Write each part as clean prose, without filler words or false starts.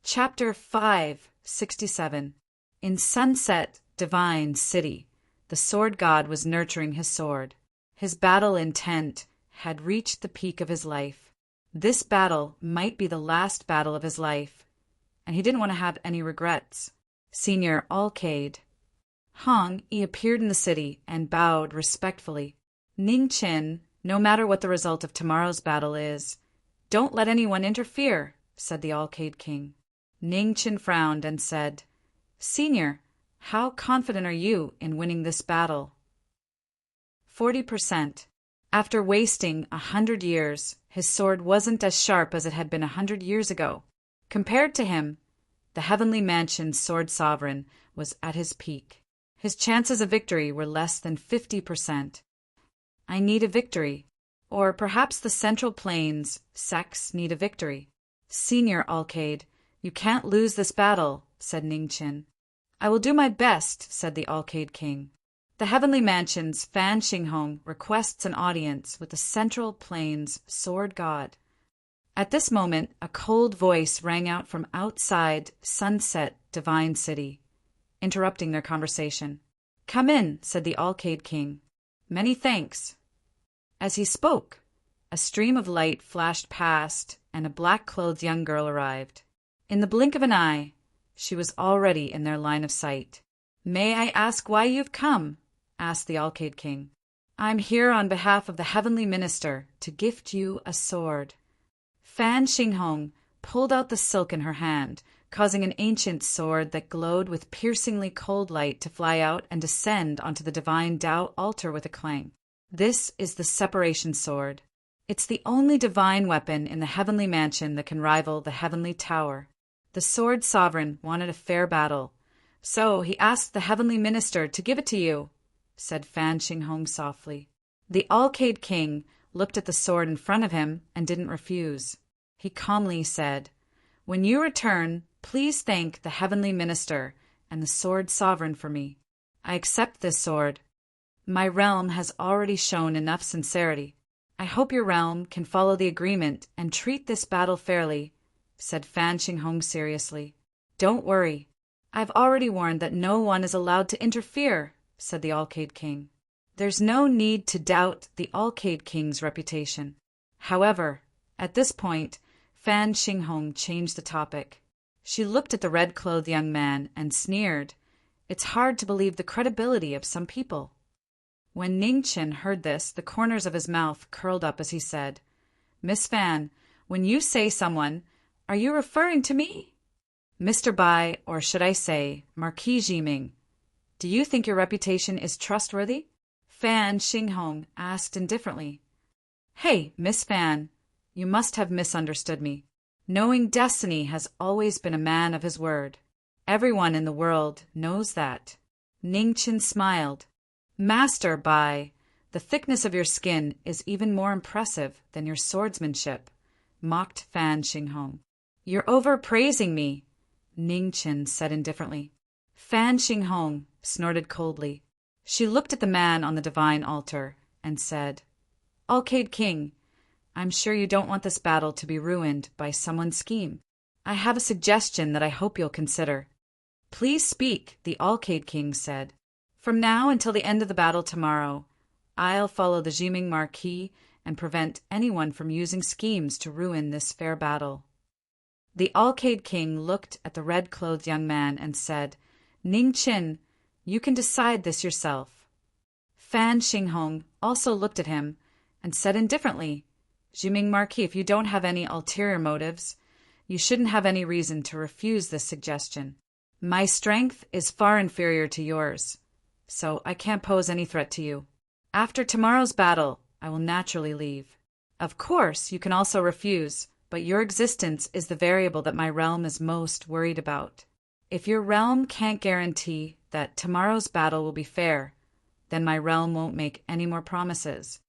Chapter 567. In Sunset, Divine City, the sword god was nurturing his sword. His battle intent had reached the peak of his life. This battle might be the last battle of his life, and he didn't want to have any regrets. Senior Alcade Hong Yi appeared in the city and bowed respectfully. Ning Qin, no matter what the result of tomorrow's battle is, don't let anyone interfere, said the Alcade King. Ning Qin frowned and said, Senior, how confident are you in winning this battle? 40%. After wasting 100 years, his sword wasn't as sharp as it had been 100 years ago. Compared to him, the Heavenly Mansion's sword sovereign was at his peak. His chances of victory were less than 50%. I need a victory. Or perhaps the Central Plains sects need a victory. Senior Alcade, you can't lose this battle, said Ning Qin. I will do my best, said the Alcade King. The Heavenly Mansion's Fan Xinghong requests an audience with the Central Plains sword god. At this moment, a cold voice rang out from outside Sunset Divine City, interrupting their conversation. Come in, said the Alcade King. Many thanks. As he spoke, a stream of light flashed past, and a black-clothed young girl arrived. In the blink of an eye, she was already in their line of sight. May I ask why you've come? Asked the Alcade King. I'm here on behalf of the Heavenly Minister to gift you a sword. Fan Xinghong pulled out the silk in her hand, causing an ancient sword that glowed with piercingly cold light to fly out and descend onto the divine Tao altar with a clang. This is the Separation Sword. It's the only divine weapon in the Heavenly Mansion that can rival the Heavenly Tower. The Sword Sovereign wanted a fair battle, so he asked the Heavenly Minister to give it to you, said Fan Xinghong softly. The Alcade King looked at the sword in front of him and didn't refuse. He calmly said, When you return, please thank the Heavenly Minister and the Sword Sovereign for me. I accept this sword. My realm has already shown enough sincerity. I hope your realm can follow the agreement and treat this battle fairly, said Fan Xinghong seriously. Don't worry. I've already warned that no one is allowed to interfere, said the Alcade King. There's no need to doubt the Alcade King's reputation. However, at this point, Fan Xinghong changed the topic. She looked at the red-clothed young man and sneered. It's hard to believe the credibility of some people. When Ning Qin heard this, the corners of his mouth curled up as he said, Miss Fan, when you say someone, are you referring to me? Mr. Bai, or should I say, Marquis Jiming, do you think your reputation is trustworthy? Fan Xinghong asked indifferently. Hey, Miss Fan, you must have misunderstood me. Knowing Destiny has always been a man of his word. Everyone in the world knows that. Ning Qin smiled. Master Bai, the thickness of your skin is even more impressive than your swordsmanship, mocked Fan Xinghong. You're overpraising me, Ning Qin said indifferently. Fan Xinghong snorted coldly. She looked at the man on the divine altar and said, Alcade King, I'm sure you don't want this battle to be ruined by someone's scheme. I have a suggestion that I hope you'll consider. Please speak, the Alcade King said. From now until the end of the battle tomorrow, I'll follow the Jiming Marquis and prevent anyone from using schemes to ruin this fair battle. The Alcade King looked at the red-clothed young man and said, Ning Qin, you can decide this yourself. Fan Xinghong also looked at him and said indifferently, Jiming Marquis, if you don't have any ulterior motives, you shouldn't have any reason to refuse this suggestion. My strength is far inferior to yours, so I can't pose any threat to you. After tomorrow's battle, I will naturally leave. Of course, you can also refuse, but your existence is the variable that my realm is most worried about. If your realm can't guarantee that tomorrow's battle will be fair, then my realm won't make any more promises.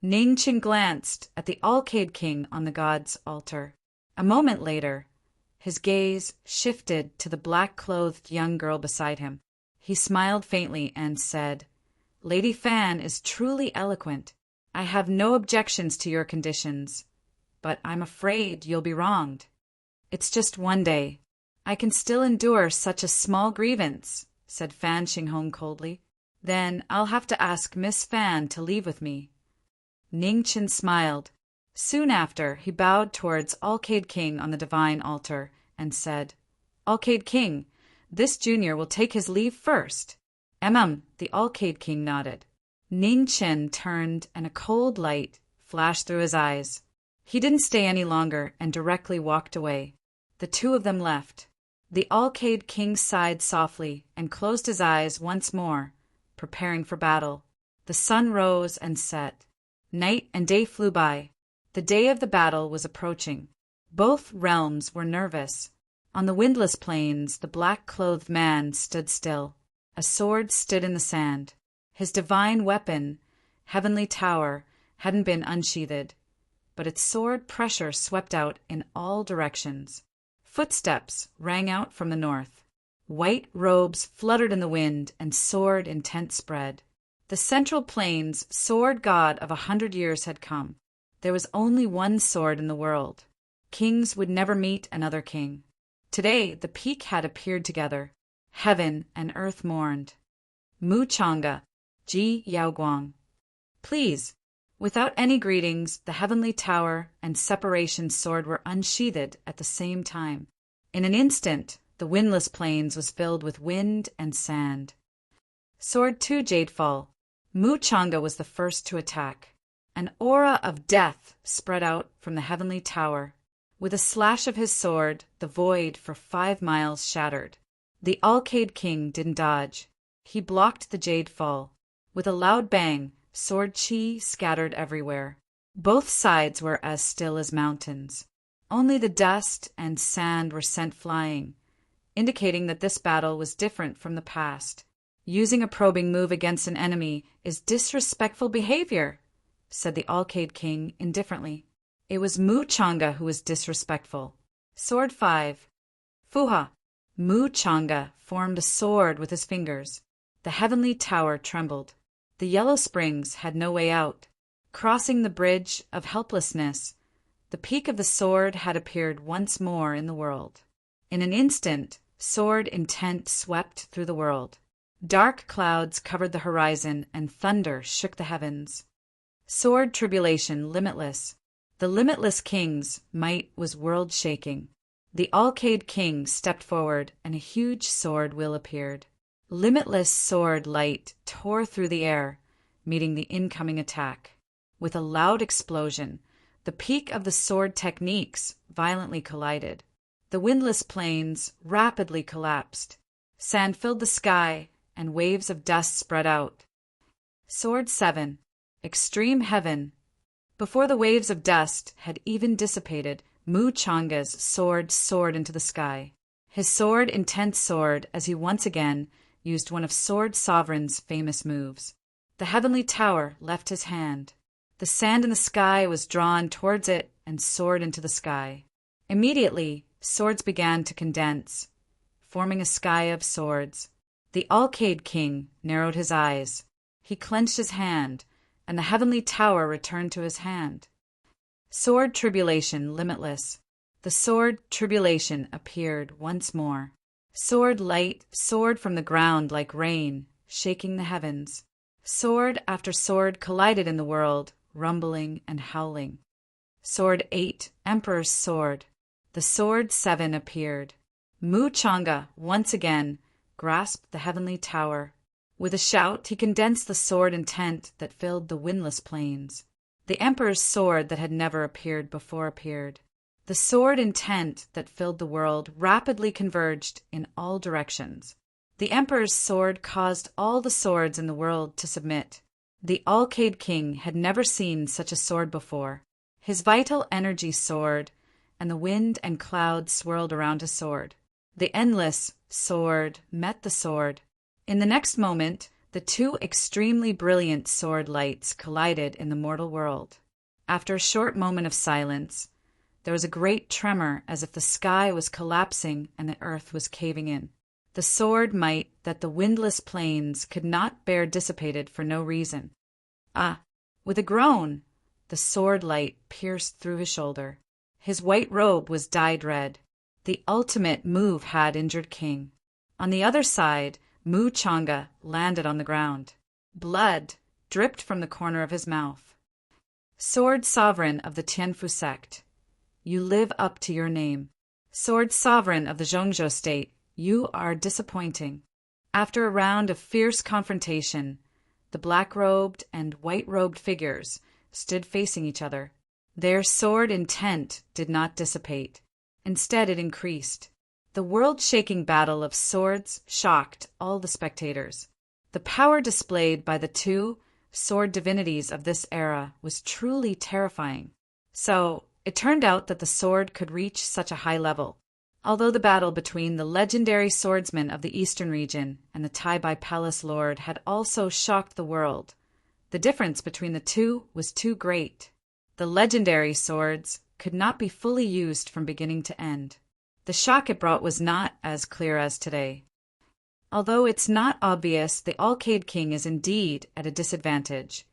Ning Qin glanced at the Alcade King on the god's altar. A moment later, his gaze shifted to the black-clothed young girl beside him. He smiled faintly and said, Lady Fan is truly eloquent. I have no objections to your conditions, but I'm afraid you'll be wronged. It's just one day, I can still endure such a small grievance, said Fan Xinghong coldly. Then I'll have to ask Miss Fan to leave with me. Ning Qin smiled. Soon after, he bowed towards Alcade King on the divine altar and said, Alcade King, this junior will take his leave first. The Alcade King nodded. Ning Qin turned and a cold light flashed through his eyes. He didn't stay any longer and directly walked away. The two of them left. The Alcade King sighed softly and closed his eyes once more, preparing for battle. The sun rose and set. Night and day flew by. The day of the battle was approaching. Both realms were nervous. On the windless plains, the black-clothed man stood still. A sword stood in the sand. His divine weapon, heavenly tower, hadn't been unsheathed, but its sword pressure swept out in all directions. Footsteps rang out from the north. White robes fluttered in the wind, and sword intent spread. The central plains sword god of 100 years had come. There was only one sword in the world. Kings would never meet another king. Today the peak had appeared together. Heaven and earth mourned. Mu Changa, Ji Yaoguang. Please. Without any greetings, the heavenly tower and separation sword were unsheathed at the same time. In an instant, the windless plains was filled with wind and sand. Sword 2 Jadefall. Mu Changa was the first to attack. An aura of death spread out from the heavenly tower. With a slash of his sword, the void for 5 miles shattered. The Alcade King didn't dodge. He blocked the jade fall. With a loud bang, sword chi scattered everywhere. Both sides were as still as mountains. Only the dust and sand were sent flying, indicating that this battle was different from the past. Using a probing move against an enemy is disrespectful behavior, said the Alcade King indifferently. It was Mu Changa who was disrespectful. Sword 5. Fuha. Mu Changa formed a sword with his fingers. The heavenly tower trembled. The yellow springs had no way out. Crossing the bridge of helplessness, the peak of the sword had appeared once more in the world. In an instant, sword intent swept through the world. Dark clouds covered the horizon and thunder shook the heavens. Sword tribulation limitless. The limitless king's might was world-shaking. The Alcade King stepped forward and a huge sword wheel appeared. Limitless sword light tore through the air, meeting the incoming attack. With a loud explosion, the peak of the sword techniques violently collided. The windless plains rapidly collapsed. Sand filled the sky, and waves of dust spread out. Sword 7. Extreme Heaven. Before the waves of dust had even dissipated, Mu Changa's sword soared into the sky. His sword intense soared as he once again used one of Sword Sovereign's famous moves. The heavenly tower left his hand. The sand in the sky was drawn towards it and soared into the sky. Immediately, swords began to condense, forming a sky of swords. The Alcade King narrowed his eyes. He clenched his hand, and the heavenly tower returned to his hand. Sword tribulation limitless. The sword tribulation appeared once more. Sword light soared from the ground like rain, shaking the heavens. Sword after sword collided in the world, rumbling and howling. Sword 8, Emperor's Sword. The Sword 7 appeared. Mu Changa, once again, grasped the heavenly tower. With a shout, he condensed the sword intent that filled the windless plains. The Emperor's sword that had never appeared before appeared. The sword intent that filled the world rapidly converged in all directions. The Emperor's sword caused all the swords in the world to submit. The Alcade King had never seen such a sword before. His vital energy soared, and the wind and clouds swirled around his sword. The endless sword met the sword. In the next moment, the two extremely brilliant sword lights collided in the mortal world. After a short moment of silence, there was a great tremor as if the sky was collapsing and the earth was caving in. The sword might that the windless plains could not bear dissipated for no reason. Ah! With a groan, the sword light pierced through his shoulder. His white robe was dyed red. The ultimate move had injured King. On the other side, Mu Changa landed on the ground. Blood dripped from the corner of his mouth. Sword Sovereign of the Tianfu sect, you live up to your name. Sword Sovereign of the Zhongzhou state, you are disappointing. After a round of fierce confrontation, the black-robed and white-robed figures stood facing each other. Their sword intent did not dissipate. Instead, it increased. The world-shaking battle of swords shocked all the spectators. The power displayed by the two sword divinities of this era was truly terrifying. So, it turned out that the sword could reach such a high level. Although the battle between the legendary swordsman of the eastern region and the Tai-Bai Palace Lord had also shocked the world, the difference between the two was too great. The legendary swords could not be fully used from beginning to end. The shock it brought was not as clear as today. Although it's not obvious, the Alcade King is indeed at a disadvantage,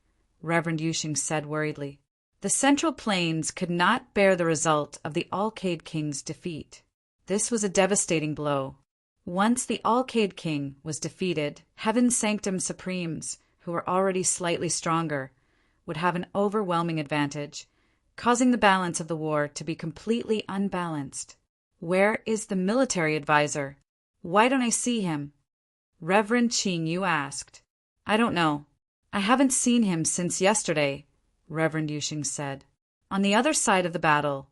Reverend Yushing said worriedly. The Central Plains could not bear the result of the Alcade King's defeat. This was a devastating blow. Once the Alcade King was defeated, Heaven's Sanctum Supremes, who were already slightly stronger, would have an overwhelming advantage, causing the balance of the war to be completely unbalanced. Where is the military advisor? Why don't I see him? Reverend Qing Yu asked. I don't know. I haven't seen him since yesterday, Reverend Yushing said. On the other side of the battle,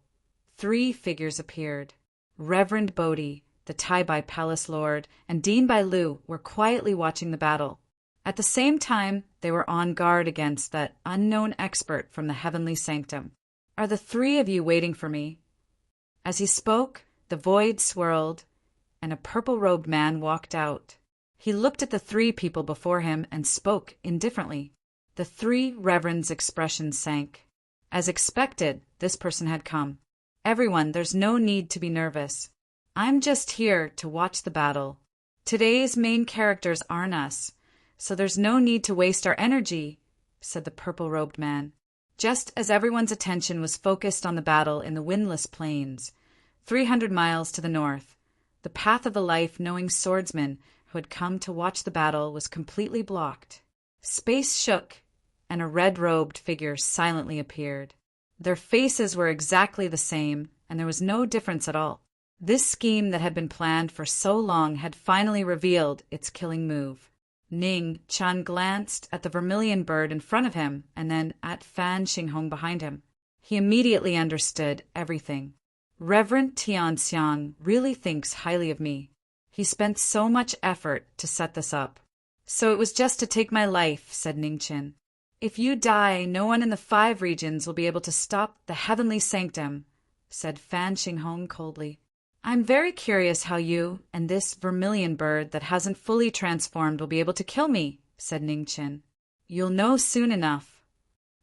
3 figures appeared. Reverend Bodhi, the Tai-Bai Palace Lord, and Dean Bai Lu were quietly watching the battle. At the same time, they were on guard against that unknown expert from the heavenly sanctum. Are the 3 of you waiting for me? As he spoke, the void swirled, and a purple-robed man walked out. He looked at the 3 people before him and spoke indifferently. The 3 reverends' expressions sank. As expected, this person had come. Everyone, there's no need to be nervous. I'm just here to watch the battle. Today's main characters aren't us, so there's no need to waste our energy, said the purple-robed man. Just as everyone's attention was focused on the battle in the windless plains, 300 miles to the north, the path of the life-knowing swordsman who had come to watch the battle was completely blocked. Space shook, and a red-robed figure silently appeared. Their faces were exactly the same, and there was no difference at all. This scheme that had been planned for so long had finally revealed its killing move. Ning Chan glanced at the vermilion bird in front of him and then at Fan Xinghong behind him. He immediately understood everything. Reverend Tianxiang really thinks highly of me. He spent so much effort to set this up. So it was just to take my life, said Ning Chin. If you die, no one in the 5 regions will be able to stop the heavenly sanctum, said Fan Xinghong coldly. I'm very curious how you and this vermilion bird that hasn't fully transformed will be able to kill me, said Ning Chin. You'll know soon enough.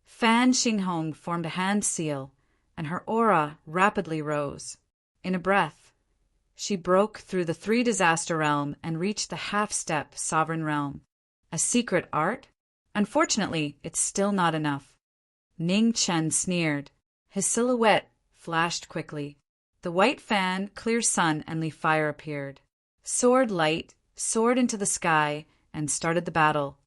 Fan Xinghong formed a hand seal, and her aura rapidly rose. In a breath, she broke through the 3 disaster realm and reached the half-step sovereign realm. A secret art? Unfortunately, it's still not enough. Ning Chen sneered. His silhouette flashed quickly. The white fan, clear sun, and leaf fire appeared. Sword light soared into the sky and started the battle.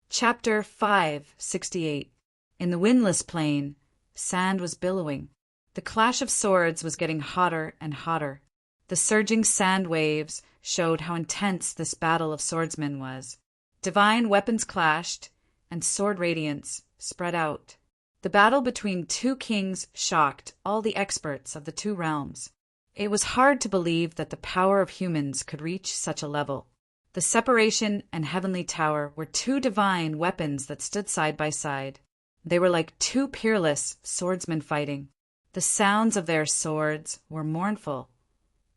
Chapter 568. In the windless plain, sand was billowing. The clash of swords was getting hotter and hotter. The surging sand waves showed how intense this battle of swordsmen was. Divine weapons clashed, and sword radiance spread out. The battle between 2 kings shocked all the experts of the 2 realms. It was hard to believe that the power of humans could reach such a level. The Separation and Heavenly Tower were 2 divine weapons that stood side by side. They were like 2 peerless swordsmen fighting. The sounds of their swords were mournful,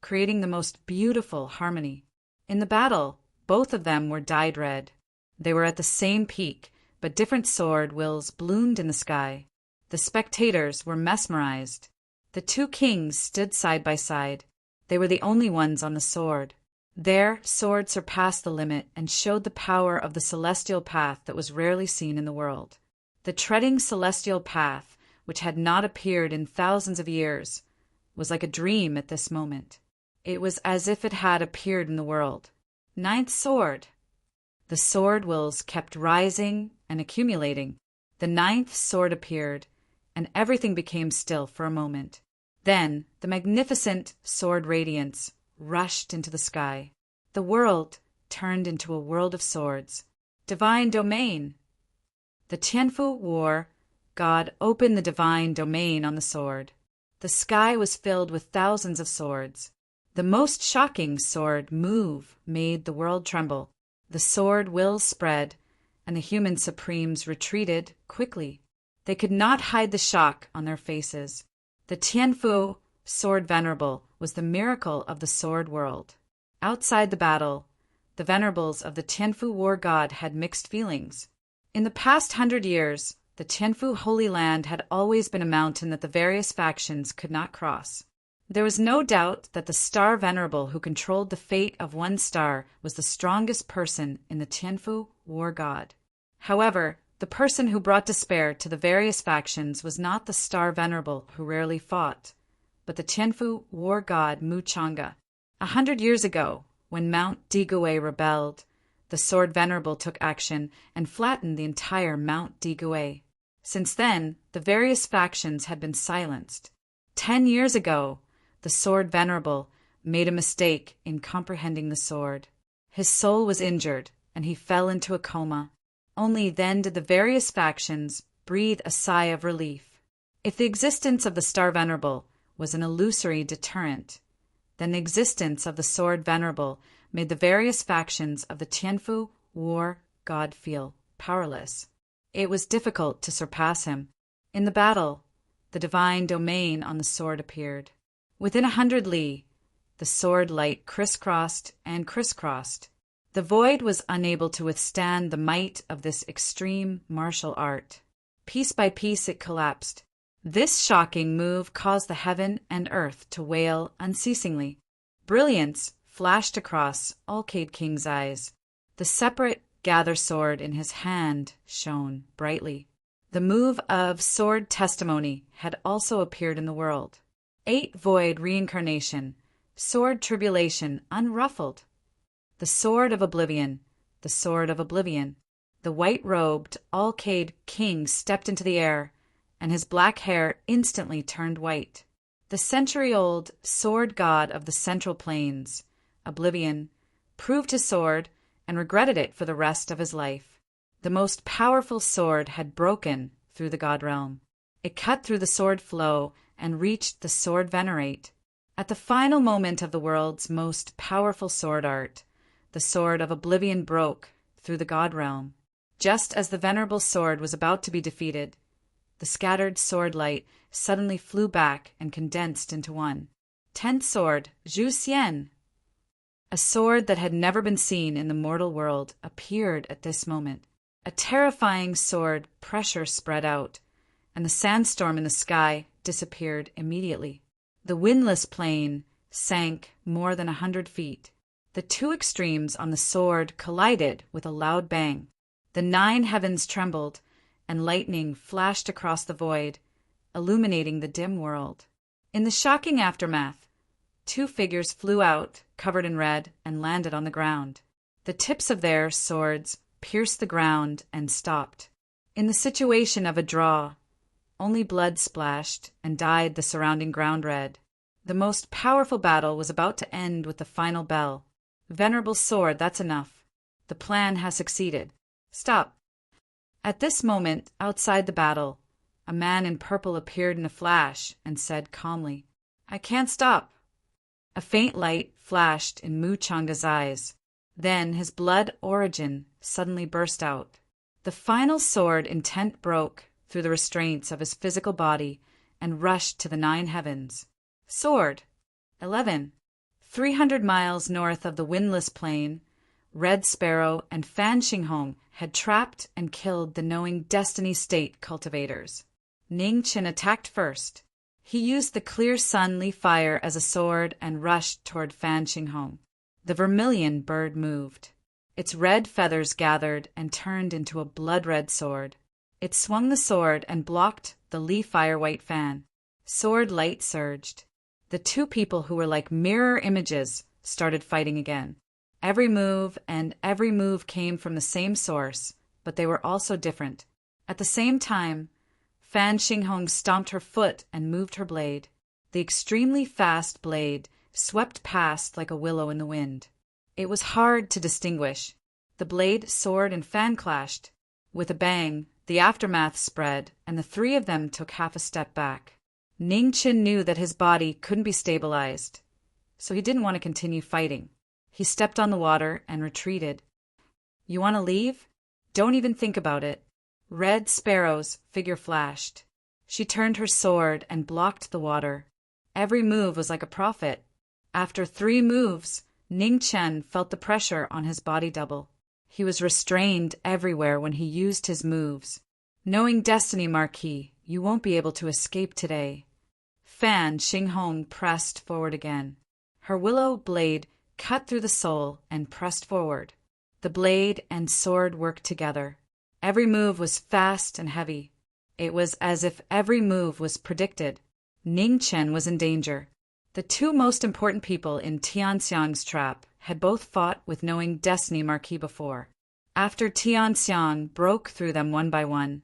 creating the most beautiful harmony. In the battle, both of them were dyed red. They were at the same peak, but different sword wills bloomed in the sky. The spectators were mesmerized. The 2 kings stood side by side. They were the only ones on the sword. Their sword surpassed the limit and showed the power of the celestial path that was rarely seen in the world. The treading celestial path, which had not appeared in thousands of years, was like a dream at this moment. It was as if it had appeared in the world. Ninth sword. The sword wills kept rising and accumulating. The ninth sword appeared, and everything became still for a moment. Then the magnificent sword radiance rushed into the sky. The world turned into a world of swords. Divine domain. The Tianfu War god opened the divine domain on the sword. The sky was filled with thousands of swords. The most shocking sword move made the world tremble. The sword wills spread, and the human supremes retreated quickly. They could not hide the shock on their faces. The Tianfu sword venerable was the miracle of the sword world. Outside the battle, the venerables of the Tianfu war god had mixed feelings. In the past 100 years, the Tianfu Holy Land had always been a mountain that the various factions could not cross. There was no doubt that the star venerable who controlled the fate of one star was the strongest person in the Tianfu war god. However, the person who brought despair to the various factions was not the star venerable who rarely fought, but the Tianfu war god Mu Chang'e. 100 years ago, when Mount Digui rebelled, the sword venerable took action and flattened the entire Mount Digui. Since then, the various factions had been silenced. 10 years ago, the sword venerable made a mistake in comprehending the sword. His soul was injured, and he fell into a coma. Only then did the various factions breathe a sigh of relief. If the existence of the star venerable was an illusory deterrent, then the existence of the sword venerable made the various factions of the Tianfu war god feel powerless. It was difficult to surpass him. In the battle, the divine domain on the sword appeared. Within 100 li, the sword light crisscrossed and crisscrossed. The void was unable to withstand the might of this extreme martial art. Piece by piece it collapsed. This shocking move caused the heaven and earth to wail unceasingly. Brilliance flashed across Alcade King's eyes. The separate gather sword in his hand shone brightly. The move of sword testimony had also appeared in the world. 8 void reincarnation, sword tribulation unruffled. The sword of oblivion, the sword of oblivion. The white-robed Alcade King stepped into the air, and his black hair instantly turned white. The century-old sword god of the Central Plains, Oblivion, proved his sword and regretted it for the rest of his life. The most powerful sword had broken through the god realm. It cut through the sword flow and reached the sword venerate. At the final moment of the world's most powerful sword art, the sword of oblivion broke through the god realm. Just as the venerable sword was about to be defeated, the scattered sword light suddenly flew back and condensed into one. 10th sword, Zhu Xian. A sword that had never been seen in the mortal world appeared at this moment. A terrifying sword pressure spread out, and the sandstorm in the sky disappeared immediately. The windless plain sank more than 100 feet. The 2 extremes on the sword collided with a loud bang. The 9 heavens trembled, and lightning flashed across the void, illuminating the dim world. In the shocking aftermath, 2 figures flew out, covered in red, and landed on the ground. The tips of their swords pierced the ground and stopped. In the situation of a draw, only blood splashed and dyed the surrounding ground red. The most powerful battle was about to end with the final bell. Venerable sword, that's enough. The plan has succeeded. Stop. At this moment, outside the battle, a man in purple appeared in a flash and said calmly, "I can't stop." A faint light flashed in Mu Chang'e's eyes. Then his blood origin suddenly burst out. The final sword intent broke through the restraints of his physical body and rushed to the 9 heavens. Sword. 11. 300 miles north of the windless plain, Red Sparrow and Fan Xinghong had trapped and killed the knowing Destiny State cultivators. Ning Qin attacked first. He used the clear sun leaf fire as a sword and rushed toward Fan Xinghong. The vermilion bird moved. Its red feathers gathered and turned into a blood-red sword. It swung the sword and blocked the leaf fire white fan. Sword light surged. The two people who were like mirror images started fighting again. Every move came from the same source, but they were also different. At the same time, Fan Xinghong stomped her foot and moved her blade. The extremely fast blade swept past like a willow in the wind. It was hard to distinguish. The blade, sword, and fan clashed. With a bang, the aftermath spread, and the three of them took half a step back. Ning Qin knew that his body couldn't be stabilized, so he didn't want to continue fighting. He stepped on the water and retreated. "You want to leave? Don't even think about it." Red Sparrow's figure flashed. She turned her sword and blocked the water. Every move was like a prophet. After 3 moves, Ning Chen felt the pressure on his body double. He was restrained everywhere when he used his moves. "Knowing destiny, Marquis, you won't be able to escape today." Fan Xinghong pressed forward again. Her willow blade cut through the soul and pressed forward. The blade and sword worked together. Every move was fast and heavy. It was as if every move was predicted. Ning Chen was in danger. The two most important people in Tianxiang's trap had both fought with Knowing Destiny Marquis before. After Tianxiang broke through them one by one,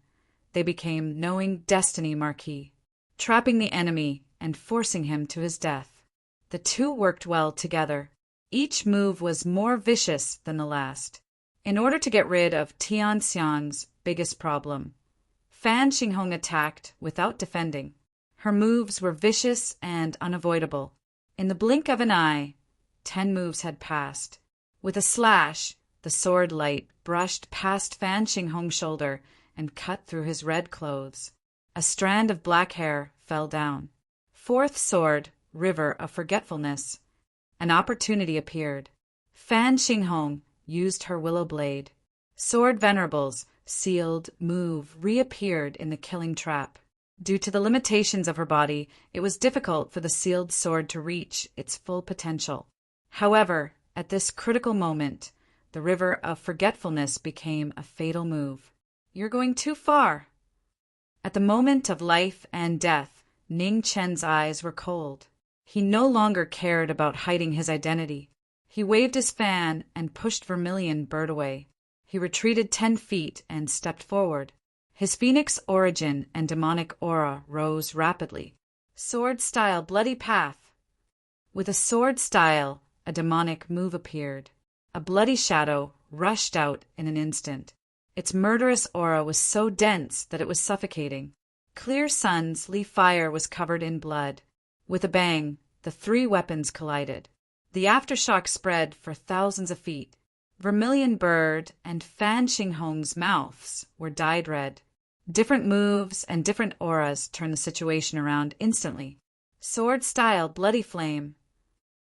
they became Knowing Destiny Marquis, trapping the enemy and forcing him to his death. The two worked well together. Each move was more vicious than the last. In order to get rid of Tianxiang's biggest problem, Fan Xinghong attacked without defending. Her moves were vicious and unavoidable. In the blink of an eye, 10 moves had passed. With a slash, the sword light brushed past Fan Xinghong's shoulder and cut through his red clothes. A strand of black hair fell down. Fourth sword, River of Forgetfulness. An opportunity appeared. Fan Xinghong used her willow blade. Sword Venerables, sealed, move, reappeared in the killing trap. Due to the limitations of her body, it was difficult for the sealed sword to reach its full potential. However, at this critical moment, the River of Forgetfulness became a fatal move. "You're going too far." At the moment of life and death, Ning Chen's eyes were cold. He no longer cared about hiding his identity. He waved his fan and pushed Vermilion Bird away. He retreated 10 feet and stepped forward. His phoenix origin and demonic aura rose rapidly. Sword style Bloody Path. With a sword style, a demonic move appeared. A bloody shadow rushed out in an instant. Its murderous aura was so dense that it was suffocating. Clear Sun's Lee Fire was covered in blood. With a bang, the 3 weapons collided. The aftershock spread for thousands of feet. Vermilion Bird and Fan Xinghong's mouths were dyed red. Different moves and different auras turned the situation around instantly. Sword style Bloody Flame.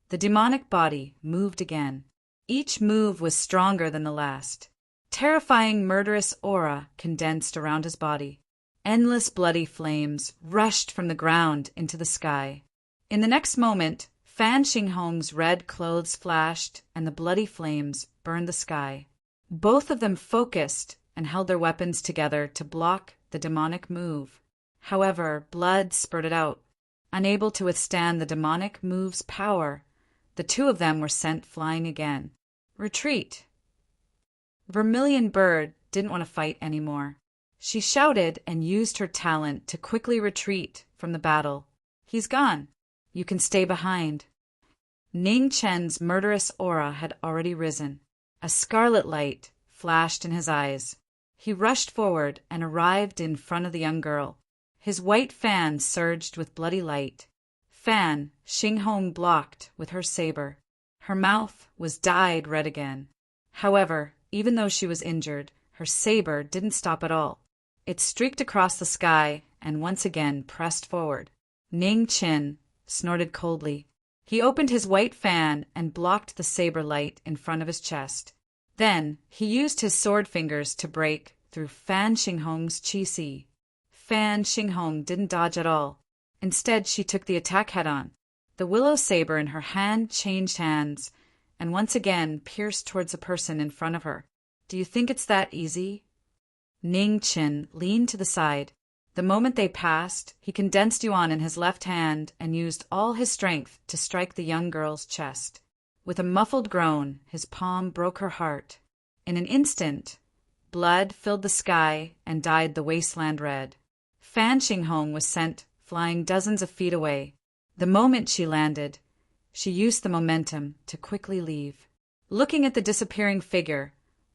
The demonic body moved again. Each move was stronger than the last. Terrifying murderous aura condensed around his body. Endless bloody flames rushed from the ground into the sky. In the next moment, Fan Xinghong's red clothes flashed and the bloody flames burned the sky. Both of them focused and held their weapons together to block the demonic move. However, blood spurted out. Unable to withstand the demonic move's power, the two of them were sent flying again. Retreat! Vermilion Bird didn't want to fight anymore. She shouted and used her talent to quickly retreat from the battle. "He's gone. You can stay behind." Ning Chen's murderous aura had already risen. A scarlet light flashed in his eyes. He rushed forward and arrived in front of the young girl. His white fan surged with bloody light. Fan Xinghong blocked with her saber. Her mouth was dyed red again. However, even though she was injured, her saber didn't stop at all. It streaked across the sky and once again pressed forward. Ning Chen snorted coldly. He opened his white fan and blocked the saber light in front of his chest. Then he used his sword fingers to break through Fan Xinghong's qi. Fan Xinghong didn't dodge at all. Instead, she took the attack head-on. The willow saber in her hand changed hands and once again pierced towards the person in front of her. "Do you think it's that easy?" Ning Chen leaned to the side. The moment they passed, he condensed Yuan in his left hand and used all his strength to strike the young girl's chest. With a muffled groan, his palm broke her heart. In an instant, blood filled the sky and dyed the wasteland red. Fan Xinghong was sent flying dozens of feet away. The moment she landed, she used the momentum to quickly leave. Looking at the disappearing figure,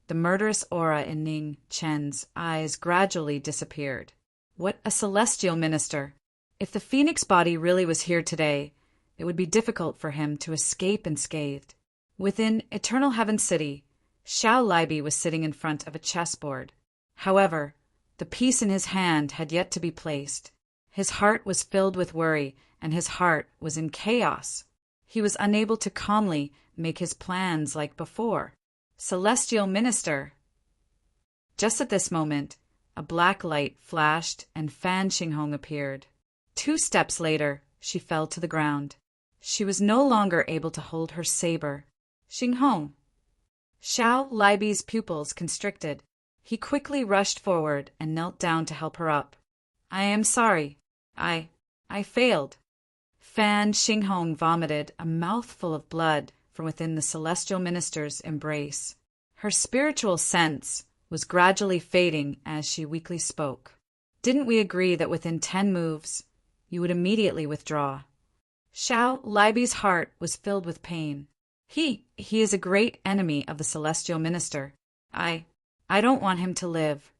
the murderous aura in Ning Chen's eyes gradually disappeared. What a celestial minister! If the phoenix body really was here today, it would be difficult for him to escape unscathed. Within Eternal Heaven City, Xiao Libi was sitting in front of a chessboard. However, the piece in his hand had yet to be placed. His heart was filled with worry, and his heart was in chaos. He was unable to calmly make his plans like before. Celestial Minister! Just at this moment, a black light flashed and Fan Xinghong appeared. 2 steps later, she fell to the ground. She was no longer able to hold her saber. Xinghong! Xiao Libi's pupils constricted. He quickly rushed forward and knelt down to help her up. I am sorry. I failed. Fan Xinghong vomited a mouthful of blood from within the celestial minister's embrace. Her spiritual sense was gradually fading as she weakly spoke. Didn't we agree that within 10 moves, you would immediately withdraw? Xiao Libi's heart was filled with pain. He is a great enemy of the celestial minister. I don't want him to live.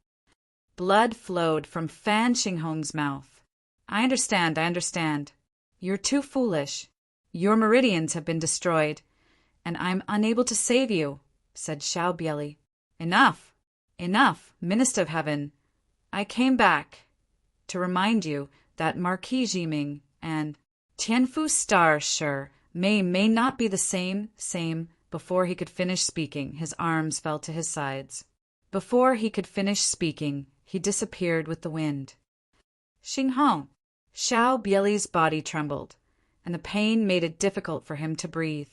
Blood flowed from Fan Xinghong's mouth. I understand. You're too foolish. Your meridians have been destroyed, and I'm unable to save you, said Xiao Bieli. Enough, Minister of Heaven. I came back to remind you that Marquis Jiming and Tianfu's star sure may not be the same. Before he could finish speaking, his arms fell to his sides. Before he could finish speaking, he disappeared with the wind. Xinghong! Xiao Bieli's body trembled, and the pain made it difficult for him to breathe.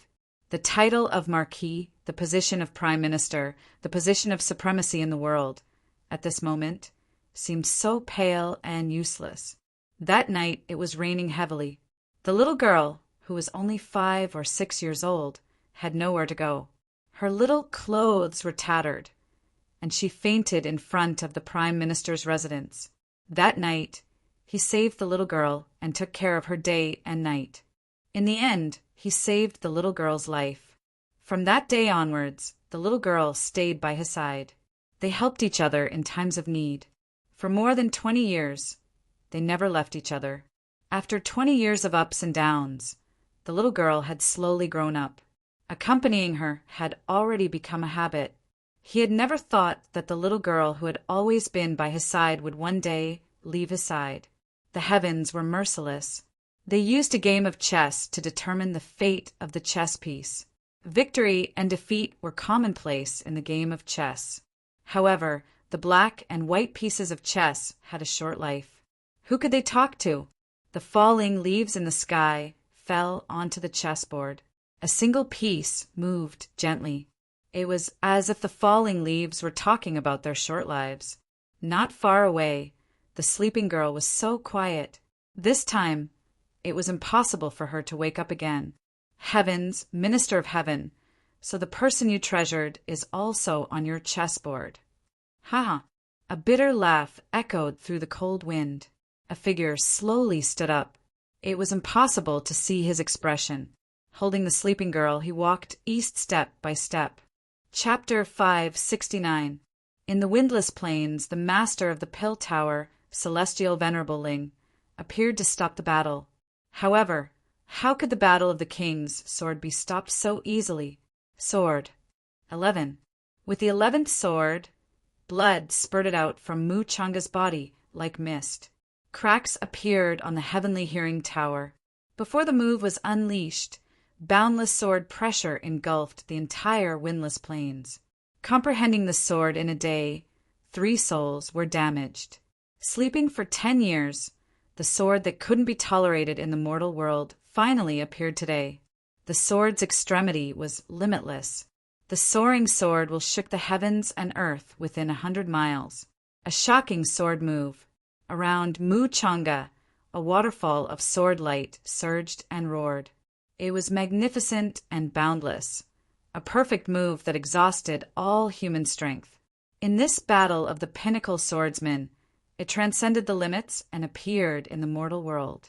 The title of Marquis, the position of Prime Minister, the position of supremacy in the world, at this moment, seemed so pale and useless. That night it was raining heavily. The little girl, who was only 5 or 6 years old, had nowhere to go. Her little clothes were tattered, and she fainted in front of the Prime Minister's residence. That night, he saved the little girl and took care of her day and night. In the end, he saved the little girl's life. From that day onwards, the little girl stayed by his side. They helped each other in times of need. For more than 20 years, they never left each other. After 20 years of ups and downs, the little girl had slowly grown up. Accompanying her had already become a habit. He had never thought that the little girl who had always been by his side would one day leave his side. The heavens were merciless. They used a game of chess to determine the fate of the chess piece. Victory and defeat were commonplace in the game of chess. However, the black and white pieces of chess had a short life. Who could they talk to? The falling leaves in the sky fell onto the chessboard. A single piece moved gently. It was as if the falling leaves were talking about their short lives. Not far away, the sleeping girl was so quiet. This time, it was impossible for her to wake up again. Heavens, Minister of Heaven, so the person you treasured is also on your chessboard. Ha! A bitter laugh echoed through the cold wind. A figure slowly stood up. It was impossible to see his expression. Holding the sleeping girl, he walked east step by step. Chapter 569. In the windless plains, the master of the Pill Tower, Celestial Venerable Ling, appeared to stop the battle. However, how could the battle of the kings' sword be stopped so easily? Sword. 11. With the 11th sword, blood spurted out from Mu Changa's body like mist. Cracks appeared on the heavenly hearing tower. Before the move was unleashed, boundless sword pressure engulfed the entire windless plains. Comprehending the sword in a day, 3 souls were damaged. Sleeping for 10 years, the sword that couldn't be tolerated in the mortal world finally appeared today. The sword's extremity was limitless. The soaring sword will shook the heavens and earth within 100 miles. A shocking sword move. Around Changa, a waterfall of sword light surged and roared. It was magnificent and boundless, a perfect move that exhausted all human strength. In this battle of the pinnacle swordsmen, it transcended the limits and appeared in the mortal world.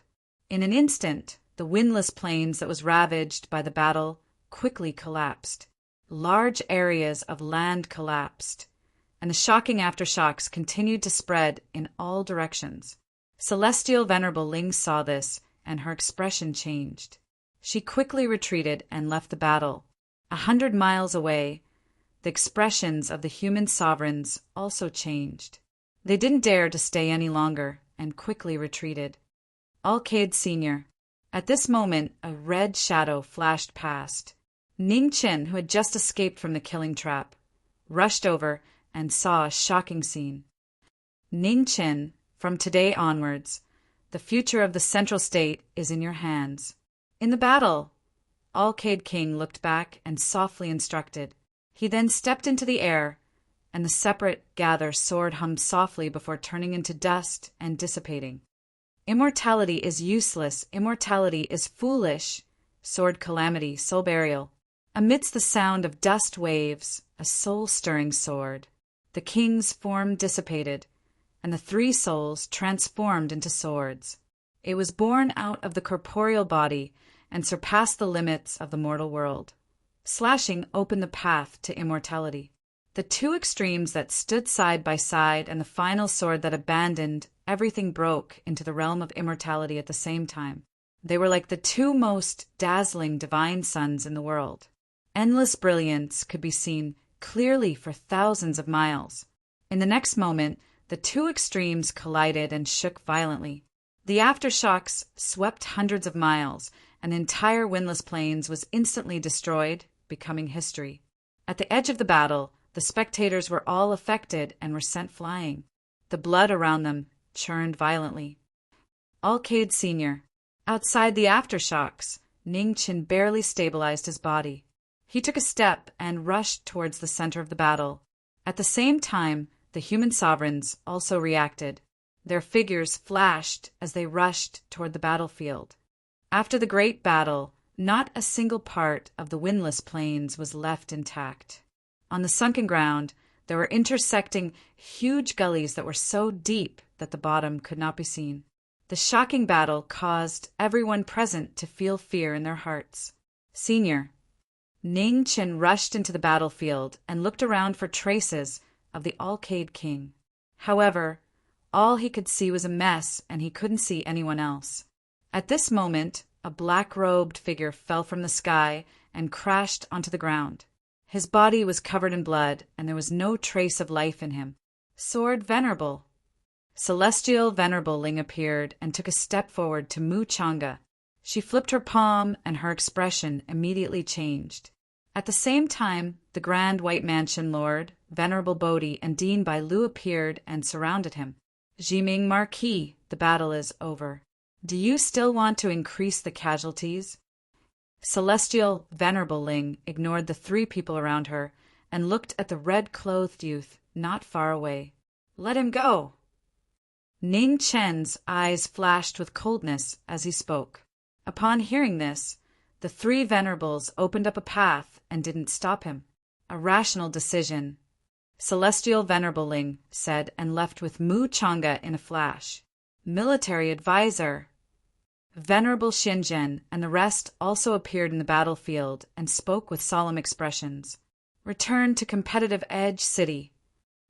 In an instant, the windless plains that was ravaged by the battle quickly collapsed. Large areas of land collapsed, and the shocking aftershocks continued to spread in all directions. Celestial Venerable Ling saw this, and her expression changed. She quickly retreated and left the battle. 100 miles away, the expressions of the human sovereigns also changed. They didn't dare to stay any longer and quickly retreated. Alcaide Sr. At this moment, a red shadow flashed past. Ning Chen, who had just escaped from the killing trap, rushed over and saw a shocking scene. Ning Chen, from today onwards, the future of the Central State is in your hands. In the battle, Alcaide King looked back and softly instructed. He then stepped into the air, and the separate gather sword hummed softly before turning into dust and dissipating. Immortality is useless, immortality is foolish, sword calamity, soul burial. Amidst the sound of dust waves, a soul-stirring sword. The king's form dissipated, and the 3 souls transformed into swords. It was born out of the corporeal body and surpassed the limits of the mortal world. Slashing opened the path to immortality. The 2 extremes that stood side by side and the final sword that abandoned everything broke into the realm of immortality at the same time. They were like the 2 most dazzling divine suns in the world. Endless brilliance could be seen clearly for thousands of miles. In the next moment, the 2 extremes collided and shook violently. The aftershocks swept hundreds of miles, and the entire windless plains was instantly destroyed, becoming history. At the edge of the battle, the spectators were all affected and were sent flying. The blood around them churned violently. Alcaide Sr. Outside the aftershocks, Ning Chen barely stabilized his body. He took a step and rushed towards the center of the battle. At the same time, the human sovereigns also reacted. Their figures flashed as they rushed toward the battlefield. After the great battle, not a single part of the windless plains was left intact. On the sunken ground, there were intersecting huge gullies that were so deep that the bottom could not be seen. The shocking battle caused everyone present to feel fear in their hearts. Senior. Ning Chen rushed into the battlefield and looked around for traces of the Alcaide King. However, all he could see was a mess, and he couldn't see anyone else. At this moment, a black-robed figure fell from the sky and crashed onto the ground. His body was covered in blood, and there was no trace of life in him. Sword Venerable. Celestial Venerable Ling appeared and took a step forward to Changa. She flipped her palm, and her expression immediately changed. At the same time, the Grand White Mansion Lord, Venerable Bodhi, and Dean Bai Lu appeared and surrounded him. Jiming Marquis, the battle is over. Do you still want to increase the casualties? Celestial Venerable Ling ignored the 3 people around her and looked at the red-clothed youth not far away. Let him go. Ning Chen's eyes flashed with coldness as he spoke. Upon hearing this, the 3 venerables opened up a path and didn't stop him. A rational decision, Celestial Venerable Ling said, and left with Changa in a flash. Military advisor. Venerable Xinjian and the rest also appeared in the battlefield and spoke with solemn expressions. Return to Competitive Edge City.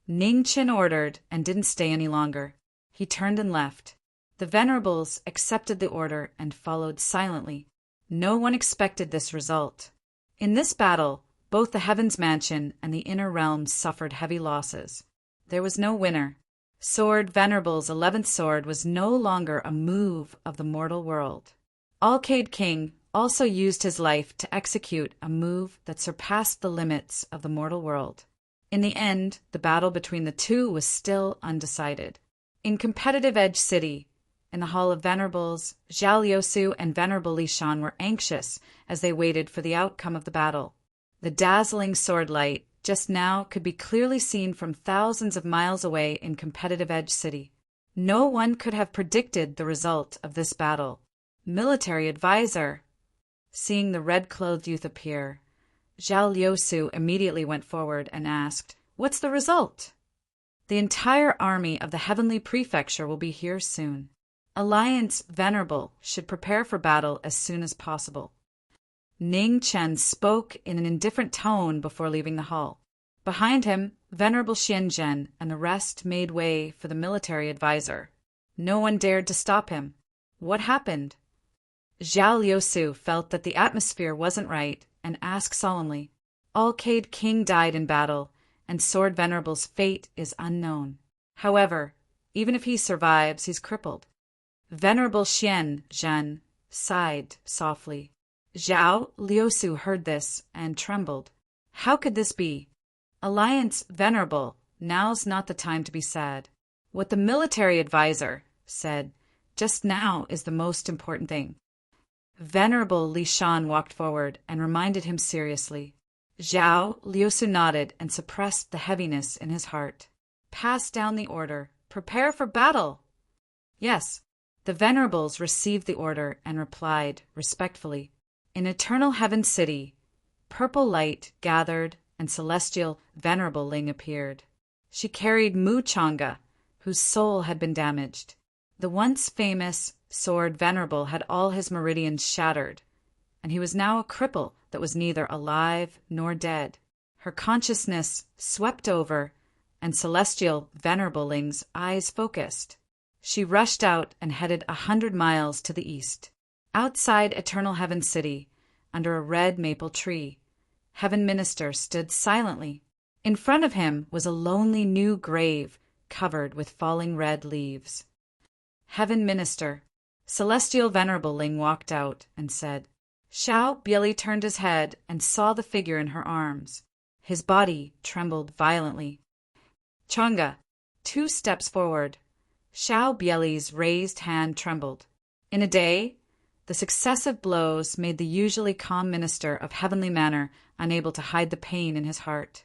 Ning Chen ordered and didn't stay any longer. He turned and left. The venerables accepted the order and followed silently. No one expected this result. In this battle, both the Heavens Mansion and the Inner Realms suffered heavy losses. There was no winner. Sword Venerable's 11th sword was no longer a move of the mortal world. Alcaide King also used his life to execute a move that surpassed the limits of the mortal world. In the end, the battle between the 2 was still undecided. In Competitive Edge City, in the Hall of Venerables, Zhao Liusu and Venerable Li Shan were anxious as they waited for the outcome of the battle. The dazzling sword light just now could be clearly seen from thousands of miles away in Competitive Edge City. No one could have predicted the result of this battle. Military advisor. Seeing the red-clothed youth appear, Zhao Liusu immediately went forward and asked, "What's the result?" "The entire army of the Heavenly Prefecture will be here soon. Alliance Venerable should prepare for battle as soon as possible." Ning Chen spoke in an indifferent tone before leaving the hall. Behind him, Venerable Xianzhen and the rest made way for the military advisor. No one dared to stop him. What happened? Zhao Liusu felt that the atmosphere wasn't right and asked solemnly, "Alcade King died in battle, and Sword Venerable's fate is unknown. However, even if he survives, he's crippled." Venerable Xianzhen sighed softly. Zhao Liusu heard this and trembled. How could this be? "Alliance Venerable, now's not the time to be sad. What the military advisor said just now is the most important thing." Venerable Li Shan walked forward and reminded him seriously. Zhao Liusu nodded and suppressed the heaviness in his heart. "Pass down the order. Prepare for battle." Yes, the Venerables received the order and replied respectfully. In Eternal Heaven City, purple light gathered and celestial Venerable Ling appeared. She carried Mu Changa, whose soul had been damaged. The once famous Sword Venerable had all his meridians shattered, and he was now a cripple that was neither alive nor dead. Her consciousness swept over, and celestial Venerable Ling's eyes focused. She rushed out and headed 100 miles to the east. Outside Eternal Heaven City, under a red maple tree, Heaven Minister stood silently. In front of him was a lonely new grave covered with falling red leaves. Heaven Minister, Celestial Venerable Ling walked out and said. Xiao Bieli turned his head and saw the figure in her arms. His body trembled violently. Changa, 2 steps forward. Xiao Bieli's raised hand trembled. In a day, the successive blows made the usually calm minister of Heavenly Manor unable to hide the pain in his heart.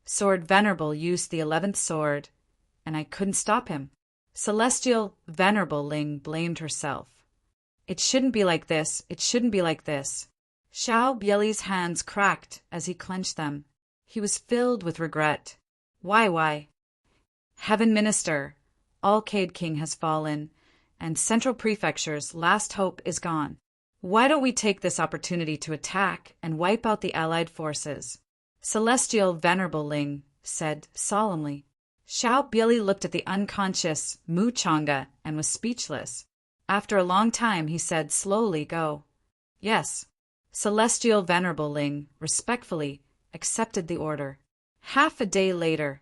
Sword Venerable used the 11th sword, and I couldn't stop him. Celestial Venerable Ling blamed herself. It shouldn't be like this, it shouldn't be like this. Xiao Bieli's hands cracked as he clenched them. He was filled with regret. Why? Heaven Minister, Alcade King has fallen, and Central Prefecture's last hope is gone. Why don't we take this opportunity to attack and wipe out the allied forces? Celestial Venerable Ling said solemnly. Xiao Bieli looked at the unconscious Mu Changa and was speechless. After a long time, he said slowly, "Go." Yes. Celestial Venerable Ling respectfully accepted the order. Half a day later,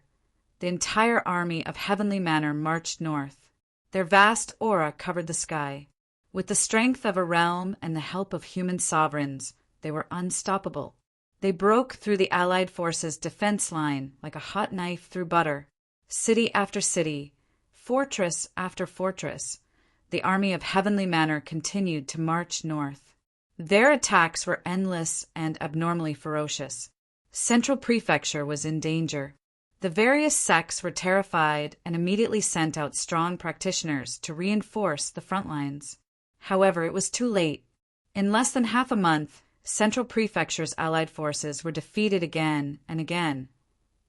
the entire army of Heavenly Manor marched north. Their vast aura covered the sky. With the strength of a realm and the help of human sovereigns, they were unstoppable. They broke through the Allied forces' defense line like a hot knife through butter. City after city, fortress after fortress, the army of Heavenly Manor continued to march north. Their attacks were endless and abnormally ferocious. Central Prefecture was in danger. The various sects were terrified and immediately sent out strong practitioners to reinforce the front lines. However, it was too late. In less than half a month, Central Prefecture's allied forces were defeated again and again,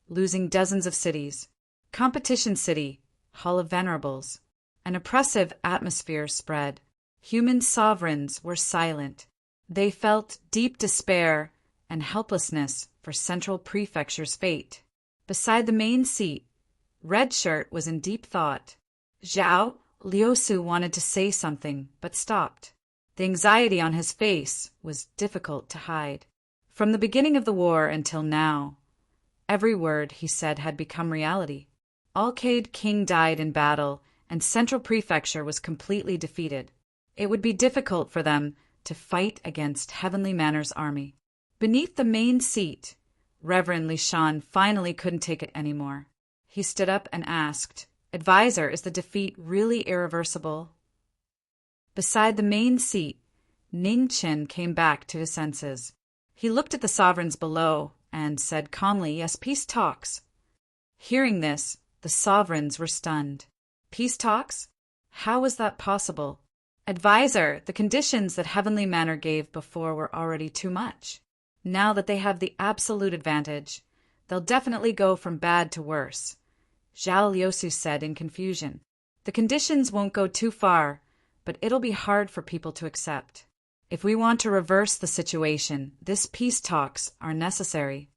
losing dozens of cities. Competition City, Hall of Venerables. An oppressive atmosphere spread. Human sovereigns were silent. They felt deep despair and helplessness for Central Prefecture's fate. Beside the main seat, Red Shirt was in deep thought. Zhao Liusu wanted to say something, but stopped. The anxiety on his face was difficult to hide. From the beginning of the war until now, every word he said had become reality. Alcade King died in battle, and Central Prefecture was completely defeated. It would be difficult for them to fight against Heavenly Manor's army. Beneath the main seat, Reverend Li Shan finally couldn't take it anymore. He stood up and asked, "Advisor, is the defeat really irreversible?" Beside the main seat, Ning Chen came back to his senses. He looked at the sovereigns below and said calmly, "Yes, peace talks." Hearing this, the sovereigns were stunned. Peace talks? How was that possible? Advisor, the conditions that Heavenly Manor gave before were already too much. Now that they have the absolute advantage, they'll definitely go from bad to worse, Zhao Liusu said in confusion. The conditions won't go too far, but it'll be hard for people to accept. If we want to reverse the situation, this peace talks are necessary.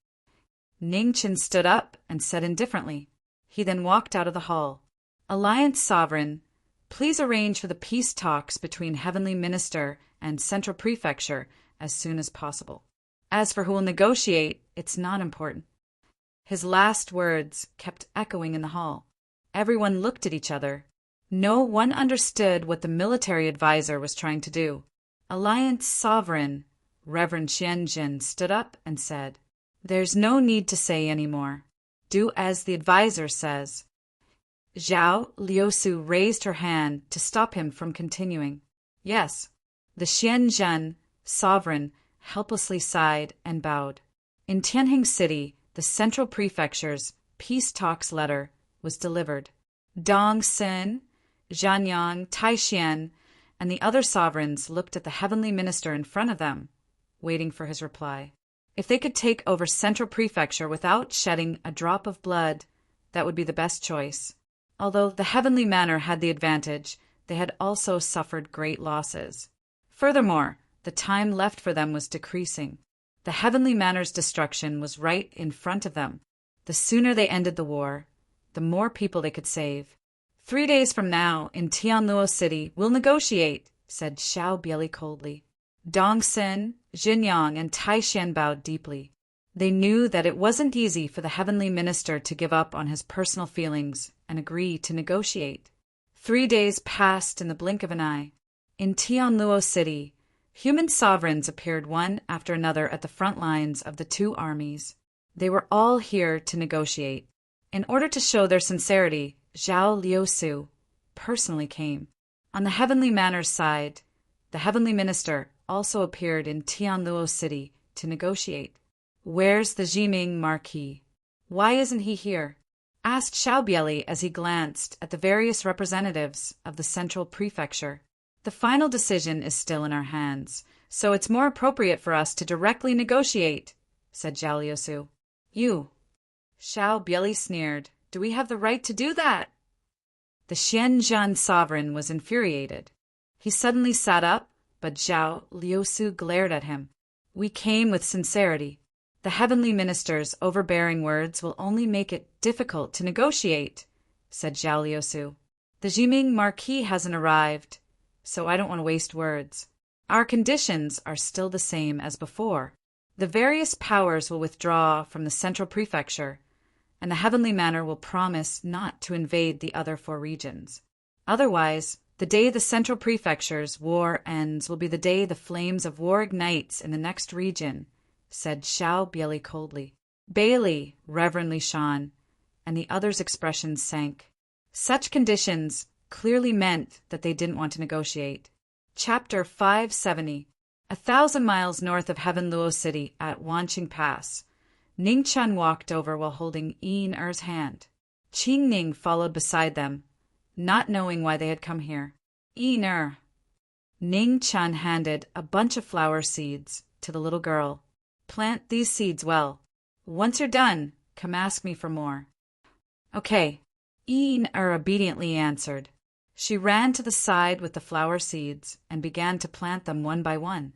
Ningchen stood up and said indifferently. He then walked out of the hall. Alliance Sovereign, please arrange for the peace talks between Heavenly Minister and Central Prefecture as soon as possible. As for who will negotiate, it's not important. His last words kept echoing in the hall. Everyone looked at each other. No one understood what the military advisor was trying to do. Alliance Sovereign, Reverend Xianjin, stood up and said, "There's no need to say any more. Do as the advisor says." Zhao Liusu raised her hand to stop him from continuing. Yes. The Xianjin Sovereign helplessly sighed and bowed. In Tianjin City, the Central Prefecture's peace talks letter was delivered. Dong Xin, Zhanyang, Taixian, and the other sovereigns looked at the Heavenly Minister in front of them, waiting for his reply. If they could take over Central Prefecture without shedding a drop of blood, that would be the best choice. Although the Heavenly Manor had the advantage, they had also suffered great losses. Furthermore, the time left for them was decreasing. The Heavenly Manor's destruction was right in front of them. The sooner they ended the war, the more people they could save. 3 days from now, in Tianluo City, we'll negotiate, said Xiao Bieli coldly. Dongxin, Jinyang, and Taixian bowed deeply. They knew that it wasn't easy for the Heavenly Minister to give up on his personal feelings and agree to negotiate. 3 days passed in the blink of an eye. In Tianluo City, human sovereigns appeared one after another at the front lines of the two armies. They were all here to negotiate. In order to show their sincerity, Zhao Liusu personally came. On the Heavenly Manor's side, the Heavenly Minister also appeared in Tianluo City to negotiate. Where's the Jiming Marquis? Why isn't he here? Asked Xiao Bieli as he glanced at the various representatives of the Central Prefecture. The final decision is still in our hands, so it's more appropriate for us to directly negotiate, said Zhao Liusu. You. Xiao Bieli sneered. Do we have the right to do that? The Xianzhan sovereign was infuriated. He suddenly sat up, but Zhao Liusu glared at him. We came with sincerity. The Heavenly Minister's overbearing words will only make it difficult to negotiate, said Zhao Liusu. The Jiming Marquis hasn't arrived, so I don't want to waste words. Our conditions are still the same as before. The various powers will withdraw from the Central Prefecture, and the Heavenly Manor will promise not to invade the other 4 regions. Otherwise, the day the Central Prefecture's war ends will be the day the flames of war ignites in the next region, said Xiao Bieli coldly. Bailey reverently shone, and the others' expressions sank. Such conditions clearly meant that they didn't want to negotiate. Chapter 570. 1,000 miles north of Heavenluo City at Wanqing Pass, Ningchen walked over while holding Yin Er's hand. Qing Ning followed beside them, not knowing why they had come here. Yin Er. Ningchen handed a bunch of flower seeds to the little girl. Plant these seeds well. Once you're done, come ask me for more. Okay. Yin Er obediently answered. She ran to the side with the flower seeds and began to plant them one by one.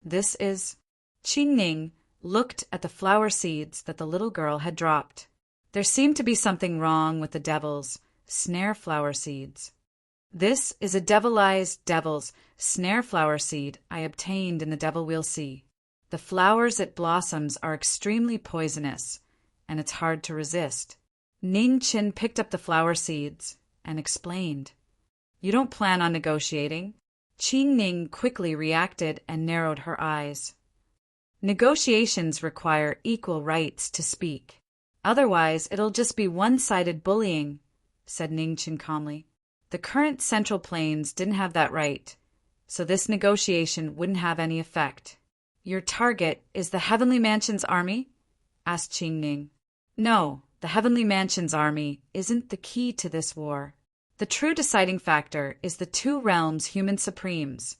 This is... Qing Ning looked at the flower seeds that the little girl had dropped. There seemed to be something wrong with the devil's snare flower seeds. This is a devilized devil's snare flower seed I obtained in the Devil Wheel Sea. The flowers it blossoms are extremely poisonous, and it's hard to resist. Ning Qin picked up the flower seeds and explained. You don't plan on negotiating? Qing Ning quickly reacted and narrowed her eyes. Negotiations require equal rights to speak. Otherwise, it'll just be one-sided bullying, said Ningchen calmly. The current Central Plains didn't have that right, so this negotiation wouldn't have any effect. Your target is the Heavenly Mansion's army? Asked Qing Ning. No, the Heavenly Mansion's army isn't the key to this war. The true deciding factor is the two realms human supremes,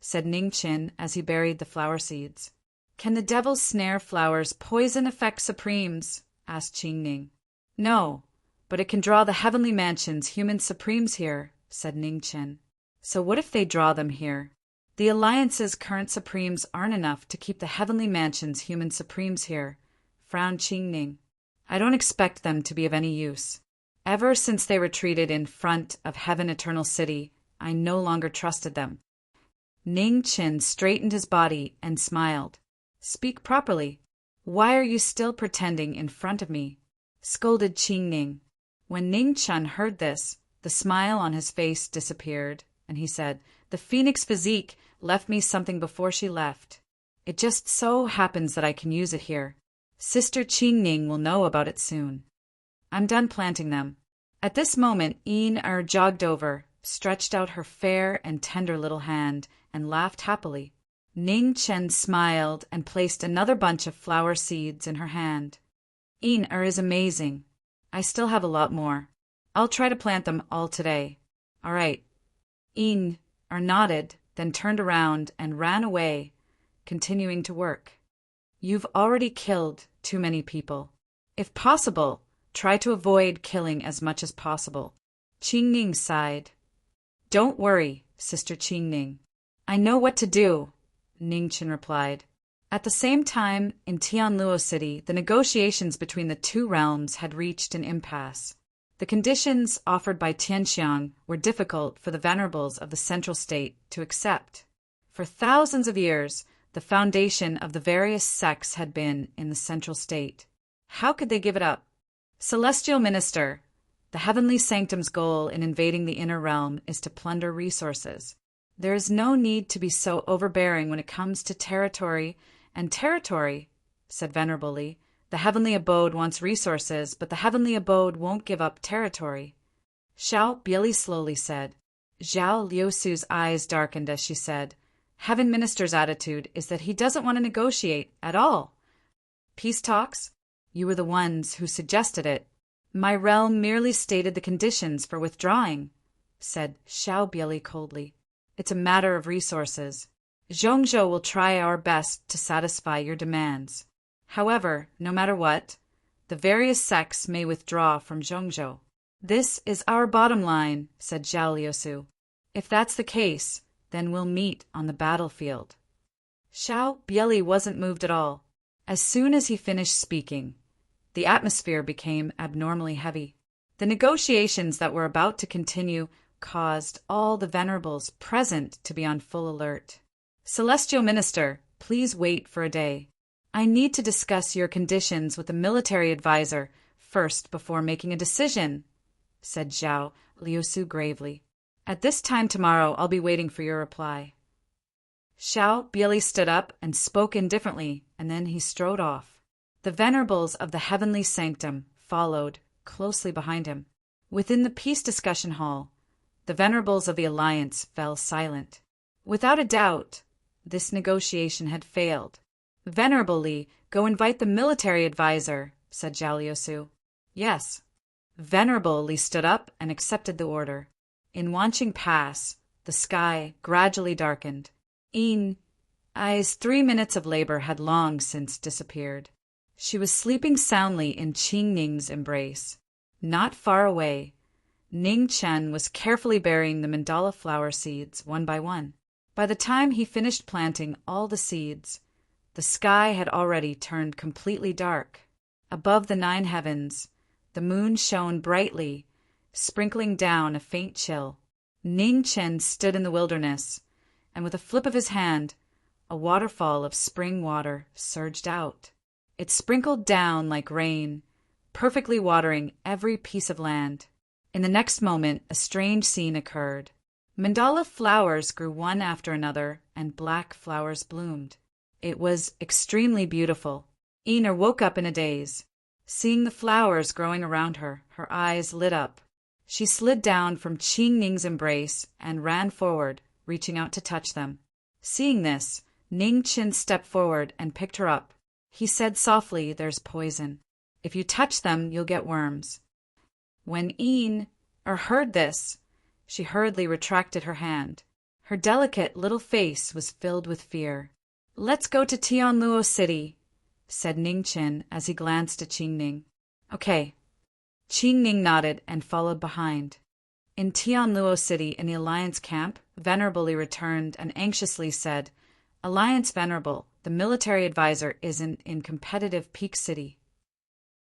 said Ning Qin as he buried the flower seeds. Can the devil's snare flower's poison affect supremes? Asked Qing Ning. No, but it can draw the heavenly mansion's human supremes here, said Ning Qin. So what if they draw them here? The Alliance's current supremes aren't enough to keep the heavenly mansion's human supremes here, frowned Qing Ning. I don't expect them to be of any use. Ever since they retreated in front of Heaven Eternal City, I no longer trusted them. Ning Qin straightened his body and smiled. Speak properly. Why are you still pretending in front of me? Scolded Qing Ning. When Ning Chun heard this, the smile on his face disappeared, and he said, The phoenix physique left me something before she left. It just so happens that I can use it here. Sister Qing Ning will know about it soon. I'm done planting them. At this moment, Yin jogged over, stretched out her fair and tender little hand, and laughed happily. Ning Chen smiled and placed another bunch of flower seeds in her hand. Yin is amazing. I still have a lot more. I'll try to plant them all today. All right. Yin nodded, then turned around and ran away, continuing to work. You've already killed too many people. If possible, try to avoid killing as much as possible. Qing Ning sighed. Don't worry, Sister Qing Ning. I know what to do, Ning Qin replied. At the same time, in Tianluo City, the negotiations between the two realms had reached an impasse. The conditions offered by Tianxiang were difficult for the venerables of the central state to accept. For thousands of years, the foundation of the various sects had been in the central state. How could they give it up? Celestial Minister, the heavenly sanctum's goal in invading the inner realm is to plunder resources. There is no need to be so overbearing when it comes to territory, said Venerable Li. The heavenly abode wants resources, but the heavenly abode won't give up territory. Xiao Bieli slowly said. Zhao Liusu's eyes darkened as she said, Heaven Minister's attitude is that he doesn't want to negotiate at all. Peace talks? You were the ones who suggested it. My realm merely stated the conditions for withdrawing, said Xiao Bieli coldly. It's a matter of resources. Zhongzhou will try our best to satisfy your demands. However, no matter what, the various sects may withdraw from Zhongzhou. This is our bottom line, said Zhao Liusu. If that's the case, then we'll meet on the battlefield. Xiao Bieli wasn't moved at all. As soon as he finished speaking, the atmosphere became abnormally heavy. The negotiations that were about to continue caused all the venerables present to be on full alert. Celestial Minister, please wait for a day. I need to discuss your conditions with a military advisor first before making a decision, said Zhao Liusu gravely. At this time tomorrow, I'll be waiting for your reply. Xiao Bieli stood up and spoke indifferently, and then he strode off. The venerables of the heavenly sanctum followed closely behind him. Within the peace discussion hall, the venerables of the alliance fell silent. Without a doubt, this negotiation had failed. Venerable Li, go invite the military advisor, said Zhao Liusu. Yes. Venerable Li stood up and accepted the order. In watching pass, the sky gradually darkened. Ai's 3 minutes of labor had long since disappeared. She was sleeping soundly in Qing Ning's embrace. Not far away, Ning Chen was carefully burying the mandala flower seeds one by one. By the time he finished planting all the seeds, the sky had already turned completely dark. Above the 9 heavens, the moon shone brightly, sprinkling down a faint chill. Ning Chen stood in the wilderness, and with a flip of his hand, a waterfall of spring water surged out. It sprinkled down like rain, perfectly watering every piece of land. In the next moment, a strange scene occurred. Mandala flowers grew one after another, and black flowers bloomed. It was extremely beautiful. Ina woke up in a daze. Seeing the flowers growing around her, her eyes lit up. She slid down from Qing Ning's embrace and ran forward, reaching out to touch them. Seeing this, Ning Qin stepped forward and picked her up. He said softly, There's poison. If you touch them, you'll get worms. When Yin or heard this, she hurriedly retracted her hand. Her delicate little face was filled with fear. "Let's go to Tianluo City," said Ningqin as he glanced at Qingning. "Okay." Qingning nodded and followed behind. In Tianluo City, in the Alliance camp, Venerable returned and anxiously said, "Alliance Venerable, the military advisor isn't in competitive Peak City."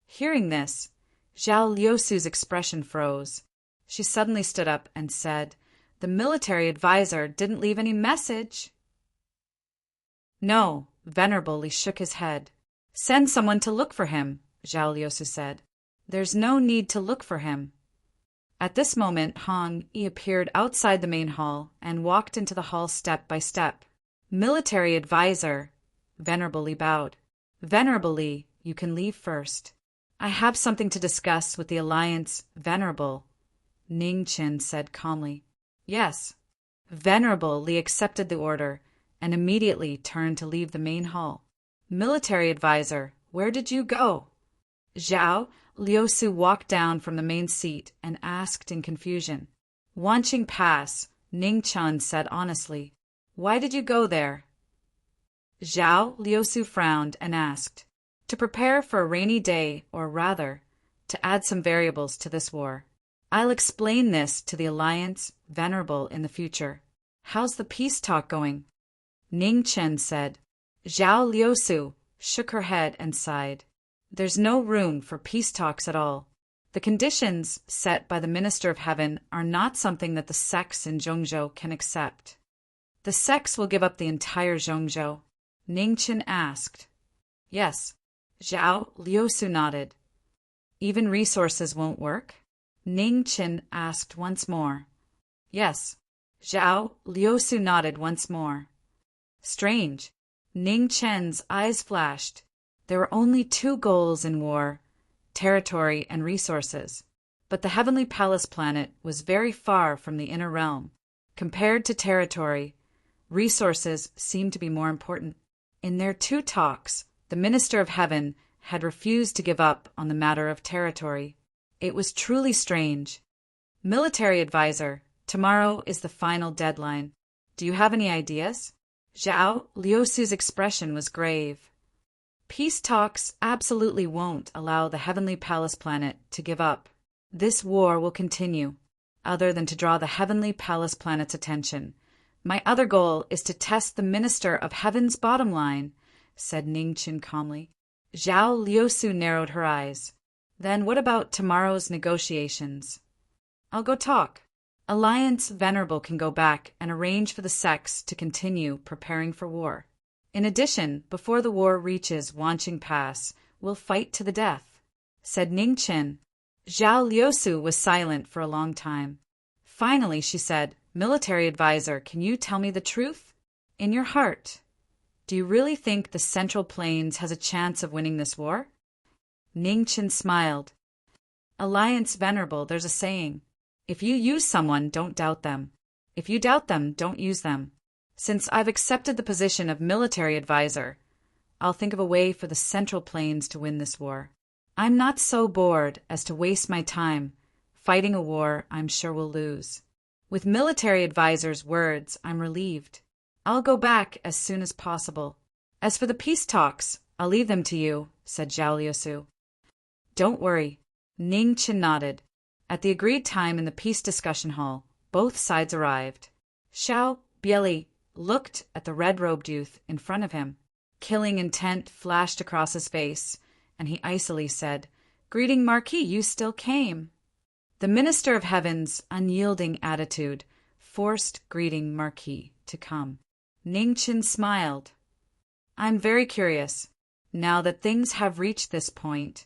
Hearing this, Zhao Liusu's expression froze. She suddenly stood up and said, "The military advisor didn't leave any message." "No," Venerable shook his head. "Send someone to look for him," Zhao Liusu said. "There's no need to look for him." At this moment, Hong Yi appeared outside the main hall and walked into the hall step by step. "Military advisor," Venerable bowed. "Venerable, you can leave first." "I have something to discuss with the Alliance, Venerable," Ningqin said calmly. "Yes." Venerable accepted the order and immediately turned to leave the main hall. "Military advisor, where did you go?" Zhao Liusu walked down from the main seat and asked in confusion. "Wanqing Pass," Ningqian said honestly. "Why did you go there?" Zhao Liusu frowned and asked, "To prepare for a rainy day, or rather, to add some variables to this war. I'll explain this to the Alliance, Venerable, in the future. How's the peace talk going?" Ningqian said. Zhao Liusu shook her head and sighed. "There's no room for peace talks at all. The conditions set by the Minister of Heaven are not something that the sects in Zhongzhou can accept." "The sects will give up the entire Zhongzhou?" Ningqian asked. "Yes." Zhao Liusu nodded. "Even resources won't work?" Ningqian asked once more. "Yes." Zhao Liusu nodded once more. "Strange." Ningqian's eyes flashed. There were only two goals in war, territory and resources. But the Heavenly Palace planet was very far from the inner realm. Compared to territory, resources seemed to be more important. In their two talks, the Minister of Heaven had refused to give up on the matter of territory. It was truly strange. "Military advisor, tomorrow is the final deadline. Do you have any ideas?" Zhao Liusu's expression was grave. "Peace talks absolutely won't allow the Heavenly Palace planet to give up. This war will continue, other than to draw the Heavenly Palace planet's attention. My other goal is to test the Minister of Heaven's bottom line," said Ningqian calmly. Zhao Liusu narrowed her eyes. "Then what about tomorrow's negotiations?" "I'll go talk. Alliance Venerable can go back and arrange for the sects to continue preparing for war. In addition, before the war reaches Wanqing Pass, we'll fight to the death," said Ningqian. Zhao Liusu was silent for a long time. Finally, she said, "Military advisor, can you tell me the truth? In your heart, do you really think the Central Plains has a chance of winning this war?" Ningqian smiled. "Alliance Venerable, there's a saying. If you use someone, don't doubt them. If you doubt them, don't use them. Since I've accepted the position of military advisor, I'll think of a way for the Central Plains to win this war. I'm not so bored as to waste my time fighting a war I'm sure we'll lose. With military advisor's words, I'm relieved. I'll go back as soon as possible. As for the peace talks, I'll leave them to you," said Zhao Liusu. "Don't worry." Ningqian nodded. At the agreed time in the peace discussion hall, both sides arrived. Xiao Bieli looked at the red-robed youth in front of him. Killing intent flashed across his face, and he icily said, "Greeting, Marquis, you still came." The Minister of Heaven's unyielding attitude forced Greeting Marquis to come. Ningqian smiled. "I'm very curious. Now that things have reached this point,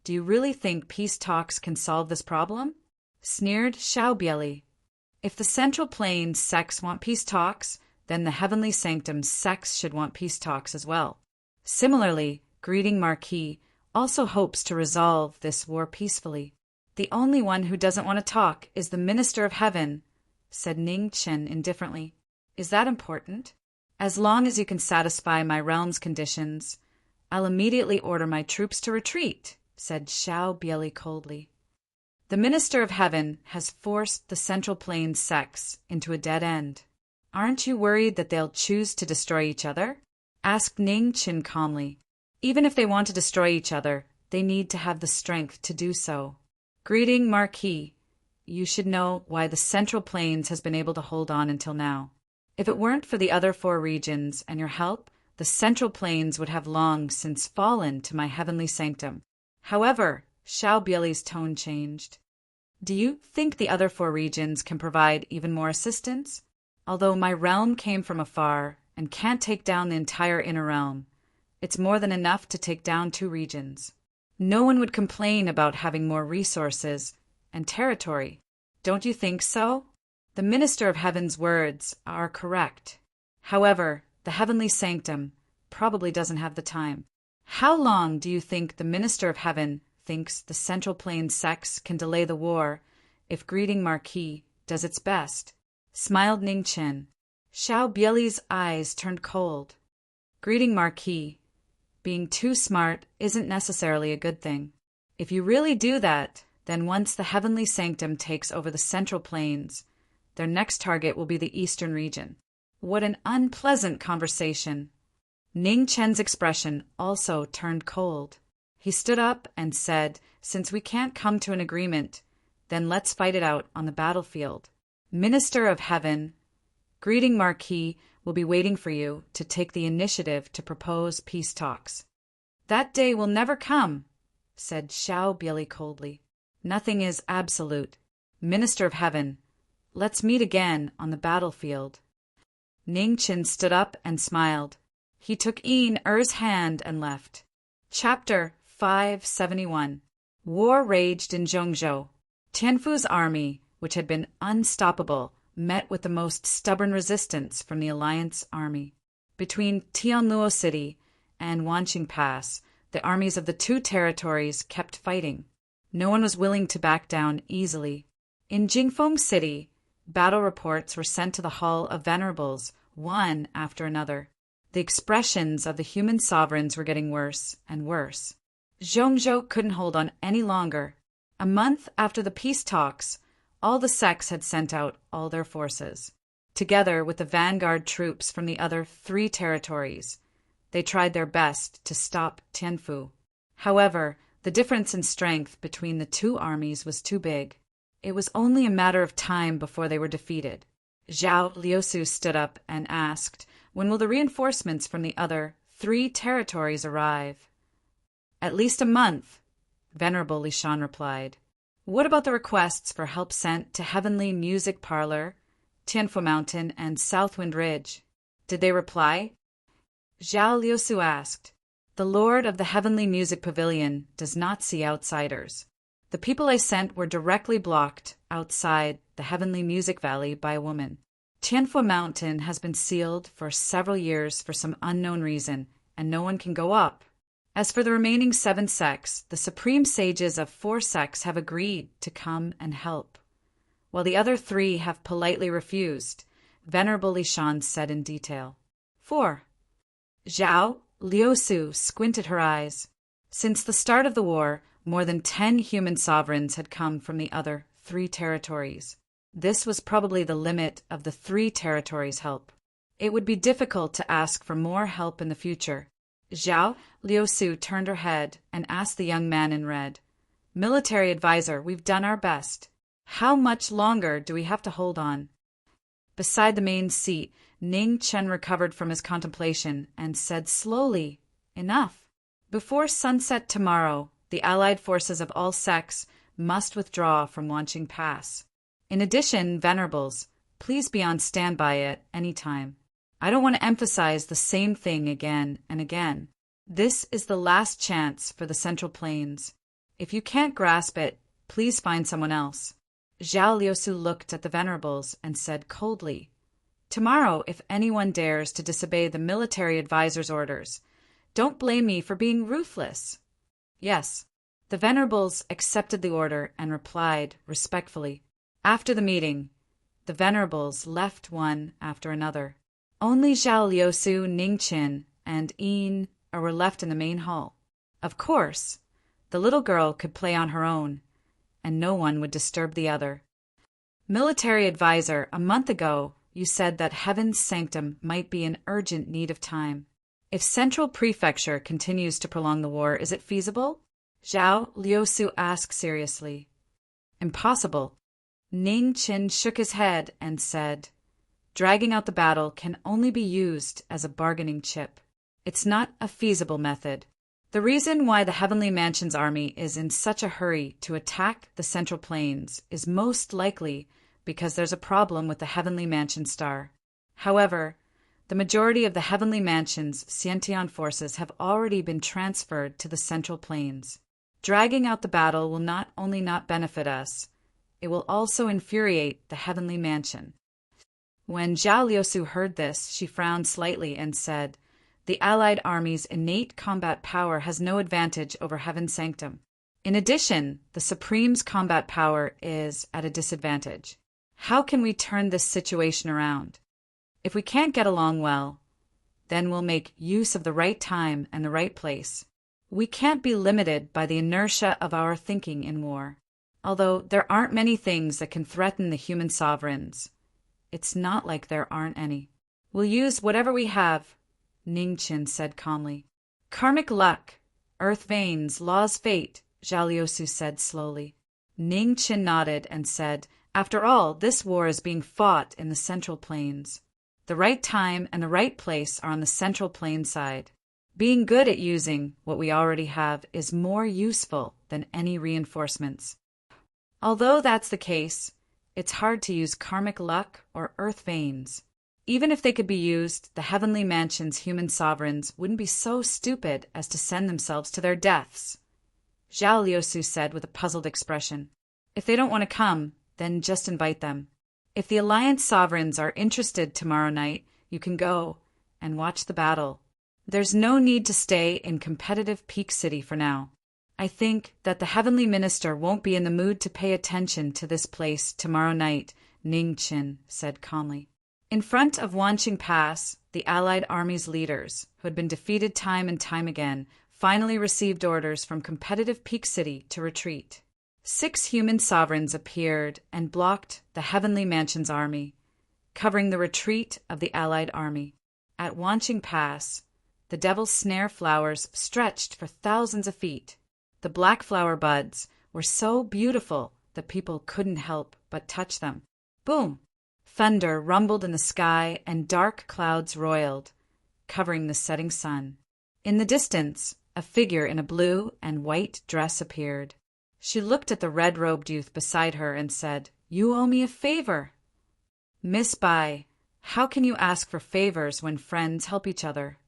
do you really think peace talks can solve this problem?" sneered Xiao Bieli. "If the Central Plains sects want peace talks, then the Heavenly Sanctum sects should want peace talks as well. Similarly, Greeting Marquis also hopes to resolve this war peacefully. The only one who doesn't want to talk is the Minister of Heaven," said Ningqian indifferently. "Is that important? As long as you can satisfy my realm's conditions, I'll immediately order my troops to retreat," said Xiao Bieli coldly. The Minister of Heaven has forced the Central Plains sects into a dead end. Aren't you worried that they'll choose to destroy each other? Asked Ning Qin calmly. Even if they want to destroy each other, they need to have the strength to do so. Greeting, Marquis. You should know why the Central Plains has been able to hold on until now. If it weren't for the other 4 regions and your help, the Central Plains would have long since fallen to my heavenly sanctum. However, Xiao Bieli's tone changed. Do you think the other 4 regions can provide even more assistance? Although my realm came from afar and can't take down the entire inner realm, it's more than enough to take down 2 regions. No one would complain about having more resources and territory. Don't you think so? The Minister of Heaven's words are correct. However, the heavenly sanctum probably doesn't have the time. How long do you think the Minister of Heaven thinks the Central Plains sects can delay the war if Greeting Marquis does its best? Smiled Ning Qin. Xiao Bieli's eyes turned cold. Greeting Marquis. Being too smart isn't necessarily a good thing. If you really do that, then once the heavenly sanctum takes over the Central Plains, their next target will be the Eastern region. What an unpleasant conversation. Ning Chen's expression also turned cold. He stood up and said, since we can't come to an agreement, then let's fight it out on the battlefield. Minister of Heaven, Greeting Marquis will be waiting for you to take the initiative to propose peace talks. That day will never come, said Xiao Bieli coldly. Nothing is absolute. Minister of Heaven, let's meet again on the battlefield. Ning Qin stood up and smiled. He took Yin Er's hand and left. Chapter 571. War raged in Zhongzhou. Tianfu's army, which had been unstoppable, met with the most stubborn resistance from the Alliance army. Between Tianluo City and Wanqing Pass, the armies of the 2 territories kept fighting. No one was willing to back down easily. In Jingfeng City, battle reports were sent to the Hall of Venerables, one after another. The expressions of the human sovereigns were getting worse and worse. Zhongzhou couldn't hold on any longer. A month after the peace talks, all the sects had sent out all their forces. Together with the vanguard troops from the other 3 territories, they tried their best to stop Tianfu. However, the difference in strength between the 2 armies was too big. It was only a matter of time before they were defeated. Zhao Liusu stood up and asked, when will the reinforcements from the other 3 territories arrive? At least a month, Venerable Lishan replied. What about the requests for help sent to Heavenly Music Parlor, Tianfu Mountain, and Southwind Ridge? Did they reply? Zhao Liusu asked. The Lord of the Heavenly Music Pavilion does not see outsiders. The people I sent were directly blocked outside the Heavenly Music Valley by a woman. Tianfu Mountain has been sealed for several years for some unknown reason, and no one can go up. As for the remaining 7 sects, the supreme sages of 4 sects have agreed to come and help, while the other 3 have politely refused, Venerable Lishan said in detail. 4. Zhao Liusu squinted her eyes. Since the start of the war, more than 10 human sovereigns had come from the other 3 territories. This was probably the limit of the 3 territories' help. It would be difficult to ask for more help in the future. Zhao Liusu turned her head and asked the young man in red, Military advisor, we've done our best. How much longer do we have to hold on? Beside the main seat, Ning Chen recovered from his contemplation and said slowly, Enough. Before sunset tomorrow, the allied forces of all sects must withdraw from Wanqing Pass. In addition, Venerables, please be on standby at any time. I don't want to emphasize the same thing again and again. This is the last chance for the Central Plains. If you can't grasp it, please find someone else. Zhao Liusu looked at the Venerables and said coldly, Tomorrow, if anyone dares to disobey the military advisor's orders, don't blame me for being ruthless. Yes. The Venerables accepted the order and replied respectfully. After the meeting, the Venerables left one after another. Only Zhao Liusu, Ning Qin, and Yin were left in the main hall. Of course, the little girl could play on her own, and no one would disturb the other. Military advisor, a month ago, you said that Heaven's Sanctum might be in urgent need of time. If Central Prefecture continues to prolong the war, is it feasible? Zhao Liusu asked seriously. Impossible. Ning Qin shook his head and said, dragging out the battle can only be used as a bargaining chip. It's not a feasible method. The reason why the Heavenly Mansion's army is in such a hurry to attack the Central Plains is most likely because there's a problem with the Heavenly Mansion star. However, the majority of the Heavenly Mansion's Xiantian forces have already been transferred to the Central Plains. Dragging out the battle will not only not benefit us, it will also infuriate the Heavenly Mansion. When Zhao Liusu heard this, she frowned slightly and said, the Allied army's innate combat power has no advantage over Heaven's Sanctum. In addition, the Supreme's combat power is at a disadvantage. How can we turn this situation around? If we can't get along well, then we'll make use of the right time and the right place. We can't be limited by the inertia of our thinking in war. Although there aren't many things that can threaten the human sovereigns, it's not like there aren't any. We'll use whatever we have, Ning Qin said calmly. Karmic luck, earth veins, law's fate, Zhao Liusu said slowly. Ning Qin nodded and said, after all, this war is being fought in the Central Plains. The right time and the right place are on the Central Plain side. Being good at using what we already have is more useful than any reinforcements. Although that's the case, it's hard to use karmic luck or earth veins. Even if they could be used, the Heavenly Mansion's human sovereigns wouldn't be so stupid as to send themselves to their deaths. Zhao Liusu said with a puzzled expression. If they don't want to come, then just invite them. If the Alliance sovereigns are interested tomorrow night, you can go and watch the battle. There's no need to stay in competitive Peak City for now. I think that the Heavenly Minister won't be in the mood to pay attention to this place tomorrow night, Ning Qin said calmly. In front of Wanqing Pass, the Allied army's leaders, who had been defeated time and time again, finally received orders from competitive Peak City to retreat. 6 human sovereigns appeared and blocked the Heavenly Mansion's army, covering the retreat of the Allied army. At Wanqing Pass, the Devil's Snare flowers stretched for thousands of feet. The black flower buds were so beautiful that people couldn't help but touch them. Boom! Thunder rumbled in the sky and dark clouds roiled, covering the setting sun. In the distance, a figure in a blue and white dress appeared. She looked at the red-robed youth beside her and said, "You owe me a favor." "Miss Bai, how can you ask for favors when friends help each other?"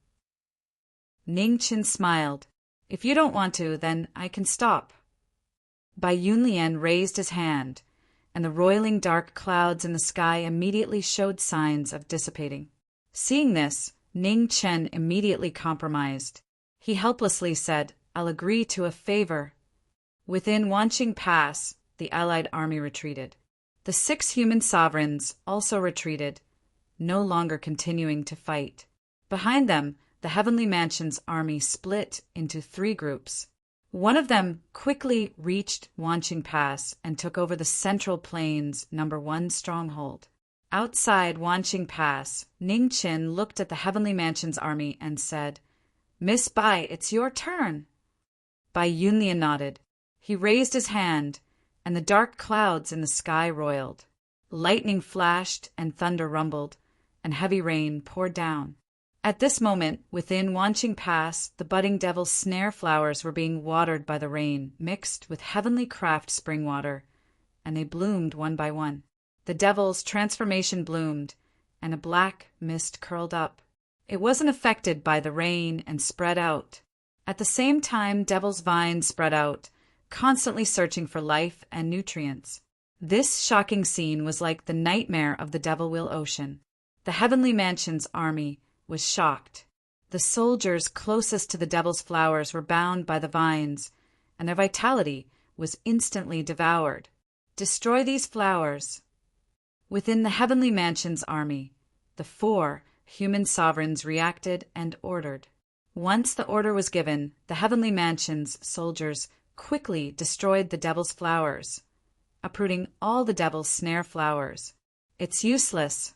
Ning Qin smiled. "If you don't want to, then I can stop." Bai Yunlian raised his hand, and the roiling dark clouds in the sky immediately showed signs of dissipating. Seeing this, Ning Qin immediately compromised. He helplessly said, "I'll agree to a favor." Within Wanqing Pass, the Allied army retreated. The 6 human sovereigns also retreated, no longer continuing to fight. Behind them, the Heavenly Mansion's army split into 3 groups. One of them quickly reached Wanqing Pass and took over the Central Plains No. 1 stronghold. Outside Wanqing Pass, Ning Qin looked at the Heavenly Mansion's army and said, "Miss Bai, it's your turn." Bai Yunlian nodded. He raised his hand, and the dark clouds in the sky roiled. Lightning flashed and thunder rumbled, and heavy rain poured down. At this moment, within Wanqing Pass, the budding Devil's Snare flowers were being watered by the rain, mixed with heavenly craft spring water, and they bloomed one by one. The Devil's transformation bloomed, and a black mist curled up. It wasn't affected by the rain and spread out. At the same time, Devil's vines spread out, constantly searching for life and nutrients. This shocking scene was like the nightmare of the Devil Wheel Ocean. The Heavenly Mansion's army was shocked. The soldiers closest to the Devil's flowers were bound by the vines, and their vitality was instantly devoured. Destroy these flowers. Within the Heavenly Mansion's army, the 4 human sovereigns reacted and ordered. Once the order was given, the Heavenly Mansion's soldiers quickly destroyed the devil's flowers, uprooting all the devil's snare flowers. "It's useless."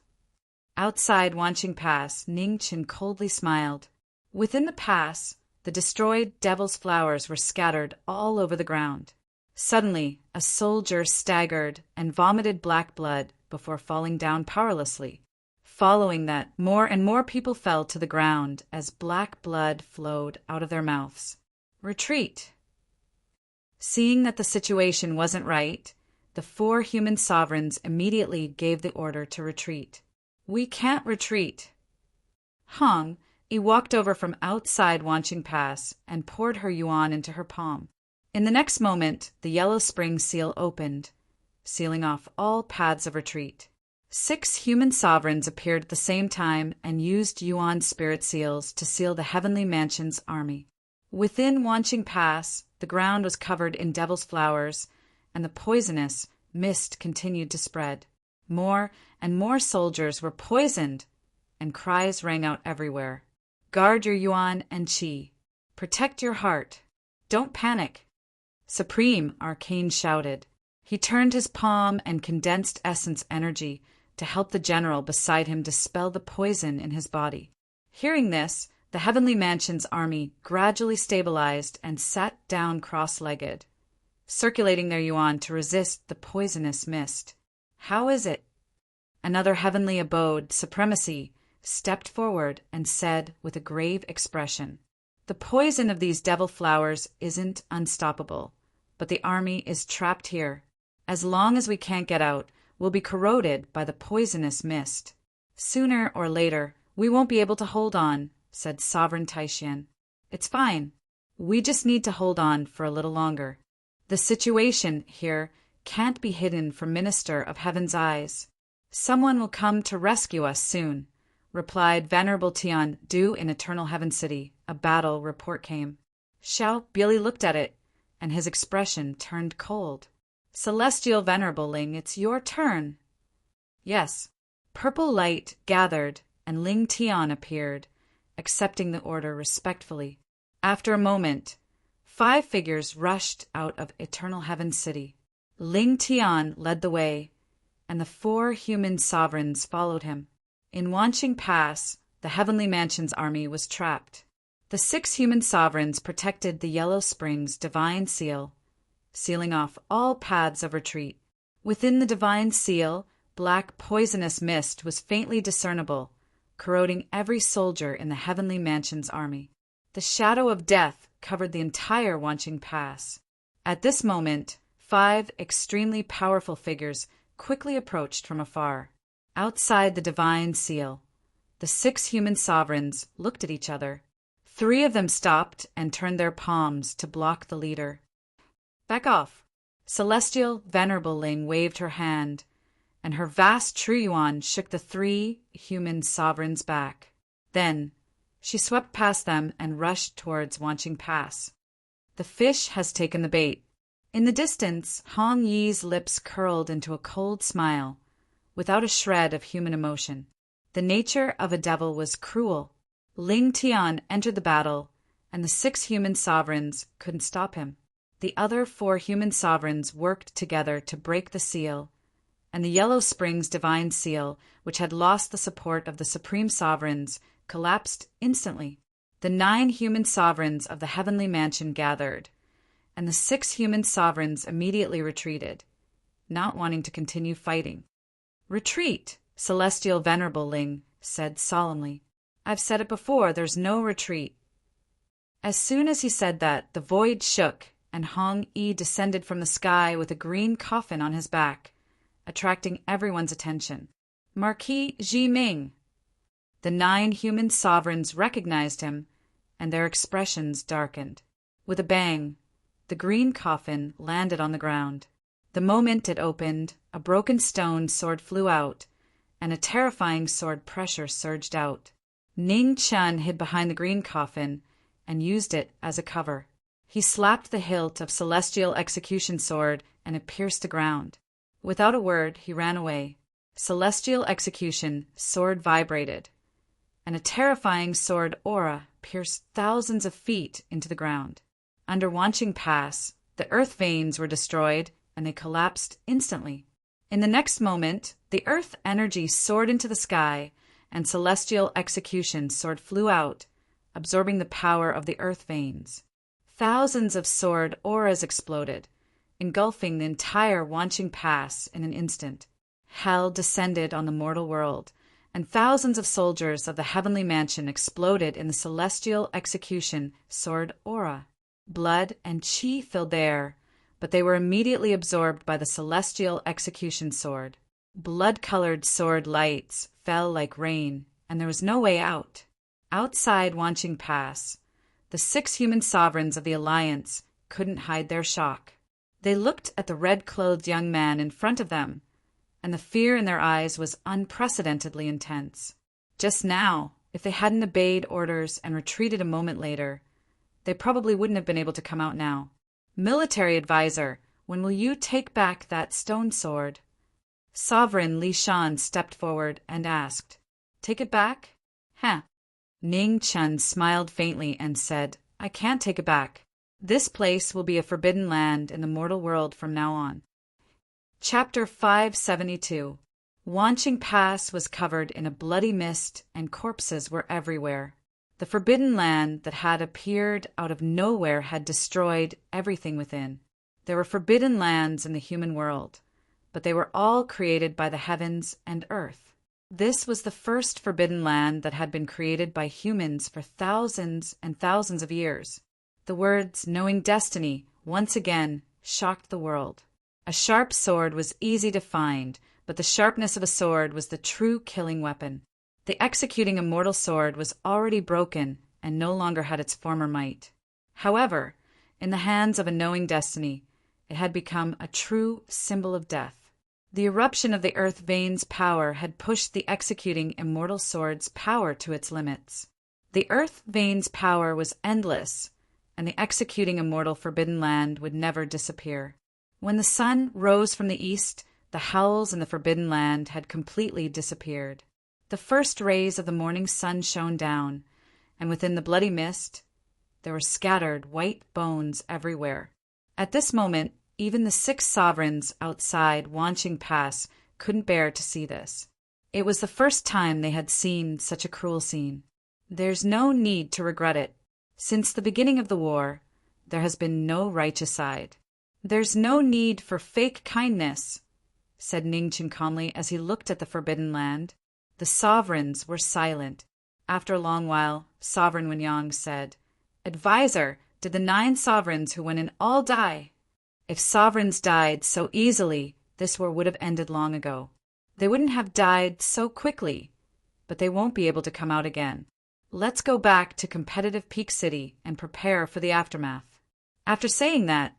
Outside Wanching Pass, Ning Chen coldly smiled. Within the pass, the destroyed devil's flowers were scattered all over the ground. Suddenly, a soldier staggered and vomited black blood before falling down powerlessly. Following that, more and more people fell to the ground as black blood flowed out of their mouths. "Retreat." Seeing that the situation wasn't right, the 4 human sovereigns immediately gave the order to retreat. "We can't retreat." Hong, he walked over from outside Wanching Pass and poured her yuan into her palm. In the next moment, the yellow spring seal opened, sealing off all paths of retreat. 6 human sovereigns appeared at the same time and used yuan spirit seals to seal the Heavenly Mansion's army. Within Wanching Pass, the ground was covered in devil's flowers, and the poisonous mist continued to spread. More and more soldiers were poisoned, and cries rang out everywhere. "Guard your yuan and qi. Protect your heart. Don't panic." "Supreme," Arcane shouted. He turned his palm and condensed essence energy to help the general beside him dispel the poison in his body. Hearing this, the Heavenly Mansion's army gradually stabilized and sat down cross-legged, circulating their yuan to resist the poisonous mist. "How is it?" Another heavenly abode, Supremacy, stepped forward and said with a grave expression, "The poison of these devil flowers isn't unstoppable, but the army is trapped here. As long as we can't get out, we'll be corroded by the poisonous mist. Sooner or later, we won't be able to hold on," said Sovereign Taishan. "It's fine. We just need to hold on for a little longer. The situation here can't be hidden from Minister of Heaven's eyes. Someone will come to rescue us soon," replied Venerable Tian, due in Eternal Heaven City. A battle report came. Xiao Billy looked at it, and his expression turned cold. "Celestial Venerable Ling, it's your turn." "Yes." Purple light gathered, and Ling Tian appeared, accepting the order respectfully. After a moment, 5 figures rushed out of Eternal Heaven City. Ling Tian led the way, and the 4 human sovereigns followed him. In Wanching Pass, the Heavenly Mansion's army was trapped. The 6 human sovereigns protected the Yellow Spring's divine seal, sealing off all paths of retreat. Within the divine seal, black poisonous mist was faintly discernible, corroding every soldier in the Heavenly Mansion's army. The shadow of death covered the entire Wanching Pass. At this moment, 5 extremely powerful figures quickly approached from afar. Outside the divine seal, the 6 human sovereigns looked at each other. 3 of them stopped and turned their palms to block the leader. "Back off." Celestial Venerable Ling waved her hand, and her vast true yuan shook the 3 human sovereigns back. Then she swept past them and rushed towards Wanching Pass. "The fish has taken the bait." In the distance, Hong Yi's lips curled into a cold smile, without a shred of human emotion. The nature of a devil was cruel. Ling Tian entered the battle, and the 6 human sovereigns couldn't stop him. The other 4 human sovereigns worked together to break the seal, and the Yellow Spring's divine seal, which had lost the support of the supreme sovereigns, collapsed instantly. The 9 human sovereigns of the Heavenly Mansion gathered, and the 6 human sovereigns immediately retreated, not wanting to continue fighting. "Retreat," Celestial Venerable Ling said solemnly. "I've said it before, there's no retreat." As soon as he said that, the void shook, and Hong Yi descended from the sky with a green coffin on his back, attracting everyone's attention. "Marquis Ji Ming." The 9 human sovereigns recognized him, and their expressions darkened. With a bang, the green coffin landed on the ground. The moment it opened, a broken stone sword flew out, and a terrifying sword pressure surged out. Ning Chun hid behind the green coffin and used it as a cover. He slapped the hilt of Celestial Execution Sword, and it pierced the ground. Without a word, he ran away. Celestial Execution Sword vibrated, and a terrifying sword aura pierced thousands of feet into the ground. Under Wanching Pass, The earth veins were destroyed, and they collapsed instantly. In the next moment, the earth energy soared into the sky, and celestial execution sword flew out, absorbing the power of the earth veins. Thousands of sword auras exploded, engulfing the entire Wanching Pass in an instant. Hell descended on the mortal world, and thousands of soldiers of the heavenly mansion exploded in the celestial execution sword aura. Blood and chi filled the air, but they were immediately absorbed by the celestial execution sword. Blood-colored sword lights fell like rain, and there was no way out. Outside Wanching Pass, the 6 human sovereigns of the Alliance couldn't hide their shock. They looked at the red-clothed young man in front of them, and the fear in their eyes was unprecedentedly intense. Just now, if they hadn't obeyed orders and retreated a moment later, they probably wouldn't have been able to come out now. Military advisor, when will you take back that stone sword? Sovereign Li Shan stepped forward and asked, Take it back? Huh. Ning Chen smiled faintly and said, I can't take it back. This place will be a forbidden land in the mortal world from now on. Chapter 572. Wanching Pass was covered in a bloody mist, and corpses were everywhere. The forbidden land that had appeared out of nowhere had destroyed everything within. There were forbidden lands in the human world, but they were all created by the heavens and earth. This was the first forbidden land that had been created by humans for thousands and thousands of years. The words, knowing destiny, once again shocked the world. A sharp sword was easy to find, but the sharpness of a sword was the true killing weapon. The executing immortal sword was already broken and no longer had its former might. However, in the hands of a knowing destiny, it had become a true symbol of death. The eruption of the earth veins' power had pushed the executing immortal sword's power to its limits. The earth veins' power was endless, and the executing immortal forbidden land would never disappear. When the sun rose from the east, the howls in the forbidden land had completely disappeared. The first rays of the morning sun shone down, and within the bloody mist, there were scattered white bones everywhere. At this moment, even the 6 sovereigns outside Wanching Pass couldn't bear to see this. It was the first time they had seen such a cruel scene. There's no need to regret it. Since the beginning of the war, there has been no righteous side. There's no need for fake kindness, said Ningchen calmly as he looked at the forbidden land. The sovereigns were silent. After a long while, Sovereign Wenyang said, Advisor, did the 9 sovereigns who went in all die? If sovereigns died so easily, this war would have ended long ago. They wouldn't have died so quickly, but they won't be able to come out again. Let's go back to competitive Peak City and prepare for the aftermath. After saying that,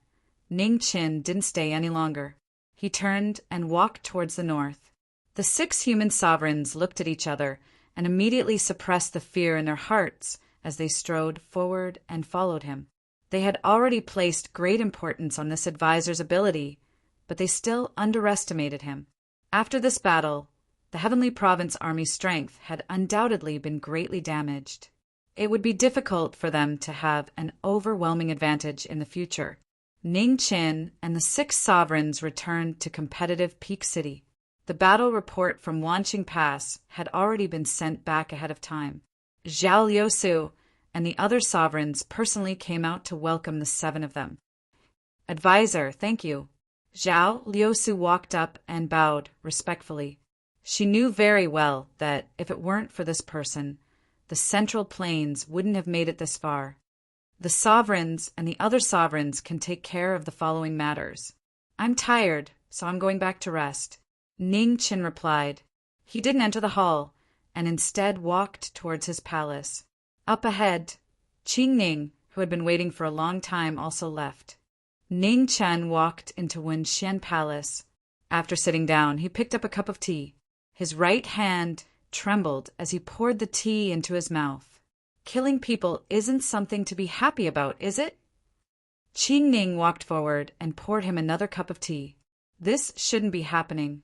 Ning Qin didn't stay any longer. He turned and walked towards the north. The 6 human sovereigns looked at each other and immediately suppressed the fear in their hearts as they strode forward and followed him. They had already placed great importance on this advisor's ability, but they still underestimated him. After this battle, the Heavenly Province Army's strength had undoubtedly been greatly damaged. It would be difficult for them to have an overwhelming advantage in the future. Ning Qin and the 6 sovereigns returned to competitive Peak City. The battle report from Wanching Pass had already been sent back ahead of time. Zhao Liusu and the other sovereigns personally came out to welcome the 7 of them. Advisor, thank you. Zhao Liusu walked up and bowed respectfully. She knew very well that if it weren't for this person, the Central Plains wouldn't have made it this far. The sovereigns and the other sovereigns can take care of the following matters. I'm tired, so I'm going back to rest. Ning Qin replied. He didn't enter the hall, and instead walked towards his palace. Up ahead, Qing Ning, who had been waiting for a long time, also left. Ning Chen walked into Wenxian Palace. After sitting down, he picked up a cup of tea. His right hand trembled as he poured the tea into his mouth. Killing people isn't something to be happy about, is it? Qing Ning walked forward and poured him another cup of tea. This shouldn't be happening.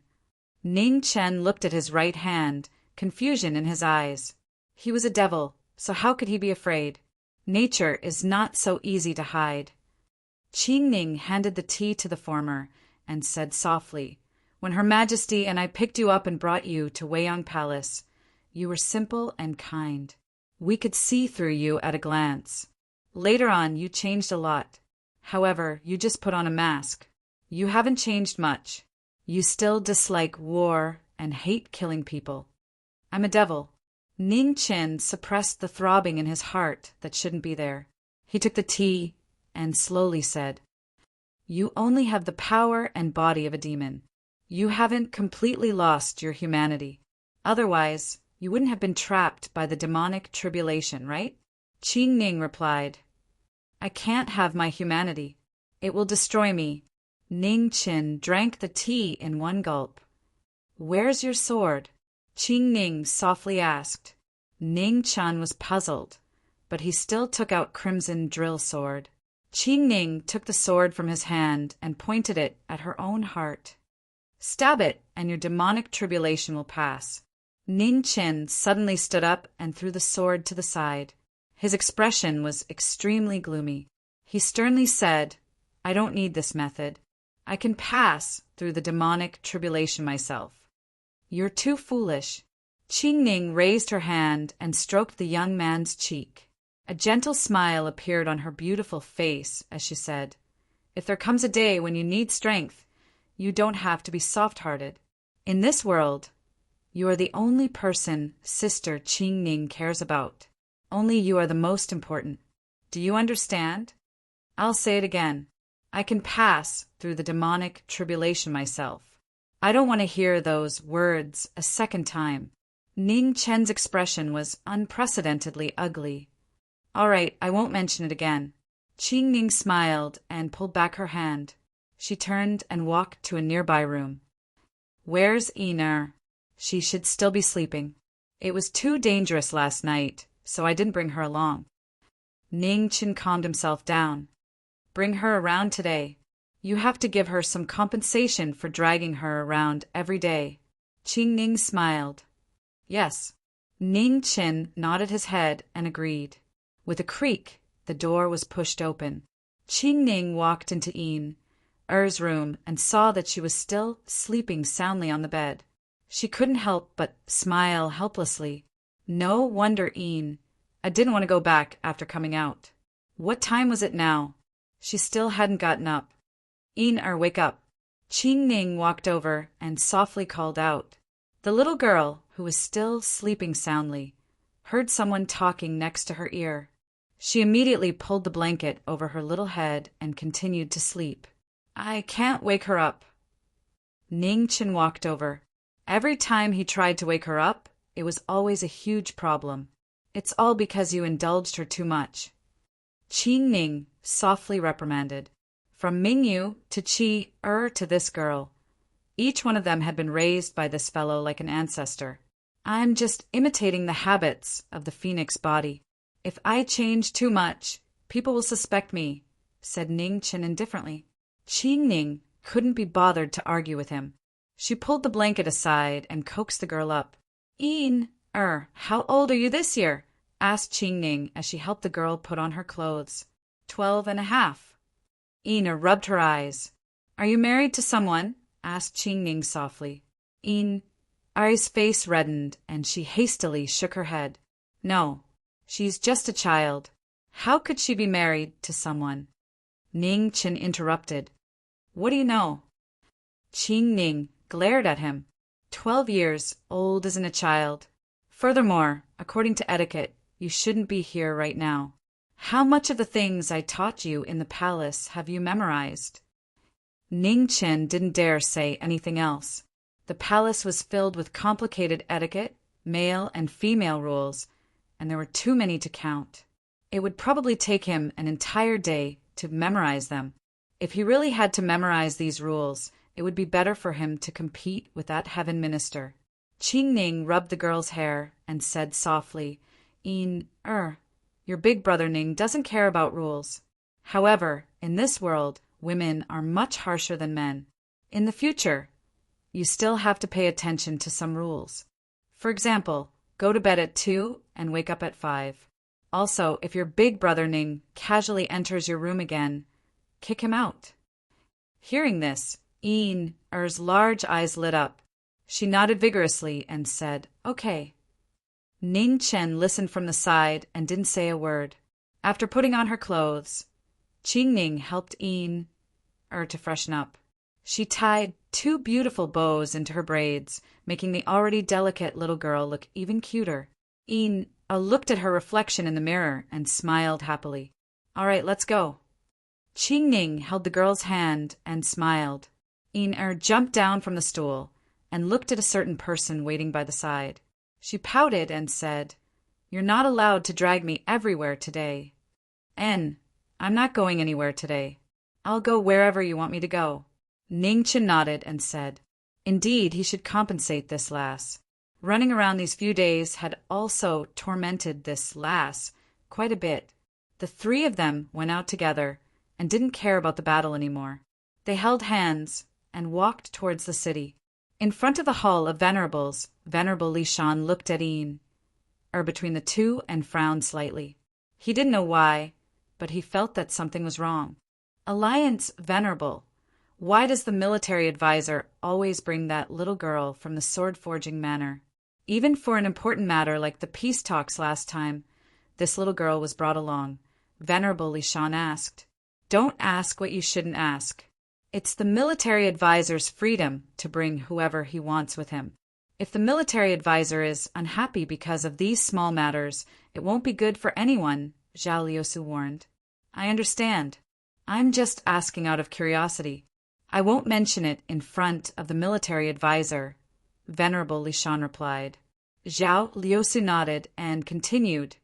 Ning Chen looked at his right hand, confusion in his eyes. He was a devil, so how could he be afraid? Nature is not so easy to hide. Qing Ning handed the tea to the former and said softly, "When Her Majesty and I picked you up and brought you to Weiyang Palace, you were simple and kind. We could see through you at a glance. Later on, you changed a lot. However, you just put on a mask. You haven't changed much. You still dislike war and hate killing people. I'm a devil." Ning Chen suppressed the throbbing in his heart that shouldn't be there. He took the tea and slowly said, "You only have the power and body of a demon. You haven't completely lost your humanity. Otherwise, you wouldn't have been trapped by the demonic tribulation, right?" Qing Ning replied, "I can't have my humanity. It will destroy me." Ning Chen drank the tea in one gulp. "Where's your sword?" Qing Ning softly asked. Ning Chen was puzzled, but he still took out Crimson Drill Sword. Qing Ning took the sword from his hand and pointed it at her own heart. "Stab it, and your demonic tribulation will pass." Ning Chen suddenly stood up and threw the sword to the side. His expression was extremely gloomy. He sternly said, "I don't need this method. I can pass through the demonic tribulation myself." "You're too foolish." Qing Ning raised her hand and stroked the young man's cheek. A gentle smile appeared on her beautiful face as she said, "If there comes a day when you need strength, you don't have to be soft-hearted. In this world, you are the only person Sister Qing Ning cares about. Only you are the most important. Do you understand? I'll say it again. I can pass through the demonic tribulation myself." "I don't want to hear those words a second time." Ning Chen's expression was unprecedentedly ugly. "All right, I won't mention it again." Qing Ning smiled and pulled back her hand. She turned and walked to a nearby room. "Where's Iner?" "She should still be sleeping. It was too dangerous last night, so I didn't bring her along." Ning Chen calmed himself down. "Bring her around today. You have to give her some compensation for dragging her around every day." Qing Ning smiled. "Yes." Ning Chen nodded his head and agreed. With a creak, the door was pushed open. Qing Ning walked into Er's room and saw that she was still sleeping soundly on the bed. She couldn't help but smile helplessly. No wonder I didn't want to go back after coming out. What time was it now? She still hadn't gotten up. Wake up." Qing Ning walked over and softly called out. The little girl, who was still sleeping soundly, heard someone talking next to her ear. She immediately pulled the blanket over her little head and continued to sleep. "I can't wake her up." Ning Chen walked over. Every time he tried to wake her up, it was always a huge problem. "It's all because you indulged her too much." Qing Ning softly reprimanded. From Mingyu to to this girl, each one of them had been raised by this fellow like an ancestor. "I'm just imitating the habits of the phoenix body. If I change too much, people will suspect me," said Ning Chen indifferently. Qing Ning couldn't be bothered to argue with him. She pulled the blanket aside and coaxed the girl up. How old are you this year?" asked Qing Ning as she helped the girl put on her clothes. 12.5. Ina rubbed her eyes. "Are you married to someone?" asked Qing Ning softly. Ari's face reddened and she hastily shook her head. "No, she's just a child. How could she be married to someone?" Ning Chen interrupted. "What do you know?" Qing Ning glared at him. 12 years old isn't a child. Furthermore, according to etiquette, you shouldn't be here right now. How much of the things I taught you in the palace have you memorized? Ning Chen didn't dare say anything else. The palace was filled with complicated etiquette, male and female rules, and there were too many to count. It would probably take him an entire day to memorize them. If he really had to memorize these rules, it would be better for him to compete with that heaven minister. Qing Ning rubbed the girl's hair and said softly, Your big brother Ning doesn't care about rules. However, in this world, women are much harsher than men. In the future, you still have to pay attention to some rules. For example, go to bed at 2 and wake up at 5. Also, if your big brother Ning casually enters your room again, kick him out. Hearing this, Er's large eyes lit up. She nodded vigorously and said, "Okay." Ning Chen listened from the side and didn't say a word. After putting on her clothes, Qingning helped Er to freshen up. She tied 2 beautiful bows into her braids, making the already delicate little girl look even cuter. Looked at her reflection in the mirror and smiled happily. "All right, let's go." Qingning held the girl's hand and smiled. Jumped down from the stool and looked at a certain person waiting by the side. She pouted and said, "You're not allowed to drag me everywhere today." "I'm not going anywhere today. I'll go wherever you want me to go." Ning Chen nodded and said, Indeed, he should compensate this lass. Running around these few days had also tormented this lass quite a bit. The 3 of them went out together and didn't care about the battle anymore. They held hands and walked towards the city. In front of the Hall of Venerables, Venerable Li Shan looked at between the 2 and frowned slightly. He didn't know why, but he felt that something was wrong. Alliance Venerable, why does the military advisor always bring that little girl from the sword-forging manor? Even for an important matter like the peace talks last time, this little girl was brought along. Venerable Li Shan asked, "Don't ask what you shouldn't ask. It's the military advisor's freedom to bring whoever he wants with him. If the military advisor is unhappy because of these small matters, it won't be good for anyone," Zhao Liusu warned. "I understand. I'm just asking out of curiosity. I won't mention it in front of the military advisor," Venerable Li Shan replied. Zhao Liusu nodded and continued,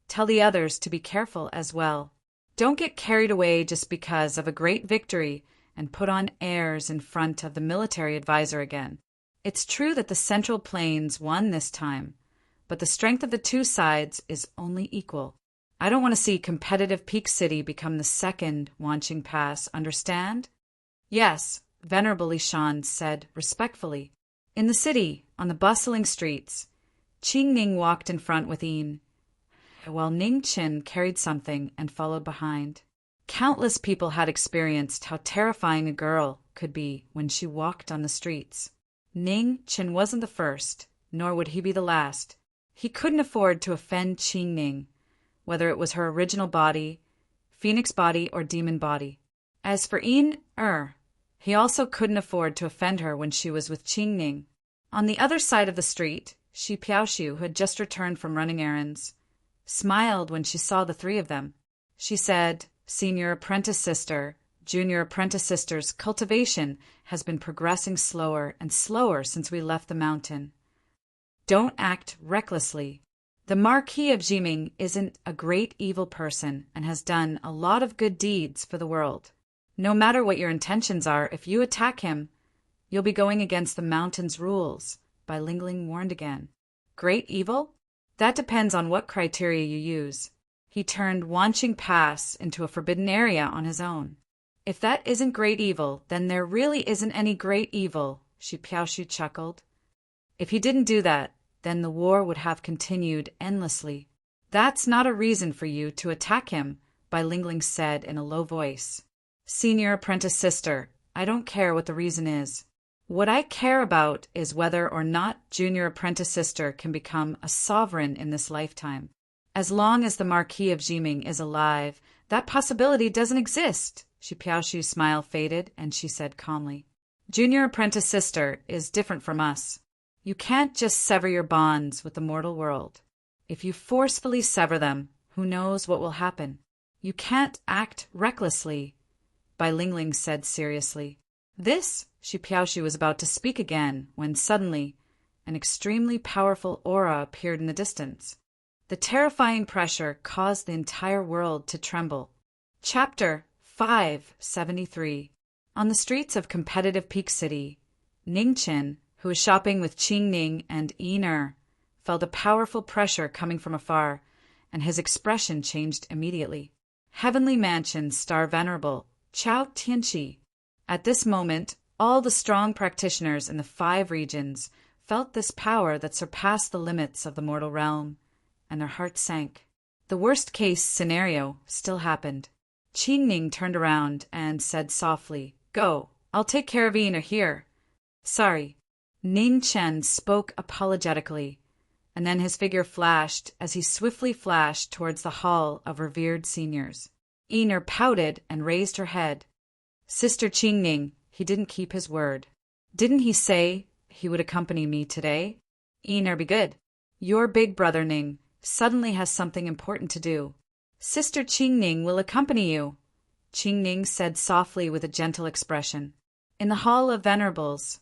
"Tell the others to be careful as well. Don't get carried away just because of a great victory and put on airs in front of the military advisor again. It's true that the Central Plains won this time, but the strength of the 2 sides is only equal. I don't want to see competitive Peak City become the second Wanqing Pass, understand?" "Yes," Venerable Li Shan said respectfully. In the city, on the bustling streets, Qingning walked in front with while Ning Chen carried something and followed behind. Countless people had experienced how terrifying a girl could be when she walked on the streets. Ning Chen wasn't the first, nor would he be the last. He couldn't afford to offend Qingning, whether it was her original body, phoenix body, or demon body. As for he also couldn't afford to offend her when she was with Qingning. On the other side of the street, Shi Piaoxiu, who had just returned from running errands, smiled when she saw the 3 of them. She said, "Senior apprentice sister, junior apprentice sister's cultivation has been progressing slower and slower since we left the mountain. Don't act recklessly. The Marquis of Jiming isn't a great evil person and has done a lot of good deeds for the world. No matter what your intentions are, if you attack him, you'll be going against the mountain's rules," Bai Lingling warned again. "Great evil? That depends on what criteria you use. He turned Wanqing Pass into a forbidden area on his own. If that isn't great evil, then there really isn't any great evil," Shi Piaoxiu chuckled. "If he didn't do that, then the war would have continued endlessly. That's not a reason for you to attack him," Bai Lingling said in a low voice. "Senior apprentice sister, I don't care what the reason is. What I care about is whether or not junior apprentice sister can become a sovereign in this lifetime. As long as the Marquis of Jiming is alive, that possibility doesn't exist." Shi Piaoxiu's smile faded, and she said calmly, "Junior apprentice sister is different from us. You can't just sever your bonds with the mortal world. If you forcefully sever them, who knows what will happen? You can't act recklessly," Bai Lingling said seriously. Shi Piaoxiu was about to speak again when suddenly an extremely powerful aura appeared in the distance. The terrifying pressure caused the entire world to tremble. Chapter 573. On the streets of competitive Peak City, Ning Chen, who was shopping with Qingning and felt a powerful pressure coming from afar, and his expression changed immediately. Heavenly Mansion Star Venerable Chao Tianqi. At this moment, all the strong practitioners in the 5 regions felt this power that surpassed the limits of the mortal realm, and their hearts sank. The worst-case scenario still happened. Qingning turned around and said softly, "Go, I'll take care of Ina here." "Sorry." Ning Chen spoke apologetically, and then his figure flashed as he swiftly flashed towards the hall of revered seniors. Ina pouted and raised her head. "Sister Qingning, he didn't keep his word. Didn't he say he would accompany me today?" "Ina, be good. Your big brother Ning suddenly has something important to do." "Sister Qingning will accompany you," Qingning said softly with a gentle expression. In the Hall of Venerables,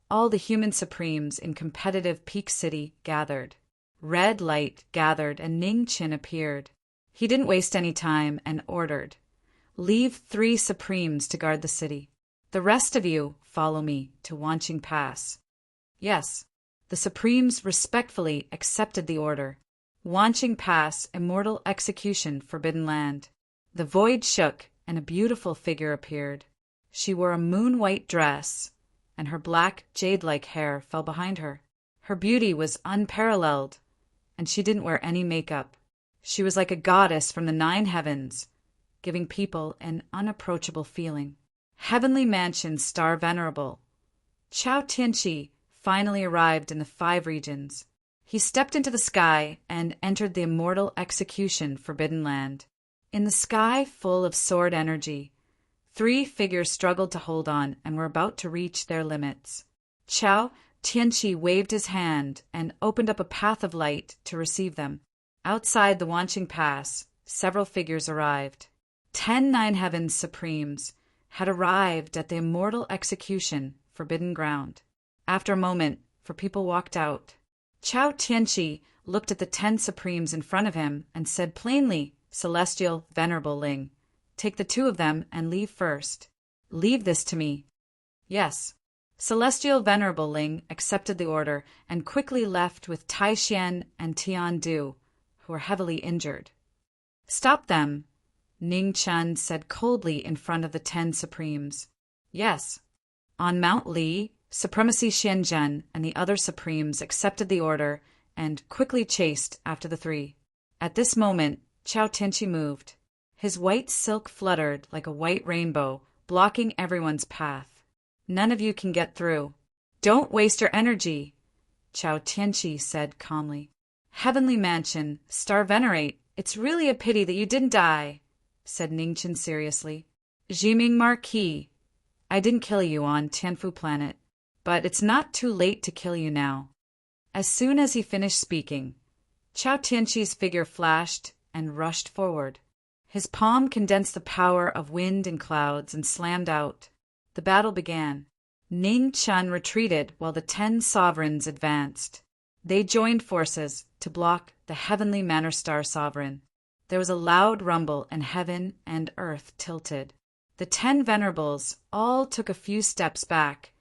all the human supremes in competitive Peak City gathered. Red light gathered and Ning Qin appeared. He didn't waste any time and ordered, "Leave 3 supremes to guard the city. The rest of you follow me to Wanqing Pass." Yes, the supremes respectfully accepted the order. Wanqing Pass, immortal execution, forbidden land. The void shook and a beautiful figure appeared. She wore a moon-white dress, and her black jade-like hair fell behind her. Her beauty was unparalleled, and she didn't wear any makeup. She was like a goddess from the 9 heavens, giving people an unapproachable feeling. Heavenly Mansion Star Venerable. Chao Tianqi finally arrived in the 5 regions. He stepped into the sky and entered the immortal execution forbidden land. In the sky full of sword energy, 3 figures struggled to hold on and were about to reach their limits. Chao Tianqi waved his hand and opened up a path of light to receive them. Outside the Wanqing Pass, several figures arrived. 10 Nine Heavens Supremes had arrived at the immortal execution forbidden ground. After a moment, 4 people walked out. Chao Tianqi looked at the 10 Supremes in front of him and said plainly, "Celestial Venerable Ling, take the 2 of them and leave first." "Leave this to me." "Yes." Celestial Venerable Ling accepted the order and quickly left with Tai Xian and Tian Du, who were heavily injured. "Stop them," Ning Chen said coldly in front of the 10 Supremes. "Yes." On Mount Li, Supremacy Xianzhen and the other Supremes accepted the order and quickly chased after the 3. At this moment, Chao Tianqi moved. His white silk fluttered like a white rainbow, blocking everyone's path. "None of you can get through. Don't waste your energy," Chao Tianqi said calmly. "Heavenly Mansion, Star Venerate, it's really a pity that you didn't die," said Ningchen seriously. "Jiming Marquis, I didn't kill you on Tianfu Planet, but it's not too late to kill you now." As soon as he finished speaking, Chao Tianqi's figure flashed and rushed forward. His palm condensed the power of wind and clouds and slammed out. The battle began. Ning Chen retreated while the 10 sovereigns advanced. They joined forces to block the heavenly Manor Star Sovereign. There was a loud rumble and heaven and earth tilted. The 10 venerables all took a few steps back,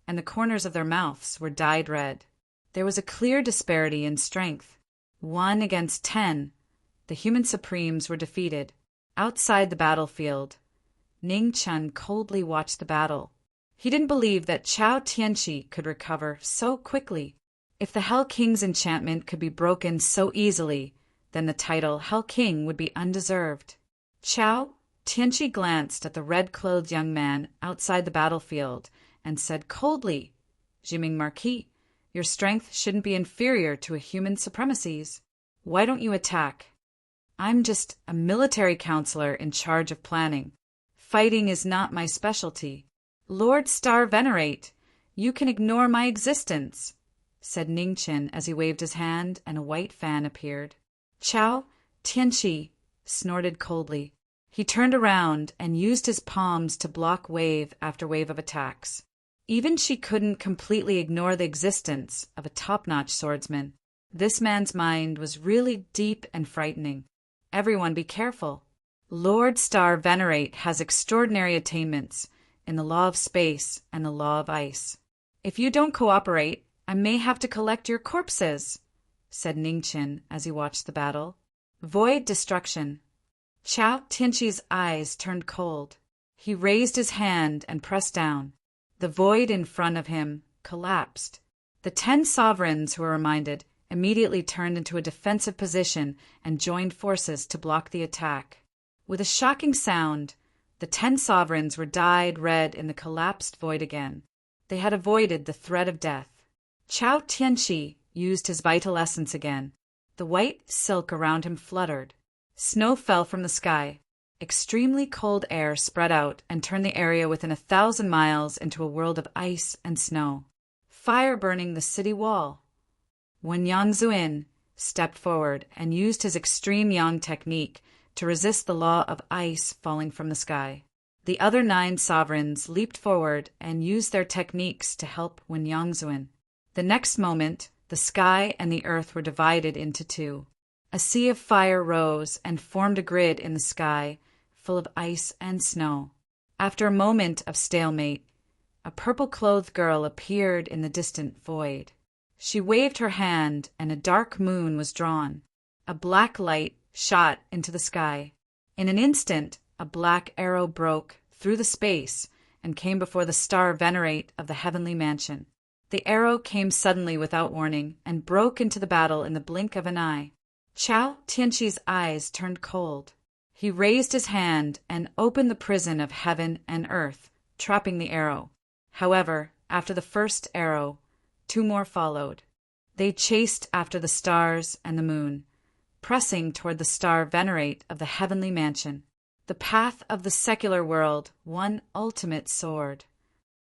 and the corners of their mouths were dyed red. There was a clear disparity in strength. 1 against 10, the human supremes were defeated. Outside the battlefield, Ning Chen coldly watched the battle. He didn't believe that Chao Tianqi could recover so quickly. If the Hell King's enchantment could be broken so easily, then the title Hell King would be undeserved. Chao Tianqi glanced at the red-clothed young man outside the battlefield and said coldly, "Jiming Marquis, your strength shouldn't be inferior to a human supremacy's. Why don't you attack? I'm just a military counselor in charge of planning. Fighting is not my specialty." "Lord Star Venerate, you can ignore my existence," said Ningchen as he waved his hand and a white fan appeared. Chao Tianqi snorted coldly. He turned around and used his palms to block wave after wave of attacks. Even she couldn't completely ignore the existence of a top-notch swordsman. This man's mind was really deep and frightening. Everyone be careful. Lord Star Venerate has extraordinary attainments in the law of space and the law of ice. If you don't cooperate, I may have to collect your corpses, said Ningchen as he watched the battle. Void destruction. Chao Tianqi's eyes turned cold. He raised his hand and pressed down. The void in front of him collapsed. The 10 sovereigns who were reminded immediately turned into a defensive position and joined forces to block the attack. With a shocking sound, the 10 sovereigns were dyed red in the collapsed void again. They had avoided the threat of death. Chao Tianqi used his vital essence again. The white silk around him fluttered. Snow fell from the sky. Extremely cold air spread out and turned the area within 1,000 miles into a world of ice and snow. Fire burning the city wall. When Yang Zuin stepped forward and used his extreme yang technique to resist the law of ice falling from the sky, the other 9 sovereigns leaped forward and used their techniques to help Wen Yangzuin. The next moment, the sky and the earth were divided into 2. A sea of fire rose and formed a grid in the sky, full of ice and snow. After a moment of stalemate, a purple-clothed girl appeared in the distant void. She waved her hand, and a dark moon was drawn. A black light shot into the sky. In an instant, a black arrow broke through the space and came before the star venerate of the heavenly mansion. The arrow came suddenly without warning and broke into the battle in the blink of an eye. Chao Tianqi's eyes turned cold. He raised his hand and opened the prison of heaven and earth, trapping the arrow. However, after the first arrow, 2 more followed. They chased after the stars and the moon, pressing toward the star venerate of the heavenly mansion. The path of the secular world, one ultimate sword.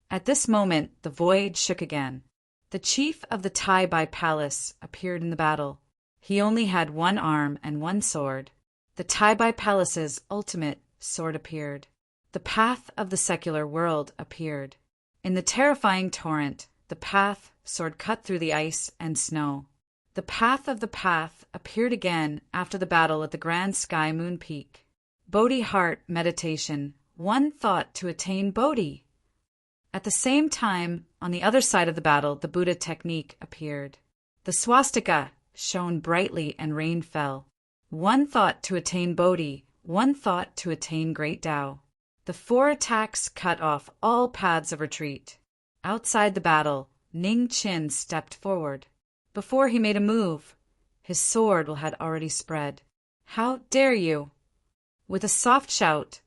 At this moment, the void shook again. The chief of the Tai Bai Palace appeared in the battle. He only had 1 arm and 1 sword. The Tai Bai Palace's ultimate sword appeared. The path of the secular world appeared. In the terrifying torrent, the path sword cut through the ice and snow. The path of the path appeared again after the battle at the Grand Sky Moon Peak. Bodhi Heart Meditation, 1 thought to attain Bodhi. At the same time, on the other side of the battle, the Buddha technique appeared. The swastika shone brightly and rain fell. 1 thought to attain Bodhi, 1 thought to attain Great Tao. The 4 attacks cut off all paths of retreat. Outside the battle, Ning Qin stepped forward. Before he made a move, his sword had already spread. "How dare you!" With a soft shout,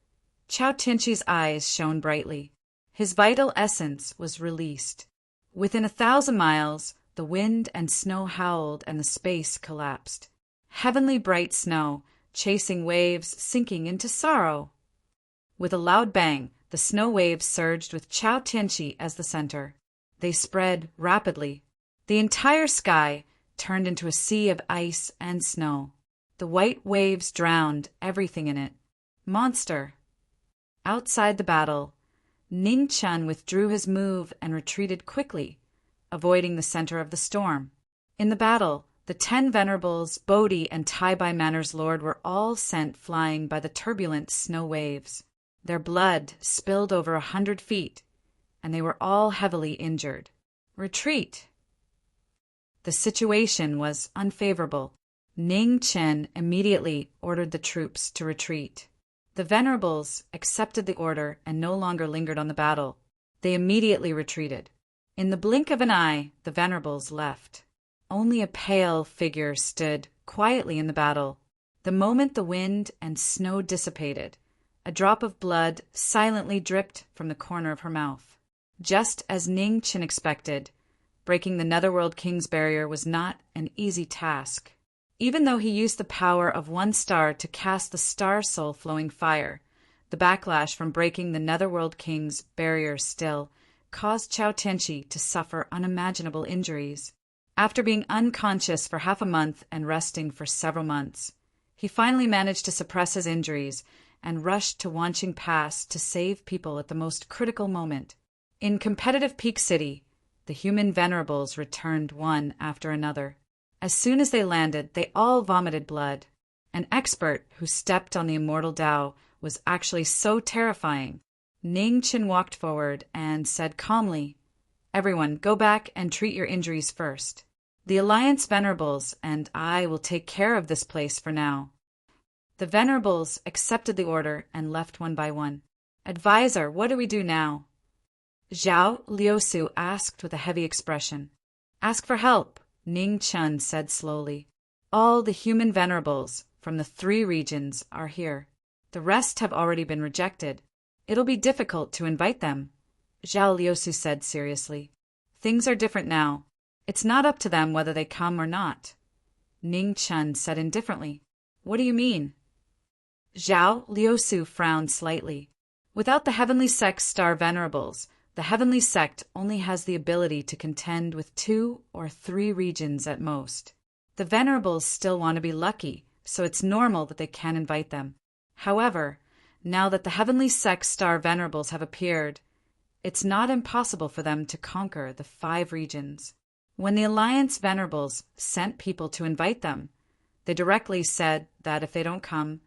Chao Tianqi's eyes shone brightly. His vital essence was released. Within 1,000 miles, the wind and snow howled and the space collapsed. Heavenly bright snow, chasing waves sinking into sorrow. With a loud bang, the snow waves surged with Chao Tianqi as the center. They spread rapidly. The entire sky turned into a sea of ice and snow. The white waves drowned everything in it. Monster. Outside the battle, Ning Chun withdrew his move and retreated quickly, avoiding the center of the storm. In the battle, the 10 venerables, Bodhi, and Tai Bai Manor's lord were all sent flying by the turbulent snow waves. Their blood spilled over 100 feet, and they were all heavily injured. Retreat! The situation was unfavorable. Ning Chen immediately ordered the troops to retreat. The venerables accepted the order and no longer lingered on the battle. They immediately retreated. In the blink of an eye, the venerables left. Only a pale figure stood quietly in the battle. The moment the wind and snow dissipated, a drop of blood silently dripped from the corner of her mouth. Just as Ning Qin expected, breaking the Netherworld King's barrier was not an easy task. Even though he used the power of 1 star to cast the star soul flowing fire, the backlash from breaking the Netherworld King's barrier still caused Chao Tianqi to suffer unimaginable injuries. After being unconscious for half a month and resting for several months, he finally managed to suppress his injuries and rushed to Wanqing Pass to save people at the most critical moment. In competitive Peak City, the human venerables returned one after another. As soon as they landed, they all vomited blood. An expert who stepped on the immortal Tao was actually so terrifying. Ning Qin walked forward and said calmly, "Everyone, go back and treat your injuries first. The Alliance Venerables and I will take care of this place for now." The Venerables accepted the order and left one by one. "Advisor, what do we do now?" Zhao Liusu asked with a heavy expression. "Ask for help," Ning Chun said slowly. "All the human Venerables from the 3 regions are here. The rest have already been rejected. It'll be difficult to invite them, Zhao Liusu said seriously. Things are different now. It's not up to them whether they come or not. Ning Chen said indifferently. What do you mean? Zhao Liusu frowned slightly. Without the Heavenly Sect's star venerables, the Heavenly Sect only has the ability to contend with 2 or 3 regions at most. The venerables still want to be lucky, so it's normal that they can't invite them. However, now that the Heavenly Sect's star venerables have appeared, it's not impossible for them to conquer the 5 regions. When the Alliance venerables sent people to invite them, they directly said that if they don't come,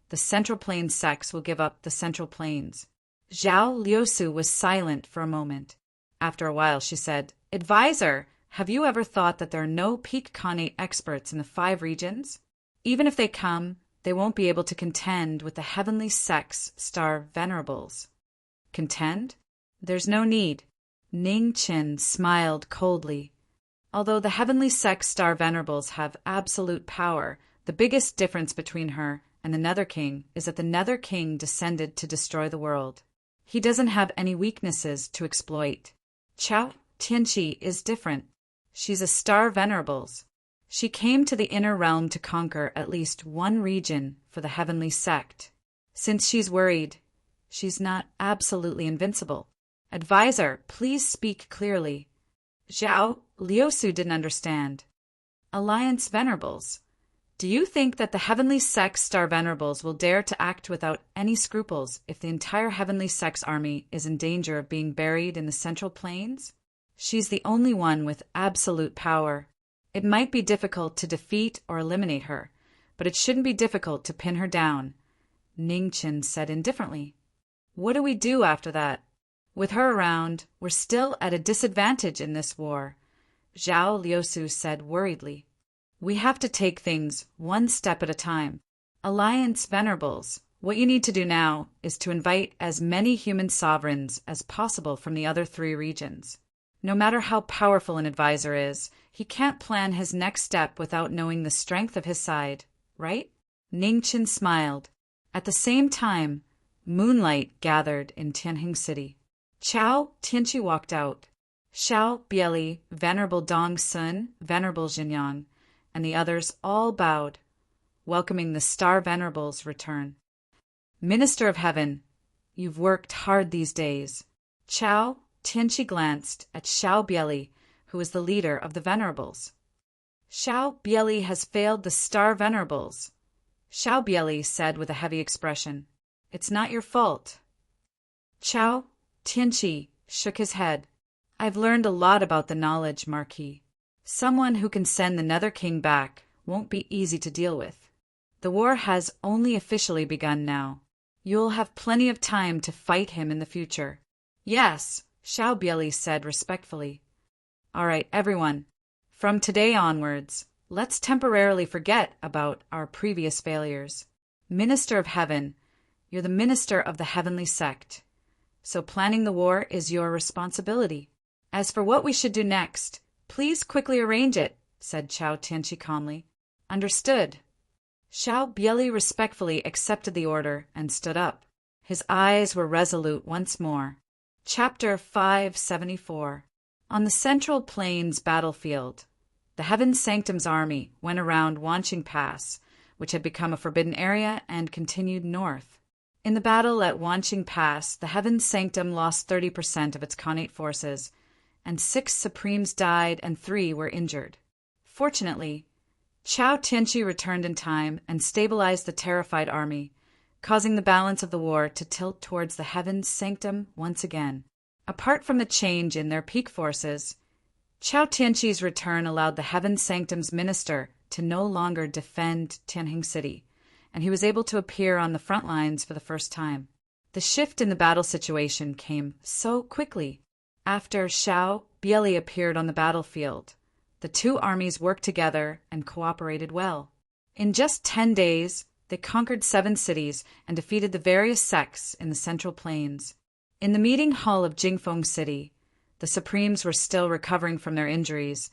the Central Plains sects will give up the Central Plains. Zhao Liusu was silent for a moment. After a while she said, Advisor, have you ever thought that there are no peak Khanate experts in the 5 regions? Even if they come, they won't be able to contend with the Heavenly Sect's star venerables. Contend? There's no need. Ning Chen smiled coldly. Although the Heavenly Sect's star venerables have absolute power, the biggest difference between her and the Nether King is that the Nether King descended to destroy the world. He doesn't have any weaknesses to exploit. Chao Tianqi is different. She's a star venerables. She came to the inner realm to conquer at least 1 region for the Heavenly Sect. Since she's worried, she's not absolutely invincible. Advisor, please speak clearly. Zhao Liusu didn't understand. Alliance venerables. Do you think that the Heavenly Sect's star venerables will dare to act without any scruples if the entire Heavenly Sect's army is in danger of being buried in the Central Plains? She's the only one with absolute power. It might be difficult to defeat or eliminate her, but it shouldn't be difficult to pin her down, Ning Chen said indifferently. What do we do after that? With her around, we're still at a disadvantage in this war, Zhao Liusu said worriedly. We have to take things 1 step at a time. Alliance venerables, what you need to do now is to invite as many human sovereigns as possible from the other 3 regions. No matter how powerful an advisor is, he can't plan his next step without knowing the strength of his side, right? Ning Chen smiled. At the same time, moonlight gathered in Tianjin City. Chao Tianqi walked out. Xiao Bieli, Venerable Dong Sun, Venerable Jinyang, and the others all bowed, welcoming the Star Venerable's return. Minister of Heaven, you've worked hard these days. Chao Tianqi glanced at Xiao Bieli, who was the leader of the Venerables. Xiao Bieli has failed the Star Venerables, Xiao Bieli said with a heavy expression. It's not your fault. Chao Tianqi shook his head. I've learned a lot about the knowledge, Marquis. Someone who can send the Nether King back won't be easy to deal with. The war has only officially begun now. You'll have plenty of time to fight him in the future. Yes, Xiao Bieli said respectfully. All right, everyone. From today onwards, let's temporarily forget about our previous failures. Minister of Heaven, you're the minister of the Heavenly Sect. So planning the war is your responsibility. As for what we should do next, please quickly arrange it, said Chao Tianqi calmly. Understood. Xiao Bieli respectfully accepted the order and stood up. His eyes were resolute once more. Chapter 574. On the Central Plains battlefield, the Heaven Sanctum's army went around Wanqing Pass, which had become a forbidden area, and continued north. In the battle at Wanqing Pass, the Heaven Sanctum lost 30% of its Khanate forces, and 6 Supremes died and 3 were injured. Fortunately, Chao Tianqi returned in time and stabilized the terrified army, causing the balance of the war to tilt towards the Heaven Sanctum once again. Apart from the change in their peak forces, Chao Tianqi's return allowed the Heaven Sanctum's minister to no longer defend Tianjin City, and he was able to appear on the front lines for the first time. The shift in the battle situation came so quickly. After Xiao Bieli appeared on the battlefield, the 2 armies worked together and cooperated well. In just 10 days, they conquered 7 cities and defeated the various sects in the Central Plains. In the meeting hall of Jingfeng City, the Supremes were still recovering from their injuries,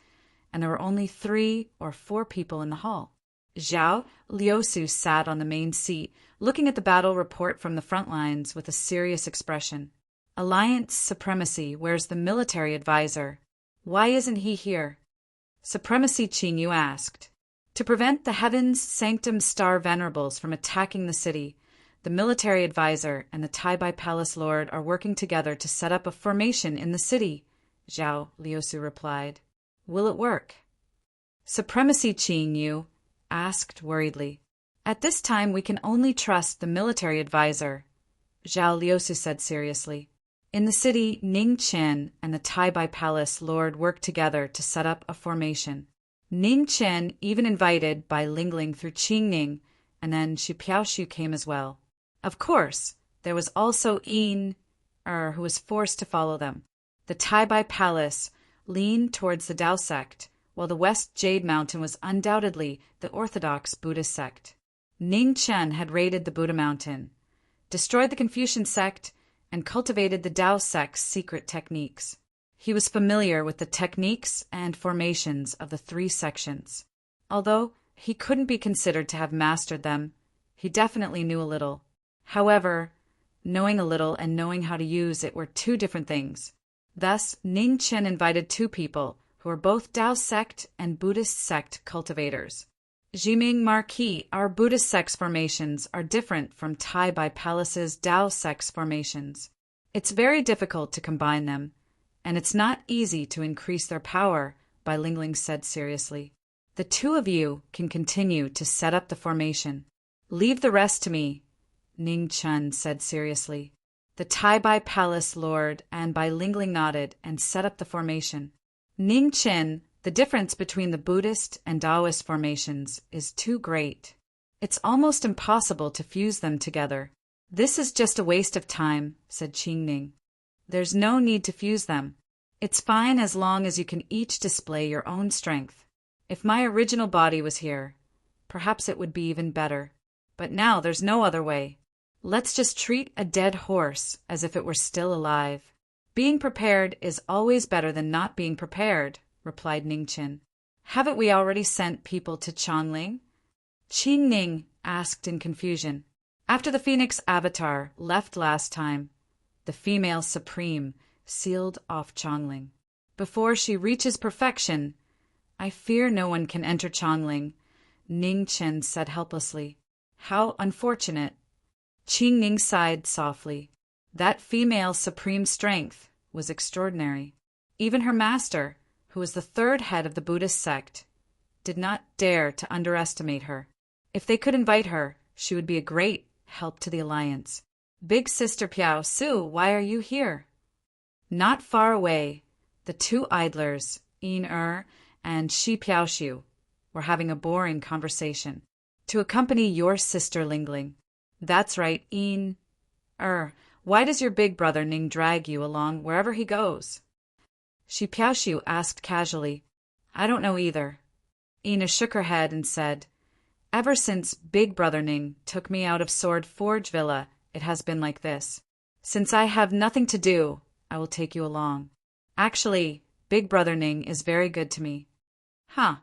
and there were only 3 or 4 people in the hall. Zhao Liusu sat on the main seat, looking at the battle report from the front lines with a serious expression. Alliance Supremacy, where's the military advisor? Why isn't he here? Supremacy, Qin Yu asked. To prevent the Heaven's Sanctum Star Venerables from attacking the city, the military advisor and the Taibai Palace Lord are working together to set up a formation in the city, Zhao Liusu replied. Will it work? Supremacy, Qin Yu asked worriedly. At this time we can only trust the military advisor, Zhao Liusu said seriously. In the city, Ning Chen and the Taibai Palace Lord worked together to set up a formation. Ning Chen even invited Bai Lingling through Qingning, and then Xu Piaoshu came as well. Of course, there was also Yin who was forced to follow them. The Taibai Palace leaned towards the Tao sect, while the West Jade Mountain was undoubtedly the orthodox Buddhist sect. Ning Chen had raided the Buddha Mountain, destroyed the Confucian sect, and cultivated the Tao sect's secret techniques. He was familiar with the techniques and formations of the three sections. Although he couldn't be considered to have mastered them, he definitely knew a little. However, knowing a little and knowing how to use it were two different things. Thus, Ning Chen invited two people who were both Tao sect and Buddhist sect cultivators. Jiming Marquis, our Buddhist sect's formations are different from Taibai Palace's Tao sect's formations. It's very difficult to combine them, and it's not easy to increase their power, Bai Lingling said seriously. The two of you can continue to set up the formation. Leave the rest to me, Ning Chen said seriously. The Taibai Palace Lord and Bai Lingling nodded and set up the formation. Ning Chen, the difference between the Buddhist and Taoist formations is too great. It's almost impossible to fuse them together. This is just a waste of time, said Qingning. There's no need to fuse them. It's fine as long as you can each display your own strength. If my original body was here, perhaps it would be even better. But now there's no other way. Let's just treat a dead horse as if it were still alive. Being prepared is always better than not being prepared, replied Ning Chen. Haven't we already sent people to Chongling? Qingning asked in confusion. After the Phoenix Avatar left last time, the female supreme sealed off Chongling. Before she reaches perfection, I fear no one can enter Chongling, Ning Chen said helplessly. How unfortunate. Qingning sighed softly. That female supreme strength was extraordinary. Even her master, who was the third head of the Buddhist sect, did not dare to underestimate her. If they could invite her, she would be a great help to the alliance. Big Sister Piao Su, why are you here? Not far away, the two idlers, Yin and Shi Piaoshu, were having a boring conversation. To accompany your sister Lingling. That's right, Yin. Why does your big brother Ning drag you along wherever he goes? Shi Piaoshu asked casually. I don't know either. Ina shook her head and said, Ever since Big Brother Ning took me out of Sword Forge Villa, it has been like this. Since I have nothing to do, I will take you along. Actually, Big Brother Ning is very good to me. Huh.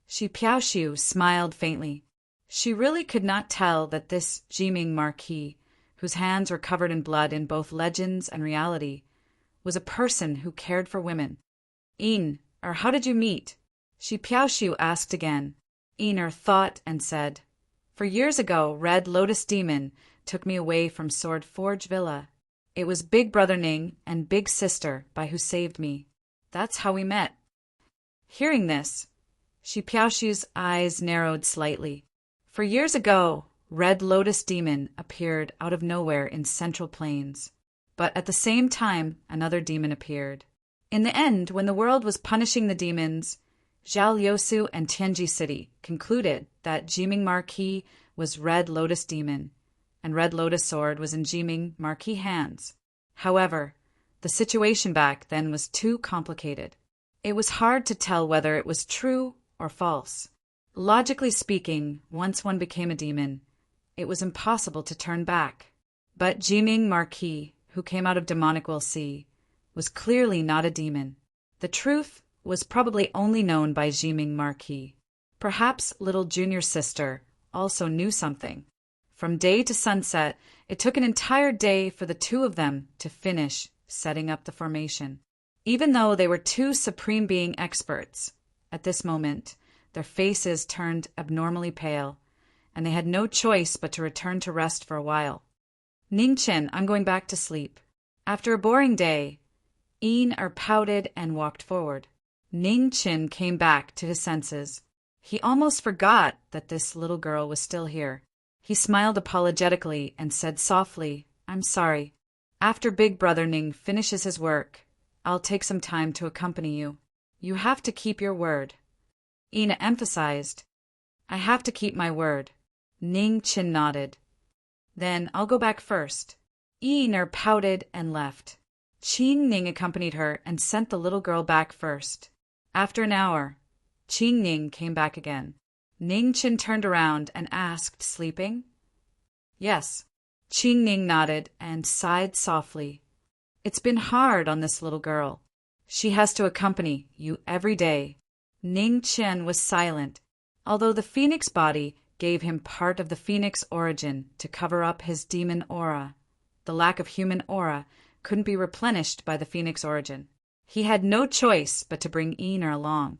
Shi Piaoshu smiled faintly. She really could not tell that this Jiming Marquis, whose hands were covered in blood in both legends and reality, was a person who cared for women. Yin, how did you meet? Shi Piaoshu asked again. Yin thought and said, For years ago, Red Lotus Demon took me away from Sword Forge Villa. It was Big Brother Ning and Big Sister Bai who saved me. That's how we met. Hearing this, Shi Piaoshu's eyes narrowed slightly. For years ago, Red Lotus Demon appeared out of nowhere in Central Plains. But at the same time, another demon appeared. In the end, when the world was punishing the demons, Zhao Liusu and Tianji City concluded that Jiming Marquis was Red Lotus Demon, and Red Lotus Sword was in Jiming Marquis' hands. However, the situation back then was too complicated. It was hard to tell whether it was true or false. Logically speaking, once one became a demon, it was impossible to turn back. But Jiming Marquis, who came out of Demonic Will Sea, was clearly not a demon. The truth was probably only known by Jiming Marquis. Perhaps little junior sister also knew something. From day to sunset, it took an entire day for the two of them to finish setting up the formation. Even though they were two Supreme Being experts, at this moment, their faces turned abnormally pale, and they had no choice but to return to rest for a while. Ningchen, I'm going back to sleep. After a boring day, Een pouted and walked forward. Ningchen came back to his senses. He almost forgot that this little girl was still here. He smiled apologetically and said softly, I'm sorry. After Big Brother Ning finishes his work, I'll take some time to accompany you. You have to keep your word. Een emphasized, I have to keep my word. Ningchen nodded. Then I'll go back first. Een pouted and left. Qing Ning accompanied her and sent the little girl back first. After an hour, Qing Ning came back again. Ningchen turned around and asked, sleeping? Yes. Qing Ning nodded and sighed softly. It's been hard on this little girl. She has to accompany you every day. Ningchen was silent. Although the phoenix body gave him part of the phoenix origin to cover up his demon aura, the lack of human aura couldn't be replenished by the phoenix origin. He had no choice but to bring Een along.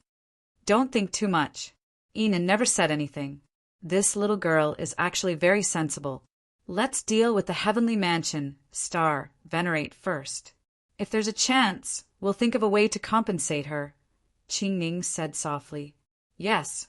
Don't think too much. Een never said anything. This little girl is actually very sensible. Let's deal with the heavenly mansion, star, venerate first. If there's a chance, we'll think of a way to compensate her. Qing Ning said softly. Yes.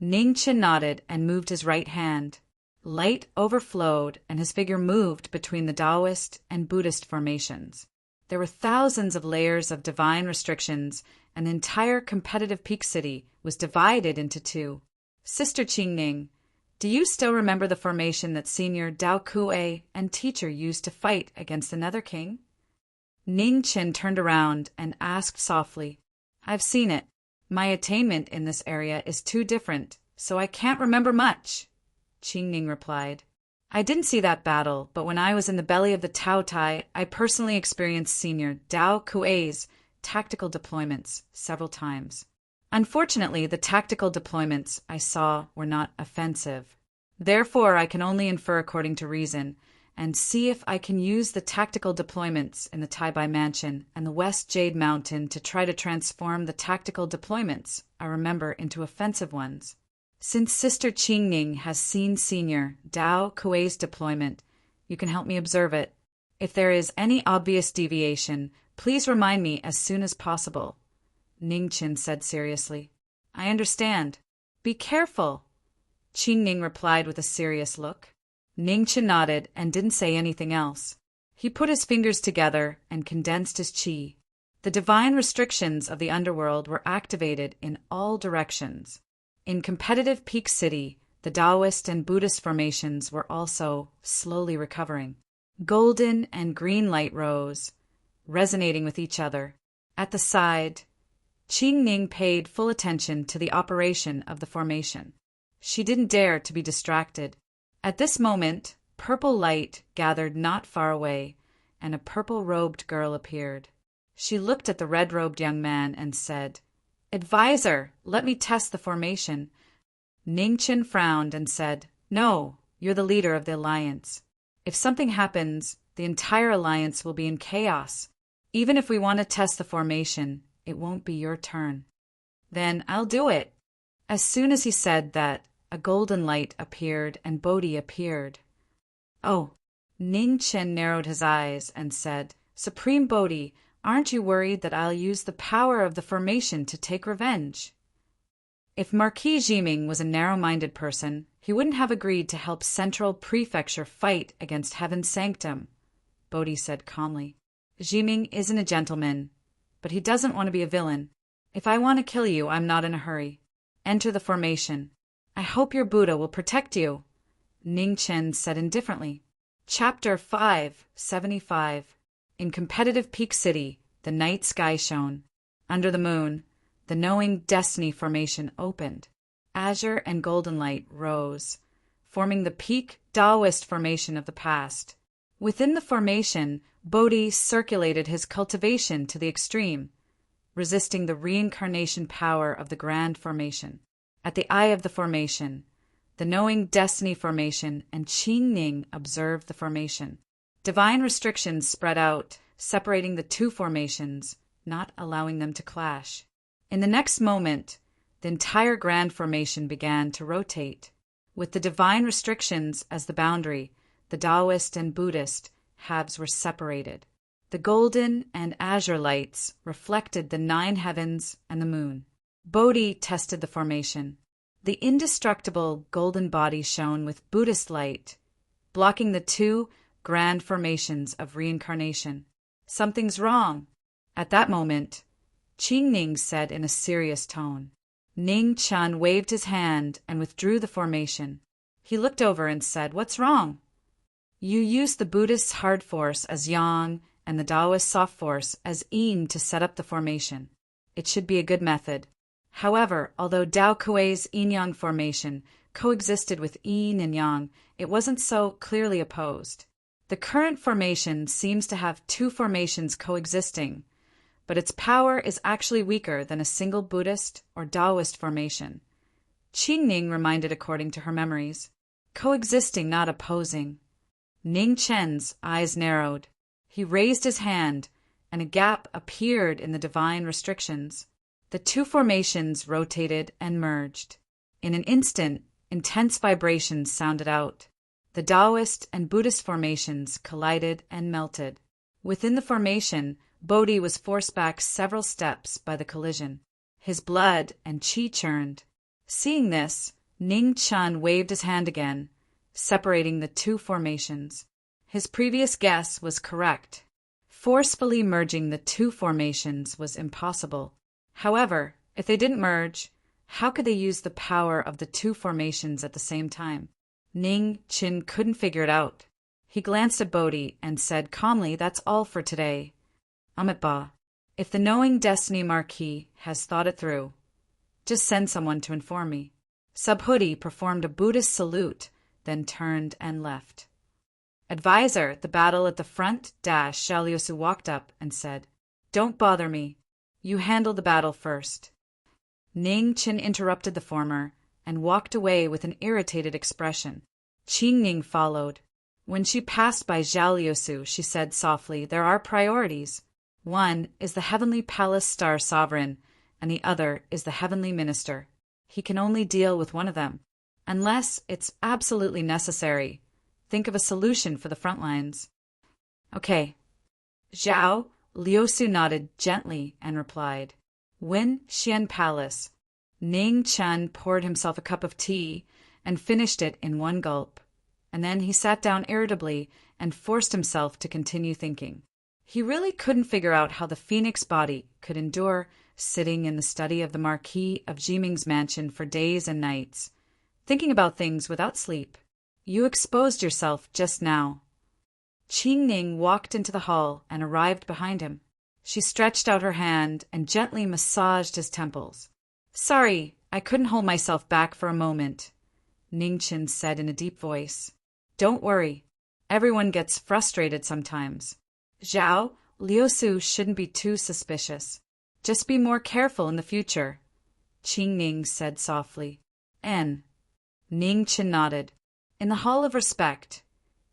Ningchen nodded and moved his right hand. Light overflowed and his figure moved between the Taoist and Buddhist formations. There were thousands of layers of divine restrictions, and the entire competitive peak city was divided into two. Sister Qing Ning, do you still remember the formation that Senior Dao Kuei and Teacher used to fight against the Nether King? Ningchen turned around and asked softly, I've seen it. My attainment in this area is too different, so I can't remember much. Qing Ning replied, I didn't see that battle, but when I was in the belly of the Tao Tai, I personally experienced Senior Dao Kuei's tactical deployments several times. Unfortunately, the tactical deployments I saw were not offensive. Therefore, I can only infer according to reason, and see if I can use the tactical deployments in the Tai Mansion and the West Jade Mountain to try to transform the tactical deployments I remember into offensive ones. Since Sister Qing Ning has seen Senior Dao Kuei's deployment, you can help me observe it. If there is any obvious deviation, please remind me as soon as possible. Ningchen said seriously. I understand. Be careful. Qing Ning replied with a serious look. Ningchen nodded and didn't say anything else. He put his fingers together and condensed his qi. The divine restrictions of the underworld were activated in all directions. In competitive Peak City, the Taoist and Buddhist formations were also slowly recovering. Golden and green light rose, resonating with each other. At the side, Qing Ning paid full attention to the operation of the formation. She didn't dare to be distracted. At this moment, purple light gathered not far away, and a purple-robed girl appeared. She looked at the red-robed young man and said, Advisor, let me test the formation. Ningchen frowned and said, No, you're the leader of the alliance. If something happens, the entire alliance will be in chaos. Even if we want to test the formation, it won't be your turn. Then I'll do it. As soon as he said that, a golden light appeared and Bodhi appeared. Oh, Ningchen narrowed his eyes and said, Supreme Bodhi, aren't you worried that I'll use the power of the formation to take revenge? If Marquis Jiming was a narrow-minded person, he wouldn't have agreed to help Central Prefecture fight against Heaven's Sanctum, Bodhi said calmly. Jiming isn't a gentleman, but he doesn't want to be a villain. If I want to kill you, I'm not in a hurry. Enter the formation. I hope your Buddha will protect you, Ningchen said indifferently. Chapter 575. In competitive Peak City, the night sky shone. Under the moon, the Knowing Destiny formation opened. Azure and golden light rose, forming the peak Taoist formation of the past. Within the formation, Bodhi circulated his cultivation to the extreme, resisting the reincarnation power of the grand formation. At the eye of the formation, the knowing destiny formation and Qing Ning observed the formation. Divine restrictions spread out, separating the two formations, not allowing them to clash. In the next moment, the entire grand formation began to rotate. With the divine restrictions as the boundary, the Taoist and Buddhist halves were separated. The golden and azure lights reflected the 9 heavens and the moon. Bodhi tested the formation. The indestructible golden body shone with Buddhist light, blocking the 2 grand formations of reincarnation. Something's wrong. At that moment, Qing Ning said in a serious tone. Ning Chun waved his hand and withdrew the formation. He looked over and said, "What's wrong?" "You used the Buddhist hard force as yang and the Taoist soft force as yin to set up the formation. It should be a good method. However, although Tao Kuei's yin-yang formation coexisted with yin and yang, it wasn't so clearly opposed. The current formation seems to have 2 formations coexisting, but its power is actually weaker than a single Buddhist or Taoist formation." Qing Ning reminded according to her memories. Coexisting, not opposing. Ning Chen's eyes narrowed. He raised his hand, and a gap appeared in the divine restrictions. The 2 formations rotated and merged. In an instant, intense vibrations sounded out. The Taoist and Buddhist formations collided and melted. Within the formation, Bodhi was forced back several steps by the collision. His blood and qi churned. Seeing this, Ning Chun waved his hand again, separating the 2 formations. His previous guess was correct. Forcefully merging the 2 formations was impossible. However, if they didn't merge, how could they use the power of the 2 formations at the same time? Ning Chin couldn't figure it out. He glanced at Bodhi and said calmly, "That's all for today. Amitabha, if the knowing destiny Marquis has thought it through, just send someone to inform me." Subhuti performed a Buddhist salute, then turned and left. "Advisor, the battle at the front, Xiao Liusu walked up and said, 'Don't bother me. You handle the battle first.'" Ning Chin interrupted the former and walked away with an irritated expression. Qing Ning followed. When she passed by Xiao Liusu, she said softly, "There are priorities. One is the Heavenly Palace Star Sovereign, and the other is the Heavenly Minister. He can only deal with one of them. Unless it's absolutely necessary, think of a solution for the front lines." "Okay." Xiao Liusu nodded gently and replied, "Wen Xian Palace." Ning Chun poured himself a cup of tea and finished it in one gulp, and then he sat down irritably and forced himself to continue thinking. He really couldn't figure out how the phoenix body could endure sitting in the study of the Marquis of Jiming's mansion for days and nights, thinking about things without sleep. "You exposed yourself just now." Qing Ning walked into the hall and arrived behind him. She stretched out her hand and gently massaged his temples. "Sorry, I couldn't hold myself back for a moment," Ning Chin said in a deep voice. "Don't worry. Everyone gets frustrated sometimes. Xiao Liusu shouldn't be too suspicious. Just be more careful in the future," Qing Ning said softly. "N." Ning Chin nodded. In the Hall of Respect,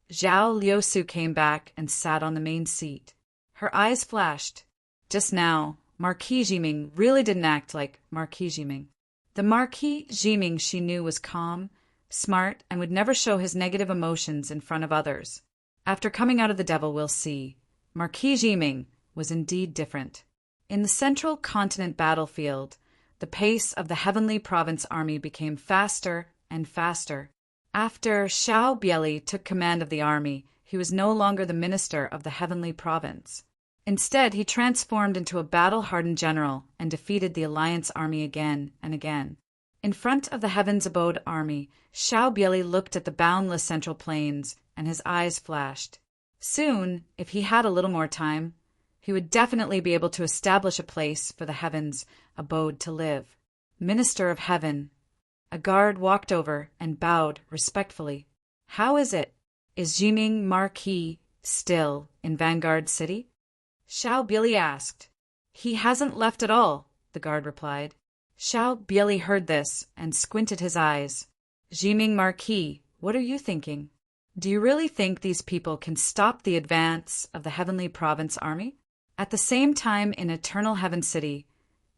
Xiao Liusu came back and sat on the main seat. Her eyes flashed. Just now, Marquis Jiming really didn't act like Marquis Jiming. The Marquis Jiming she knew was calm, smart, and would never show his negative emotions in front of others. After coming out of the Devil We'll See, Marquis Jiming was indeed different. In the central continent battlefield, the pace of the Heavenly Province army became faster and faster. After Xiao Bieli took command of the army, he was no longer the minister of the Heavenly Province. Instead, he transformed into a battle-hardened general and defeated the Alliance army again and again. In front of the Heaven's Abode army, Xiao Bieli looked at the boundless central plains, and his eyes flashed. Soon, if he had a little more time, he would definitely be able to establish a place for the Heaven's Abode to live. Minister of Heaven. A guard walked over and bowed respectfully. "How is it? Is Jiming Marquis still in Vanguard City?" Xiao Bieli asked. "He hasn't left at all," the guard replied. Xiao Bieli heard this and squinted his eyes. Jiming Marquis, what are you thinking? Do you really think these people can stop the advance of the Heavenly Province army? At the same time, in Eternal Heaven City,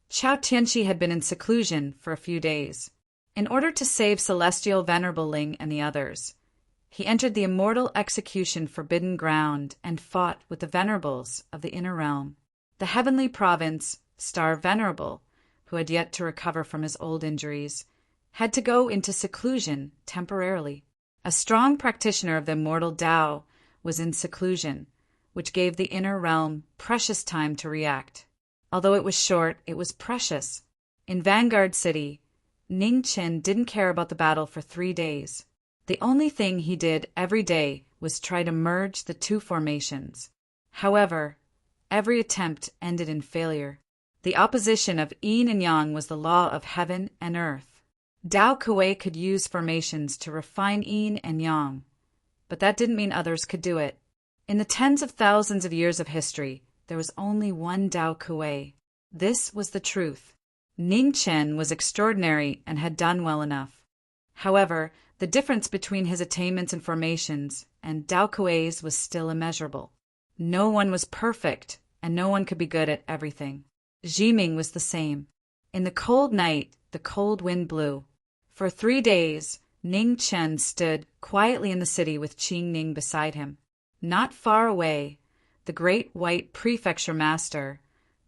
Chao Tianxi had been in seclusion for a few days. In order to save Celestial Venerable Ling and the others, he entered the immortal execution forbidden ground and fought with the venerables of the inner realm. The Heavenly Province, Star Venerable, who had yet to recover from his old injuries, had to go into seclusion temporarily. A strong practitioner of the immortal Tao was in seclusion, which gave the inner realm precious time to react. Although it was short, it was precious. In Vanguard City, Ning Chen didn't care about the battle for 3 days. The only thing he did every day was try to merge the two formations. However, every attempt ended in failure. The opposition of yin and yang was the law of heaven and earth. Dao Kuei could use formations to refine yin and yang, but that didn't mean others could do it. In the tens of thousands of years of history, there was only one Dao Kuei. This was the truth. Ning Chen was extraordinary and had done well enough. However, the difference between his attainments and formations and Dao Kuei's was still immeasurable. No one was perfect, and no one could be good at everything. Jiming was the same. In the cold night, the cold wind blew. For 3 days, Ning Chen stood quietly in the city with Qing Ning beside him. Not far away, the great white prefecture master,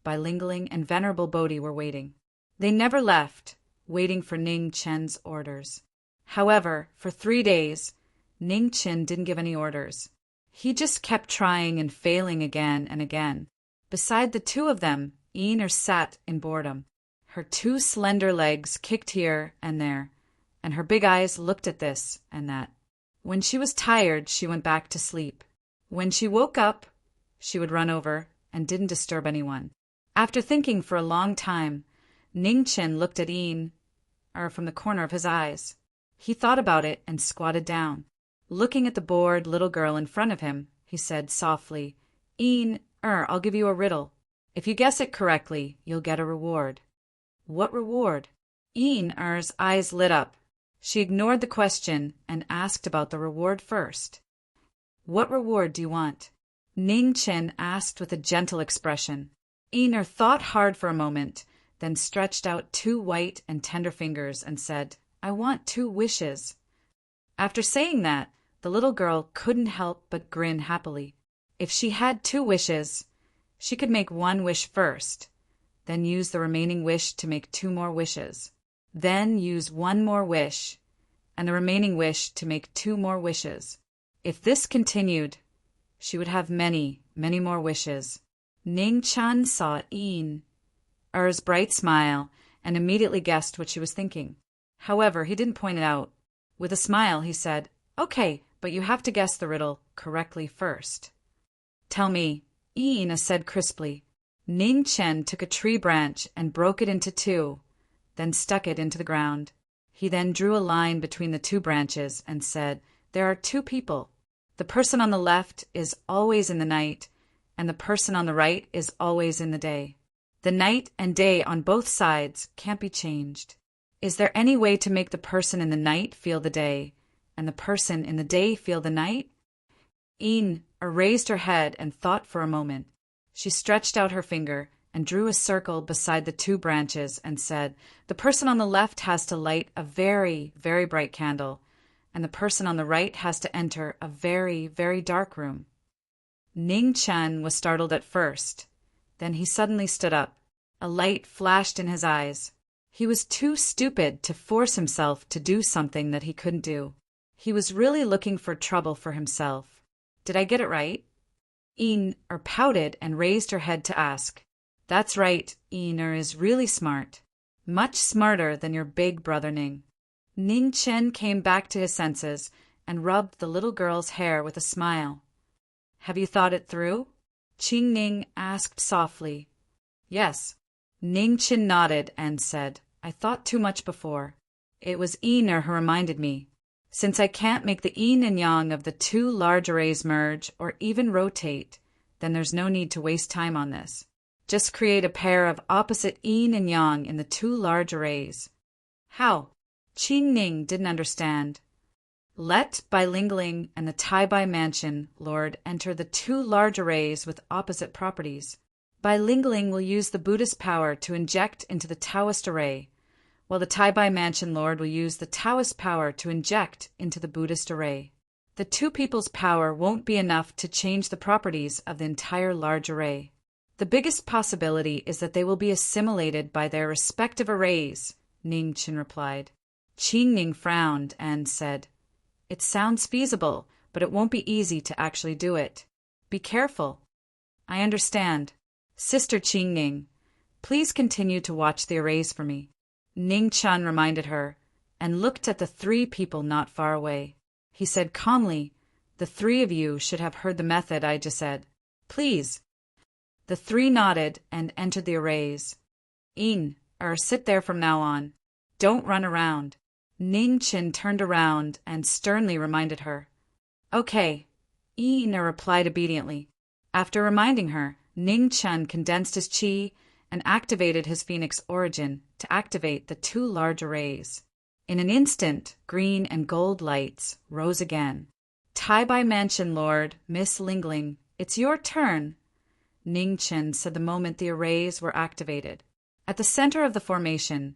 Bilingling and Venerable Bodhi were waiting. They never left, waiting for Ning Chen's orders. However, for 3 days, Ning Chen didn't give any orders. He just kept trying and failing again and again. Beside the two of them, Yin sat in boredom. Her 2 slender legs kicked here and there, and her big eyes looked at this and that. When she was tired, she went back to sleep. When she woke up, she would run over and didn't disturb anyone. After thinking for a long time, Ning Chen looked at Yin, from the corner of his eyes. He thought about it and squatted down. Looking at the bored little girl in front of him, he said softly, Yin, I'll give you a riddle. If you guess it correctly, you'll get a reward. What reward? Yin-er's eyes lit up. She ignored the question and asked about the reward first. What reward do you want? Ning Chen asked with a gentle expression. Yin-er thought hard for a moment, then stretched out 2 white and tender fingers and said, I want 2 wishes. After saying that, the little girl couldn't help but grin happily. If she had 2 wishes, she could make 1 wish first, then use the remaining wish to make 2 more wishes, then use 1 more wish, and the remaining wish to make 2 more wishes. If this continued, she would have many, many more wishes. Ning Chen saw Yin-er's bright smile and immediately guessed what she was thinking. However, he didn't point it out. With a smile, he said, Okay, but you have to guess the riddle correctly first. Tell me, Yin said crisply. Ning Chen took a tree branch and broke it into 2, then stuck it into the ground. He then drew a line between the 2 branches and said, There are 2 people. The person on the left is always in the night, and the person on the right is always in the day. The night and day on both sides can't be changed. Is there any way to make the person in the night feel the day, and the person in the day feel the night? Yin raised her head and thought for a moment. She stretched out her finger and drew a circle beside the 2 branches and said, The person on the left has to light a very, very bright candle, and the person on the right has to enter a very, very dark room. Ning Chen was startled at first. Then he suddenly stood up. A light flashed in his eyes. He was too stupid to force himself to do something that he couldn't do. He was really looking for trouble for himself. Did I get it right? Yin pouted and raised her head to ask. That's right, Yin is really smart. Much smarter than your big brother Ning. Ning Chen came back to his senses and rubbed the little girl's hair with a smile. Have you thought it through? Qing Ning asked softly. Yes. Ning Chen nodded and said, I thought too much before. It was Yin who reminded me. Since I can't make the yin and yang of the 2 large arrays merge or even rotate, then there's no need to waste time on this. Just create a pair of opposite yin and yang in the two large arrays. How? Qing Ning didn't understand. Let Bai Lingling and the Tai Bai Mansion Lord enter the two large arrays with opposite properties. Bai Lingling will use the Buddhist power to inject into the Taoist array, while the Tai Bai Mansion Lord will use the Taoist power to inject into the Buddhist array. The two people's power won't be enough to change the properties of the entire large array. The biggest possibility is that they will be assimilated by their respective arrays, Ning Chen replied. Qing Ning frowned and said, "It sounds feasible, but it won't be easy to actually do it. Be careful." "I understand. Sister Qing Ning, please continue to watch the arrays for me," Ning Chen reminded her, and looked at the three people not far away. He said calmly, "The three of you should have heard the method I just said. Please." The three nodded and entered the arrays. Sit there from now on. Don't run around." Ning Chen turned around and sternly reminded her. "Okay," replied obediently. After reminding her, Ning Chen condensed his qi and activated his phoenix origin to activate the two large arrays. In an instant, green and gold lights rose again. "Tai Bai Mansion Lord, Miss Lingling, it's your turn," Ning Chen said the moment the arrays were activated. At the center of the formation,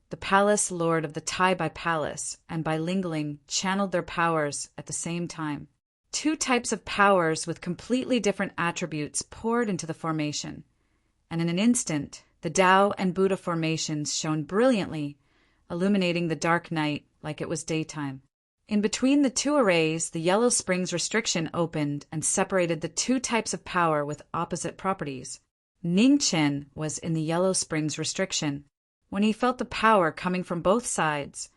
the Palace Lord of the Tai Bai Palace and Bai Lingling channeled their powers at the same time. Two types of powers with completely different attributes poured into the formation, and in an instant, the Tao and Buddha formations shone brilliantly, illuminating the dark night like it was daytime. In between the two arrays, the Yellow Springs restriction opened and separated the two types of power with opposite properties. Ning Chen was in the Yellow Springs restriction. When he felt the power coming from both sides,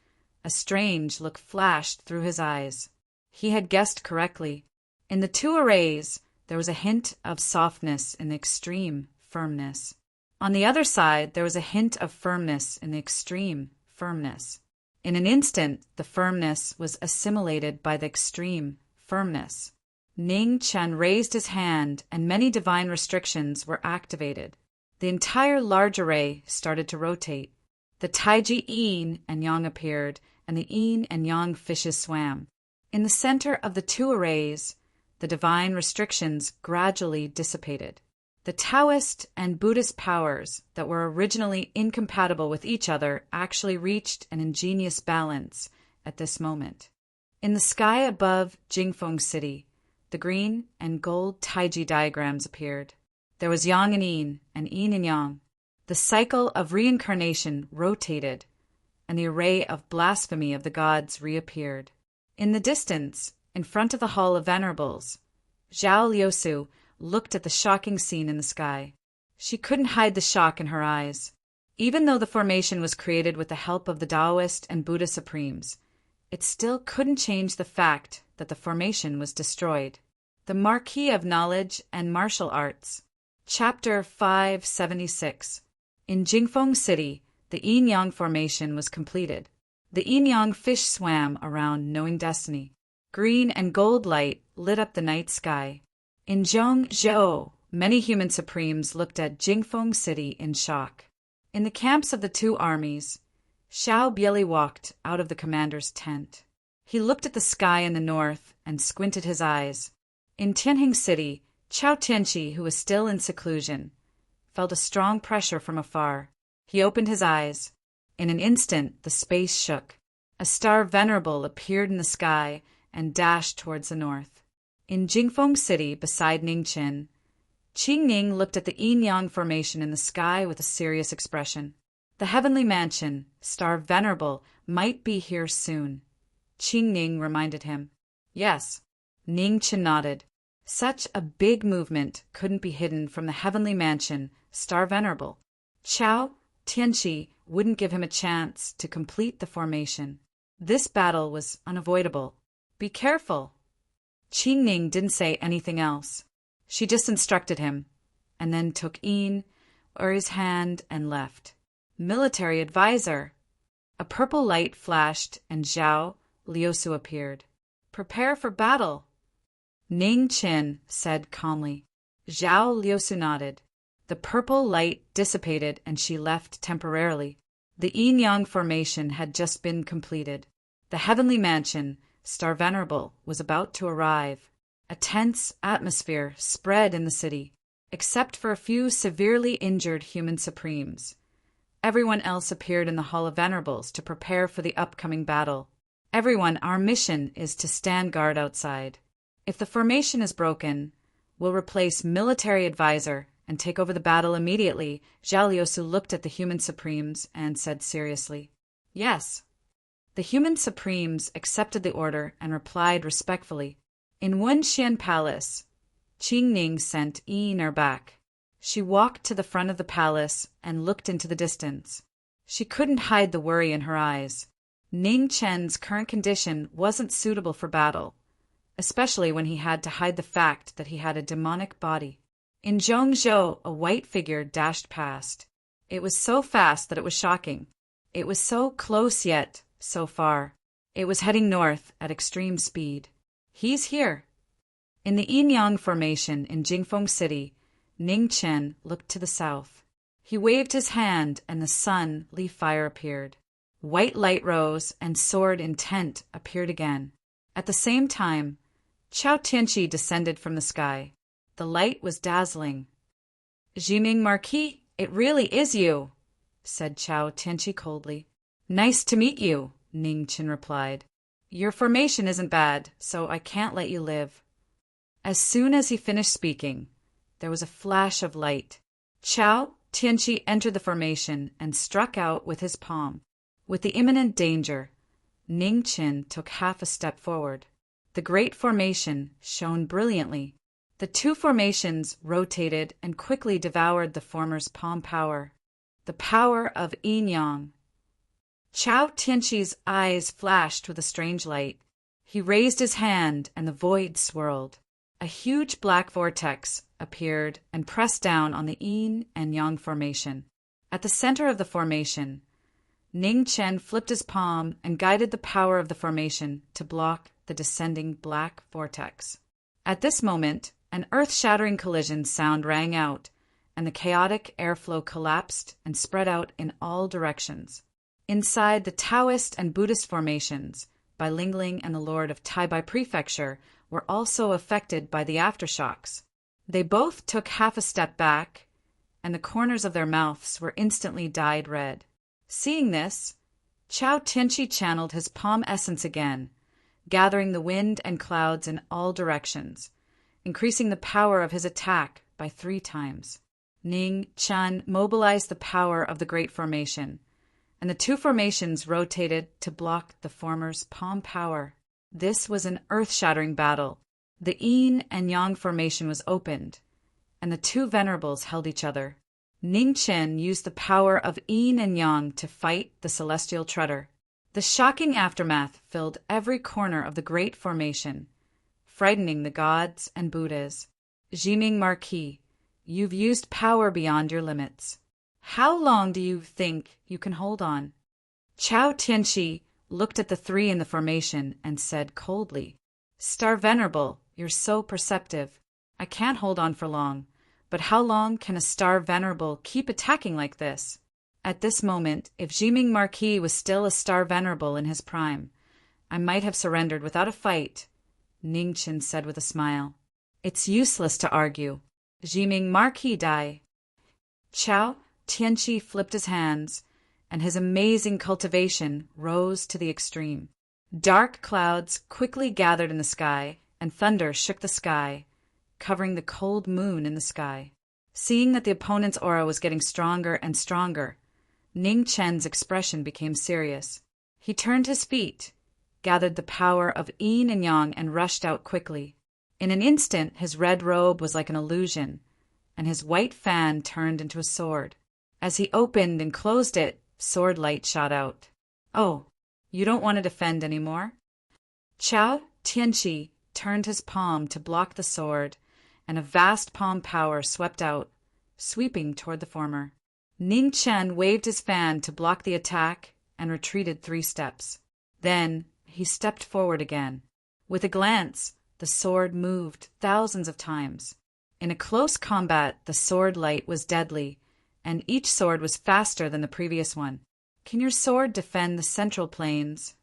a strange look flashed through his eyes. He had guessed correctly. In the two arrays, there was a hint of softness in the extreme firmness. On the other side, there was a hint of firmness in the extreme firmness. In an instant, the firmness was assimilated by the extreme firmness. Ning Chen raised his hand, and many divine restrictions were activated. The entire large array started to rotate. The Taiji yin and yang appeared, and the yin and yang fishes swam. In the center of the two arrays, the divine restrictions gradually dissipated. The Taoist and Buddhist powers that were originally incompatible with each other actually reached an ingenious balance at this moment. In the sky above Jingfeng City, the green and gold Taiji diagrams appeared. There was yang and yin and yang. The cycle of reincarnation rotated, and the array of blasphemy of the gods reappeared. In the distance, in front of the Hall of Venerables, Zhao Liusu looked at the shocking scene in the sky. She couldn't hide the shock in her eyes. Even though the formation was created with the help of the Taoist and Buddha Supremes, it still couldn't change the fact that the formation was destroyed. The Marquis of Knowledge and Martial Arts. Chapter 576. In Jingfeng City, the yin-yang formation was completed. The yin-yang fish swam around knowing destiny. Green and gold light lit up the night sky. In Zhongzhou, many human supremes looked at Jingfeng City in shock. In the camps of the two armies, Xiao Bieli walked out of the commander's tent. He looked at the sky in the north and squinted his eyes. In Tianjing City, Chao Tianqi, who was still in seclusion, felt a strong pressure from afar. He opened his eyes. In an instant, the space shook. A star venerable appeared in the sky and dashed towards the north. In Jingfeng City, beside Ningchen, Qing Ning looked at the yin-yang formation in the sky with a serious expression. The heavenly mansion, star venerable, might be here soon. Qing Ning reminded him. Yes. Ningchen nodded. Such a big movement couldn't be hidden from the heavenly mansion, star venerable. Chao Tianqi wouldn't give him a chance to complete the formation. This battle was unavoidable. Be careful. Qing Ning didn't say anything else. She just instructed him, and then took his hand and left. Military advisor. A purple light flashed, and Zhao Liusu appeared. Prepare for battle. Ning Qin said calmly. Zhao Liusu nodded. The purple light dissipated and she left temporarily. The yin-yang formation had just been completed. The heavenly mansion, Star Venerable, was about to arrive. A tense atmosphere spread in the city, except for a few severely injured human supremes. Everyone else appeared in the Hall of Venerables to prepare for the upcoming battle. Everyone, our mission is to stand guard outside. If the formation is broken, we'll replace military advisor and take over the battle immediately. Xiaoliosu looked at the human supremes and said seriously, "Yes." The human supremes accepted the order and replied respectfully. In Wenxian Palace, Qingning sent Yiner back. She walked to the front of the palace and looked into the distance. She couldn't hide the worry in her eyes. Ning Chen's current condition wasn't suitable for battle, especially when he had to hide the fact that he had a demonic body. In Zhongzhou, a white figure dashed past. It was so fast that it was shocking. It was so close yet so far. It was heading north at extreme speed. He's here. In the yin-yang formation in Jingfeng City, Ning Chen looked to the south. He waved his hand and the sun leaf fire appeared. White light rose and sword intent appeared again. At the same time, Chao Tianqi descended from the sky. The light was dazzling. "Jiming Marquis, it really is you," said Chao Tianqi coldly. "Nice to meet you," Ning Chen replied. "Your formation isn't bad, so I can't let you live." As soon as he finished speaking, there was a flash of light. Chao Tianqi entered the formation and struck out with his palm. With the imminent danger, Ning Chen took half a step forward. The great formation shone brilliantly. The two formations rotated and quickly devoured the former's palm power. The power of yin-yang. Chao Tianqi's eyes flashed with a strange light. He raised his hand and the void swirled. A huge black vortex appeared and pressed down on the yin and yang formation. At the center of the formation, Ning Chen flipped his palm and guided the power of the formation to block the descending black vortex. At this moment, an earth-shattering collision sound rang out, and the chaotic airflow collapsed and spread out in all directions. Inside the Taoist and Buddhist formations, Bai Lingling and the Lord of Taibai Prefecture were also affected by the aftershocks. They both took half a step back, and the corners of their mouths were instantly dyed red. Seeing this, Chao Tianqi channeled his palm essence again, gathering the wind and clouds in all directions, increasing the power of his attack by 3 times. Ning Chen mobilized the power of the Great Formation, and the two formations rotated to block the former's palm power. This was an earth-shattering battle. The yin and yang formation was opened, and the two venerables held each other. Ning Chen used the power of yin and yang to fight the celestial treader. The shocking aftermath filled every corner of the Great Formation, frightening the gods and Buddhas. "Jiming Marquis, you've used power beyond your limits. How long do you think you can hold on?" Chao Tianqi looked at the 3 in the formation and said coldly, "Star Venerable, you're so perceptive. I can't hold on for long, but how long can a Star Venerable keep attacking like this?" At this moment, if Jiming Marquis was still a Star Venerable in his prime, I might have surrendered without a fight, Ning Chen said with a smile. "It's useless to argue. Jiming Marquis die." Chao Tianqi flipped his hands, and his amazing cultivation rose to the extreme. Dark clouds quickly gathered in the sky, and thunder shook the sky, covering the cold moon in the sky. Seeing that the opponent's aura was getting stronger and stronger, Ning Chen's expression became serious. He turned his feet, gathered the power of yin and yang, and rushed out quickly. In an instant, his red robe was like an illusion, and his white fan turned into a sword. As he opened and closed it, sword light shot out. "Oh, you don't want to defend anymore?" Chao Tianqi turned his palm to block the sword, and a vast palm power swept out, sweeping toward the former. Ning Chen waved his fan to block the attack and retreated 3 steps. Then he stepped forward again. With a glance, the sword moved thousands of times. In a close combat, the sword light was deadly, and each sword was faster than the previous one. Can your sword defend the central plains?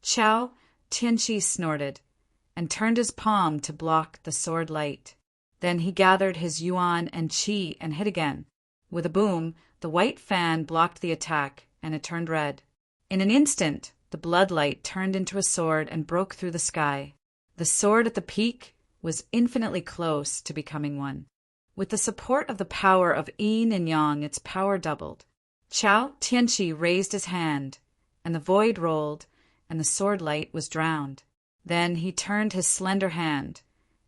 Chao Tianqi snorted and turned his palm to block the sword light. Then he gathered his yuan and qi and hit again. With a boom, the white fan blocked the attack, and it turned red. In an instant, the blood light turned into a sword and broke through the sky. The sword at the peak was infinitely close to becoming one. With the support of the power of yin and yang, its power doubled. Chao Tianqi raised his hand, and the void rolled, and the sword light was drowned. Then he turned his slender hand,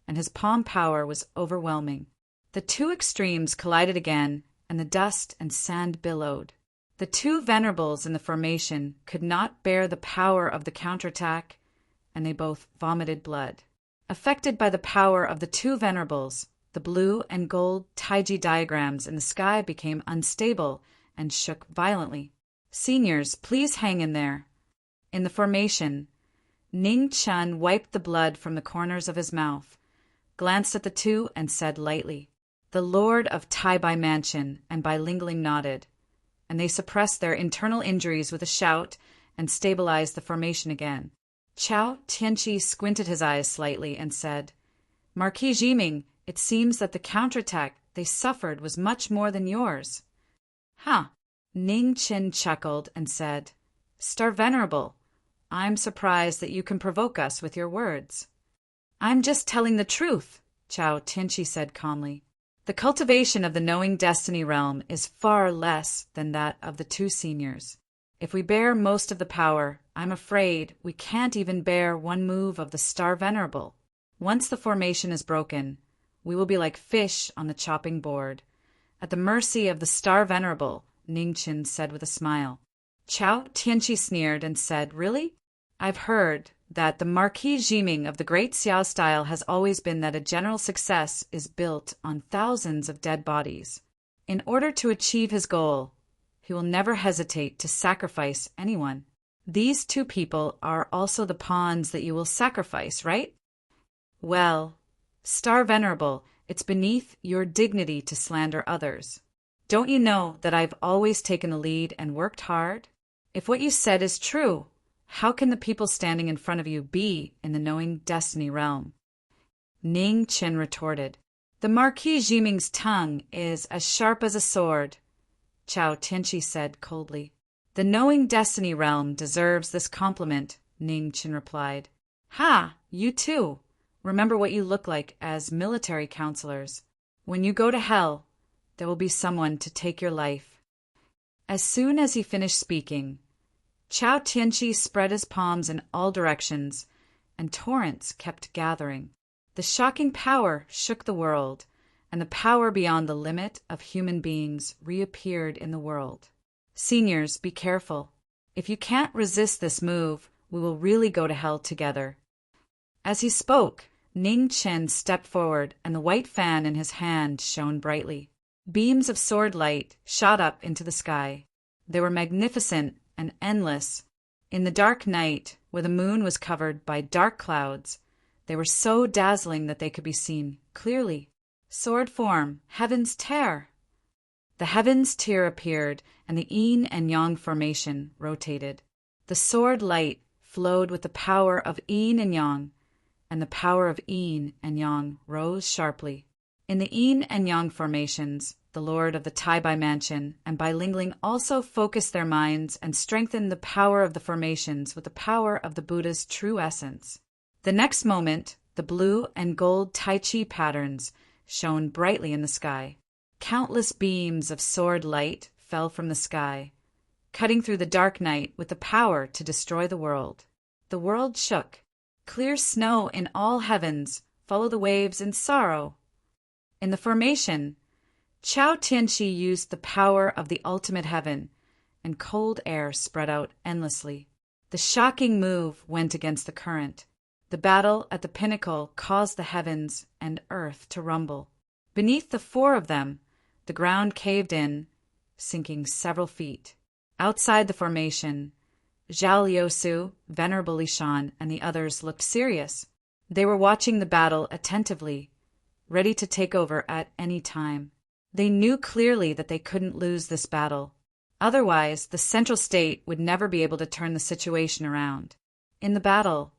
and his palm power was overwhelming. The two extremes collided again, and the dust and sand billowed. The two venerables in the formation could not bear the power of the counterattack, and they both vomited blood. Affected by the power of the two venerables, the blue and gold taiji diagrams in the sky became unstable and shook violently. Seniors, please hang in there. In the formation, Ning Chun wiped the blood from the corners of his mouth, glanced at the two, and said lightly, "The Lord of Tai Bai Mansion," and bilingually nodded, and they suppressed their internal injuries with a shout and stabilized the formation again. Chao Tianqi squinted his eyes slightly and said, "Marquis Jiming, it seems that the counterattack they suffered was much more than yours." "Huh." Ning Chin chuckled and said, "Star Venerable, I'm surprised that you can provoke us with your words." "I'm just telling the truth," Chao Tianqi said calmly. "The cultivation of the knowing destiny realm is far less than that of the two seniors. If we bear most of the power, I'm afraid we can't even bear one move of the Star Venerable. Once the formation is broken, we will be like fish on the chopping board, at the mercy of the Star Venerable," Ning Chin said with a smile. Chao Tianqi sneered and said, "Really? I've heard that the Marquis Jiming of the Great Xiao style has always been that a general success is built on thousands of dead bodies. In order to achieve his goal, he will never hesitate to sacrifice anyone. These two people are also the pawns that you will sacrifice, right? Well, Star Venerable, it's beneath your dignity to slander others. Don't you know that I've always taken the lead and worked hard? If what you said is true, how can the people standing in front of you be in the knowing destiny realm?" Ning Chin retorted, "The Marquis Jiming's tongue is as sharp as a sword," Chao Tianqi said coldly. "The knowing destiny realm deserves this compliment," Ning Chin replied. "Ha! You too. Remember what you look like as military counselors. When you go to hell, there will be someone to take your life." As soon as he finished speaking, Chao Tianqi spread his palms in all directions, and torrents kept gathering. The shocking power shook the world, and the power beyond the limit of human beings reappeared in the world. Seniors, be careful. If you can't resist this move, we will really go to hell together. As he spoke, Ning Chen stepped forward, and the white fan in his hand shone brightly. Beams of sword light shot up into the sky. They were magnificent and endless. In the dark night, where the moon was covered by dark clouds, they were so dazzling that they could be seen clearly. Sword form, heavens tear! The heavens tear appeared, and the yin and yang formation rotated. The sword light flowed with the power of yin and yang, and the power of yin and yang rose sharply. In the yin and yang formations, the Lord of the Tai Bai Mansion and Bai Lingling also focused their minds and strengthened the power of the formations with the power of the Buddha's true essence. The next moment, the blue and gold Tai Chi patterns shone brightly in the sky. Countless beams of sword light fell from the sky, cutting through the dark night with the power to destroy the world. The world shook. Clear snow in all heavens, follow the waves in sorrow. In the formation, Chao Tianqi used the power of the ultimate heaven, and cold air spread out endlessly. The shocking move went against the current. The battle at the pinnacle caused the heavens and earth to rumble. Beneath the four of them, the ground caved in, sinking several feet. Outside the formation, Zhao Liusu, Venerable Lishan, and the others looked serious. They were watching the battle attentively, ready to take over at any time. They knew clearly that they couldn't lose this battle. Otherwise, the Central State would never be able to turn the situation around. In the battle,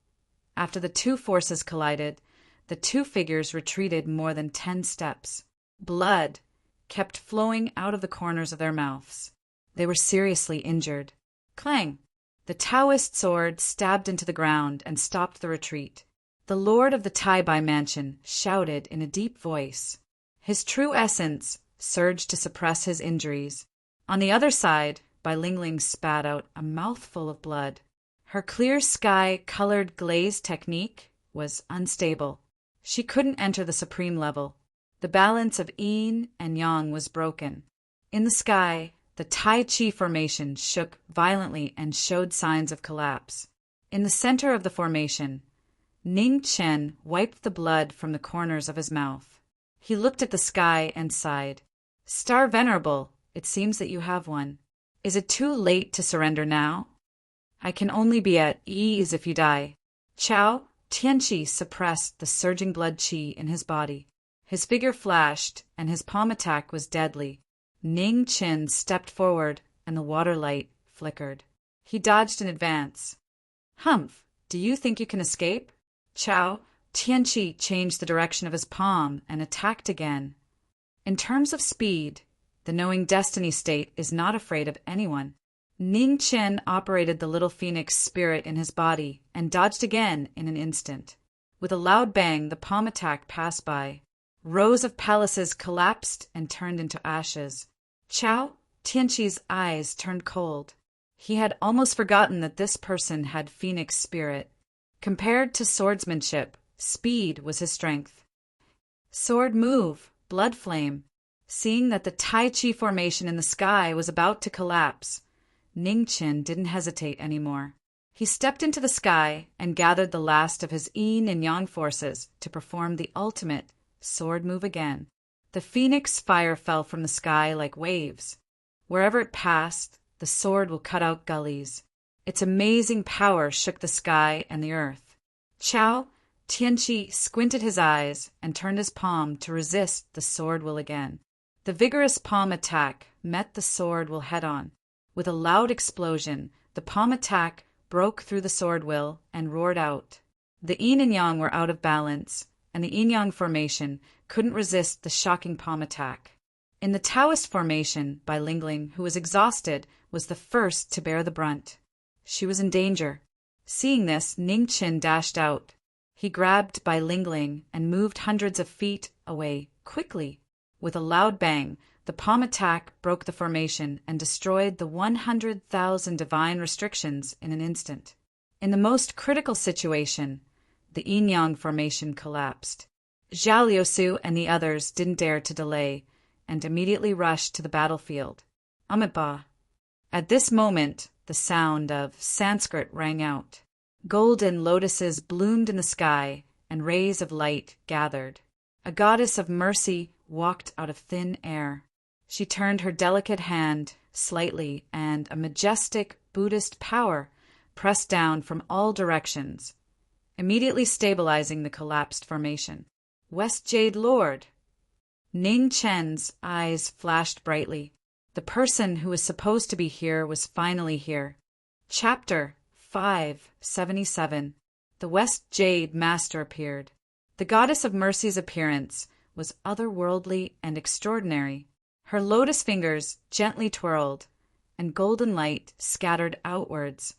after the two forces collided, the two figures retreated more than 10 steps. Blood kept flowing out of the corners of their mouths. They were seriously injured. Clang! The Taoist sword stabbed into the ground and stopped the retreat. The lord of the Tai-Bai mansion shouted in a deep voice. His true essence surged to suppress his injuries. On the other side, Bai Lingling spat out a mouthful of blood. Her clear sky-colored glaze technique was unstable. She couldn't enter the supreme level. The balance of yin and yang was broken. In the sky, the Tai Chi formation shook violently and showed signs of collapse. In the center of the formation, Ning Chen wiped the blood from the corners of his mouth. He looked at the sky and sighed. Star Venerable, it seems that you have won. Is it too late to surrender now? I can only be at ease if you die. Chao Tianqi suppressed the surging blood qi in his body. His figure flashed, and his palm attack was deadly. Ning Chen stepped forward, and the water light flickered. He dodged in advance. Humph, do you think you can escape? Chao Tianqi changed the direction of his palm and attacked again. In terms of speed, the knowing destiny state is not afraid of anyone. Ning Chen operated the little phoenix spirit in his body and dodged again in an instant. With a loud bang, the palm attack passed by. Rows of palaces collapsed and turned into ashes. Chao Tianqi's eyes turned cold. He had almost forgotten that this person had phoenix spirit. Compared to swordsmanship, speed was his strength. Sword move, blood flame. Seeing that the Tai Chi formation in the sky was about to collapse, Ning Chen didn't hesitate anymore. He stepped into the sky and gathered the last of his yin and yang forces to perform the ultimate sword move again. The phoenix fire fell from the sky like waves. Wherever it passed, the sword will cut out gullies. Its amazing power shook the sky and the earth. Chao Tianqi squinted his eyes and turned his palm to resist the sword will again. The vigorous palm attack met the sword will head-on. With a loud explosion, the palm attack broke through the sword will and roared out. The yin and yang were out of balance, and the yin-yang formation couldn't resist the shocking palm attack. In the Taoist formation, Bai Lingling, who was exhausted, was the first to bear the brunt. She was in danger. Seeing this, Ning Chen dashed out. He grabbed Bai Lingling and moved hundreds of feet away, quickly. With a loud bang, the palm attack broke the formation and destroyed the 100,000 divine restrictions in an instant. In the most critical situation, the yin-yang formation collapsed. Zhao Liusu and the others didn't dare to delay and immediately rushed to the battlefield. Amitabha. At this moment, the sound of Sanskrit rang out. Golden lotuses bloomed in the sky, and rays of light gathered. A goddess of mercy walked out of thin air. She turned her delicate hand slightly, and a majestic Buddhist power pressed down from all directions, immediately stabilizing the collapsed formation. West Jade Lord! Ning Chen's eyes flashed brightly. The person who was supposed to be here was finally here. Chapter 577. The West Jade Master appeared. The Goddess of Mercy's appearance was otherworldly and extraordinary. Her lotus fingers gently twirled, and golden light scattered outwards,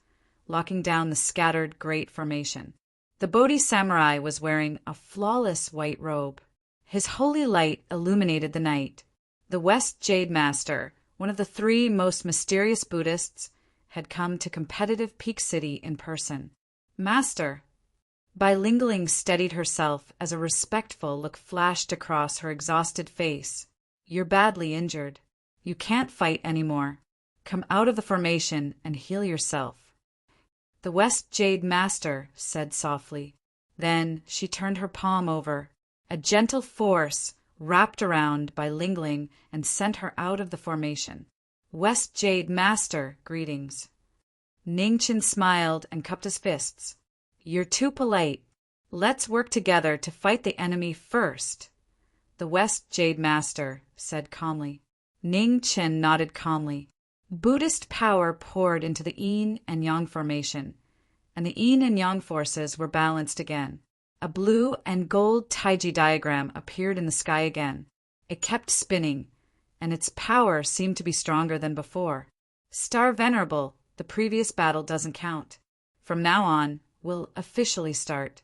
locking down the scattered great formation. The Bodhi samurai was wearing a flawless white robe. His holy light illuminated the night. The West Jade Master, one of the 3 most mysterious Buddhists, had come to competitive Peak City in person. Master! Bai Lingling steadied herself as a respectful look flashed across her exhausted face. You're badly injured. You can't fight anymore. Come out of the formation and heal yourself. The West Jade Master said softly. Then she turned her palm over. A gentle force wrapped around Bai Lingling and sent her out of the formation. West Jade Master, greetings. Ning Chen smiled and cupped his fists. You're too polite. Let's work together to fight the enemy first. The West Jade Master said calmly. Ning Chen nodded calmly. Buddhist power poured into the yin and yang formation, and the yin and yang forces were balanced again. A blue and gold taiji diagram appeared in the sky again. It kept spinning, and its power seemed to be stronger than before. Star Venerable, the previous battle doesn't count. From now on, we'll officially start.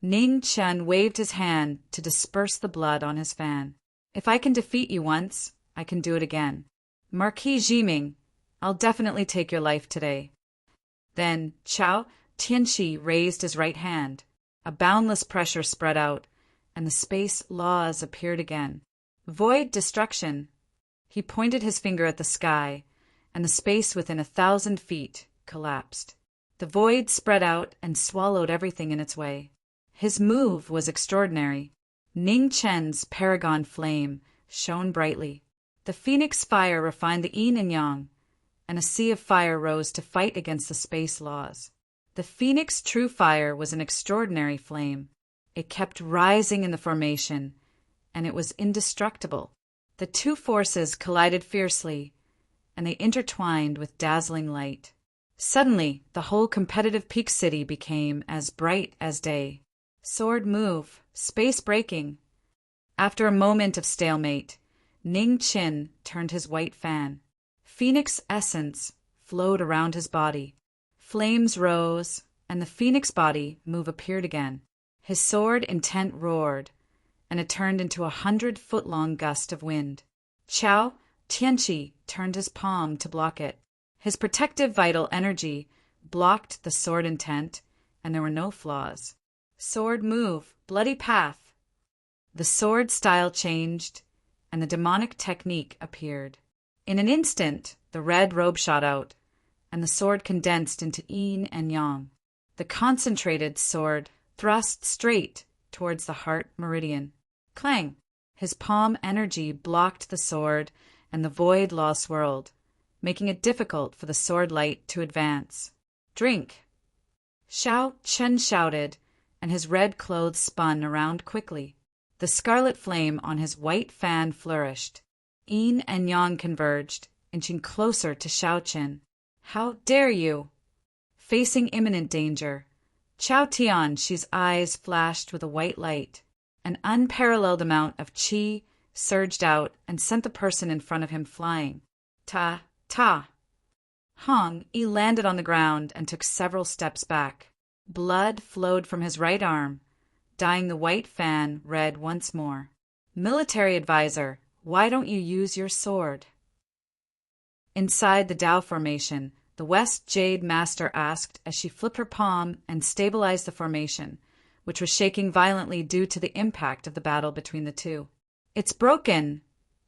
Ning Chen waved his hand to disperse the blood on his fan. If I can defeat you once, I can do it again. Marquis Jiming, I'll definitely take your life today. Then Chao Tianxi raised his right hand. A boundless pressure spread out, and the space laws appeared again. Void destruction. He pointed his finger at the sky, and the space within 1,000 feet collapsed. The void spread out and swallowed everything in its way. His move was extraordinary. Ning Chen's paragon flame shone brightly. The phoenix fire refined the yin and yang, and a sea of fire rose to fight against the space laws. The phoenix true fire was an extraordinary flame. It kept rising in the formation, and it was indestructible. The two forces collided fiercely, and they intertwined with dazzling light. Suddenly, the whole competitive peak city became as bright as day. Sword move, space breaking. After a moment of stalemate, Ning Chen turned his white fan. Phoenix essence flowed around his body. Flames rose, and the phoenix body move appeared again. His sword intent roared, and it turned into 100-foot-long gust of wind. Chao Tianxi turned his palm to block it. His protective vital energy blocked the sword intent, and there were no flaws. Sword move, bloody path. The sword style changed, and the demonic technique appeared. In an instant, the red robe shot out, and the sword condensed into yin and yang. The concentrated sword thrust straight towards the heart meridian. Clang! His palm energy blocked the sword, and the void law swirled, making it difficult for the sword light to advance. Drink! Xiao Chen shouted, and his red clothes spun around quickly. The scarlet flame on his white fan flourished. Yin and yang converged, inching closer to Xiao Chen. How dare you! Facing imminent danger, Chao Tianxi's eyes flashed with a white light. An unparalleled amount of qi surged out and sent the person in front of him flying. Ta, ta! Hong Yi landed on the ground and took several steps back. Blood flowed from his right arm, dyeing the white fan red once more. Military advisor, why don't you use your sword? Inside the Tao formation, the West Jade Master asked as she flipped her palm and stabilized the formation, which was shaking violently due to the impact of the battle between the two. It's broken,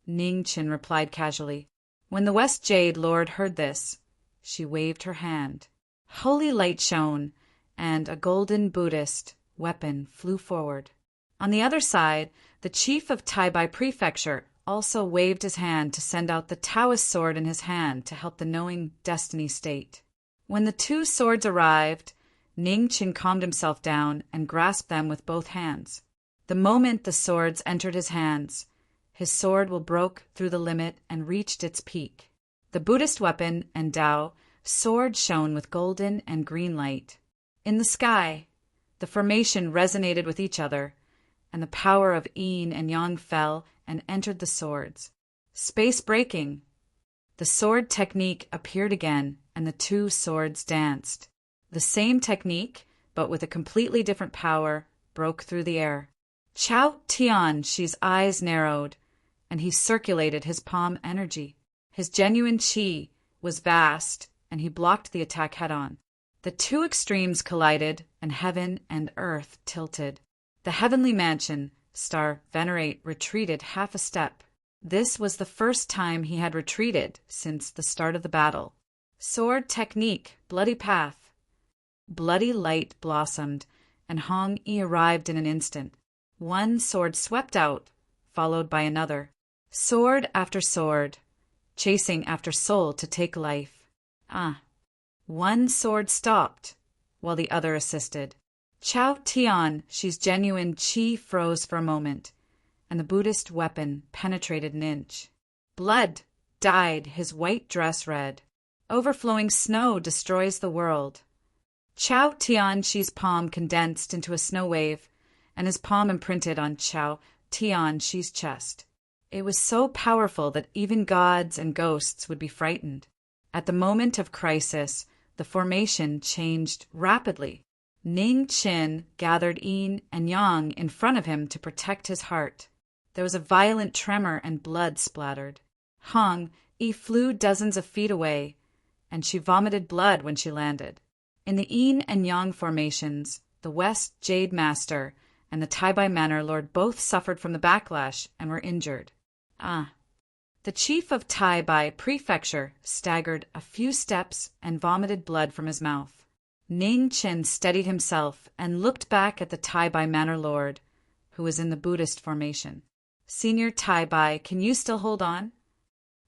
Ning Chen replied casually. When the West Jade Lord heard this, she waved her hand. Holy light shone, and a golden Buddhist weapon flew forward. On the other side, the chief of Taibai Prefecture also waved his hand to send out the Taoist sword in his hand to help the knowing destiny state. When the two swords arrived, Ning Chen calmed himself down and grasped them with both hands. The moment the swords entered his hands, his sword will broke through the limit and reached its peak. The Buddhist weapon and Tao sword shone with golden and green light. In the sky, the formation resonated with each other, and the power of yin and yang fell and entered the swords. Space breaking. The sword technique appeared again, and the two swords danced. The same technique, but with a completely different power, broke through the air. Chao Tianxi's eyes narrowed, and he circulated his palm energy. His genuine qi was vast, and he blocked the attack head-on. The two extremes collided, and heaven and earth tilted. The heavenly mansion, Star Venerate, retreated half a step. This was the first time he had retreated since the start of the battle. Sword technique, bloody path. Bloody light blossomed, and Hong Yi arrived in an instant. One sword swept out, followed by another. Sword after sword, chasing after soul to take life. One sword stopped, while the other assisted. Chao Tianxi's genuine qi froze for a moment, and the Buddhist weapon penetrated an inch. Blood dyed his white dress red. Overflowing snow destroys the world. Chao Tianxi's palm condensed into a snow wave, and his palm imprinted on Chao Tianxi's chest. It was so powerful that even gods and ghosts would be frightened. At the moment of crisis, the formation changed rapidly. Ning Qin gathered yin and yang in front of him to protect his heart. There was a violent tremor and blood splattered. Hong Yi flew dozens of feet away, and she vomited blood when she landed. In the yin and yang formations, the West Jade Master and the Tai-Bai Manor Lord both suffered from the backlash and were injured. The chief of Tai-Bai Prefecture staggered a few steps and vomited blood from his mouth. Ning Qin steadied himself and looked back at the Tai-Bai Manor Lord, who was in the Buddhist formation. Senior Tai-Bai, can you still hold on?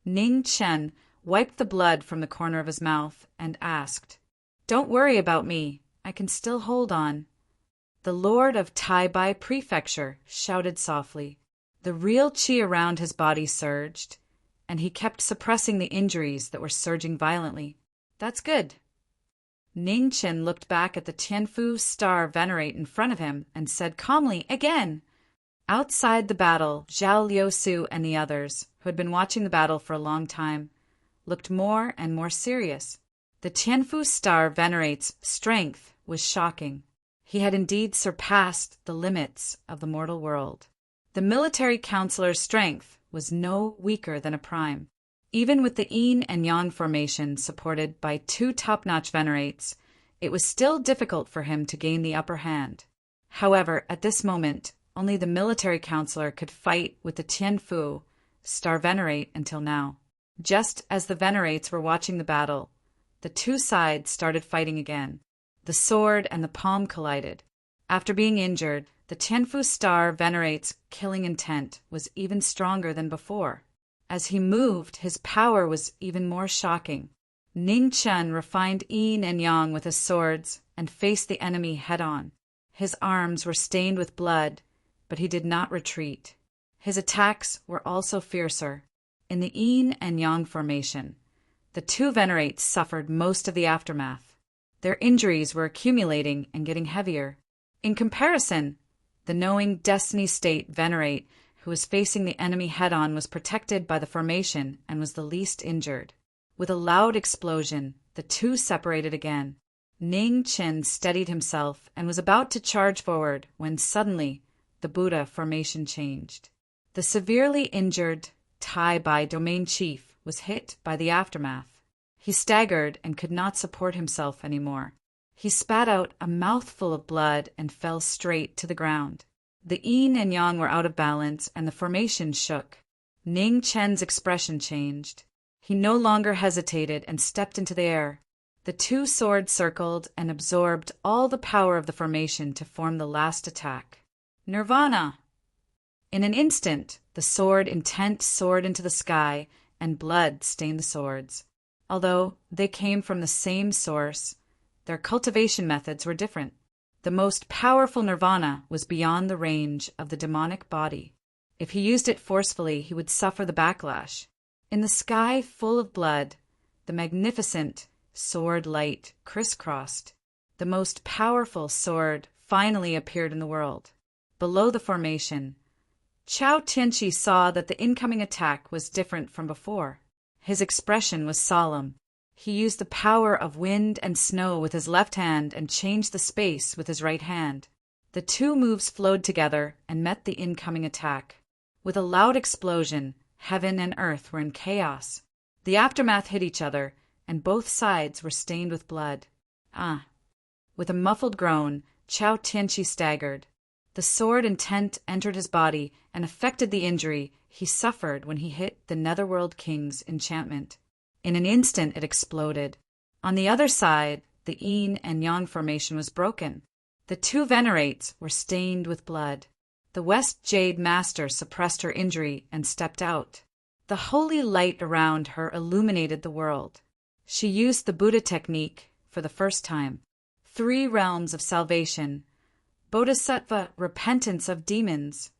Ning Qin wiped the blood from the corner of his mouth and asked, Don't worry about me, I can still hold on. The Lord of Tai-Bai Prefecture shouted softly. The real qi around his body surged, and he kept suppressing the injuries that were surging violently. That's good. Ning Qin looked back at the Tianfu star venerate in front of him and said calmly again. Outside the battle, Zhao Liusu and the others, who had been watching the battle for a long time, looked more and more serious. The Tianfu star venerate's strength was shocking. He had indeed surpassed the limits of the mortal world. The military counselor's strength was no weaker than a prime. Even with the yin and yang formation supported by two top-notch venerates, it was still difficult for him to gain the upper hand. However, at this moment, only the military counselor could fight with the Tianfu star venerate until now. Just as the venerates were watching the battle, the two sides started fighting again. The sword and the palm collided. After being injured, the Tianfu star venerate's killing intent was even stronger than before. As he moved, his power was even more shocking. Ning Qin refined yin and yang with his swords and faced the enemy head-on. His arms were stained with blood, but he did not retreat. His attacks were also fiercer. In the yin and yang formation, the two venerates suffered most of the aftermath. Their injuries were accumulating and getting heavier. In comparison, the knowing destiny state venerate who was facing the enemy head-on was protected by the formation and was the least injured. With a loud explosion, the two separated again. Ning Qin steadied himself and was about to charge forward when suddenly the Buddha formation changed. The severely injured Tai-Bai domain chief was hit by the aftermath. He staggered and could not support himself anymore. He spat out a mouthful of blood and fell straight to the ground. The yin and yang were out of balance and the formation shook. Ning Qin's expression changed. He no longer hesitated and stepped into the air. The two swords circled and absorbed all the power of the formation to form the last attack. Nirvana! In an instant, the sword intent soared into the sky and blood stained the swords. Although they came from the same source, their cultivation methods were different. The most powerful nirvana was beyond the range of the demonic body. If he used it forcefully, he would suffer the backlash. In the sky full of blood, the magnificent sword light crisscrossed. The most powerful sword finally appeared in the world. Below the formation, Chao Tianxi saw that the incoming attack was different from before. His expression was solemn. He used the power of wind and snow with his left hand and changed the space with his right hand. The two moves flowed together and met the incoming attack. With a loud explosion, heaven and earth were in chaos. The aftermath hit each other, and both sides were stained with blood. With a muffled groan, Chao Tianxi staggered. The sword intent entered his body and affected the injury he suffered when he hit the Netherworld King's enchantment. In an instant it exploded. On the other side, the yin and yang formation was broken. The two venerates were stained with blood. The West Jade Master suppressed her injury and stepped out. The holy light around her illuminated the world. She used the Buddha technique for the first time. 3 realms of salvation. Bodhisattva repentance of demons.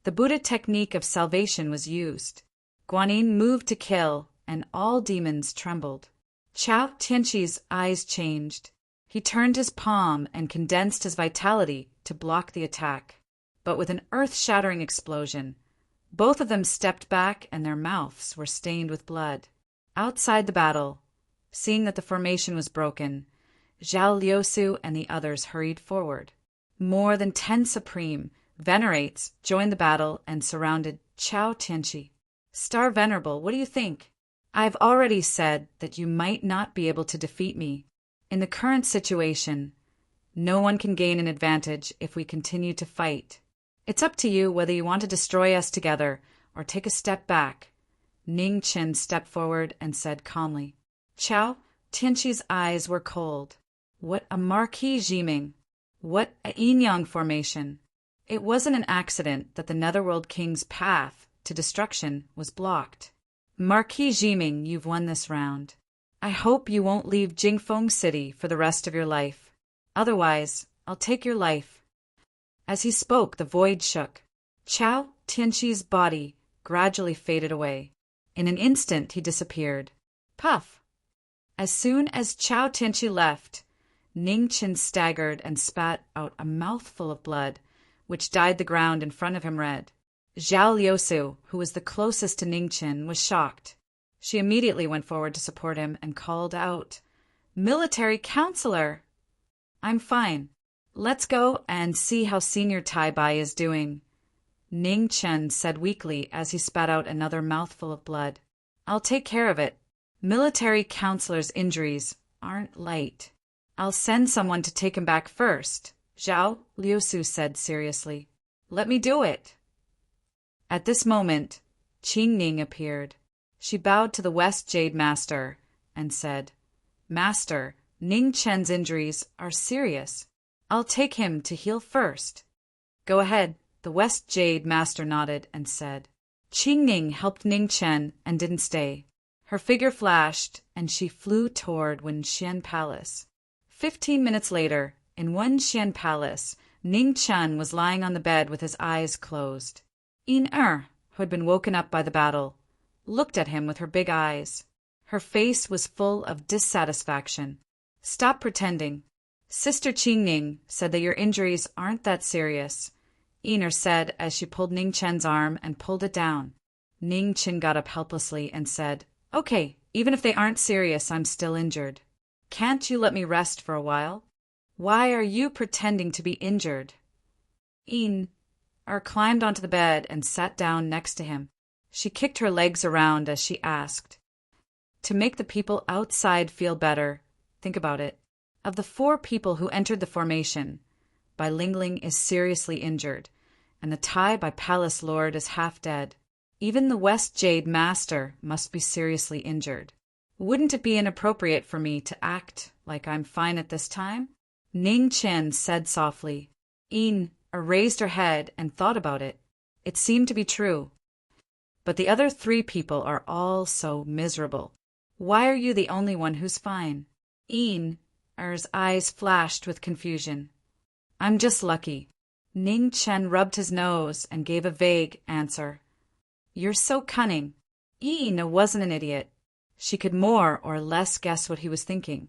The Buddha technique of salvation was used. Guanyin moved to kill, and all demons trembled. Chao Tianqi's eyes changed. He turned his palm and condensed his vitality to block the attack. But with an earth-shattering explosion, both of them stepped back and their mouths were stained with blood. Outside the battle, seeing that the formation was broken, Zhao Liusu and the others hurried forward. More than 10 supreme venerates joined the battle and surrounded Chao Tianqi. Star Venerable, what do you think? I've already said that you might not be able to defeat me. In the current situation, no one can gain an advantage if we continue to fight. It's up to you whether you want to destroy us together or take a step back. Ning Chen stepped forward and said calmly. Chao Tianqi's eyes were cold. What a Marquis Jiming! What a yin-yang formation! It wasn't an accident that the Netherworld King's path to destruction was blocked. Marquis Jiming, you've won this round. I hope you won't leave Jingfeng City for the rest of your life. Otherwise, I'll take your life. As he spoke, the void shook. Chao Tianqi's body gradually faded away. In an instant, he disappeared. Puff! As soon as Chao Tianqi left, Ning Chen staggered and spat out a mouthful of blood, which dyed the ground in front of him red. Zhao Liusu, who was the closest to Ning Chen, was shocked. She immediately went forward to support him and called out, Military Counselor! I'm fine. Let's go and see how Senior Tai Bai is doing. Ning Chen said weakly as he spat out another mouthful of blood. I'll take care of it. Military Counselor's injuries aren't light. I'll send someone to take him back first, Zhao Liusu said seriously. Let me do it. At this moment, Qing Ning appeared. She bowed to the West Jade Master and said, Master, Ning Chen's injuries are serious. I'll take him to heal first. Go ahead, the West Jade Master nodded and said. Qing Ning helped Ning Chen and didn't stay. Her figure flashed and she flew toward Wenxian Palace. 15 minutes later, in Wenxian Palace, Ning Chen was lying on the bed with his eyes closed. Yin Er, who had been woken up by the battle, looked at him with her big eyes. Her face was full of dissatisfaction. Stop pretending. Sister Qing Ning said that your injuries aren't that serious, Yin Er said as she pulled Ning Chen's arm and pulled it down. Ning Chen got up helplessly and said, Okay, even if they aren't serious, I'm still injured. Can't you let me rest for a while? Why are you pretending to be injured? Yin Er climbed onto the bed and sat down next to him. She kicked her legs around as she asked, To make the people outside feel better, think about it. Of the 4 people who entered the formation, Bai Lingling is seriously injured, and the Tai Bai Palace Lord is half dead. Even the West Jade Master must be seriously injured. Wouldn't it be inappropriate for me to act like I'm fine at this time? Ning Chen said softly. Yin raised her head and thought about it. It seemed to be true. But the other 3 people are all so miserable. Why are you the only one who's fine? Yin Er's eyes flashed with confusion. I'm just lucky. Ning Chen rubbed his nose and gave a vague answer. You're so cunning. Yin wasn't an idiot. She could more or less guess what he was thinking.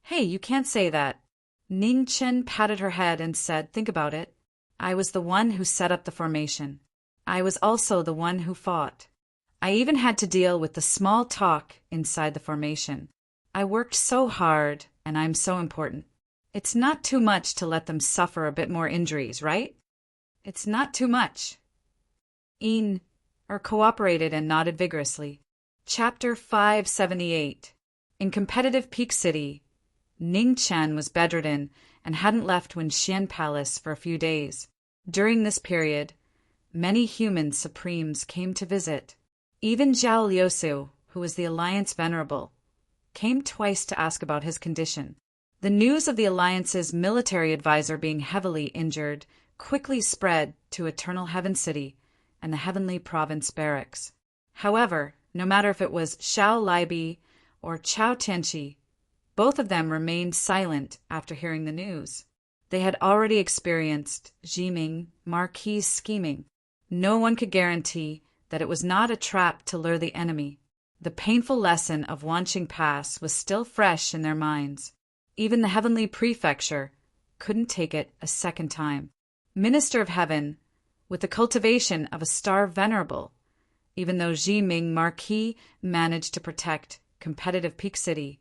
Hey, you can't say that. Ning Chen patted her head and said, Think about it. I was the one who set up the formation. I was also the one who fought. I even had to deal with the small talk inside the formation. I worked so hard, and I'm so important. It's not too much to let them suffer a bit more injuries, right? It's not too much. Yin cooperated and nodded vigorously. Chapter 578. In competitive Peak City, Ning Chen was bedridden and hadn't left Wenxian Palace for a few days. During this period, many human supremes came to visit. Even Zhao Liusu, who was the Alliance Venerable, came twice to ask about his condition. The news of the Alliance's military advisor being heavily injured quickly spread to Eternal Heaven City and the Heavenly Province Barracks. However, no matter if it was Xiao Libi or Chao Tianqi, both of them remained silent after hearing the news. They had already experienced Jiming Marquis' scheming. No one could guarantee that it was not a trap to lure the enemy. The painful lesson of Wanqing Pass was still fresh in their minds. Even the heavenly prefecture couldn't take it a second time. Minister of Heaven, with the cultivation of a star venerable, even though Jiming Marquis managed to protect competitive Peak City,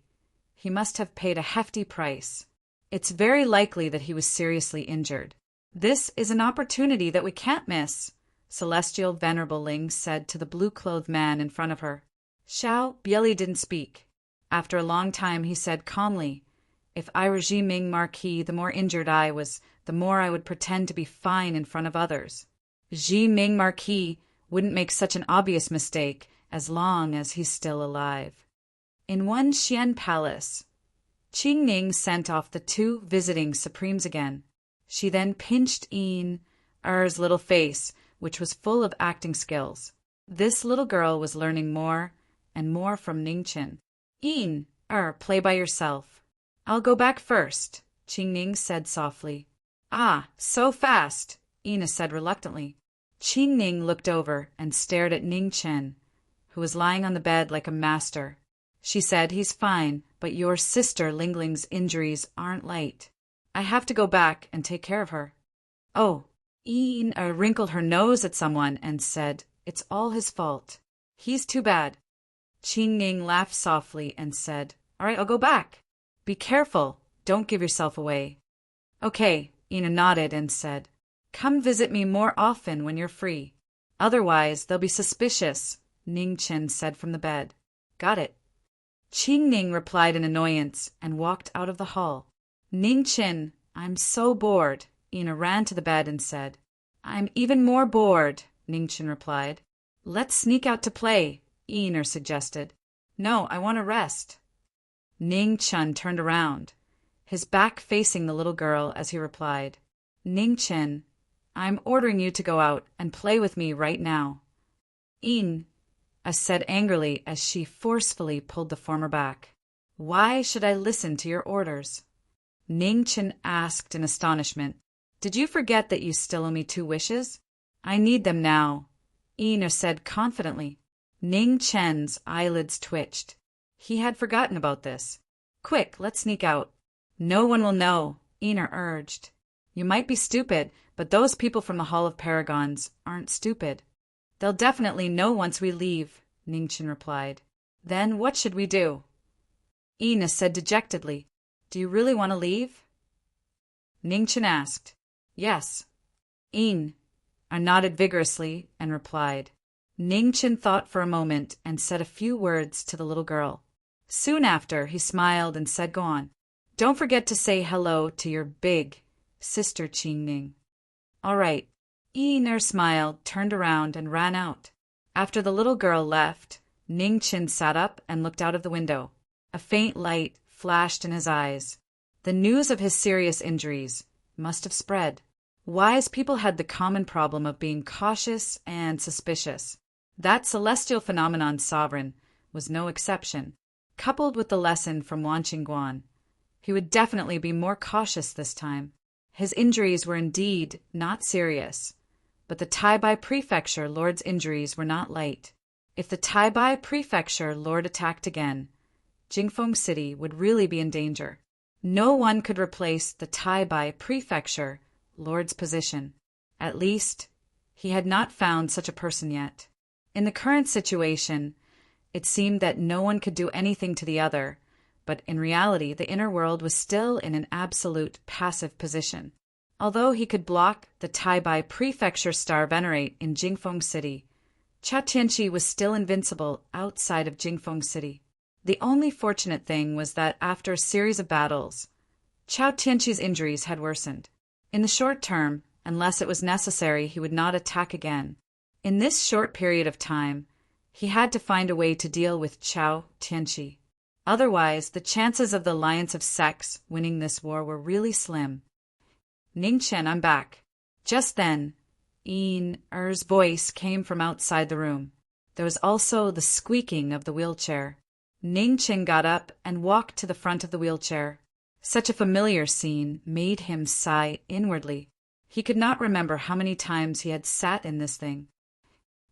he must have paid a hefty price. It's very likely that he was seriously injured. This is an opportunity that we can't miss, Celestial Venerable Ling said to the blue-clothed man in front of her. Xiao Bieli didn't speak. After a long time he said calmly, if I were Jiming Marquis, the more injured I was, the more I would pretend to be fine in front of others. Jiming Marquis wouldn't make such an obvious mistake as long as he's still alive. In one Xian palace, Qing Ning sent off the 2 visiting supremes again. She then pinched Yin Er's little face, which was full of acting skills. This little girl was learning more and more from Ningchen. Yin play by yourself. I'll go back first, Qing Ning said softly. Ah, so fast, Ina said reluctantly. Qing Ning looked over and stared at Ning Chen, who was lying on the bed like a master. She said, he's fine, but your sister Lingling's injuries aren't light. I have to go back and take care of her. Oh, Ina wrinkled her nose at someone and said, it's all his fault. He's too bad. Qing Ning laughed softly and said, all right, I'll go back. Be careful, don't give yourself away. Okay, Ina nodded and said, come visit me more often when you're free. Otherwise, they'll be suspicious, Ning Chen said from the bed. Got it. Qing Ning replied in annoyance and walked out of the hall. Ning Chen, I'm so bored. Ina ran to the bed and said. I'm even more bored, Ning Chen replied. Let's sneak out to play, Ina suggested. No, I want to rest. Ning Chen turned around, his back facing the little girl as he replied. Ning Chen, I'm ordering you to go out and play with me right now. Ina said angrily as she forcefully pulled the former back. Why should I listen to your orders? Ning Chen asked in astonishment. Did you forget that you still owe me 2 wishes? I need them now, Ina said confidently. Ning Chen's eyelids twitched. He had forgotten about this. Quick, let's sneak out. No one will know, Ina urged. You might be stupid, but those people from the Hall of Paragons aren't stupid. They'll definitely know once we leave, Ning Chen replied. Then what should we do? Ina said dejectedly. Do you really want to leave? Ning Chen asked. Yes. Ina nodded vigorously and replied. Ning Chen thought for a moment and said a few words to the little girl. Soon after, he smiled and said, go on. Don't forget to say hello to your big sister Qing Ning. All right. Ina smiled, turned around, and ran out. After the little girl left, Ning Chen sat up and looked out of the window. A faint light flashed in his eyes. The news of his serious injuries must have spread. Wise people had the common problem of being cautious and suspicious. That celestial phenomenon sovereign was no exception. Coupled with the lesson from Wanqing Guan, he would definitely be more cautious this time. His injuries were indeed not serious, but the Taibai Prefecture Lord's injuries were not light. If the Taibai Prefecture Lord attacked again, Jingfeng City would really be in danger. No one could replace the Taibai Prefecture Lord's position. At least, he had not found such a person yet. In the current situation, it seemed that no one could do anything to the other, but in reality the inner world was still in an absolute passive position. Although he could block the Taibai Prefecture Star Venerate in Jingfeng City, Qiao Tianqi was still invincible outside of Jingfeng City. The only fortunate thing was that after a series of battles, Qiao Tianqi's injuries had worsened. In the short term, unless it was necessary, he would not attack again. In this short period of time, he had to find a way to deal with Qiao Tianqi. Otherwise, the chances of the Alliance of Sects winning this war were really slim. Ning Chen, I'm back. Just then, Er's voice came from outside the room. There was also the squeaking of the wheelchair. Ning Chen got up and walked to the front of the wheelchair. Such a familiar scene made him sigh inwardly. He could not remember how many times he had sat in this thing.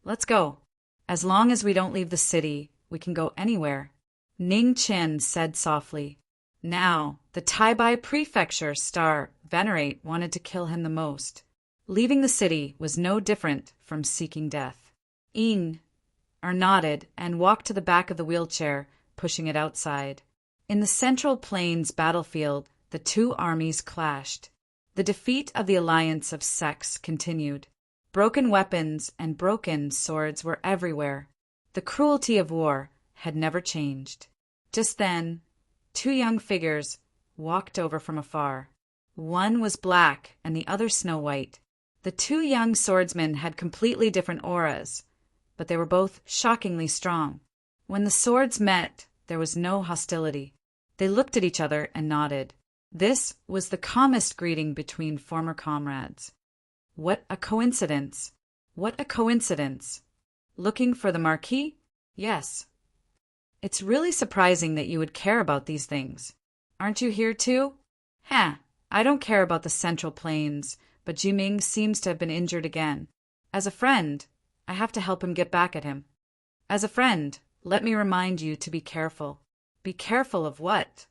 Let's go. As long as we don't leave the city, we can go anywhere, Ning Chen said softly. Now, the Taibai Prefecture star Venerate wanted to kill him the most. Leaving the city was no different from seeking death. Nodded and walked to the back of the wheelchair, pushing it outside. In the Central Plains battlefield, the two armies clashed. The defeat of the alliance of sects continued. Broken weapons and broken swords were everywhere. The cruelty of war had never changed. Just then, two young figures walked over from afar. One was black and the other snow-white. The two young swordsmen had completely different auras, but they were both shockingly strong. When the swords met, there was no hostility. They looked at each other and nodded. This was the calmest greeting between former comrades. What a coincidence! What a coincidence! Looking for the Marquis? Yes. It's really surprising that you would care about these things. Aren't you here too? I don't care about the Central Plains, but Jiming seems to have been injured again. As a friend, I have to help him get back at him. As a friend, let me remind you to be careful. Be careful of what?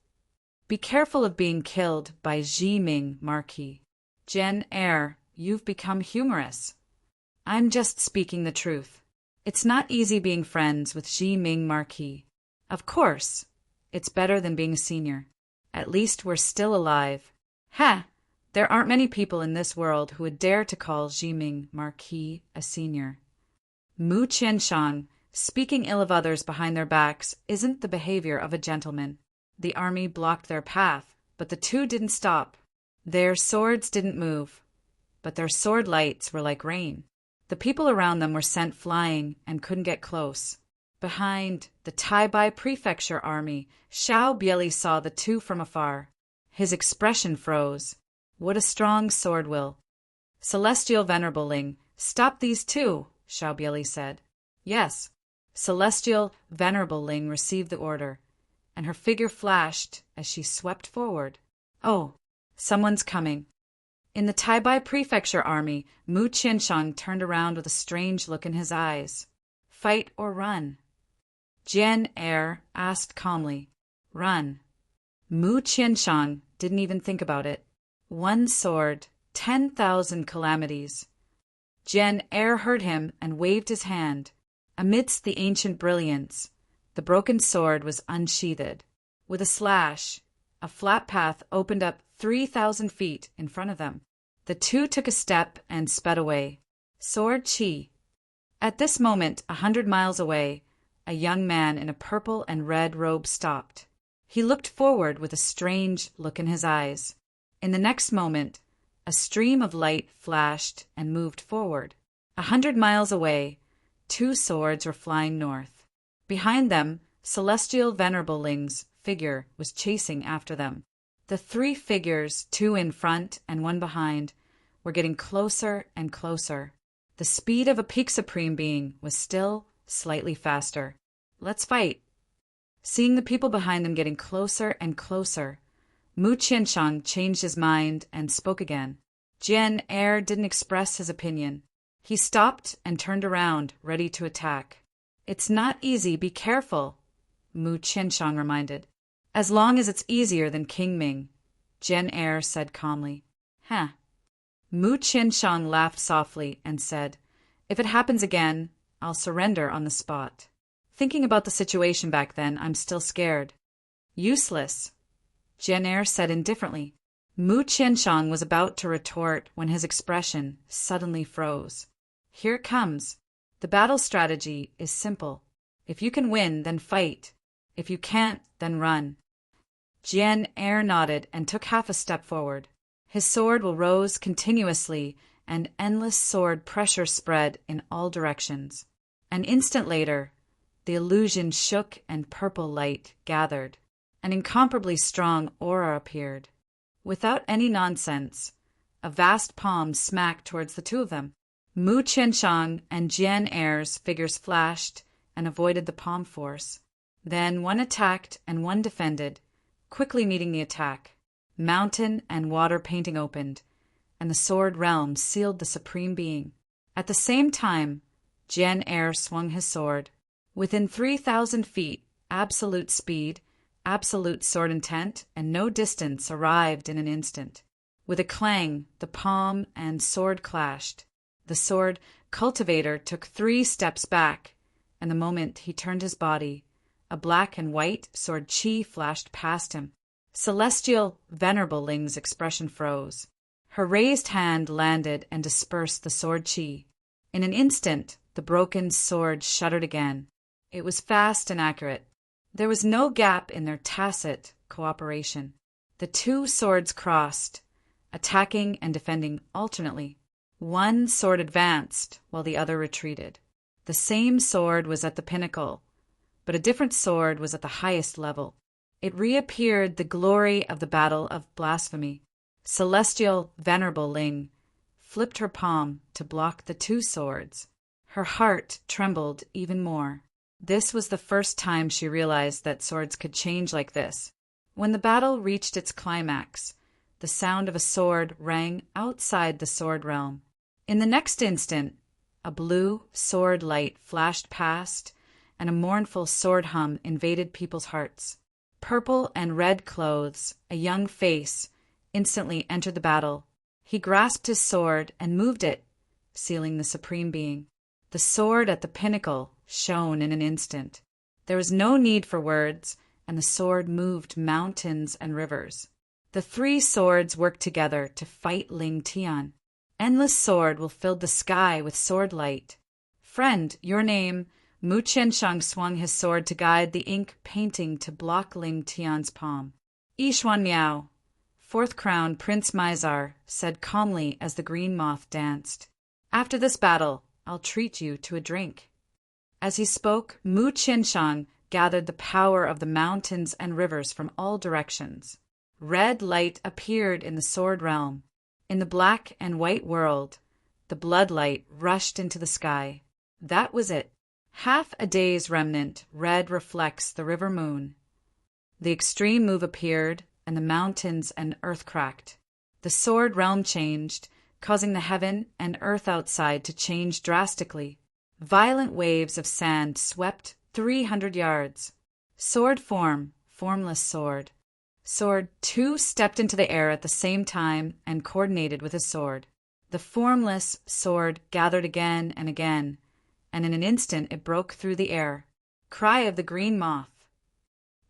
Be careful of being killed by Jiming, Marquis. Jen Eyre, you've become humorous. I'm just speaking the truth. It's not easy being friends with Jiming Marquis. Of course, it's better than being a senior. At least we're still alive. There aren't many people in this world who would dare to call Jiming Marquis a senior. Mu Qianshang, speaking ill of others behind their backs, isn't the behavior of a gentleman. The army blocked their path, but the two didn't stop. Their swords didn't move, but their sword lights were like rain. The people around them were sent flying and couldn't get close. Behind the Taibai Prefecture army, Xiao Bieli saw the two from afar. His expression froze. What a strong sword will. Celestial Venerable Ling, stop these two, Xiao Bieli said. Yes. Celestial Venerable Ling received the order, and her figure flashed as she swept forward. Oh, someone's coming. In the Taibai Prefecture army, Mu Qianshang turned around with a strange look in his eyes. Fight or run? Jen Eyre asked calmly. Run. Mu Qianshang didn't even think about it. One sword, 10,000 calamities. Jen Eyre heard him and waved his hand. Amidst the ancient brilliance, the broken sword was unsheathed. With a slash, a flat path opened up 3,000 feet in front of them. The two took a step and sped away. Sword Chi. At this moment, 100 miles away, a young man in a purple and red robe stopped. He looked forward with a strange look in his eyes. In the next moment, a stream of light flashed and moved forward. 100 miles away, two swords were flying north. Behind them, Celestial Venerable Ling's figure was chasing after them. The three figures, two in front and one behind, were getting closer and closer. The speed of a peak supreme being was still slightly faster. Let's fight. Seeing the people behind them getting closer and closer, Mu Qianshang changed his mind and spoke again. Jen Eyre didn't express his opinion. He stopped and turned around, ready to attack. It's not easy, be careful, Mu Qianshang reminded. As long as it's easier than King Ming, Jen Eyre said calmly. Mu Qianshang laughed softly and said, If it happens again, I'll surrender on the spot. Thinking about the situation back then, I'm still scared. Useless, Jen Eyre said indifferently. Mu Qianshang was about to retort when his expression suddenly froze. Here it comes. The battle strategy is simple. If you can win, then fight. If you can't, then run. Jen Eyre nodded and took half a step forward. His sword rose continuously, and endless sword pressure spread in all directions. An instant later, the illusion shook and purple light gathered. An incomparably strong aura appeared. Without any nonsense, a vast palm smacked towards the two of them. Mu Qianshang and Jen Eyre's figures flashed and avoided the palm force. Then one attacked and one defended, quickly meeting the attack. Mountain and water painting opened, and the sword realm sealed the Supreme Being. At the same time, Jian Er swung his sword. Within 3,000 feet, absolute speed, absolute sword intent, and no distance arrived in an instant. With a clang, the palm and sword clashed. The sword cultivator took 3 steps back, and the moment he turned his body, a black and white sword chi flashed past him. Celestial Venerable Ling's expression froze. Her raised hand landed and dispersed the sword chi. In an instant, the broken sword shuddered again. It was fast and accurate. There was no gap in their tacit cooperation. The 2 swords crossed, attacking and defending alternately. One sword advanced while the other retreated. The same sword was at the pinnacle, but a different sword was at the highest level. It reappeared the glory of the battle of blasphemy. Celestial Venerable Ling flipped her palm to block the 2 swords. Her heart trembled even more. This was the first time she realized that swords could change like this. When the battle reached its climax, the sound of a sword rang outside the sword realm. In the next instant, a blue sword light flashed past, and a mournful sword hum invaded people's hearts. Purple and red clothes, a young face, instantly entered the battle. He grasped his sword and moved it, sealing the Supreme Being. The sword at the pinnacle shone in an instant. There was no need for words, and the sword moved mountains and rivers. The 3 swords worked together to fight Ling Tian. Endless sword will fill the sky with sword light. Friend, your name. Mu Qiansheng swung his sword to guide the ink painting to block Ling Tian's palm. Yishuan Miao, 4th Crown Prince Mizar, said calmly as the green moth danced. After this battle, I'll treat you to a drink. As he spoke, Mu Qiansheng gathered the power of the mountains and rivers from all directions. Red light appeared in the sword realm. In the black and white world, the blood light rushed into the sky. That was it. Half a day's remnant, red reflects the river moon. The extreme move appeared, and the mountains and earth cracked. The sword realm changed, causing the heaven and earth outside to change drastically. Violent waves of sand swept 300 yards. Sword form, formless sword. Sword 2 stepped into the air at the same time and coordinated with his sword. The formless sword gathered again and again, and in an instant it broke through the air. Cry of the green moth.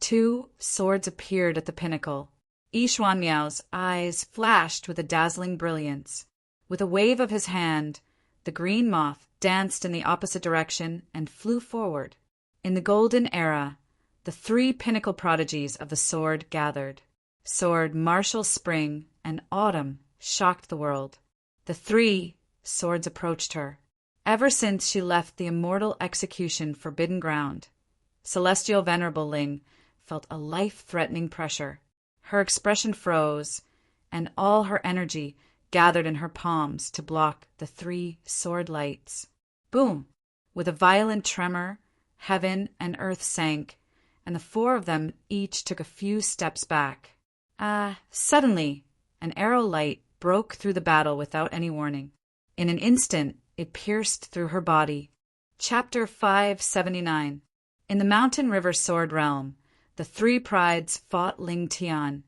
2 swords appeared at the pinnacle. Yishuan Miao's eyes flashed with a dazzling brilliance. With a wave of his hand, the green moth danced in the opposite direction and flew forward. In the golden era, the 3 pinnacle prodigies of the sword gathered. Sword Martial Spring and Autumn shocked the world. The 3 swords approached her. Ever since she left the immortal execution forbidden ground, Celestial Venerable Ling felt a life-threatening pressure. Her expression froze, and all her energy gathered in her palms to block the 3 sword lights. Boom! With a violent tremor, heaven and earth sank, and the 4 of them each took a few steps back. Suddenly, an arrow light broke through the battle without any warning. In an instant, it pierced through her body. Chapter 579. In the mountain river sword realm, the 3 prides fought Ling Tian,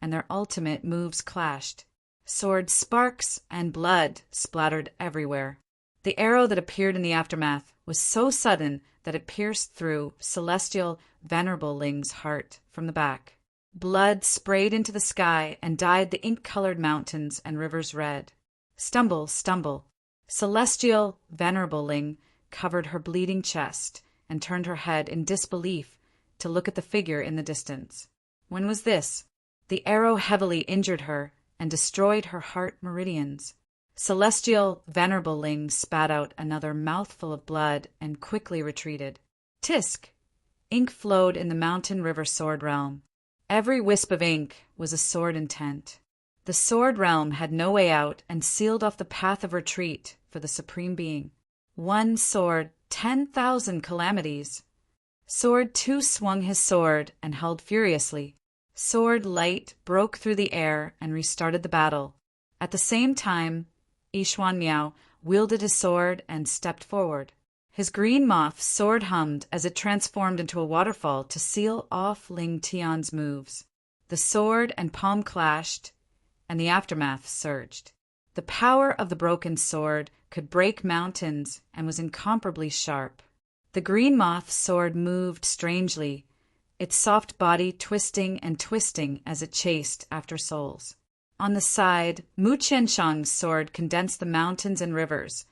and their ultimate moves clashed. Sword sparks and blood splattered everywhere. The arrow that appeared in the aftermath was so sudden that it pierced through Celestial Venerable Ling's heart from the back. Blood sprayed into the sky and dyed the ink-colored mountains and rivers red. Stumble, stumble. Celestial Venerable Ling covered her bleeding chest and turned her head in disbelief to look at the figure in the distance. When was this? The arrow heavily injured her and destroyed her heart meridians. Celestial Venerable Ling spat out another mouthful of blood and quickly retreated. Tisk! Ink flowed in the mountain river sword realm. Every wisp of ink was a sword intent. The sword realm had no way out and sealed off the path of retreat for the Supreme Being. 1 sword, 10,000 calamities. Sword 2 swung his sword and held furiously. Sword light broke through the air and restarted the battle. At the same time, Miao wielded his sword and stepped forward. His green moth sword hummed as it transformed into a waterfall to seal off Ling Tian's moves. The sword and palm clashed, and the aftermath surged. The power of the broken sword could break mountains and was incomparably sharp. The green moth sword moved strangely, its soft body twisting and twisting as it chased after souls. On the side, Mu Qianshang's sword condensed the mountains and rivers,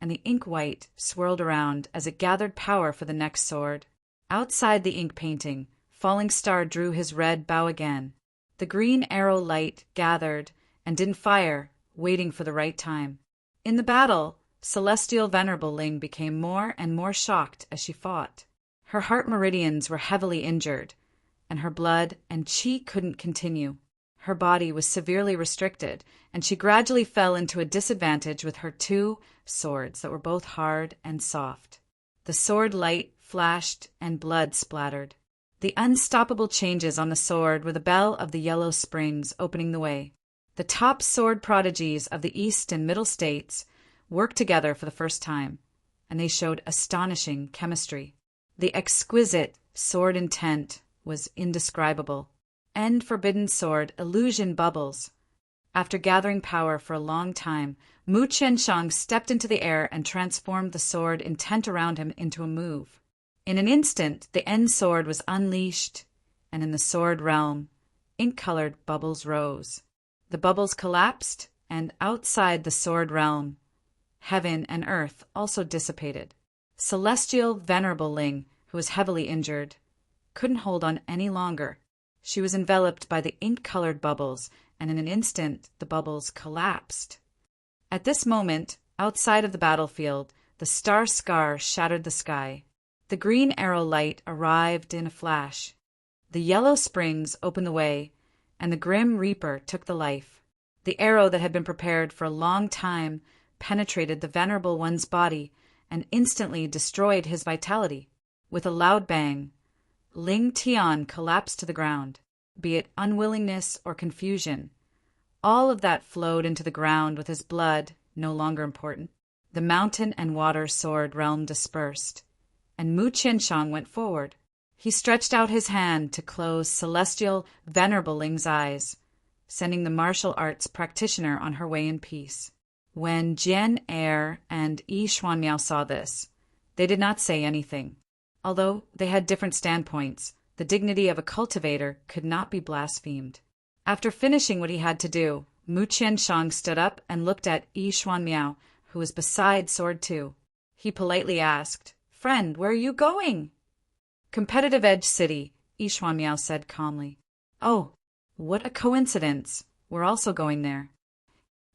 and the ink white swirled around as it gathered power for the next sword. Outside the ink painting, Falling Star drew his red bow again. The green arrow light gathered and didn't fire, waiting for the right time. In the battle, Celestial Venerable Ling became more and more shocked as she fought. Her heart meridians were heavily injured, and her blood and qi couldn't continue. Her body was severely restricted, and she gradually fell into a disadvantage with her two swords that were both hard and soft. The sword light flashed and blood splattered. The unstoppable changes on the sword were the bell of the Yellow Springs opening the way. The top sword prodigies of the East and Middle States worked together for the first time, and they showed astonishing chemistry. The exquisite sword intent was indescribable. End Forbidden Sword Illusion Bubbles. After gathering power for a long time, Mu Qianshang stepped into the air and transformed the sword intent around him into a move. In an instant, the end sword was unleashed, and in the sword realm, ink-colored bubbles rose. The bubbles collapsed, and outside the sword realm, heaven and earth also dissipated. Celestial Venerable Ling, who was heavily injured, couldn't hold on any longer. She was enveloped by the ink-colored bubbles, and in an instant the bubbles collapsed. At this moment, outside of the battlefield, the star scar shattered the sky. The green arrow light arrived in a flash. The Yellow Springs opened the way, and the Grim Reaper took the life. The arrow that had been prepared for a long time penetrated the Venerable One's body and instantly destroyed his vitality. With a loud bang, Ling Tian collapsed to the ground. Be it unwillingness or confusion, all of that flowed into the ground with his blood no longer important. The mountain and water sword realm dispersed, and Mu Qianshang went forward. He stretched out his hand to close Celestial Venerable Ling's eyes, sending the martial arts practitioner on her way in peace. When Jian Er and Yi Xuanmiao saw this, they did not say anything. Although they had different standpoints, the dignity of a cultivator could not be blasphemed. After finishing what he had to do, Mu Qianshang stood up and looked at Yi Xuanmiao, who was beside Sword 2. He politely asked, "Friend, where are you going?" "Competitive Edge City," Yi Xuanmiao said calmly. "Oh, what a coincidence. We're also going there."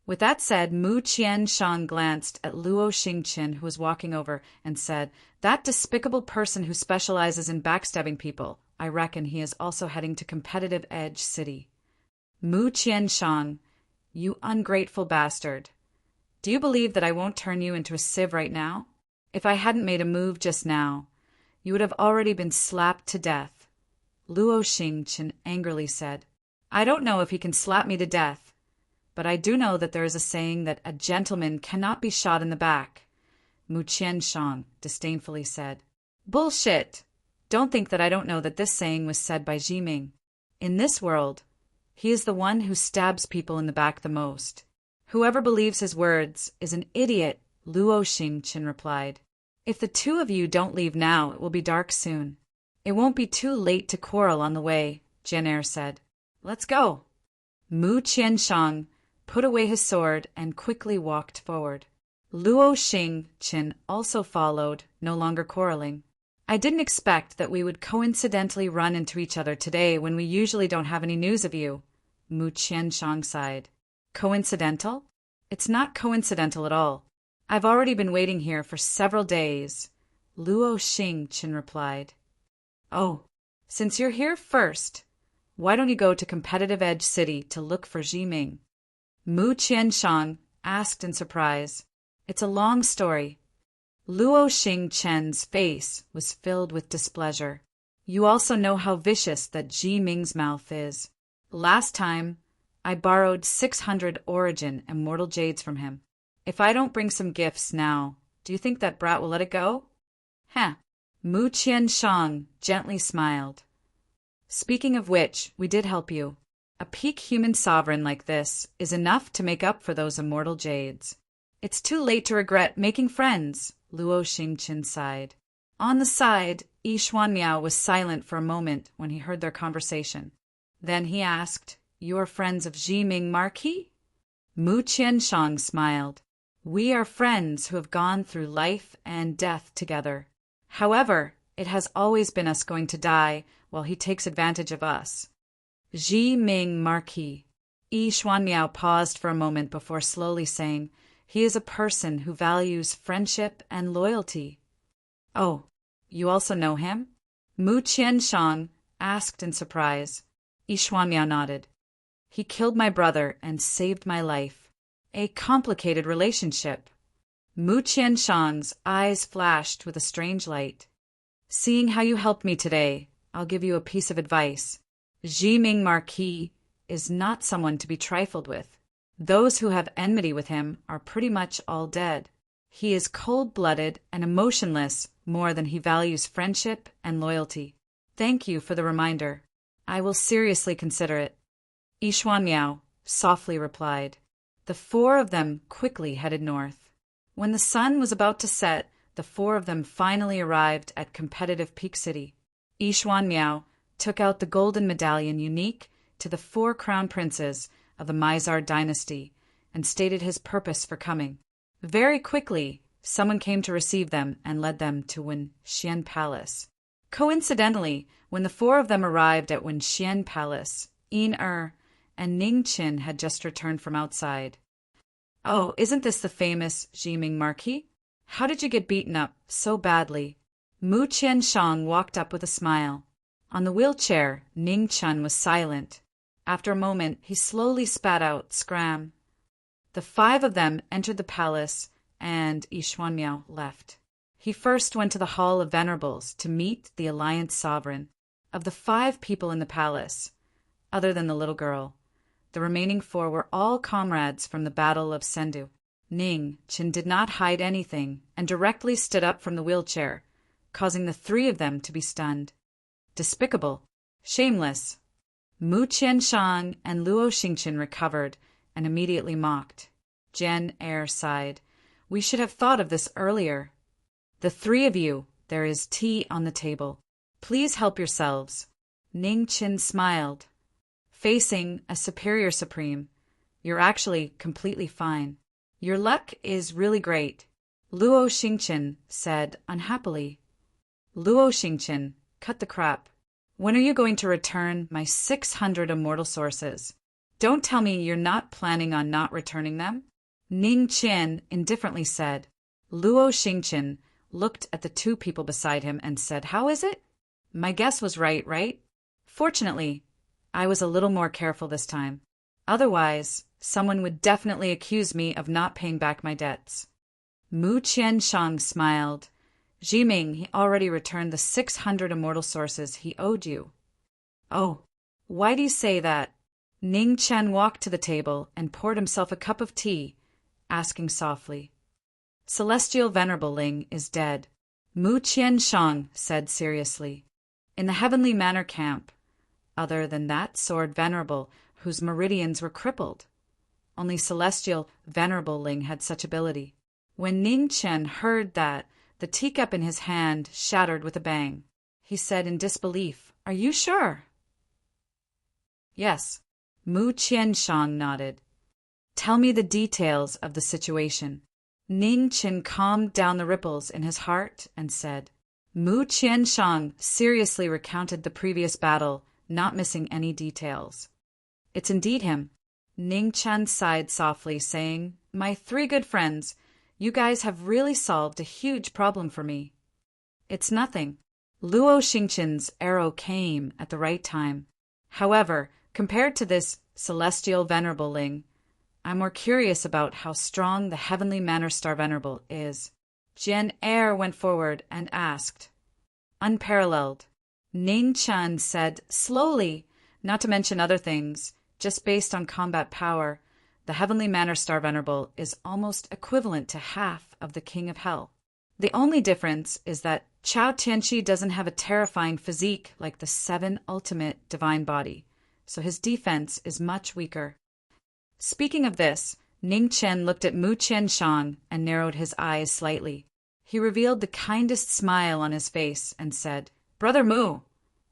With that said, Mu Qianshang glanced at Luo Xingqin, who was walking over, and said, "That despicable person who specializes in backstabbing people, I reckon he is also heading to Competitive Edge City." Mu Qianshang, you ungrateful bastard. Do you believe that I won't turn you into a sieve right now? If I hadn't made a move just now, you would have already been slapped to death. Luo Xingqin angrily said, "I don't know if he can slap me to death, but I do know that there is a saying that a gentleman cannot be shot in the back," Mu Qianshang disdainfully said. "Bullshit! Don't think that I don't know that this saying was said by Jiming. In this world, he is the one who stabs people in the back the most. Whoever believes his words is an idiot," Luo Xingqin replied. "If the two of you don't leave now, it will be dark soon." "It won't be too late to quarrel on the way," Jian Er said. "Let's go." Mu Qianshang put away his sword and quickly walked forward. Luo Xingqin also followed, no longer quarreling. "I didn't expect that we would coincidentally run into each other today when we usually don't have any news of you," Mu Qianshang sighed. "Coincidental? It's not coincidental at all. I've already been waiting here for several days," Luo Xingqin replied. "Oh, since you're here first, why don't you go to Competitive Edge City to look for Jiming?" Mu Qianshang asked in surprise. "It's a long story." Luo Xingqin's face was filled with displeasure. "You also know how vicious that Jiming's mouth is. Last time, I borrowed 600 origin immortal jades from him. If I don't bring some gifts now, do you think that brat will let it go? Heh. Mu Qianshang gently smiled. Speaking of which, we did help you. A peak human sovereign like this is enough to make up for those immortal jades. It's too late to regret making friends, Luo Xingqian sighed. On the side, Yi Xuanmiao was silent for a moment when he heard their conversation. Then he asked, "You are friends of Jiming Marquis?" Mu Qianshang smiled. "We are friends who have gone through life and death together. However, it has always been us going to die while he takes advantage of us." Jiming Marquis. Yi Xuanmiao paused for a moment before slowly saying, "He is a person who values friendship and loyalty." "Oh, you also know him?" Mu Qianshang asked in surprise. Yi Xuanmiao nodded. "He killed my brother and saved my life. A complicated relationship." Mu Qianshang's eyes flashed with a strange light. "Seeing how you helped me today, I'll give you a piece of advice. Jiming Marquis is not someone to be trifled with. Those who have enmity with him are pretty much all dead. He is cold-blooded and emotionless more than he values friendship and loyalty. Thank you for the reminder. I will seriously consider it." Yi Xuanmiao softly replied. The four of them quickly headed north. When the sun was about to set, the four of them finally arrived at competitive Peak City. Yi Xuanmiao took out the golden medallion unique to the 4 crown princes of the Mizar dynasty and stated his purpose for coming. Very quickly, someone came to receive them and led them to Wenxian Palace. Coincidentally, when the four of them arrived at Wenxian Palace, Yin-Er and Ningqin had just returned from outside. "Oh, isn't this the famous Jiming Marquis? How did you get beaten up so badly?" Mu Qianshang walked up with a smile. On the wheelchair, Ningqin was silent. After a moment, he slowly spat out, "Scram." The 5 of them entered the palace, and Yi Xuanmiao left. He first went to the Hall of Venerables to meet the Alliance Sovereign. Of the 5 people in the palace, other than the little girl, the remaining 4 were all comrades from the Battle of Sendu. Ningqin did not hide anything and directly stood up from the wheelchair, causing the 3 of them to be stunned. Despicable. Shameless. Mu Qianshang and Luo Xingqian recovered and immediately mocked. Jen-Er sighed. "We should have thought of this earlier. The 3 of you, there is tea on the table. Please help yourselves." Ningqin smiled. "Facing a superior supreme, you're actually completely fine. Your luck is really great," Luo Xingqian said unhappily. "Luo Xingqian, cut the crap. When are you going to return my 600 immortal sources? Don't tell me you're not planning on not returning them?" Ningqin indifferently said. Luo Xingqian looked at the 2 people beside him and said, "How is it? My guess was right? Fortunately, I was a little more careful this time. Otherwise, someone would definitely accuse me of not paying back my debts." Mu Qianshang smiled. "Jiming, he already returned the 600 immortal sources he owed you." "Oh, why do you say that?" Ningqin walked to the table and poured himself a cup of tea, asking softly. "Celestial Venerable Ling is dead," Mu Qianshang said seriously. "In the Heavenly Manor camp, other than that sword Venerable whose meridians were crippled. Only Celestial Venerable Ling had such ability." When Ningqin heard that, the teacup in his hand shattered with a bang. He said in disbelief, "Are you sure?" "Yes." Mu Qianshang nodded. "Tell me the details of the situation." Ningqin calmed down the ripples in his heart and said. Mu Qianshang seriously recounted the previous battle, not missing any details. "It's indeed him." Ningqin sighed softly, saying, "My 3 good friends, you guys have really solved a huge problem for me." "It's nothing." Luo Xingqian's arrow came at the right time. "However, compared to this Celestial Venerable Ling, I'm more curious about how strong the Heavenly Manor Star Venerable is." Jen-Er went forward and asked. "Unparalleled," Ningqin said slowly, not to mention other things. Just based on combat power, the Heavenly Manor Star Venerable is almost equivalent to half of the King of Hell. The only difference is that Chao Tianqi doesn't have a terrifying physique like the 7 ultimate divine body, so his defense is much weaker. Speaking of this, Ning Chen looked at Mu Qianshang and narrowed his eyes slightly. He revealed the kindest smile on his face and said, "Brother Mu,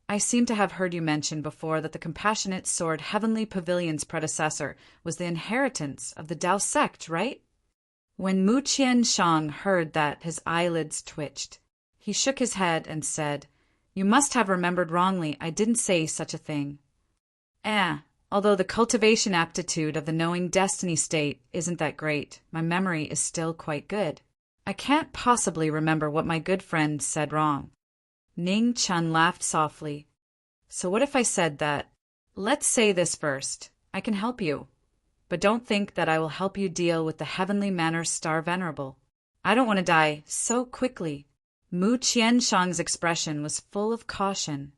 I seem to have heard you mention before that the Compassionate Sword Heavenly Pavilion's predecessor was the inheritance of the Dao sect, right?" When Mu Qianshang heard that, his eyelids twitched. He shook his head and said, "You must have remembered wrongly. I didn't say such a thing." Although the cultivation aptitude of the knowing destiny state isn't that great, my memory is still quite good. I can't possibly remember what my good friend said wrong. Ning Chen laughed softly. "So what if I said that? Let's say this first. I can help you. But don't think that I will help you deal with the Heavenly Manor Star Venerable. I don't want to die so quickly." Mu Qianshang's expression was full of caution.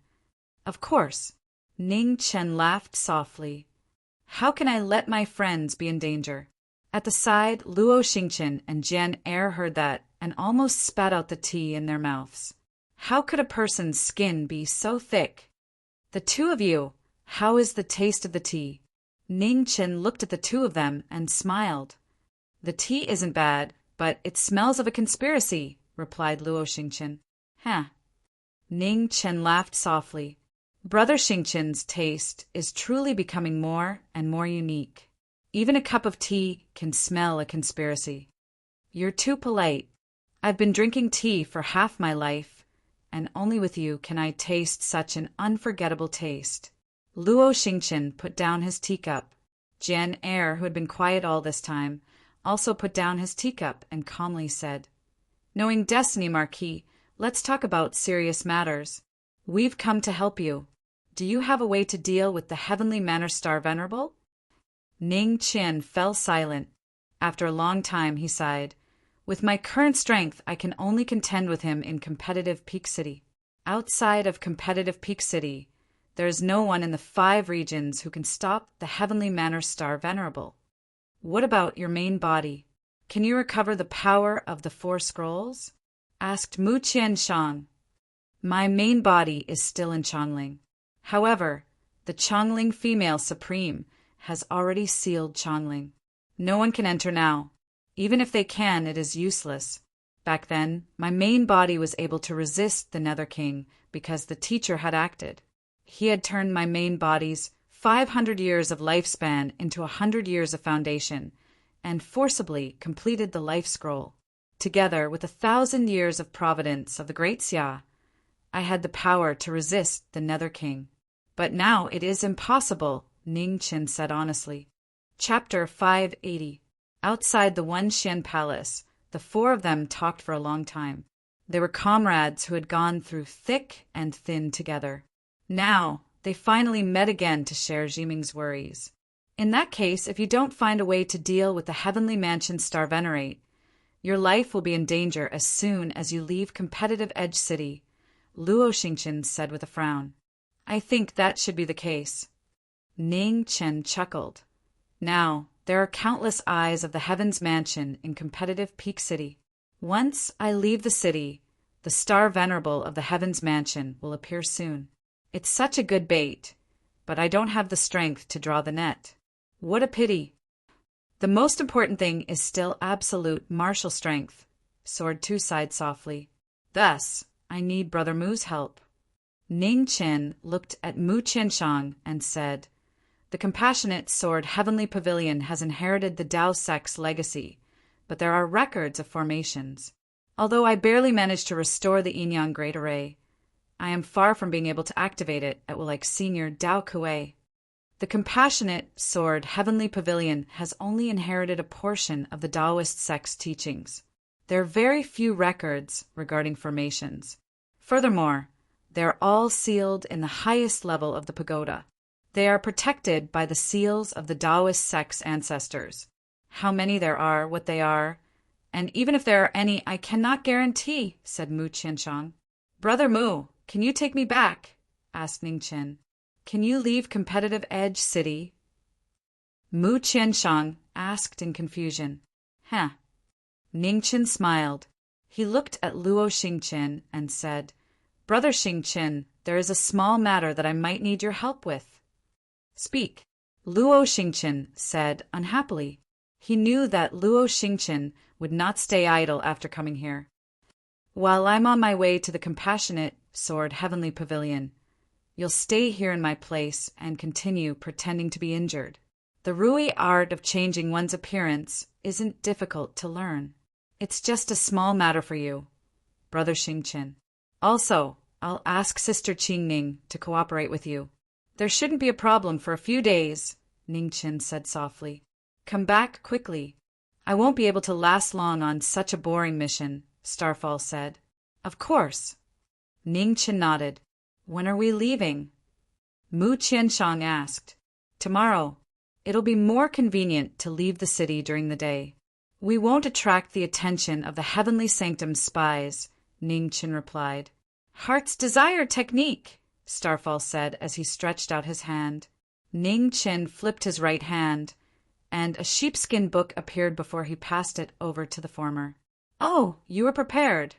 "Of course." Ning Chen laughed softly. "How can I let my friends be in danger?" At the side, Luo Xingqian and Jian Er heard that and almost spat out the tea in their mouths. How could a person's skin be so thick? "The two of you, how is the taste of the tea?" Ning Chen looked at the two of them and smiled. "The tea isn't bad, but it smells of a conspiracy," replied Luo Xingqian. Ning Chen laughed softly. Brother Xingqian's taste is truly becoming more and more unique. Even a cup of tea can smell a conspiracy. "You're too polite. I've been drinking tea for half my life, and only with you can I taste such an unforgettable taste." Luo Xingqian put down his teacup. Jian Er, who had been quiet all this time, also put down his teacup and calmly said, "Knowing destiny, Marquis, let's talk about serious matters. We've come to help you. Do you have a way to deal with the Heavenly Manor Star Venerable?" Ning Chen fell silent. After a long time, he sighed. "With my current strength, I can only contend with him in competitive Peak City. Outside of competitive Peak City, there is no one in the 5 regions who can stop the Heavenly Manor Star Venerable. What about your main body? Can you recover the power of the 4 scrolls?" asked Mu Qianshang. "My main body is still in Chongling. However, the Chongling Female Supreme has already sealed Chongling. No one can enter now. Even if they can, it is useless. Back then, my main body was able to resist the Nether King because the teacher had acted. He had turned my main body's 500 years of lifespan into 100 years of foundation, and forcibly completed the life scroll. Together with 1,000 years of providence of the Great Xia, I had the power to resist the Nether King. But now it is impossible," Ning Chen said honestly. Chapter 580. Outside the Wenxian Palace, the 4 of them talked for a long time. They were comrades who had gone through thick and thin together. Now, they finally met again to share Jiming's worries. "In that case, if you don't find a way to deal with the Heavenly Mansion Star Venerate, your life will be in danger as soon as you leave competitive Edge City," Luo Xingqian said with a frown. "I think that should be the case." Ning Chen chuckled. "Now, there are countless eyes of the Heaven's Mansion in competitive Peak City. Once I leave the city, the Star Venerable of the Heaven's Mansion will appear soon. It's such a good bait, but I don't have the strength to draw the net. What a pity. The most important thing is still absolute martial strength," Sword 2 sighed softly. "Thus, I need Brother Mu's help." Ning Chen looked at Mu Qianshang and said, "The Compassionate Sword Heavenly Pavilion has inherited the Dao sect's legacy, but there are records of formations. Although I barely managed to restore the Yin-Yang Great Array, I am far from being able to activate it at like Senior Dao Kuei. The Compassionate Sword Heavenly Pavilion has only inherited a portion of the Daoist sect's teachings. There are very few records regarding formations. Furthermore, they are all sealed in the highest level of the pagoda. They are protected by the seals of the Daoist sect's ancestors. How many there are, what they are, and even if there are any, I cannot guarantee," said Mu Qianshang. "Brother Mu, can you take me back?" asked Ning Chen. "Can you leave competitive Edge City Mu Qianshang asked in confusion. Huh. Ningchen smiled. He looked at Luo Xingqian and said, Brother Xingqian, there is a small matter that I might need your help with. Speak. Luo Xingqian said unhappily. He knew that Luo Xingqian would not stay idle after coming here. While I'm on my way to the compassionate sword heavenly pavilion, you'll stay here in my place and continue pretending to be injured. The Rui art of changing one's appearance isn't difficult to learn. It's just a small matter for you, Brother Xingqian. Also, I'll ask Sister Qingning to cooperate with you. There shouldn't be a problem for a few days, Ningchen said softly. Come back quickly. I won't be able to last long on such a boring mission, Starfall said. Of course. Ningchen nodded. When are we leaving? Mu Qianshang asked. Tomorrow. It'll be more convenient to leave the city during the day. We won't attract the attention of the Heavenly Sanctum spies, Ningchen replied. Heart's desire technique, Starfall said as he stretched out his hand. Ningchen flipped his right hand, and a sheepskin book appeared before he passed it over to the former. Oh, you were prepared,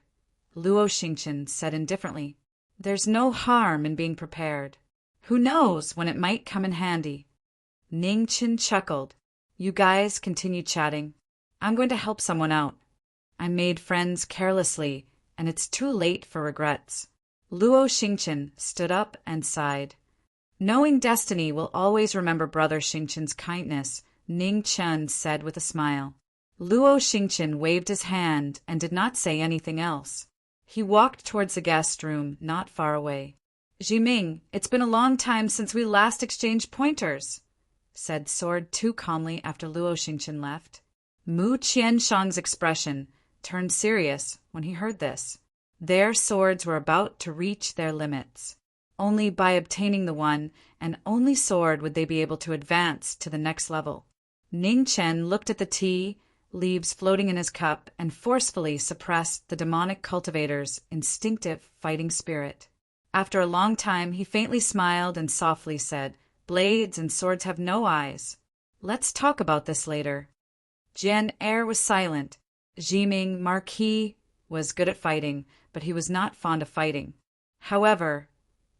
Luo Xingqian said indifferently. There's no harm in being prepared. Who knows when it might come in handy? Ningchen chuckled. You guys continue chatting. I'm going to help someone out. I made friends carelessly, and it's too late for regrets. Luo Xingqian stood up and sighed. Knowing destiny will always remember Brother Xingqian's kindness, Ningchen said with a smile. Luo Xingqian waved his hand and did not say anything else. He walked towards the guest room not far away. Jiming, it's been a long time since we last exchanged pointers, said Sword too calmly after Luo Xingqian left. Mu Qianshang's expression turned serious when he heard this. Their swords were about to reach their limits. Only by obtaining the one and only sword would they be able to advance to the next level. Ningchen looked at the tea leaves floating in his cup and forcefully suppressed the demonic cultivator's instinctive fighting spirit. After a long time, he faintly smiled and softly said, Blades and swords have no eyes. Let's talk about this later. Jian Er was silent. Jiming Marquis was good at fighting, but he was not fond of fighting. However,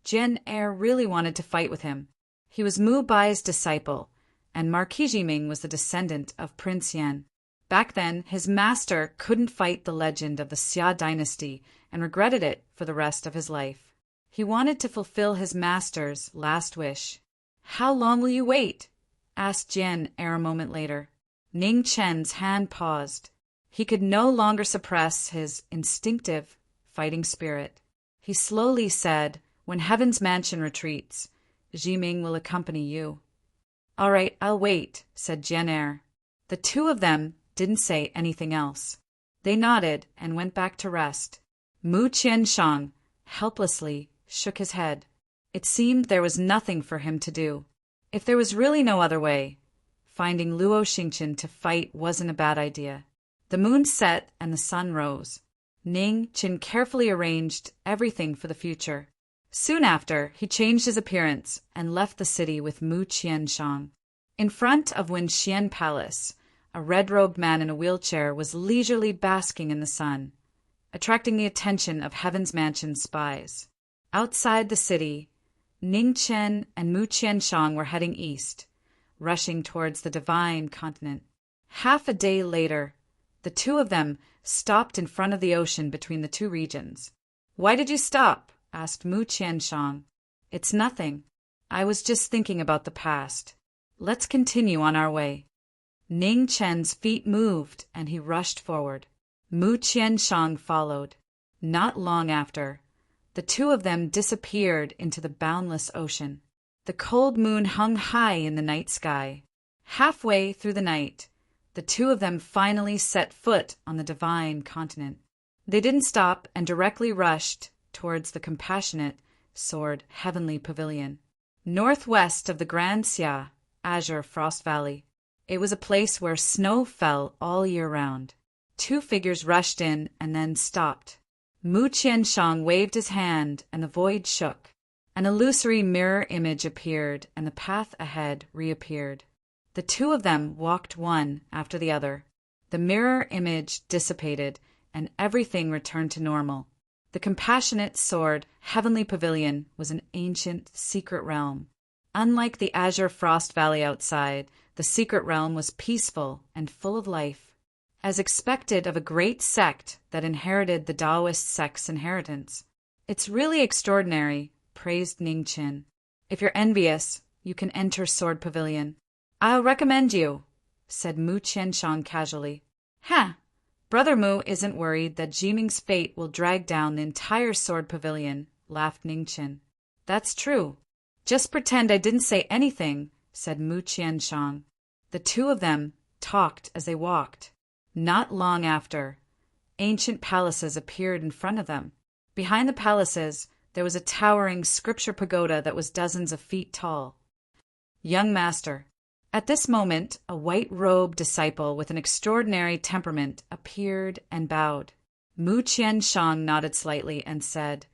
Jian Er really wanted to fight with him. He was Mu Bai's disciple, and Marquis Jiming was the descendant of Prince Yan. Back then, his master couldn't fight the legend of the Xia dynasty and regretted it for the rest of his life. He wanted to fulfill his master's last wish. How long will you wait? Asked Jian Er a moment later. Ning Chen's hand paused. He could no longer suppress his instinctive fighting spirit. He slowly said, When Heaven's Mansion retreats, Jiming will accompany you. All right, I'll wait, said Jian Er. The two of them didn't say anything else. They nodded and went back to rest. Mu Qianshang helplessly shook his head. It seemed there was nothing for him to do. If there was really no other way, finding Luo Xingqian to fight wasn't a bad idea. The moon set and the sun rose. Ning Qin carefully arranged everything for the future. Soon after, he changed his appearance and left the city with Mu Qianshang. In front of Wenxian Palace, a red-robed man in a wheelchair was leisurely basking in the sun, attracting the attention of Heaven's Mansion spies. Outside the city, Ning Chen and Mu Qianshang were heading east, rushing towards the divine continent. Half a day later, the two of them stopped in front of the ocean between the two regions. Why did you stop? Asked Mu Qianshang. It's nothing. I was just thinking about the past. Let's continue on our way. Ning Chen's feet moved and he rushed forward. Mu Qianshang followed. Not long after, the two of them disappeared into the boundless ocean. The cold moon hung high in the night sky. Halfway through the night, the two of them finally set foot on the divine continent. They didn't stop and directly rushed towards the compassionate sword heavenly pavilion. Northwest of the Grand Xia, Azure Frost Valley. It was a place where snow fell all year round. Two figures rushed in and then stopped. Mu Qianshang waved his hand and the void shook. An illusory mirror image appeared and the path ahead reappeared. The two of them walked one after the other. The mirror image dissipated, and everything returned to normal. The compassionate sword heavenly pavilion was an ancient secret realm. Unlike the azure frost valley outside, the secret realm was peaceful and full of life, as expected of a great sect that inherited the Taoist sect's inheritance. "It's really extraordinary," praised Ningqin. "If you're envious, you can enter Sword Pavilion." "I'll recommend you," said Mu Qianshang casually. "Ha! Brother Mu isn't worried that Jiming's fate will drag down the entire Sword Pavilion," laughed Ningqin. "That's true. Just pretend I didn't say anything," said Mu Qianshang. The two of them talked as they walked. Not long after, ancient palaces appeared in front of them. Behind the palaces, there was a towering scripture pagoda that was dozens of feet tall. "Young master." At this moment, a white-robed disciple with an extraordinary temperament appeared and bowed. Mu Qianshang nodded slightly and said,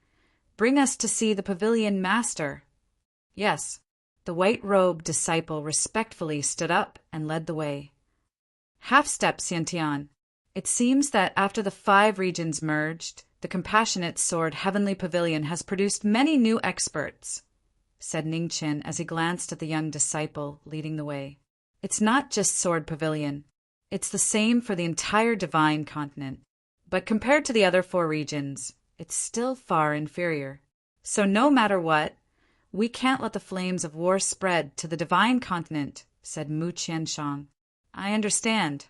"Bring us to see the pavilion master." "Yes." The white-robed disciple respectfully stood up and led the way. "Half-step, Xiantian. It seems that after the 5 regions merged, the compassionate sword heavenly pavilion has produced many new experts," said Ningqin as he glanced at the young disciple leading the way. "It's not just Sword Pavilion. It's the same for the entire divine continent. But compared to the other 4 regions, it's still far inferior. So no matter what, we can't let the flames of war spread to the divine continent," said Mu Qianshang. "I understand."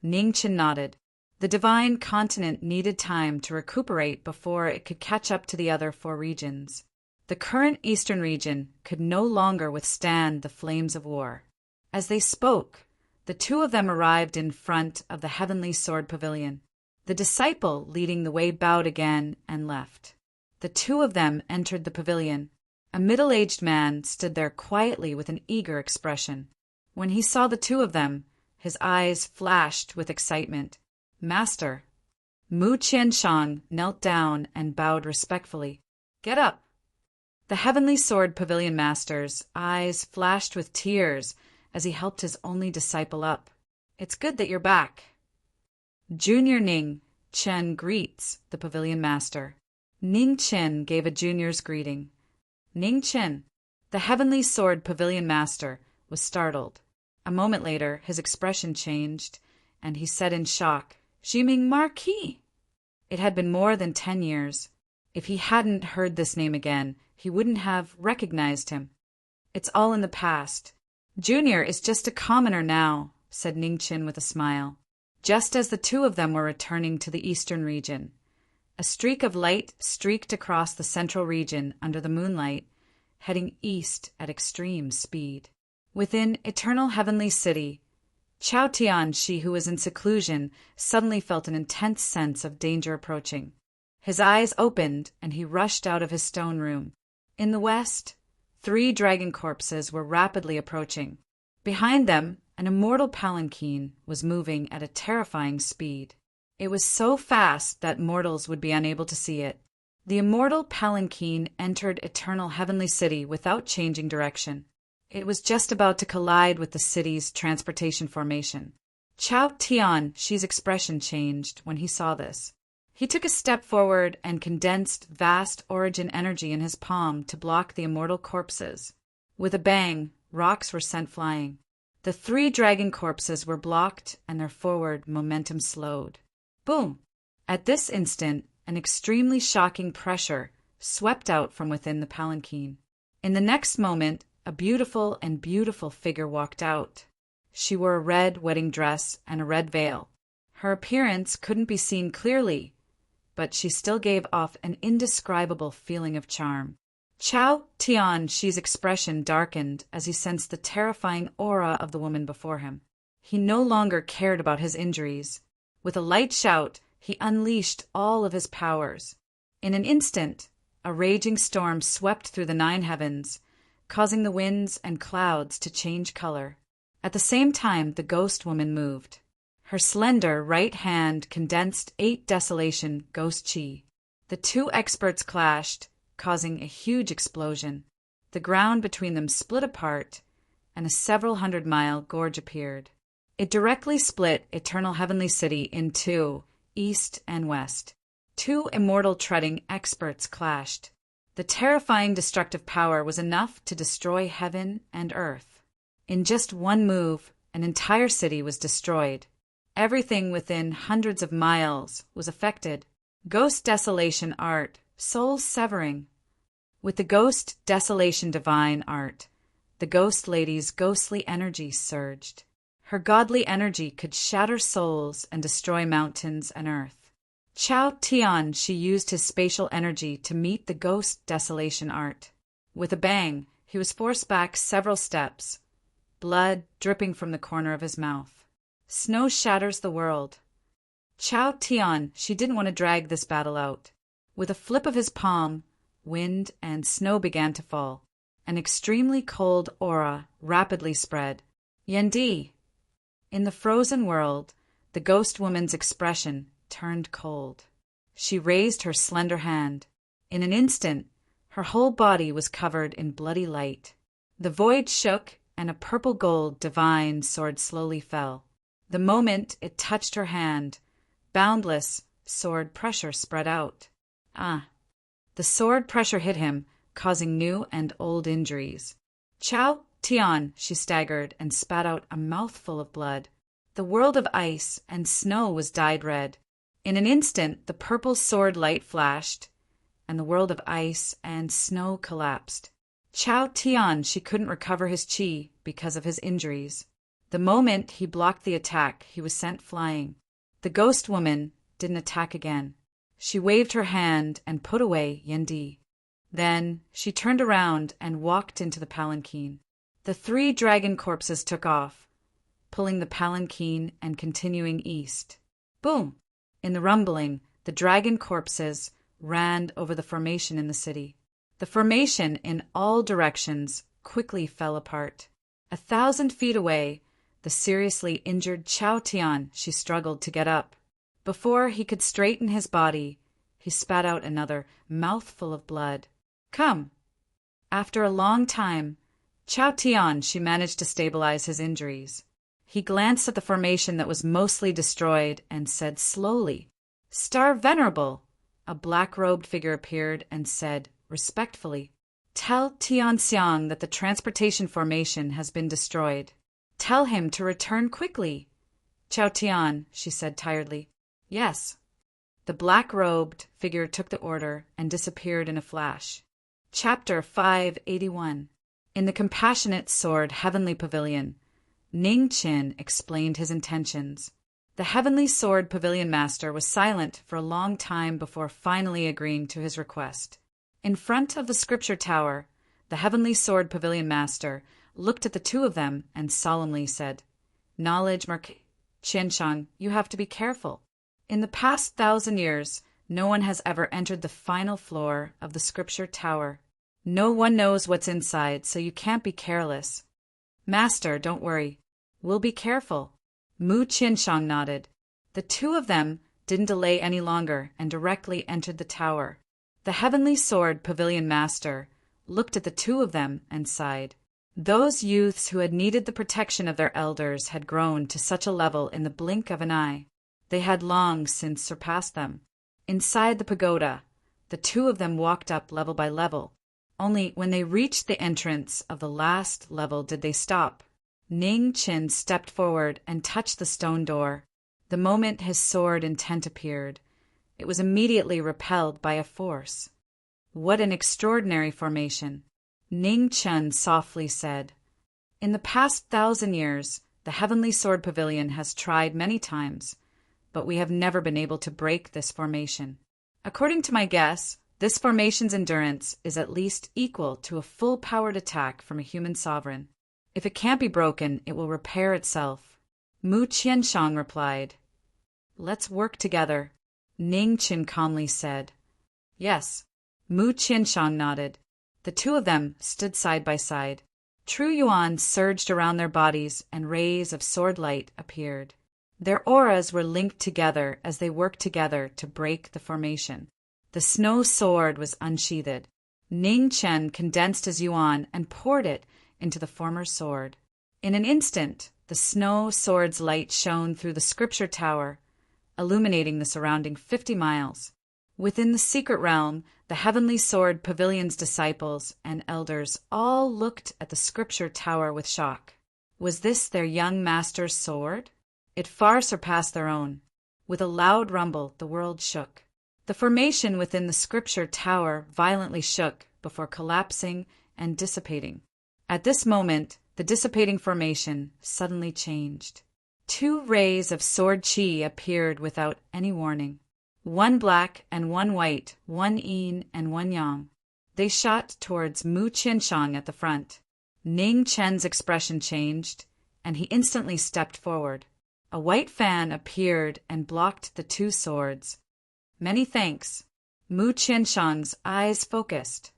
Ningqin nodded. The divine continent needed time to recuperate before it could catch up to the other 4 regions. The current eastern region could no longer withstand the flames of war. As they spoke, the two of them arrived in front of the heavenly sword pavilion. The disciple leading the way bowed again and left. The two of them entered the pavilion. A middle-aged man stood there quietly with an eager expression. When he saw the two of them, his eyes flashed with excitement. "Master." Mu Qianshang knelt down and bowed respectfully. "Get up." The heavenly sword pavilion master's eyes flashed with tears as he helped his only disciple up. "It's good that you're back." "Junior Ning Chen greets the pavilion master." Ning Chen gave a junior's greeting. Ning Chen, the heavenly sword pavilion master, was startled. A moment later, his expression changed, and he said in shock, "Jiming Marquis!" It had been more than 10 years. If he hadn't heard this name again, he wouldn't have recognized him. "It's all in the past. Junior is just a commoner now," said Ningqin with a smile. Just as the two of them were returning to the eastern region, a streak of light streaked across the central region under the moonlight, heading east at extreme speed. Within Eternal Heavenly City, Chao Tian, she who was in seclusion, suddenly felt an intense sense of danger approaching. His eyes opened, and he rushed out of his stone room. In the west, 3 dragon corpses were rapidly approaching. Behind them, an immortal palanquin was moving at a terrifying speed. It was so fast that mortals would be unable to see it. The immortal palanquin entered Eternal Heavenly City without changing direction. It was just about to collide with the city's transportation formation. Chao Tian, she's expression changed when he saw this. He took a step forward and condensed vast origin energy in his palm to block the immortal corpses. With a bang, rocks were sent flying. The 3 dragon corpses were blocked and their forward momentum slowed. Boom! At this instant, an extremely shocking pressure swept out from within the palanquin. In the next moment, a beautiful figure walked out. She wore a red wedding dress and a red veil. Her appearance couldn't be seen clearly, but she still gave off an indescribable feeling of charm. Chao Tian, she's expression darkened as he sensed the terrifying aura of the woman before him. He no longer cared about his injuries. With a light shout, he unleashed all of his powers. In an instant, a raging storm swept through the 9 heavens, causing the winds and clouds to change color. At the same time, the ghost woman moved. Her slender right hand condensed 8 desolation ghost chi. The 2 experts clashed, causing a huge explosion. The ground between them split apart, and a several hundred-mile gorge appeared. It directly split Eternal Heavenly City in two, east and west. Two immortal treading experts clashed. The terrifying destructive power was enough to destroy heaven and earth. In just one move, an entire city was destroyed. Everything within hundreds of miles was affected. Ghost desolation art, soul severing. With the ghost desolation divine art, the ghost lady's ghostly energy surged. Her godly energy could shatter souls and destroy mountains and earth. Chao Tian, she used his spatial energy to meet the ghost desolation art. With a bang, he was forced back several steps, blood dripping from the corner of his mouth. Snow shatters the world. Chao Tian, she didn't want to drag this battle out. With a flip of his palm, wind and snow began to fall. An extremely cold aura rapidly spread. Yendi. In the frozen world, the ghost woman's expression turned cold. She raised her slender hand. In an instant, her whole body was covered in bloody light. The void shook, and a purple-gold divine sword slowly fell. The moment it touched her hand, boundless sword pressure spread out. The sword pressure hit him, causing new and old injuries. Chao Tian, she staggered and spat out a mouthful of blood. The world of ice and snow was dyed red. In an instant, the purple sword light flashed, and the world of ice and snow collapsed. Chao Tian, she couldn't recover his chi because of his injuries. The moment he blocked the attack, he was sent flying. The ghost woman didn't attack again. She waved her hand and put away Yendi. Then she turned around and walked into the palanquin. The 3 dragon corpses took off, pulling the palanquin and continuing east. Boom! In the rumbling, the dragon corpses ran over the formation in the city. The formation in all directions quickly fell apart. 1,000 feet away, the seriously injured Chao Tian, she struggled to get up. Before he could straighten his body, he spat out another mouthful of blood. Come! After a long time, Chao Tian, she managed to stabilize his injuries. He glanced at the formation that was mostly destroyed and said slowly, "Star Venerable!" A black-robed figure appeared and said, respectfully, "Tell Tianxiang that the transportation formation has been destroyed. Tell him to return quickly." Chao Tian, she said tiredly, "Yes." The black-robed figure took the order and disappeared in a flash. Chapter 581. In the Compassionate Sword Heavenly Pavilion, Ning Qin explained his intentions. The Heavenly Sword Pavilion Master was silent for a long time before finally agreeing to his request. In front of the Scripture Tower, the Heavenly Sword Pavilion Master looked at the 2 of them and solemnly said, "Knowledge, Marquis Qianshang, you have to be careful. In the past 1,000 years, no one has ever entered the final floor of the Scripture Tower. No one knows what's inside, so you can't be careless." "Master, don't worry. We'll be careful." Mu Qianshang nodded. The 2 of them didn't delay any longer and directly entered the tower. The Heavenly Sword Pavilion Master looked at the 2 of them and sighed. Those youths who had needed the protection of their elders had grown to such a level in the blink of an eye. They had long since surpassed them. Inside the pagoda, the 2 of them walked up level by level. Only when they reached the entrance of the last level did they stop. Ning Qin stepped forward and touched the stone door. The moment his sword intent appeared, it was immediately repelled by a force. What an extraordinary formation! Ning Qin softly said, "In the past 1,000 years, the Heavenly Sword Pavilion has tried many times, but we have never been able to break this formation. According to my guess, this formation's endurance is at least equal to a full-powered attack from a human sovereign. If it can't be broken, it will repair itself." Mu Qianshang replied, "Let's work together." Ning Qin calmly said, "Yes." Mu Qianshang nodded. The 2 of them stood side by side. True Yuan surged around their bodies and rays of sword light appeared. Their auras were linked together as they worked together to break the formation. The snow sword was unsheathed. Ning Chen condensed his yuan and poured it into the former sword. In an instant, the snow sword's light shone through the scripture tower, illuminating the surrounding 50 miles. Within the secret realm, the heavenly sword pavilion's disciples and elders all looked at the scripture tower with shock. Was this their young master's sword? It far surpassed their own. With a loud rumble, the world shook. The formation within the scripture tower violently shook before collapsing and dissipating. At this moment, the dissipating formation suddenly changed. 2 rays of sword chi appeared without any warning. 1 black and 1 white, 1 yin and 1 yang. They shot towards Mu Qianshang at the front. Ning Chen's expression changed, and he instantly stepped forward. A white fan appeared and blocked the 2 swords. Many thanks. Mu Qianshang's eyes focused.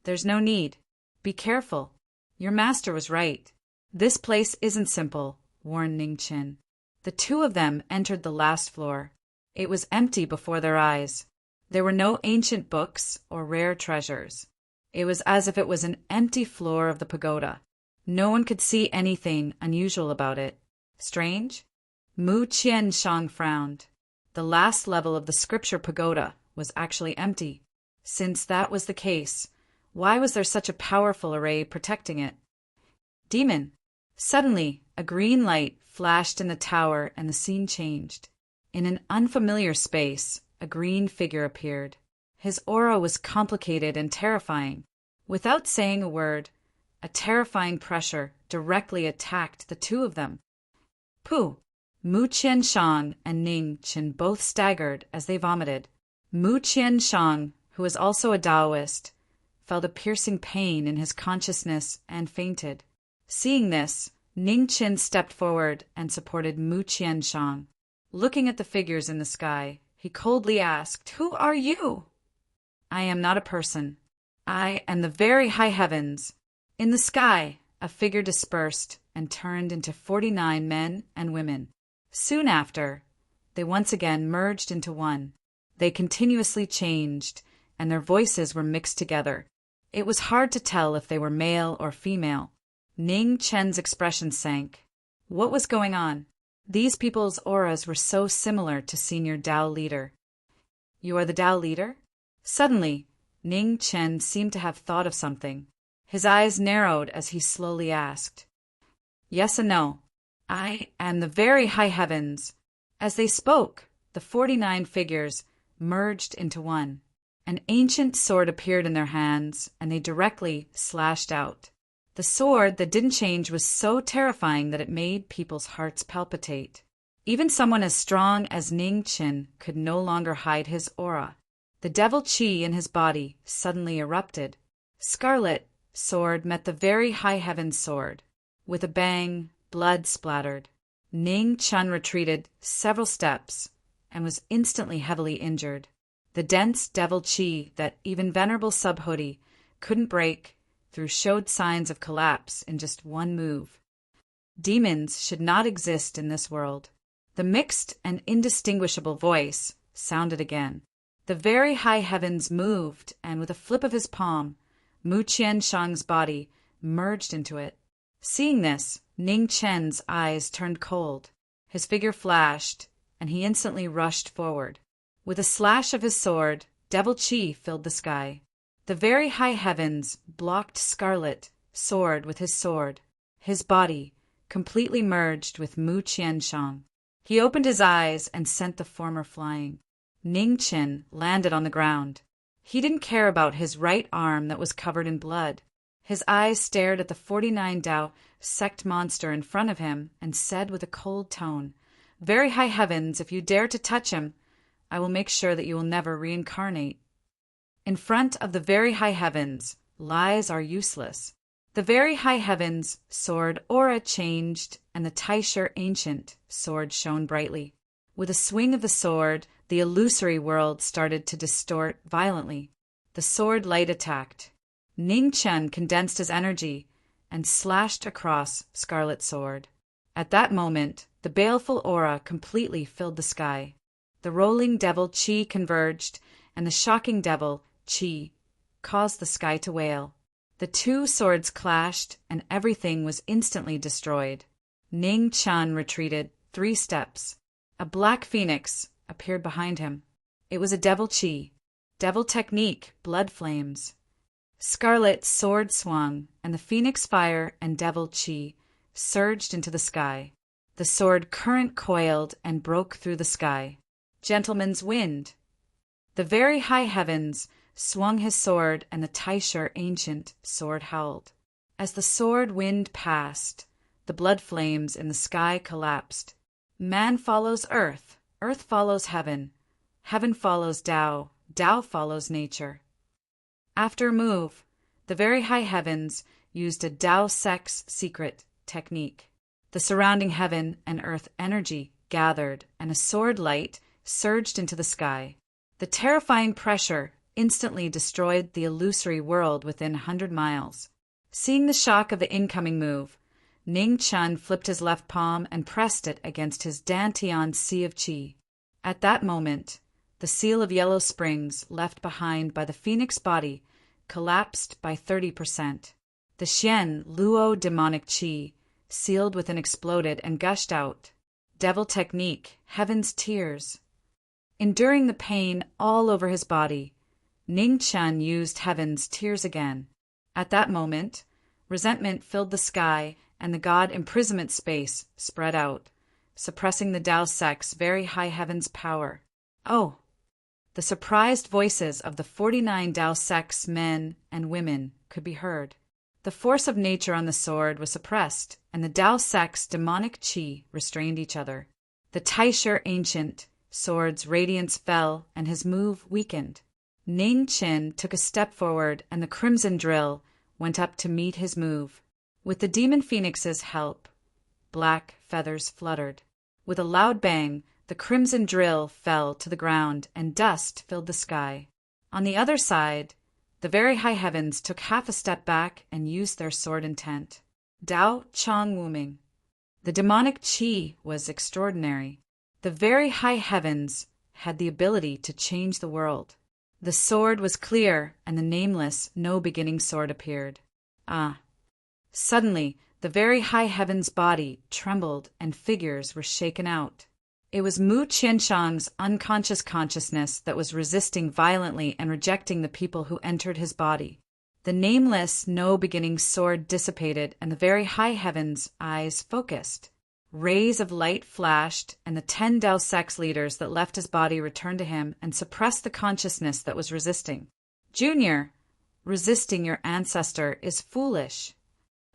There's no need. Be careful. Your master was right. This place isn't simple, warned Ning Chen. The 2 of them entered the last floor. It was empty before their eyes. There were no ancient books or rare treasures. It was as if it was an empty floor of the pagoda. No one could see anything unusual about it. Strange? Mu Qianshang frowned. The last level of the scripture pagoda was actually empty. Since that was the case, why was there such a powerful array protecting it? Demon! Suddenly, a green light flashed in the tower and the scene changed. In an unfamiliar space, a green figure appeared. His aura was complicated and terrifying. Without saying a word, a terrifying pressure directly attacked the 2 of them. Pooh! Mu Qianshang and Ning Chen both staggered as they vomited. Mu Qianshang, who was also a Taoist, felt a piercing pain in his consciousness and fainted. Seeing this, Ning Chen stepped forward and supported Mu Qianshang. Looking at the figures in the sky, he coldly asked, "Who are you?" "I am not a person. I am the very high heavens." In the sky, a figure dispersed and turned into 49 men and women. Soon after, they once again merged into one. They continuously changed, and their voices were mixed together. It was hard to tell if they were male or female. Ning Chen's expression sank. What was going on? These people's auras were so similar to senior Tao leader. "You are the Tao leader?" Suddenly, Ning Chen seemed to have thought of something. His eyes narrowed as he slowly asked, "Yes and no. I am the very high heavens." As they spoke, the 49 figures merged into one. An ancient sword appeared in their hands, and they directly slashed out. The sword that didn't change was so terrifying that it made people's hearts palpitate. Even someone as strong as Ning Chen could no longer hide his aura. The devil chi in his body suddenly erupted. Scarlet sword met the very high heavens sword. With a bang, blood splattered. Ning Chen retreated several steps and was instantly heavily injured. The dense devil chi that even venerable Subhuti couldn't break through showed signs of collapse in just one move. Demons should not exist in this world. The mixed and indistinguishable voice sounded again. The very high heavens moved, and with a flip of his palm, Mu Qianshang's body merged into it. Seeing this, Ning Chen's eyes turned cold. His figure flashed, and he instantly rushed forward. With a slash of his sword, devil chi filled the sky. The very high heavens blocked Scarlet sword with his sword. His body completely merged with Mu Qianshang. He opened his eyes and sent the former flying. Ning Chen landed on the ground. He didn't care about his right arm that was covered in blood. His eyes stared at the 49 Tao sect monster in front of him and said with a cold tone, "Very high heavens, if you dare to touch him, I will make sure that you will never reincarnate." In front of the very high heavens, lies are useless. The very high heavens sword aura changed, and the Taisher ancient sword shone brightly. With a swing of the sword, the illusory world started to distort violently. The sword light attacked. Ning Chen condensed his energy and slashed across Scarlet Sword. At that moment, the baleful aura completely filled the sky. The rolling devil chi converged, and the shocking devil chi caused the sky to wail. The two swords clashed, and everything was instantly destroyed. Ning Chun retreated 3 steps. A black phoenix appeared behind him. It was a devil chi, devil technique, blood flames. Scarlet sword swung, and the phoenix fire and devil chi surged into the sky. The sword current coiled and broke through the sky. Gentleman's wind. The very high heavens swung his sword, and the Taisher ancient sword howled. As the sword wind passed, the blood flames in the sky collapsed. Man follows earth, earth follows heaven, heaven follows Tao, Tao follows nature. After a move, the very high heavens used a Tao sex secret technique. The surrounding heaven and earth energy gathered, and a sword light surged into the sky. The terrifying pressure instantly destroyed the illusory world within 100 miles. Seeing the shock of the incoming move, Ning Chun flipped his left palm and pressed it against his Dantian Sea of Qi. At that moment, the seal of yellow springs left behind by the phoenix body collapsed by 30%. The Xian Luo demonic Qi sealed within exploded and gushed out. Devil technique, heaven's tears. Enduring the pain all over his body, Ning Chun used heaven's tears again. At that moment, resentment filled the sky, and the god imprisonment space spread out, suppressing the Tao sect's very high heaven's power. Oh! The surprised voices of the 49 Tao sect's men and women could be heard. The force of nature on the sword was suppressed, and the Tao sect's demonic qi restrained each other. The Taisher ancient sword's radiance fell, and his move weakened. Ning Chin took a step forward, and the crimson drill went up to meet his move. With the demon phoenix's help, black feathers fluttered. With a loud bang, the crimson drill fell to the ground, and dust filled the sky. On the other side, the very high heavens took half a step back and used their sword intent. Dao Chong Wuming. The demonic qi was extraordinary. The very high heavens had the ability to change the world. The sword was clear, and the nameless, no-beginning sword appeared. Ah! Suddenly, the very high heavens' body trembled, and figures were shaken out. It was Mu Qianshang's unconscious consciousness that was resisting violently and rejecting the people who entered his body. The nameless, no-beginning sword dissipated, and the very high heavens' eyes focused. Rays of light flashed, and the 10 Dao Sex leaders that left his body returned to him and suppressed the consciousness that was resisting. Junior, resisting your ancestor is foolish.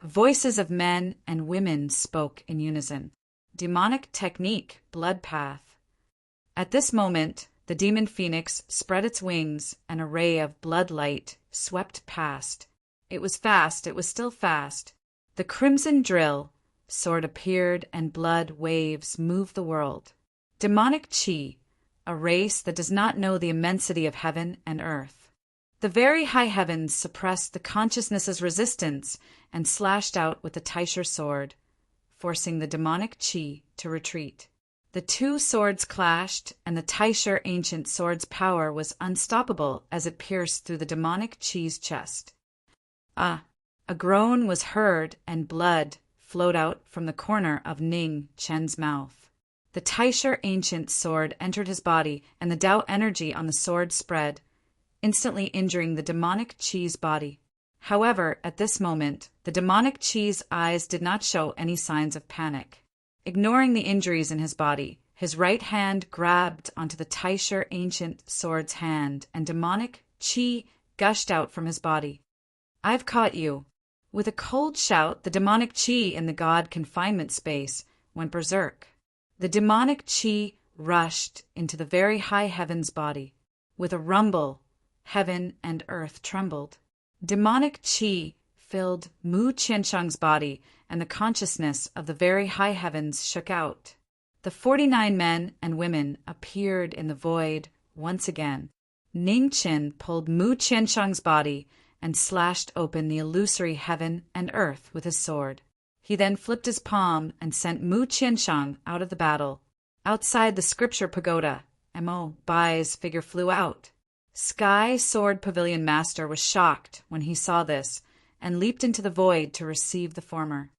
Voices of men and women spoke in unison. Demonic technique, blood path. At this moment, the demon phoenix spread its wings, and a ray of blood light swept past. It was fast, it was still fast. The crimson drill sword appeared, and blood waves moved the world. Demonic Qi, a race that does not know the immensity of heaven and earth. The very high heavens suppressed the consciousness's resistance and slashed out with the Taisher sword, forcing the demonic Qi to retreat. The two swords clashed, and the Taisher ancient sword's power was unstoppable as it pierced through the demonic Qi's chest. Ah! A groan was heard, and blood flowed out from the corner of Ning Chen's mouth. The Taisher ancient sword entered his body, and the Tao energy on the sword spread, instantly injuring the demonic Qi's body. However, at this moment, the demonic Qi's eyes did not show any signs of panic. Ignoring the injuries in his body, his right hand grabbed onto the Taisher ancient sword's hand, and demonic Qi gushed out from his body. "I've caught you." With a cold shout, the demonic Qi in the god confinement space went berserk. The demonic Qi rushed into the very high heavens body. With a rumble, heaven and earth trembled. Demonic Qi filled Mu Qianshang's body, and the consciousness of the very high heavens shook out. The 49 men and women appeared in the void once again. Ning Qin pulled Mu Qianshang's body and slashed open the illusory heaven and earth with his sword. He then flipped his palm and sent Mu Qianshang out of the battle. Outside the scripture pagoda, Mo Bai's figure flew out. Sky Sword Pavilion Master was shocked when he saw this, and leaped into the void to receive the former.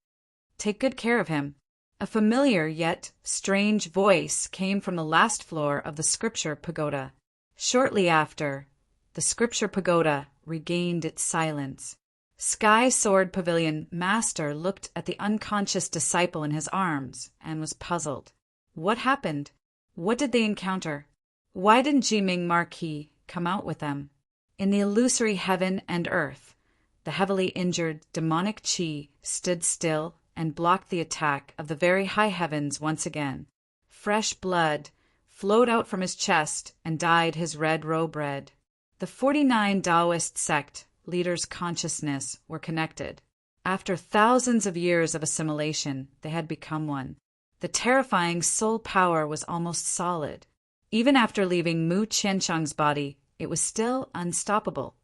Take good care of him. A familiar yet strange voice came from the last floor of the scripture pagoda. Shortly after, the scripture pagoda regained its silence. Sky Sword Pavilion Master looked at the unconscious disciple in his arms and was puzzled. What happened? What did they encounter? Why didn't Jiming Marquis come out with them? In the illusory heaven and earth, the heavily injured demonic chi stood still and blocked the attack of the very high heavens once again. Fresh blood flowed out from his chest and dyed his red robe red. The 49 Taoist sect leaders' consciousness were connected. After thousands of years of assimilation, they had become one. The terrifying soul power was almost solid. Even after leaving Mu Qianshang's body, it was still unstoppable.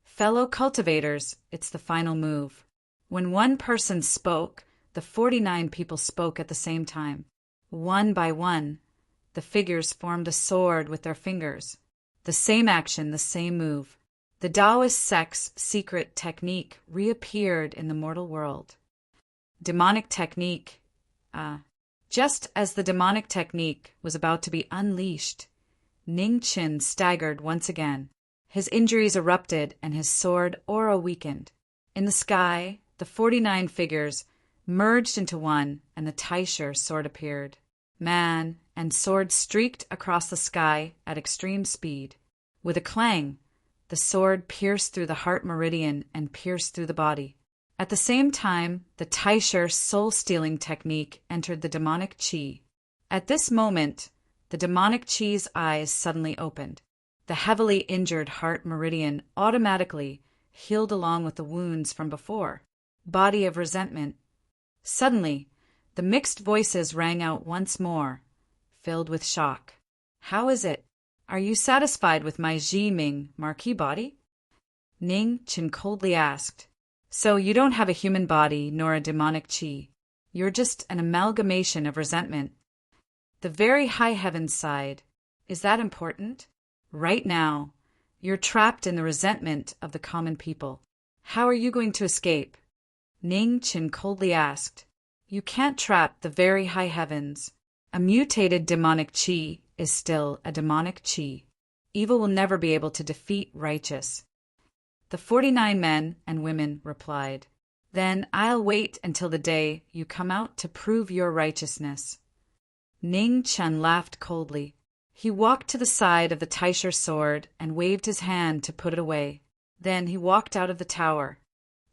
Fellow cultivators, it's the final move. When one person spoke, the 49 people spoke at the same time. One by one, the figures formed a sword with their fingers. The same action, the same move. The Taoist sect's secret technique reappeared in the mortal world. Demonic technique. Just as the demonic technique was about to be unleashed, Ning Qin staggered once again. His injuries erupted and his sword aura weakened. In the sky, the 49 figures merged into one, and the Taisher sword appeared. Man and sword streaked across the sky at extreme speed. With a clang, the sword pierced through the heart meridian and pierced through the body. At the same time, the Taisher soul-stealing technique entered the demonic chi. At this moment, the demonic chi's eyes suddenly opened. The heavily injured heart meridian automatically healed along with the wounds from before. Body of resentment. Suddenly, the mixed voices rang out once more, filled with shock. How is it? Are you satisfied with my Jiming Marquis body? Ning Qin coldly asked. So you don't have a human body nor a demonic chi. You're just an amalgamation of resentment. The very high heavens sighed. Is that important? Right now, you're trapped in the resentment of the common people. How are you going to escape? Ning Qin coldly asked. You can't trap the very high heavens. A mutated demonic chi is still a demonic chi. Evil will never be able to defeat righteous. The 49 men and women replied. Then I'll wait until the day you come out to prove your righteousness. Ning Qin laughed coldly. He walked to the side of the Taisher sword and waved his hand to put it away. Then he walked out of the tower.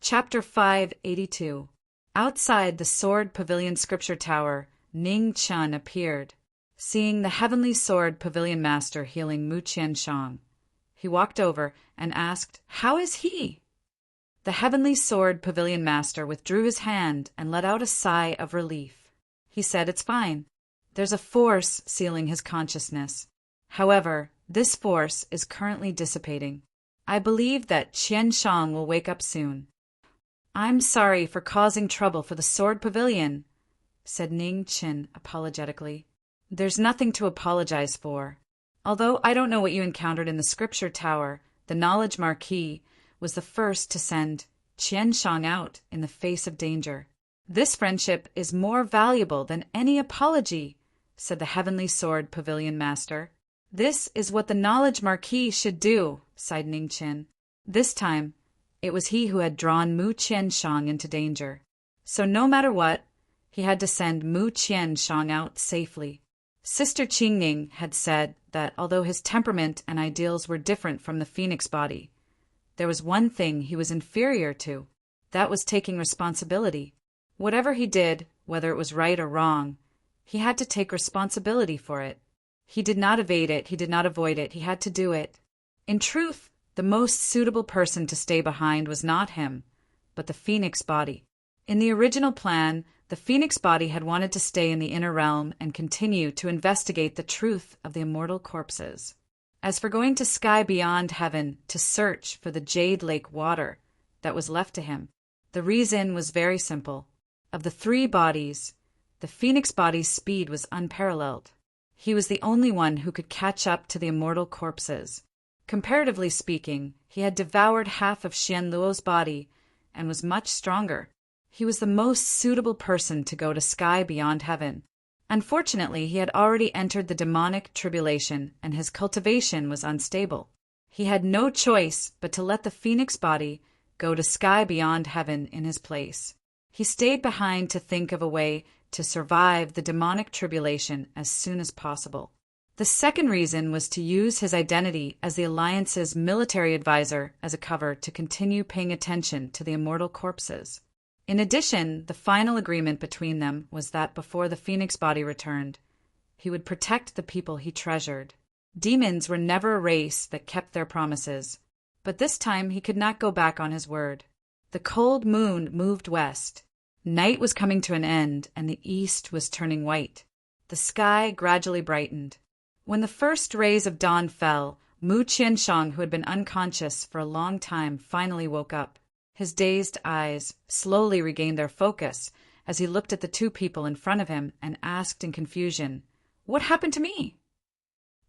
Chapter 582. Outside the Sword Pavilion Scripture Tower, Ning Qin appeared. Seeing the Heavenly Sword Pavilion Master healing Mu Qianshang, he walked over and asked, How is he? The Heavenly Sword Pavilion Master withdrew his hand and let out a sigh of relief. He said, It's fine. There's a force sealing his consciousness. However, this force is currently dissipating. I believe that Qianshang will wake up soon. I'm sorry for causing trouble for the Sword Pavilion, said Ning Qin apologetically. There's nothing to apologize for. Although I don't know what you encountered in the Scripture Tower, the Knowledge Marquis was the first to send Qianshang out in the face of danger. This friendship is more valuable than any apology, said the Heavenly Sword Pavilion Master. This is what the Knowledge Marquis should do, sighed Ning Qin. This time, it was he who had drawn Mu Qianshang into danger. So no matter what, he had to send Mu Qianshang out safely. Sister Qingning had said that although his temperament and ideals were different from the phoenix body, there was one thing he was inferior to. That was taking responsibility. Whatever he did, whether it was right or wrong, he had to take responsibility for it. He did not evade it, he did not avoid it, he had to do it. In truth, the most suitable person to stay behind was not him, but the phoenix body. In the original plan, the phoenix body had wanted to stay in the inner realm and continue to investigate the truth of the immortal corpses. As for going to sky beyond heaven to search for the Jade Lake water that was left to him, the reason was very simple. Of the 3 bodies, the phoenix body's speed was unparalleled. He was the only one who could catch up to the immortal corpses. Comparatively speaking, he had devoured half of Xian Luo's body and was much stronger. He was the most suitable person to go to sky beyond heaven. Unfortunately, he had already entered the demonic tribulation, and his cultivation was unstable. He had no choice but to let the phoenix body go to sky beyond heaven in his place. He stayed behind to think of a way to survive the demonic tribulation as soon as possible. The second reason was to use his identity as the Alliance's military advisor as a cover to continue paying attention to the immortal corpses. In addition, the final agreement between them was that before the phoenix body returned, he would protect the people he treasured. Demons were never a race that kept their promises, but this time he could not go back on his word. The cold moon moved west. Night was coming to an end, and the east was turning white. The sky gradually brightened. When the first rays of dawn fell, Mu Qianshang, who had been unconscious for a long time, finally woke up. His dazed eyes slowly regained their focus as he looked at the two people in front of him and asked in confusion, "What happened to me?"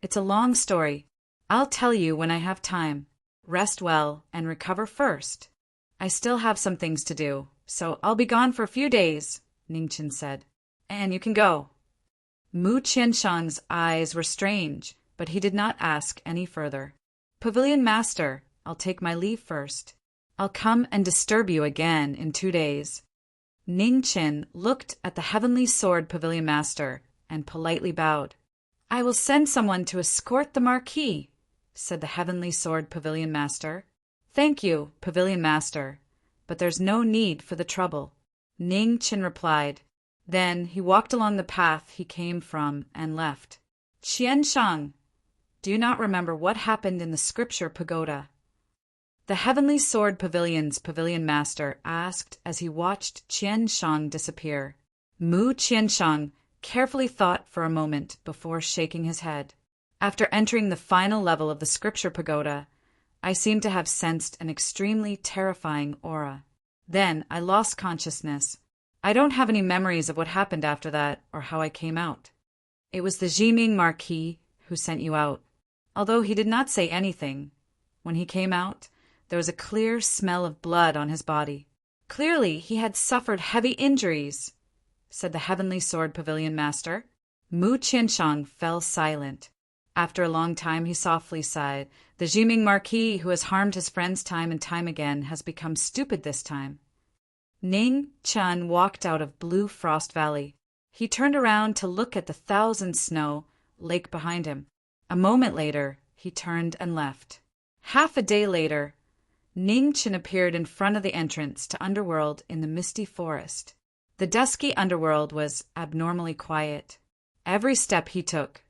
"It's a long story. I'll tell you when I have time. Rest well and recover first. I still have some things to do, so I'll be gone for a few days," Ningqin said. "And you can go." Mu Qianshang's eyes were strange, but he did not ask any further. "Pavilion Master, I'll take my leave first. I'll come and disturb you again in 2 days." Ningqin looked at the Heavenly Sword Pavilion Master and politely bowed. "I will send someone to escort the Marquis," said the Heavenly Sword Pavilion Master. "Thank you, Pavilion Master, but there's no need for the trouble," Ningqin replied. Then he walked along the path he came from and left. "Qianshang, do you not remember what happened in the scripture pagoda?" The Heavenly Sword Pavilion's Pavilion Master asked as he watched Qianshang disappear. Mu Qianshang carefully thought for a moment before shaking his head. "After entering the final level of the scripture pagoda, I seemed to have sensed an extremely terrifying aura. Then I lost consciousness. I don't have any memories of what happened after that or how I came out. It was the Jiming Marquis who sent you out. Although he did not say anything, when he came out, there was a clear smell of blood on his body. Clearly he had suffered heavy injuries," said the Heavenly Sword Pavilion Master. Mu Qianshang fell silent. After a long time he softly sighed. "The Jiming Marquis who has harmed his friends time and time again has become stupid this time." Ning Chen walked out of Blue Frost Valley. He turned around to look at the thousand snow lake behind him. A moment later, he turned and left. Half a day later, Ning Chen appeared in front of the entrance to Underworld in the misty forest. The dusky Underworld was abnormally quiet. Every step he took,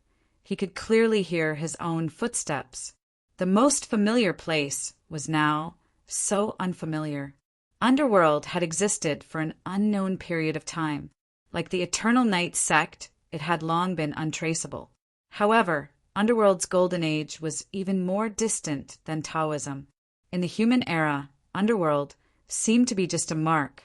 he could clearly hear his own footsteps. The most familiar place was now so unfamiliar. Underworld had existed for an unknown period of time. Like the Eternal Night sect, it had long been untraceable. However, Underworld's golden age was even more distant than Taoism. In the human era, Underworld seemed to be just a mark.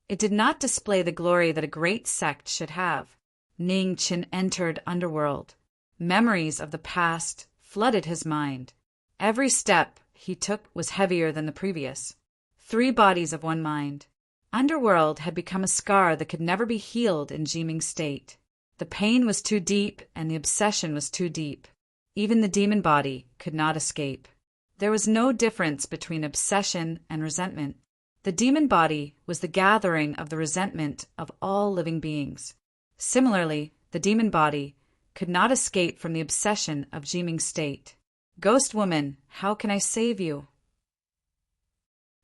It did not display the glory that a great sect should have. Ning Chen entered Underworld. Memories of the past flooded his mind. Every step he took was heavier than the previous. 3 bodies of one mind. Underworld had become a scar that could never be healed in Jiming's state. The pain was too deep and the obsession was too deep. Even the demon body could not escape. There was no difference between obsession and resentment. The demon body was the gathering of the resentment of all living beings. Similarly, the demon body could not escape from the obsession of Jiming's state. "Ghost woman, how can I save you?"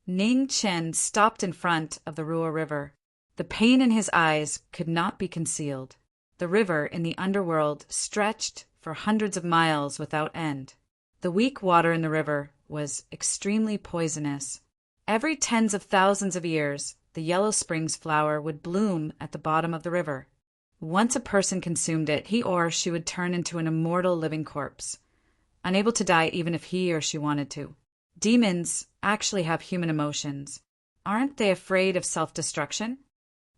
Ning Chen stopped in front of the Ruo River. The pain in his eyes could not be concealed. The river in the underworld stretched for hundreds of miles without end. The weak water in the river was extremely poisonous. Every tens of thousands of years, the yellow springs flower would bloom at the bottom of the river. Once a person consumed it, he or she would turn into an immortal living corpse, unable to die even if he or she wanted to. Demons actually have human emotions. Aren't they afraid of self-destruction?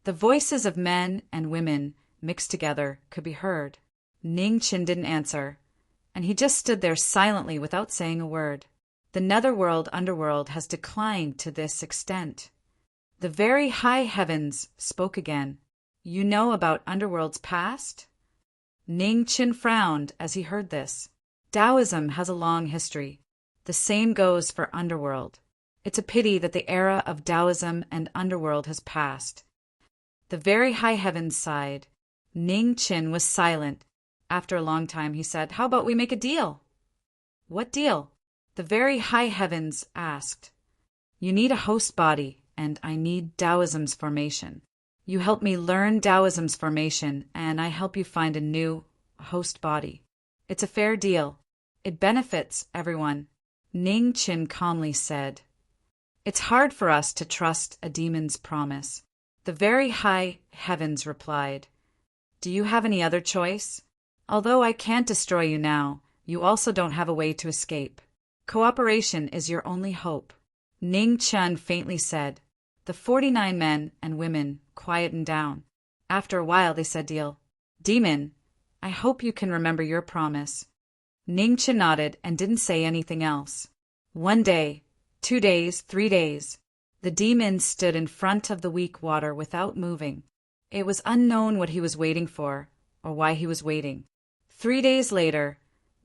The voices of men and women mixed together could be heard. Ning Chen didn't answer, and he just stood there silently without saying a word. The netherworld underworld has declined to this extent. The very high heavens spoke again. You know about Underworld's past? Ning Qin frowned as he heard this. Taoism has a long history. The same goes for Underworld. It's a pity that the era of Taoism and Underworld has passed. The very high heavens sighed. Ning Qin was silent. After a long time he said, "How about we make a deal?" "What deal?" The very high heavens asked. "You need a host body, and I need Taoism's formation. You help me learn Taoism's formation, and I help you find a new host body. It's a fair deal. It benefits everyone." Ning Qin calmly said, "It's hard for us to trust a demon's promise." The very high heavens replied, "Do you have any other choice? Although I can't destroy you now, you also don't have a way to escape. Cooperation is your only hope." Ning Qin faintly said. The 49 men and women quietened down. After a while they said, "Demon, I hope you can remember your promise." Ning Qin nodded and didn't say anything else. 1 day, 2 days, 3 days. The demon stood in front of the weak water without moving. It was unknown what he was waiting for, or why he was waiting. 3 days later,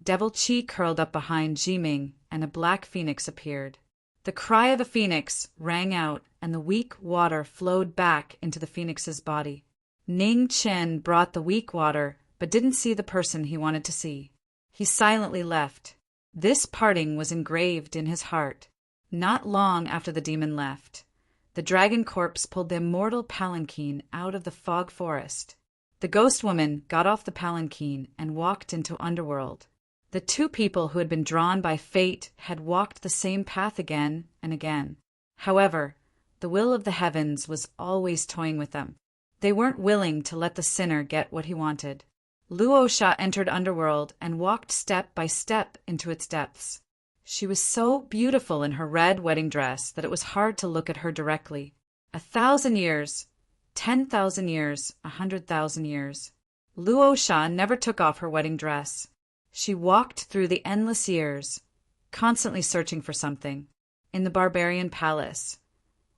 Devil Qi curled up behind Jiming, and a black phoenix appeared. The cry of a phoenix rang out, and the weak water flowed back into the phoenix's body. Ning Qin brought the weak water, but didn't see the person he wanted to see. He silently left. This parting was engraved in his heart. Not long after the demon left, the dragon corpse pulled the immortal palanquin out of the fog forest. The ghost woman got off the palanquin and walked into Underworld. The 2 people who had been drawn by fate had walked the same path again and again. However, the will of the heavens was always toying with them. They weren't willing to let the sinner get what he wanted. Luo Sha entered Underworld and walked step by step into its depths. She was so beautiful in her red wedding dress that it was hard to look at her directly. 1,000 years, 10,000 years, 100,000 years. Luo Sha never took off her wedding dress. She walked through the endless years, constantly searching for something. In the barbarian palace,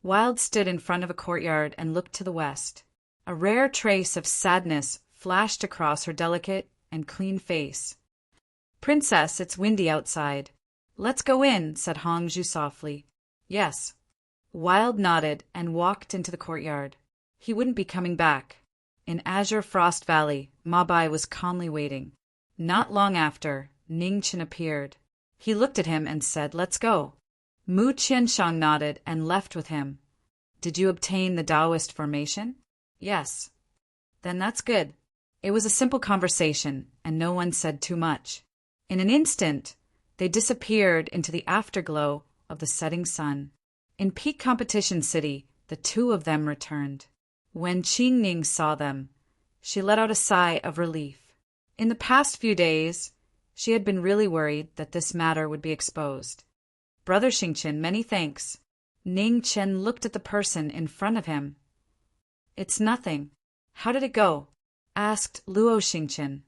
Wild stood in front of a courtyard and looked to the west. A rare trace of sadness flashed across her delicate and clean face. "Princess, it's windy outside." "Let's go in," said Hongzhu softly. "Yes." Wild nodded and walked into the courtyard. He wouldn't be coming back. In Azure Frost Valley, Mabai was calmly waiting. Not long after, Ning Qin appeared. He looked at him and said, "Let's go." Mu Qianshang nodded and left with him. "Did you obtain the Taoist formation?" "Yes." "Then that's good." It was a simple conversation, and no one said too much. In an instant, they disappeared into the afterglow of the setting sun. In Peak Competition City, the 2 of them returned. When Qingning saw them, she let out a sigh of relief. In the past few days, she had been really worried that this matter would be exposed. "Brother Xingqian, many thanks." Ning Qin looked at the person in front of him. "It's nothing. How did it go?" asked Luo Xingqian.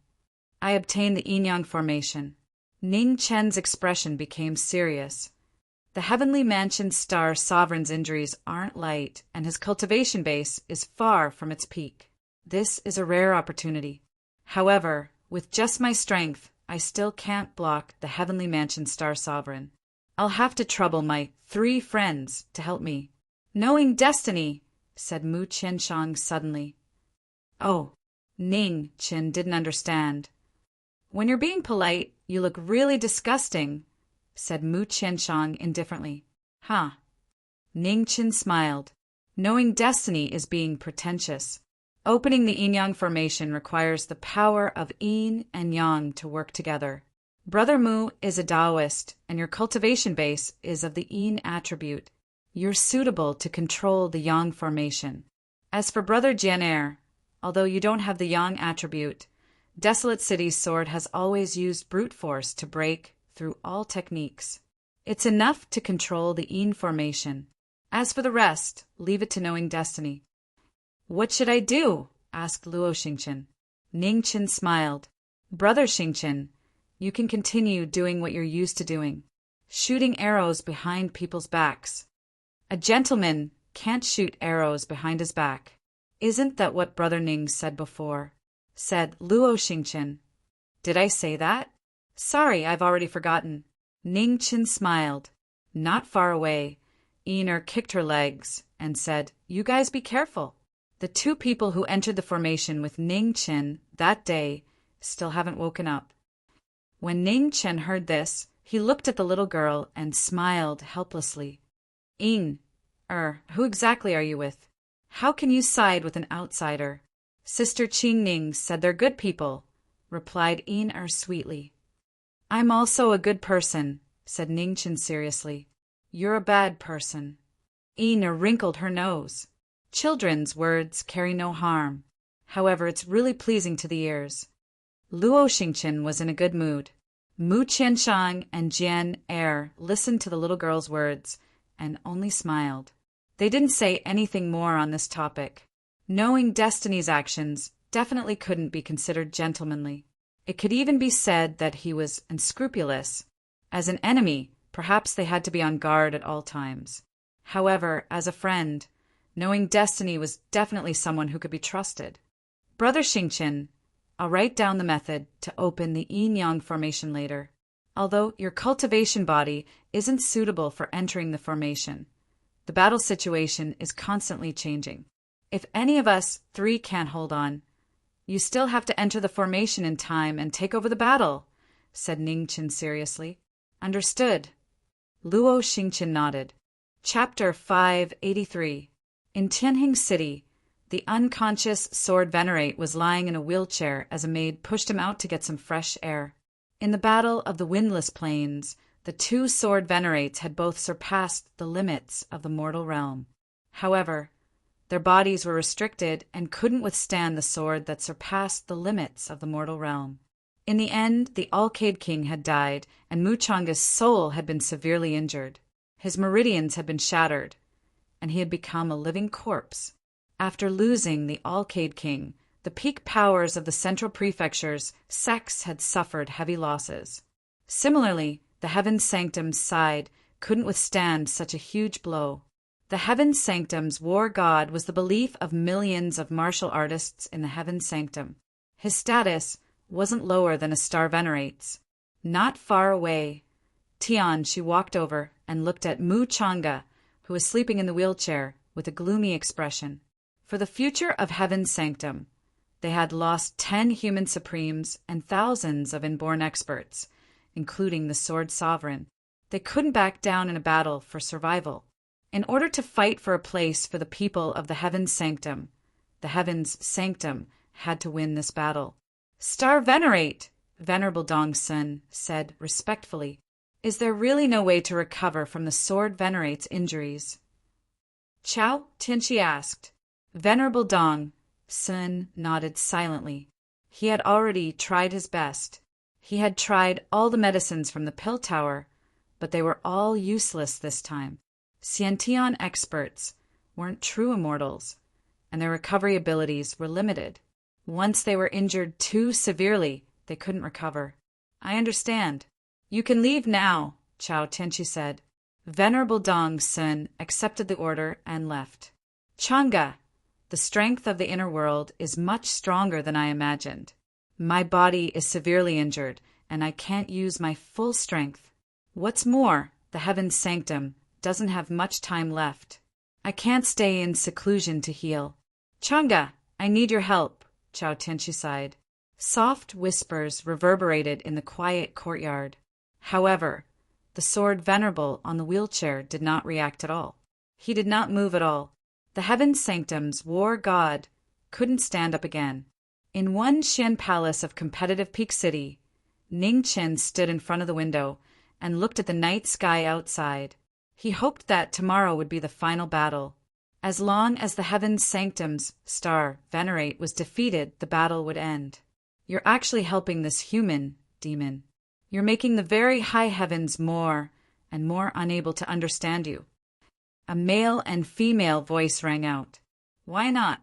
"I obtained the yin-yang formation." Ning Chen's expression became serious. The Heavenly Mansion Star Sovereign's injuries aren't light, and his cultivation base is far from its peak. This is a rare opportunity. However, with just my strength, I still can't block the Heavenly Mansion Star Sovereign. I'll have to trouble my 3 friends to help me. "Knowing destiny," said Mu Qianshang suddenly. "Oh." Ning Qin didn't understand. "When you're being polite, you look really disgusting," said Mu Qianshang indifferently. "Huh." Ning Qin smiled. "Knowing destiny is being pretentious. Opening the yin-yang formation requires the power of yin and yang to work together. Brother Mu is a Taoist, and your cultivation base is of the yin attribute. You're suitable to control the yang formation. As for Brother Jianair, although you don't have the yang attribute, Desolate City's sword has always used brute force to break through all techniques. It's enough to control the yin formation. As for the rest, leave it to knowing destiny." "What should I do?" asked Luo Xingqian. Ning Qin smiled. "Brother Xingqian, you can continue doing what you're used to doing, shooting arrows behind people's backs. A gentleman can't shoot arrows behind his back. Isn't that what Brother Ning said before? Said Luo Xingqian. Did I say that? Sorry, I've already forgotten. Ning Qin smiled. Not far away, Ener kicked her legs and said, You guys be careful. The two people who entered the formation with Ning Qin that day still haven't woken up. When Ning Qin heard this, he looked at the little girl and smiled helplessly. Who exactly are you with? How can you side with an outsider? Sister Qing Ning said they're good people, replied sweetly. I'm also a good person, said Ning Qin seriously. You're a bad person. Wrinkled her nose. Children's words carry no harm. However, it's really pleasing to the ears. Luo Xingqian was in a good mood. Mu Qianshang and Jian listened to the little girl's words and only smiled. They didn't say anything more on this topic. Knowing Destiny's actions definitely couldn't be considered gentlemanly. It could even be said that he was unscrupulous. As an enemy, perhaps they had to be on guard at all times. However, as a friend, knowing Destiny was definitely someone who could be trusted. Brother Xingqian, I'll write down the method to open the yin-yang formation later. Although your cultivation body isn't suitable for entering the formation, the battle situation is constantly changing. If any of us three can't hold on, you still have to enter the formation in time and take over the battle, said Ning Qin seriously. Understood. Luo Xingqian nodded. Chapter 583. In Tianjing City, the unconscious Sword Venerate was lying in a wheelchair as a maid pushed him out to get some fresh air. In the Battle of the Windless Plains, the two Sword Venerates had both surpassed the limits of the mortal realm. However, their bodies were restricted and couldn't withstand the sword that surpassed the limits of the mortal realm. In the end, the Alcade King had died, and Muchanga's soul had been severely injured. His meridians had been shattered, and he had become a living corpse. After losing the Alcade King, the peak powers of the central prefecture's sects had suffered heavy losses. Similarly, the Heaven Sanctum's side couldn't withstand such a huge blow. The Heaven Sanctum's war god was the belief of millions of martial artists in the Heaven Sanctum. His status wasn't lower than a Star Venerate's. Not far away, she walked over and looked at Mu Changa, who was sleeping in the wheelchair, with a gloomy expression. For the future of Heaven's Sanctum, they had lost 10 human supremes and thousands of inborn experts, including the Sword Sovereign. They couldn't back down in a battle for survival. In order to fight for a place for the people of the Heaven's Sanctum, the Heaven's Sanctum had to win this battle. Star Venerate, Venerable Dong Sun said respectfully, is there really no way to recover from the Sword Venerate's injuries? Chao Tianqi asked. Venerable Dong Sun nodded silently. He had already tried his best. He had tried all the medicines from the pill tower, but they were all useless this time. Xiantian experts weren't true immortals, and their recovery abilities were limited. Once they were injured too severely, they couldn't recover. I understand. You can leave now, Chao Tianqi said. Venerable Dong Sun accepted the order and left. Changa, the strength of the inner world is much stronger than I imagined. My body is severely injured, and I can't use my full strength. What's more, the Heaven's Sanctum doesn't have much time left. I can't stay in seclusion to heal. Changa, I need your help, Chao Tianqi sighed. Soft whispers reverberated in the quiet courtyard. However, the Sword Venerable on the wheelchair did not react at all. He did not move at all. The Heaven Sanctum's war god couldn't stand up again. In one Xian palace of competitive Peak City, Ning Qin stood in front of the window and looked at the night sky outside. He hoped that tomorrow would be the final battle. As long as the Heaven Sanctum's Star Venerate was defeated, the battle would end. You're actually helping this human, demon. You're making the very high heavens more and more unable to understand you. A male and female voice rang out. Why not?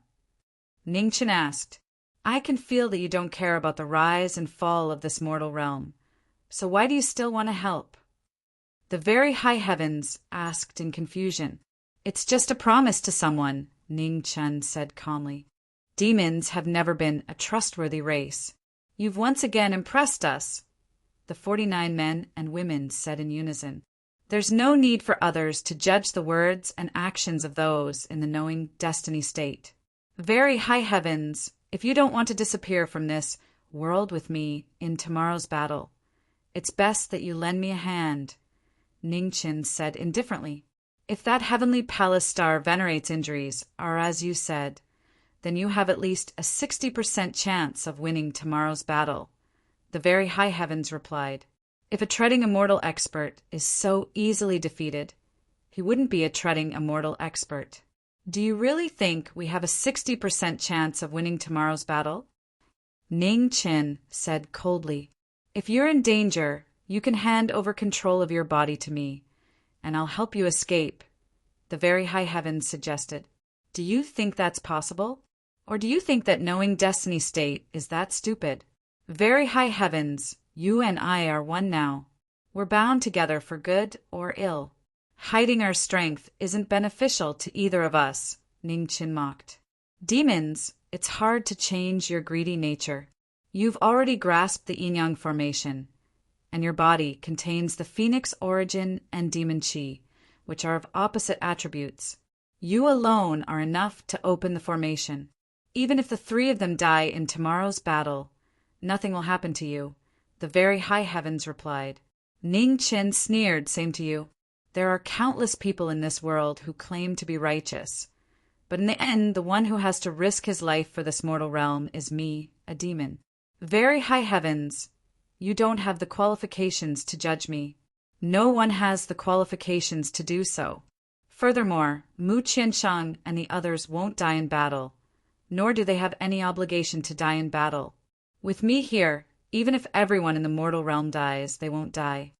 Ning Qin asked. I can feel that you don't care about the rise and fall of this mortal realm. So why do you still want to help? The very high heavens asked in confusion. It's just a promise to someone, Ning Chen said calmly. Demons have never been a trustworthy race. You've once again impressed us, the 49 men and women said in unison. There's no need for others to judge the words and actions of those in the knowing destiny state. Very high heavens, if you don't want to disappear from this world with me in tomorrow's battle, it's best that you lend me a hand, Ning Chen said indifferently. If that heavenly palace star venerates injuries, or as you said, then you have at least a 60% chance of winning tomorrow's battle, the very high heavens replied. If a treading immortal expert is so easily defeated, he wouldn't be a treading immortal expert. Do you really think we have a 60% chance of winning tomorrow's battle? Ning Chen said coldly. If you're in danger, you can hand over control of your body to me, and I'll help you escape, the very high heavens suggested. Do you think that's possible? Or do you think that knowing destiny state is that stupid? Very high heavens, you and I are one now. We're bound together for good or ill. Hiding our strength isn't beneficial to either of us, Ning Chen mocked. Demons, it's hard to change your greedy nature. You've already grasped the yin-yang formation, and your body contains the phoenix origin and demon chi, which are of opposite attributes. You alone are enough to open the formation. Even if the 3 of them die in tomorrow's battle, nothing will happen to you, the very high heavens replied. Ning Chen sneered, same to you. There are countless people in this world who claim to be righteous, but in the end, the one who has to risk his life for this mortal realm is me, a demon. Very high heavens, you don't have the qualifications to judge me. No one has the qualifications to do so. Furthermore, Mu Qianshang and the others won't die in battle, nor do they have any obligation to die in battle. With me here, even if everyone in the mortal realm dies, they won't die.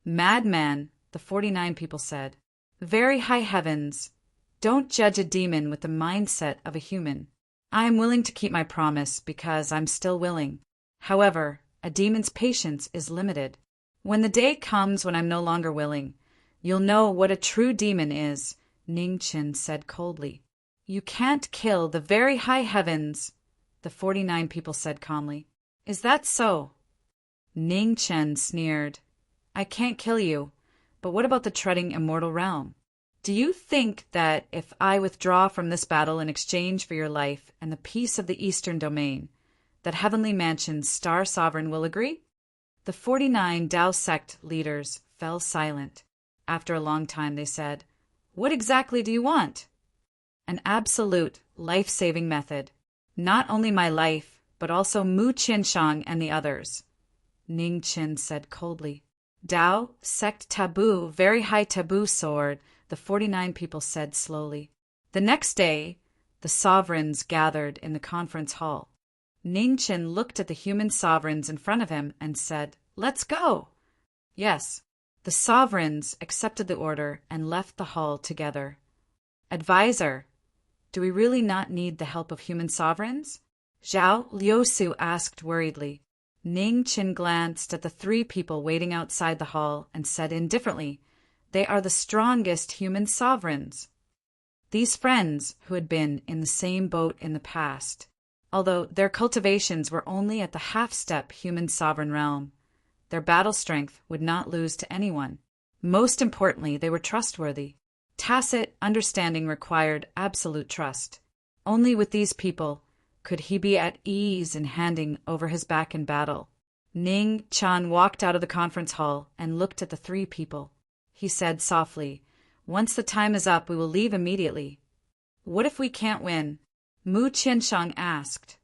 Madman, the 49 people said. Very high heavens, don't judge a demon with the mindset of a human. I am willing to keep my promise because I'm still willing. However, a demon's patience is limited. When the day comes when I'm no longer willing, you'll know what a true demon is, Ning Chen said coldly. You can't kill the very high heavens, the 49 people said calmly. Is that so? Ning Chen sneered. I can't kill you, but what about the treading immortal realm? Do you think that if I withdraw from this battle in exchange for your life and the peace of the Eastern Domain, that Heavenly Mansion's Star Sovereign will agree? The 49 Tao sect leaders fell silent. After a long time they said, What exactly do you want? An absolute, life-saving method. Not only my life, but also Mu Qianshang and the others, Ning Chen said coldly. Tao, sect taboo, very high taboo sword, the 49 people said slowly. The next day, the sovereigns gathered in the conference hall. Ning Chen looked at the human sovereigns in front of him and said, Let's go! Yes, the sovereigns accepted the order and left the hall together. Advisor, do we really not need the help of human sovereigns? Zhao Liusu asked worriedly. Ning Chen glanced at the 3 people waiting outside the hall and said indifferently, They are the strongest human sovereigns. These friends who had been in the same boat in the past, although their cultivations were only at the half-step human sovereign realm, their battle strength would not lose to anyone. Most importantly, they were trustworthy. Tacit understanding required absolute trust. Only with these people could he be at ease in handing over his back in battle. Ning Chen walked out of the conference hall and looked at the 3 people. He said softly, Once the time is up, we will leave immediately. What if we can't win? Mu Qianshang asked.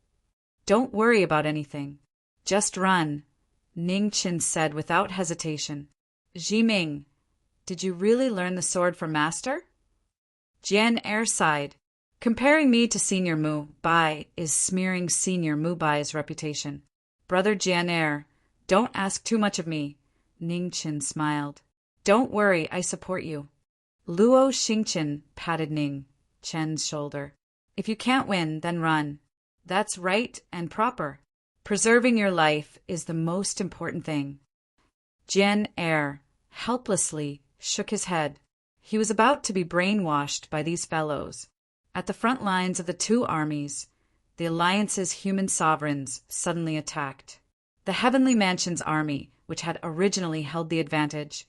Don't worry about anything. Just run, Ning Chen said without hesitation. Jiming, did you really learn the sword from Master? Jian Er sighed. Comparing me to Senior Mu Bai is smearing Senior Mu Bai's reputation. Brother Jian Er, don't ask too much of me, Ning Chen smiled. Don't worry, I support you. Luo Xingchen patted Ning Chen's shoulder. If you can't win, then run. That's right and proper. Preserving your life is the most important thing. Jian Er helplessly shook his head. He was about to be brainwashed by these fellows. At the front lines of the two armies, the Alliance's human sovereigns suddenly attacked. The Heavenly Mansion's army, which had originally held the advantage,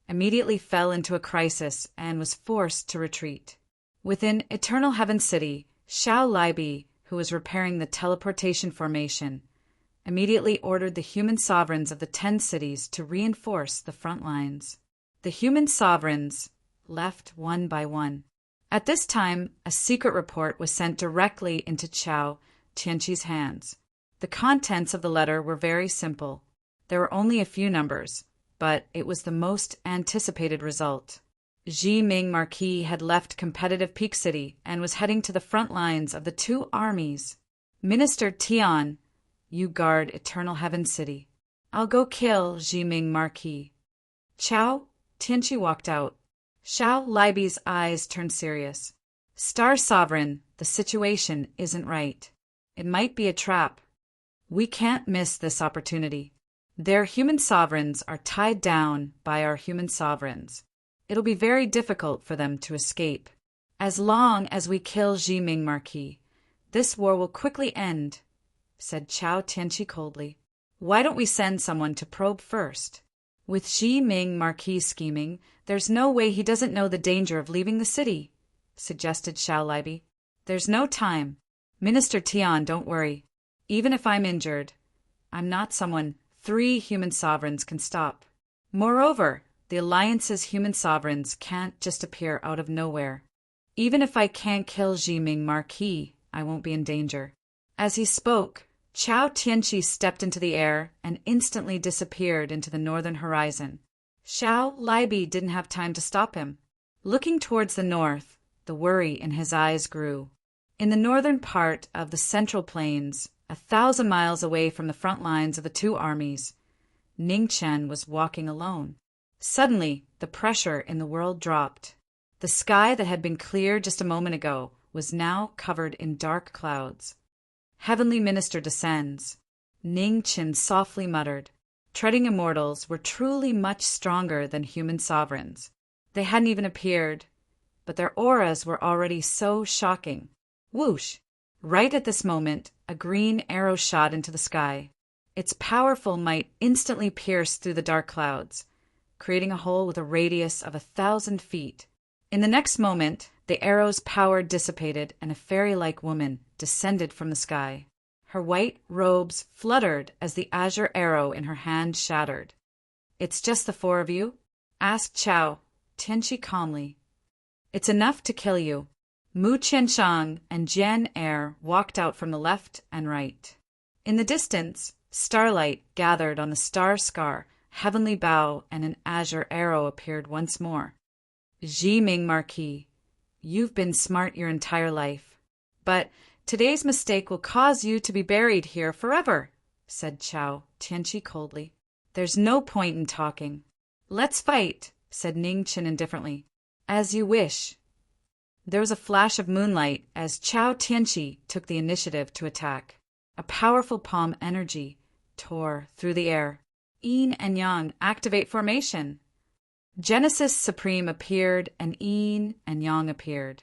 immediately fell into a crisis and was forced to retreat. Within Eternal Heaven City, Xiao Libi, who was repairing the teleportation formation, immediately ordered the human sovereigns of the 10 cities to reinforce the front lines. The human sovereigns left one by one. At this time, a secret report was sent directly into Chao Tianqi's hands. The contents of the letter were very simple. There were only a few numbers, but it was the most anticipated result. Xi Ming Marquis had left competitive Peak City and was heading to the front lines of the two armies. Minister Tian, you guard Eternal Heaven City. I'll go kill Xi Ming Marquis. Chao Tianqi walked out. Xiao Libi's eyes turned serious. Star Sovereign, the situation isn't right. It might be a trap. We can't miss this opportunity. Their human sovereigns are tied down by our human sovereigns. It'll be very difficult for them to escape. As long as we kill Xi Ming Marquis, this war will quickly end, said Chao Tianqi coldly. Why don't we send someone to probe first? With Xi Ming Marquis scheming, there's no way he doesn't know the danger of leaving the city, suggested Xiao Libi. There's no time. Minister Tian, don't worry. Even if I'm injured, I'm not someone 3 human sovereigns can stop. Moreover, the Alliance's human sovereigns can't just appear out of nowhere. Even if I can't kill Xi Ming Marquis, I won't be in danger. As he spoke, Chao Tianqi stepped into the air and instantly disappeared into the northern horizon. Xiao Libi didn't have time to stop him. Looking towards the north, the worry in his eyes grew. In the northern part of the Central Plains, 1,000 miles away from the front lines of the two armies, Ningchen was walking alone. Suddenly, the pressure in the world dropped. The sky that had been clear just a moment ago was now covered in dark clouds. Heavenly Minister descends. Ningchen softly muttered. Treading immortals were truly much stronger than human sovereigns. They hadn't even appeared, but their auras were already so shocking. Whoosh! Right at this moment, a green arrow shot into the sky. Its powerful might instantly pierced through the dark clouds, creating a hole with a radius of 1,000 feet. In the next moment, the arrow's power dissipated and a fairy-like woman descended from the sky. Her white robes fluttered as the azure arrow in her hand shattered. It's just the 4 of you? Asked Chao Tianqi calmly. It's enough to kill you. Mu Qianshang and Jian Er walked out from the left and right. In the distance, starlight gathered on the star scar, heavenly bow, and an azure arrow appeared once more. Xi Ming Marquis, you've been smart your entire life, but today's mistake will cause you to be buried here forever, said Chao Tianqi coldly. There's no point in talking. Let's fight, said Ningchen indifferently. As you wish. There was a flash of moonlight as Chao Tianqi took the initiative to attack. A powerful palm energy tore through the air. Yin and Yang activate formation. Genesis Supreme appeared and Yin and Yang appeared.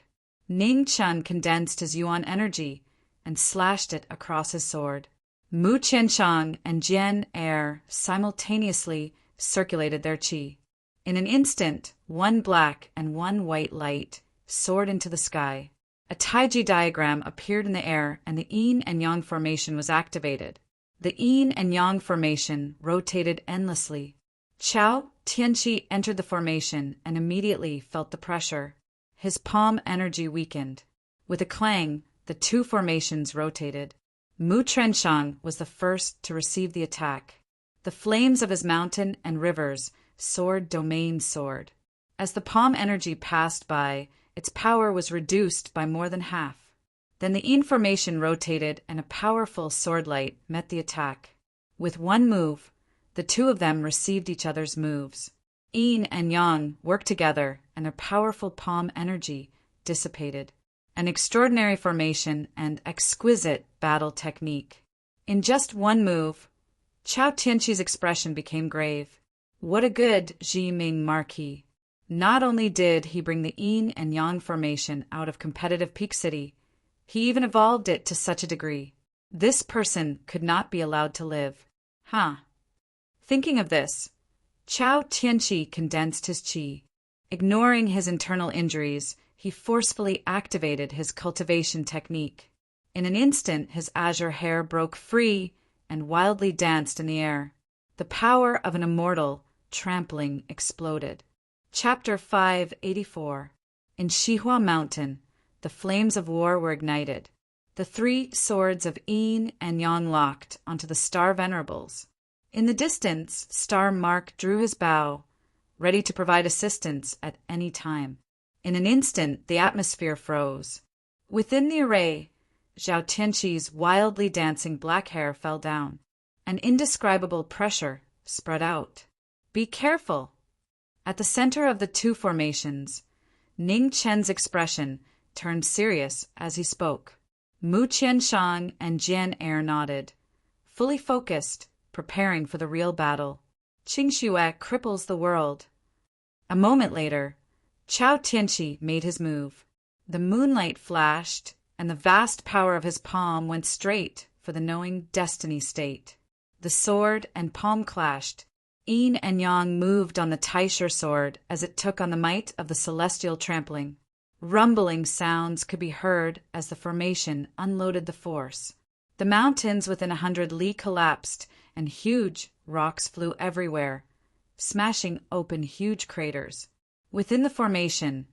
Ningchen condensed his Yuan energy and slashed it across his sword. Mu Qianshang and Jian Er simultaneously circulated their qi. In an instant, one black and one white light soared into the sky. A Taiji diagram appeared in the air and the Yin and Yang formation was activated. The Yin and Yang formation rotated endlessly. Chao Tianqi entered the formation and immediately felt the pressure. His palm energy weakened. With a clang, the two formations rotated. Mu Qianshang was the first to receive the attack. The flames of his mountain and rivers soared domain soared. As the palm energy passed by, its power was reduced by more than half. Then the Yin formation rotated and a powerful sword light met the attack. With one move, the two of them received each other's moves. Yin and Yang worked together and their powerful palm energy dissipated. An extraordinary formation and exquisite battle technique. In just one move, Chao Tianqi's expression became grave. What a good Xi Ming Marquis. Not only did he bring the yin and yang formation out of competitive Peak City, he even evolved it to such a degree. This person could not be allowed to live. Thinking of this, Chao Tianqi condensed his qi. Ignoring his internal injuries, he forcefully activated his cultivation technique. In an instant, his azure hair broke free and wildly danced in the air. The power of an immortal trampling exploded. Chapter 584. In Shihua Mountain, the flames of war were ignited. The three swords of yin and yang locked onto the Star Venerables. In the distance, Star Mark drew his bow, ready to provide assistance at any time. In an instant, the atmosphere froze. Within the array, Zhao Tianqi's wildly dancing black hair fell down. An indescribable pressure spread out. Be careful! At the center of the two formations, Ning Chen's expression turned serious as he spoke. Mu Qianshang and Jian Er nodded, fully focused, preparing for the real battle. Qing Xue cripples the world. A moment later, Chao Tianqi made his move. The moonlight flashed, and the vast power of his palm went straight for the knowing destiny state. The sword and palm clashed. Yin and yang moved on the Taisher sword as it took on the might of the celestial trampling. Rumbling sounds could be heard as the formation unloaded the force. The mountains within 100 li collapsed, and huge rocks flew everywhere, smashing open huge craters. Within the formation,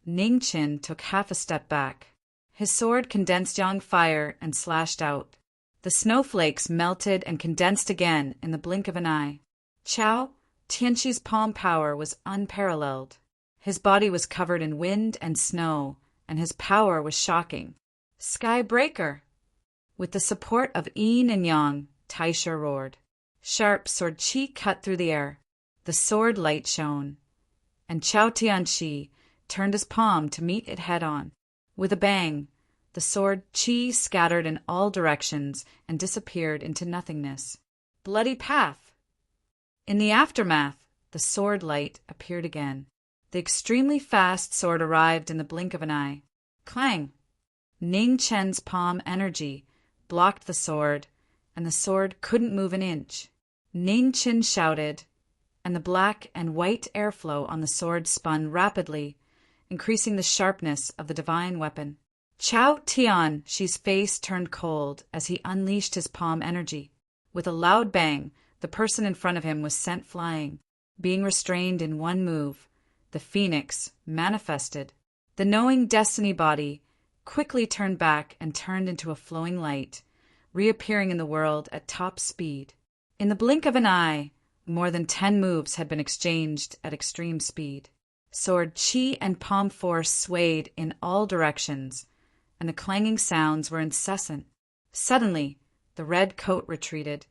Ning Qin took half a step back. His sword condensed yang fire and slashed out. The snowflakes melted and condensed again in the blink of an eye. Chao Tianqi's palm power was unparalleled. His body was covered in wind and snow, and his power was shocking. Sky Breaker! With the support of yin and yang, Taisha roared. Sharp sword qi cut through the air. The sword light shone, and Chao Tianqi turned his palm to meet it head-on. With a bang, the sword qi scattered in all directions and disappeared into nothingness. Bloody path! In the aftermath, the sword light appeared again. The extremely fast sword arrived in the blink of an eye. Clang! Ning Chen's palm energy blocked the sword, and the sword couldn't move an inch. Ning Chen shouted, and the black and white airflow on the sword spun rapidly, increasing the sharpness of the divine weapon. Chao Tianqi's face turned cold as he unleashed his palm energy. With a loud bang, the person in front of him was sent flying. Being restrained in one move, the phoenix manifested. The knowing destiny body quickly turned back and turned into a flowing light, reappearing in the world at top speed. In the blink of an eye, more than 10 moves had been exchanged at extreme speed. Sword qi and palm force swayed in all directions, and the clanging sounds were incessant. Suddenly, the red coat retreated,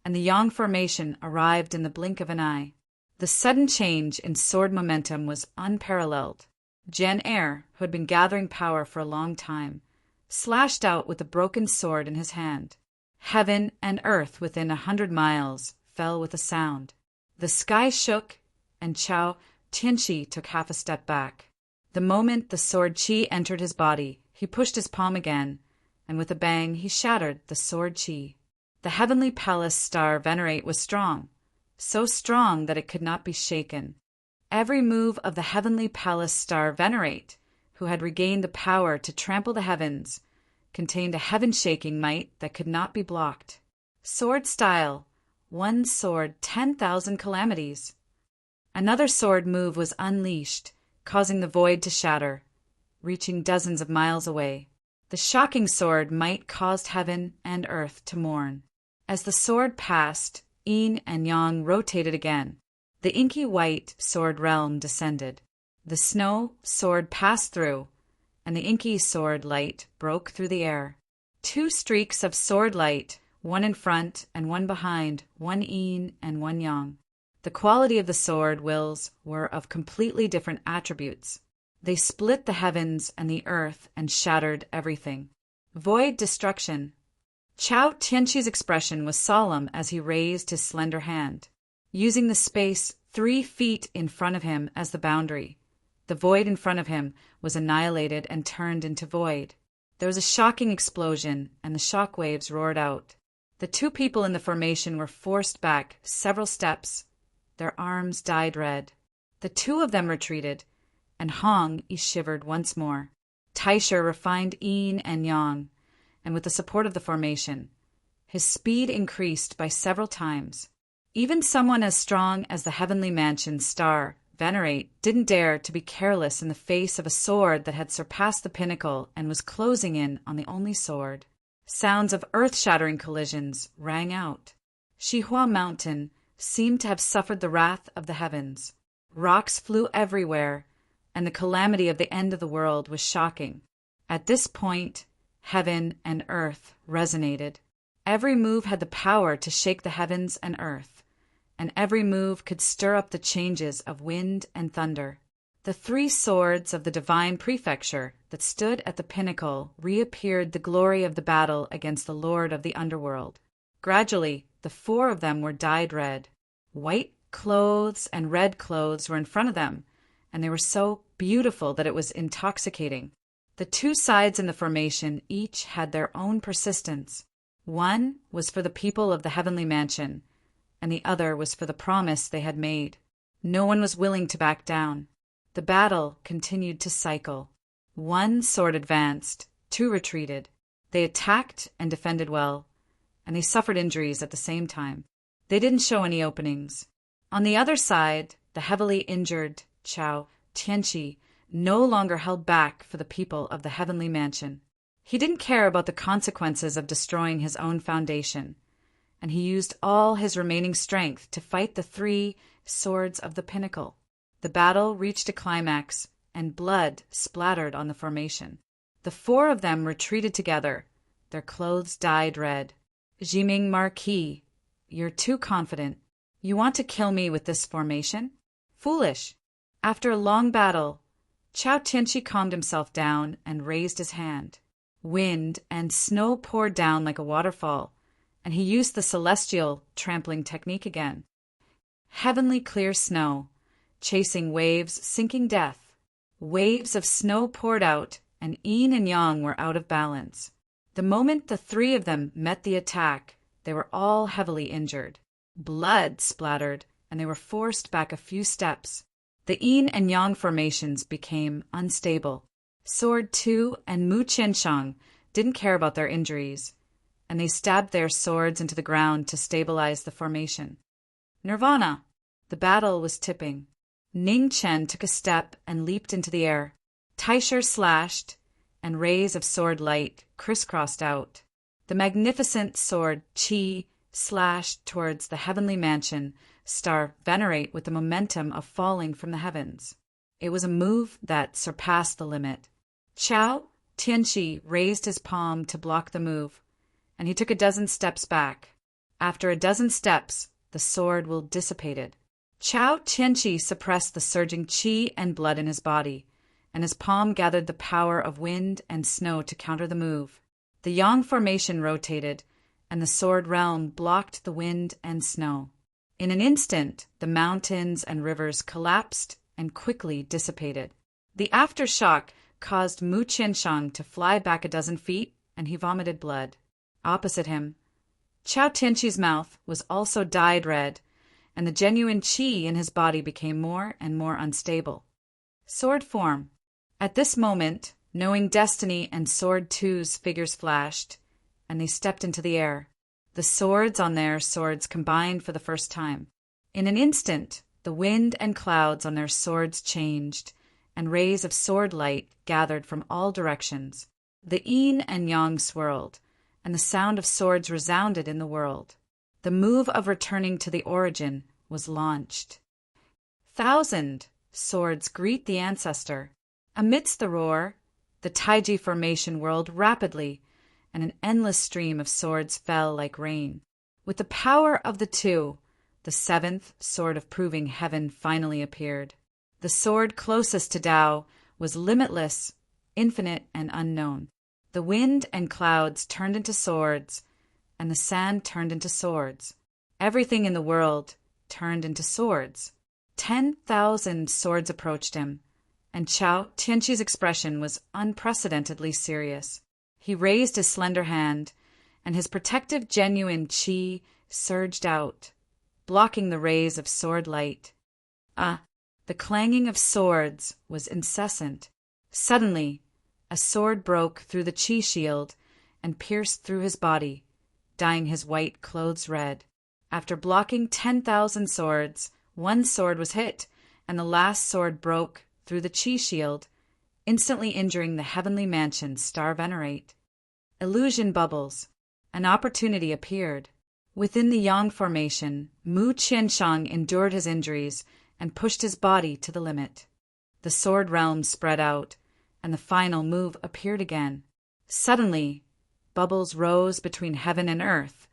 and the yang formation arrived in the blink of an eye. The sudden change in sword momentum was unparalleled. Jian Er, who had been gathering power for a long time, slashed out with a broken sword in his hand. Heaven and earth within 100 miles fell with a sound. The sky shook, and Chao Tianqi took half a step back. The moment the sword qi entered his body, he pushed his palm again, and with a bang he shattered the sword qi. The heavenly palace star venerate was strong, so strong that it could not be shaken. Every move of the heavenly palace star venerate, who had regained the power to trample the heavens, contained a heaven-shaking might that could not be blocked. Sword style, one sword 10,000 calamities. Another sword move was unleashed, causing the void to shatter, reaching dozens of miles away. The shocking sword might caused heaven and earth to mourn. As the sword passed, yin and yang rotated again. The inky white sword realm descended. The snow sword passed through, and the inky sword light broke through the air. 2 streaks of sword light, one in front and one behind, one yin and one yang. The quality of the sword wills were of completely different attributes. They split the heavens and the earth and shattered everything. Void destruction. Chao Tianqi's expression was solemn as he raised his slender hand. Using the space 3 feet in front of him as the boundary. The void in front of him was annihilated and turned into void. There was a shocking explosion, and the shock waves roared out. The 2 people in the formation were forced back several steps. Their arms dyed red. The 2 of them retreated, and Hong shivered once more. Taisher refined yin and yang, and with the support of the formation, his speed increased by several times. Even someone as strong as the heavenly mansion's star, Venerate, didn't dare to be careless in the face of a sword that had surpassed the pinnacle and was closing in on the only sword. Sounds of earth-shattering collisions rang out. Shihua Mountain seemed to have suffered the wrath of the heavens. Rocks flew everywhere, and the calamity of the end of the world was shocking. At this point, heaven and earth resonated. Every move had the power to shake the heavens and earth, and every move could stir up the changes of wind and thunder. The 3 swords of the divine prefecture that stood at the pinnacle reappeared the glory of the battle against the lord of the underworld. Gradually, the 4 of them were dyed red. White clothes and red clothes were in front of them, and they were so beautiful that it was intoxicating. The 2 sides in the formation each had their own persistence. One was for the people of the heavenly mansion, and the other was for the promise they had made. No one was willing to back down. The battle continued to cycle. 1 sword advanced, 2 retreated. They attacked and defended well, and they suffered injuries at the same time. They didn't show any openings. On the other side, the heavily injured Chao Tianqi no longer held back for the people of the heavenly mansion. He didn't care about the consequences of destroying his own foundation, and he used all his remaining strength to fight the 3 swords of the pinnacle. The battle reached a climax, and blood splattered on the formation. The 4 of them retreated together, their clothes dyed red. Jiming Marquis, you're too confident. You want to kill me with this formation? Foolish. After a long battle, Chao Tianqi calmed himself down and raised his hand. Wind and snow poured down like a waterfall, and he used the celestial trampling technique again. Heavenly clear snow, chasing waves, sinking death. Waves of snow poured out, and yin and yang were out of balance. The moment the 3 of them met the attack, they were all heavily injured. Blood splattered, and they were forced back a few steps. The yin and yang formations became unstable. Sword 2 and Mu Qianshang didn't care about their injuries, and they stabbed their swords into the ground to stabilize the formation. Nirvana! The battle was tipping. Ning Chen took a step and leaped into the air. Taisher slashed, and rays of sword light crisscrossed out. The magnificent sword Qi slashed towards the heavenly mansion star Venerate with the momentum of falling from the heavens. It was a move that surpassed the limit. Chao Tianqi raised his palm to block the move, and he took a dozen steps back. After a dozen steps, the sword will dissipated. Chao Tianqi suppressed the surging qi and blood in his body, and his palm gathered the power of wind and snow to counter the move. The yang formation rotated, and the sword realm blocked the wind and snow. In an instant, the mountains and rivers collapsed and quickly dissipated. The aftershock caused Mu Qianshang to fly back a dozen feet, and he vomited blood. Opposite him, Chao Tianqi's mouth was also dyed red, and the genuine qi in his body became more and more unstable. Sword form. At this moment, knowing destiny and Sword 2's figures flashed, and they stepped into the air. The swords on their swords combined for the first time. In an instant, the wind and clouds on their swords changed, and rays of sword light gathered from all directions. The yin and yang swirled, and the sound of swords resounded in the world. The move of returning to the origin was launched. 1,000 swords greet the ancestor. Amidst the roar, the Taiji formation whirled rapidly, and an endless stream of swords fell like rain. With the power of the 2, the 7th sword of proving heaven finally appeared. The sword closest to Tao was limitless, infinite, and unknown. The wind and clouds turned into swords, and the sand turned into swords. Everything in the world turned into swords. 10,000 swords approached him, and Chao Tianqi's expression was unprecedentedly serious. He raised his slender hand, and his protective genuine qi surged out, blocking the rays of sword light. The clanging of swords was incessant. Suddenly, a sword broke through the qi shield and pierced through his body, dyeing his white clothes red. After blocking 10,000 swords, one sword was hit, and the last sword broke through the qi shield, instantly injuring the heavenly mansion's star venerate. Illusion bubbles. An opportunity appeared. Within the Yang formation, Mu Qianshang endured his injuries and pushed his body to the limit. The sword realm spread out, and the final move appeared again. Suddenly, bubbles rose between heaven and earth,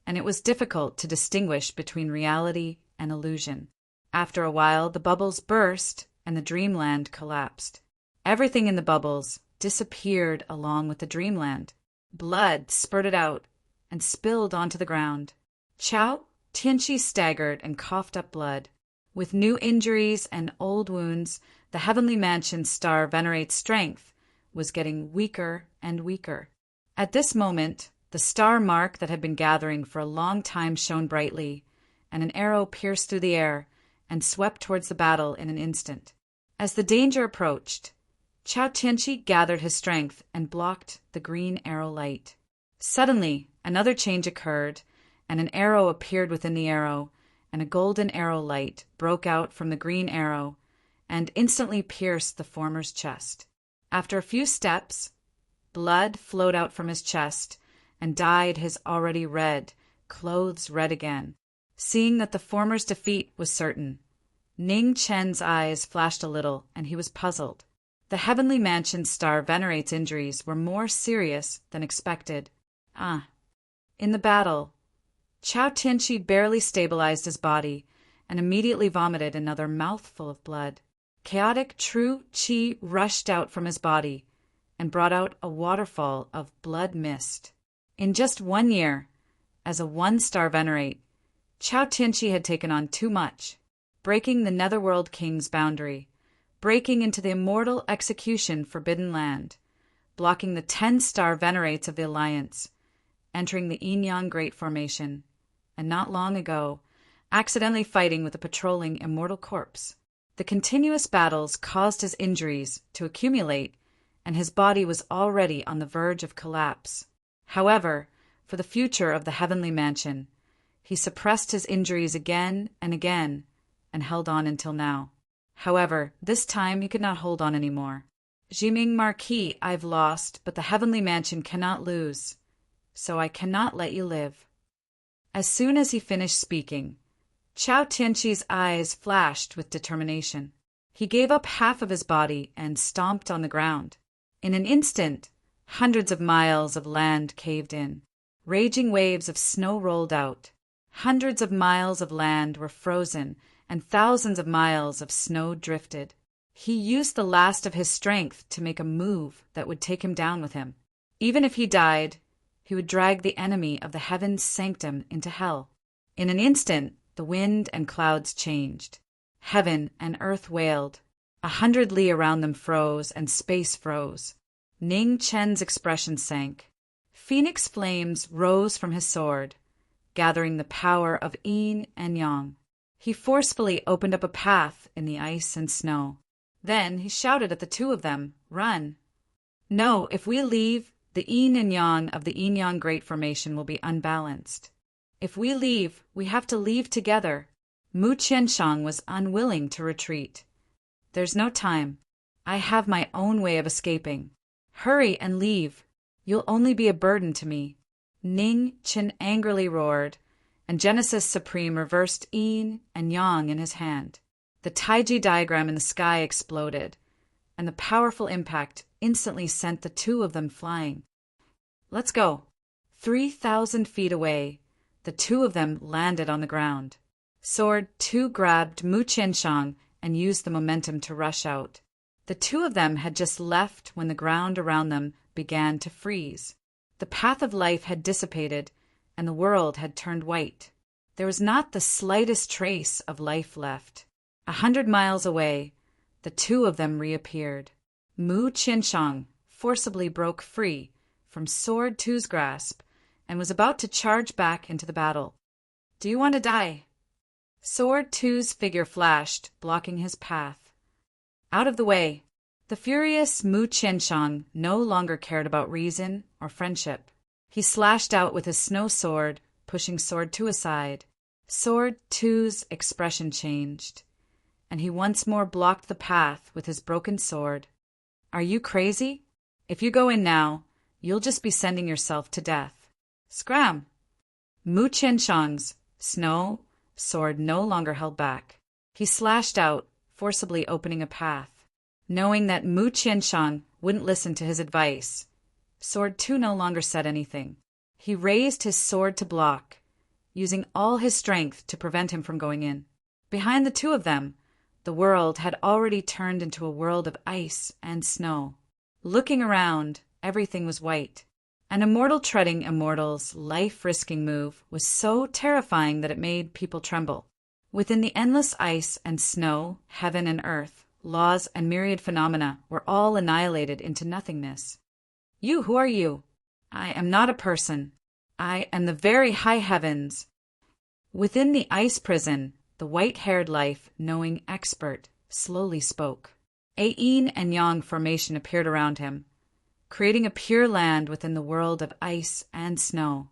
and it was difficult to distinguish between reality and illusion. After a while, the bubbles burst, and the dreamland collapsed. Everything in the bubbles disappeared along with the dreamland. Blood spurted out and spilled onto the ground. Chao Tianqi staggered and coughed up blood. With new injuries and old wounds, the heavenly mansion's star venerate's strength was getting weaker and weaker. At this moment, the star mark that had been gathering for a long time shone brightly, and an arrow pierced through the air and swept towards the battle in an instant. As the danger approached, Chao Tianqi gathered his strength and blocked the green arrow light. Suddenly, another change occurred, and an arrow appeared within the arrow, and a golden arrow light broke out from the green arrow and instantly pierced the former's chest. After a few steps, blood flowed out from his chest and dyed his already red clothes red again. Seeing that the former's defeat was certain, Ning Chen's eyes flashed a little, and he was puzzled. The heavenly mansion's star venerate's injuries were more serious than expected. In the battle, Chao Tianqi barely stabilized his body and immediately vomited another mouthful of blood. Chaotic true qi rushed out from his body and brought out a waterfall of blood mist. In just 1 year, as a one-star venerate, Chao Tianqi had taken on too much, breaking the Netherworld King's boundary, breaking into the immortal execution forbidden land, blocking the 10-star venerates of the Alliance, entering the Yin-Yang Great Formation, and not long ago, accidentally fighting with a patrolling immortal corpse. The continuous battles caused his injuries to accumulate, and his body was already on the verge of collapse. However, for the future of the heavenly mansion, he suppressed his injuries again and again, and held on until now. However, this time he could not hold on anymore. Jiming Marquis, I've lost, but the heavenly mansion cannot lose, so I cannot let you live. As soon as he finished speaking, Chao Tianqi's eyes flashed with determination. He gave up half of his body and stomped on the ground. In an instant, hundreds of miles of land caved in. Raging waves of snow rolled out. Hundreds of miles of land were frozen, and thousands of miles of snow drifted. He used the last of his strength to make a move that would take him down with him. Even if he died, he would drag the enemy of the heaven's sanctum into hell. In an instant, the wind and clouds changed. Heaven and earth wailed. 100 li around them froze, and space froze. Ning Chen's expression sank. Phoenix flames rose from his sword, gathering the power of yin and yang. He forcefully opened up a path in the ice and snow. Then he shouted at the two of them, "Run!" No, if we leave, the yin and yang of the yin-yang Great Formation will be unbalanced. If we leave, we have to leave together. Mu Qianshang was unwilling to retreat. There's no time. I have my own way of escaping. Hurry and leave. You'll only be a burden to me. Ning Chen angrily roared, and Genesis Supreme reversed yin and yang in his hand. The Taiji diagram in the sky exploded, and the powerful impact instantly sent the two of them flying. Let's go. 3,000 feet away, the two of them landed on the ground. Sword 2 grabbed Mu Qianshang and used the momentum to rush out. The two of them had just left when the ground around them began to freeze. The path of life had dissipated, and the world had turned white. There was not the slightest trace of life left. 100 miles away, the two of them reappeared. Mu Qianshang forcibly broke free from Sword Two's grasp and was about to charge back into the battle. "Do you want to die?" Sword Two's figure flashed, blocking his path. "Out of the way!" The furious Mu Qianshang no longer cared about reason or friendship. He slashed out with his snow sword, pushing Sword Two aside. Sword Two's expression changed, and he once more blocked the path with his broken sword. "Are you crazy? If you go in now, you'll just be sending yourself to death." Scram! Mu Qianshang's snow sword no longer held back. He slashed out, forcibly opening a path. Knowing that Mu Qianshang wouldn't listen to his advice, Sword Two no longer said anything. He raised his sword to block, using all his strength to prevent him from going in. Behind the two of them, the world had already turned into a world of ice and snow. Looking around, everything was white. An immortal treading immortal's life-risking move was so terrifying that it made people tremble. Within the endless ice and snow, heaven and earth, laws and myriad phenomena were all annihilated into nothingness. Who are you? I am not a person. I am the very high heavens. Within the ice prison, the white-haired life-knowing expert slowly spoke. A yin and yang formation appeared around him, creating a pure land within the world of ice and snow.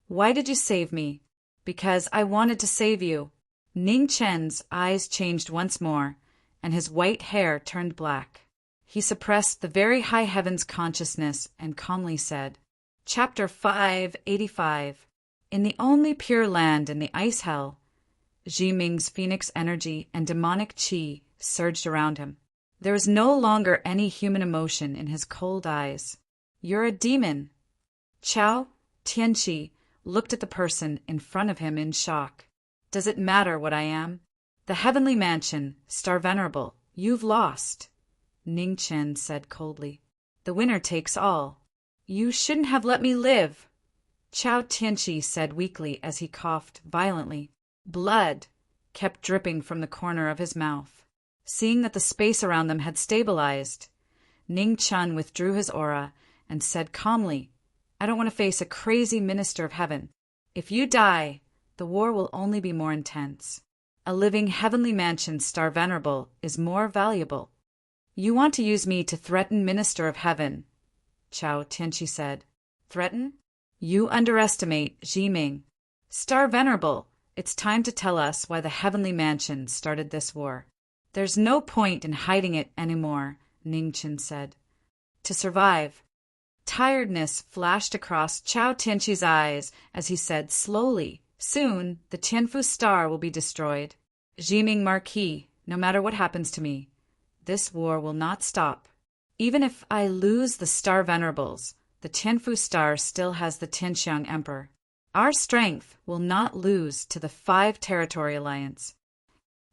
"Why did you save me?" "Because I wanted to save you." Ning Chen's eyes changed once more, and his white hair turned black. He suppressed the very high heavens consciousness and calmly said, Chapter 585. In the only pure land in the ice hell, Jiming's phoenix energy and demonic qi surged around him. There was no longer any human emotion in his cold eyes. "You're a demon." Chao Tianqi looked at the person in front of him in shock. "Does it matter what I am?" "The heavenly mansion, Star Venerable, you've lost," Ning Chen said coldly. "The winner takes all." "You shouldn't have let me live," Chao Tianqi said weakly as he coughed violently. Blood kept dripping from the corner of his mouth. Seeing that the space around them had stabilized, Ning Chen withdrew his aura and said calmly, "I don't want to face a crazy minister of heaven. If you die, the war will only be more intense. A living heavenly mansion, Star Venerable, is more valuable." "You want to use me to threaten Minister of Heaven," Chao Tianqi said. "Threaten? You underestimate Jiming. Star Venerable, it's time to tell us why the heavenly mansion started this war." "There's no point in hiding it anymore," Ning Chen said. "To survive." Tiredness flashed across Chao Tianqi's eyes as he said slowly, "Soon, the Tianfu star will be destroyed. Jiming Marquis, no matter what happens to me, this war will not stop. Even if I lose the Star Venerables, the Tianfu star still has the Tianxiang Emperor. Our strength will not lose to the 5 Territory Alliance."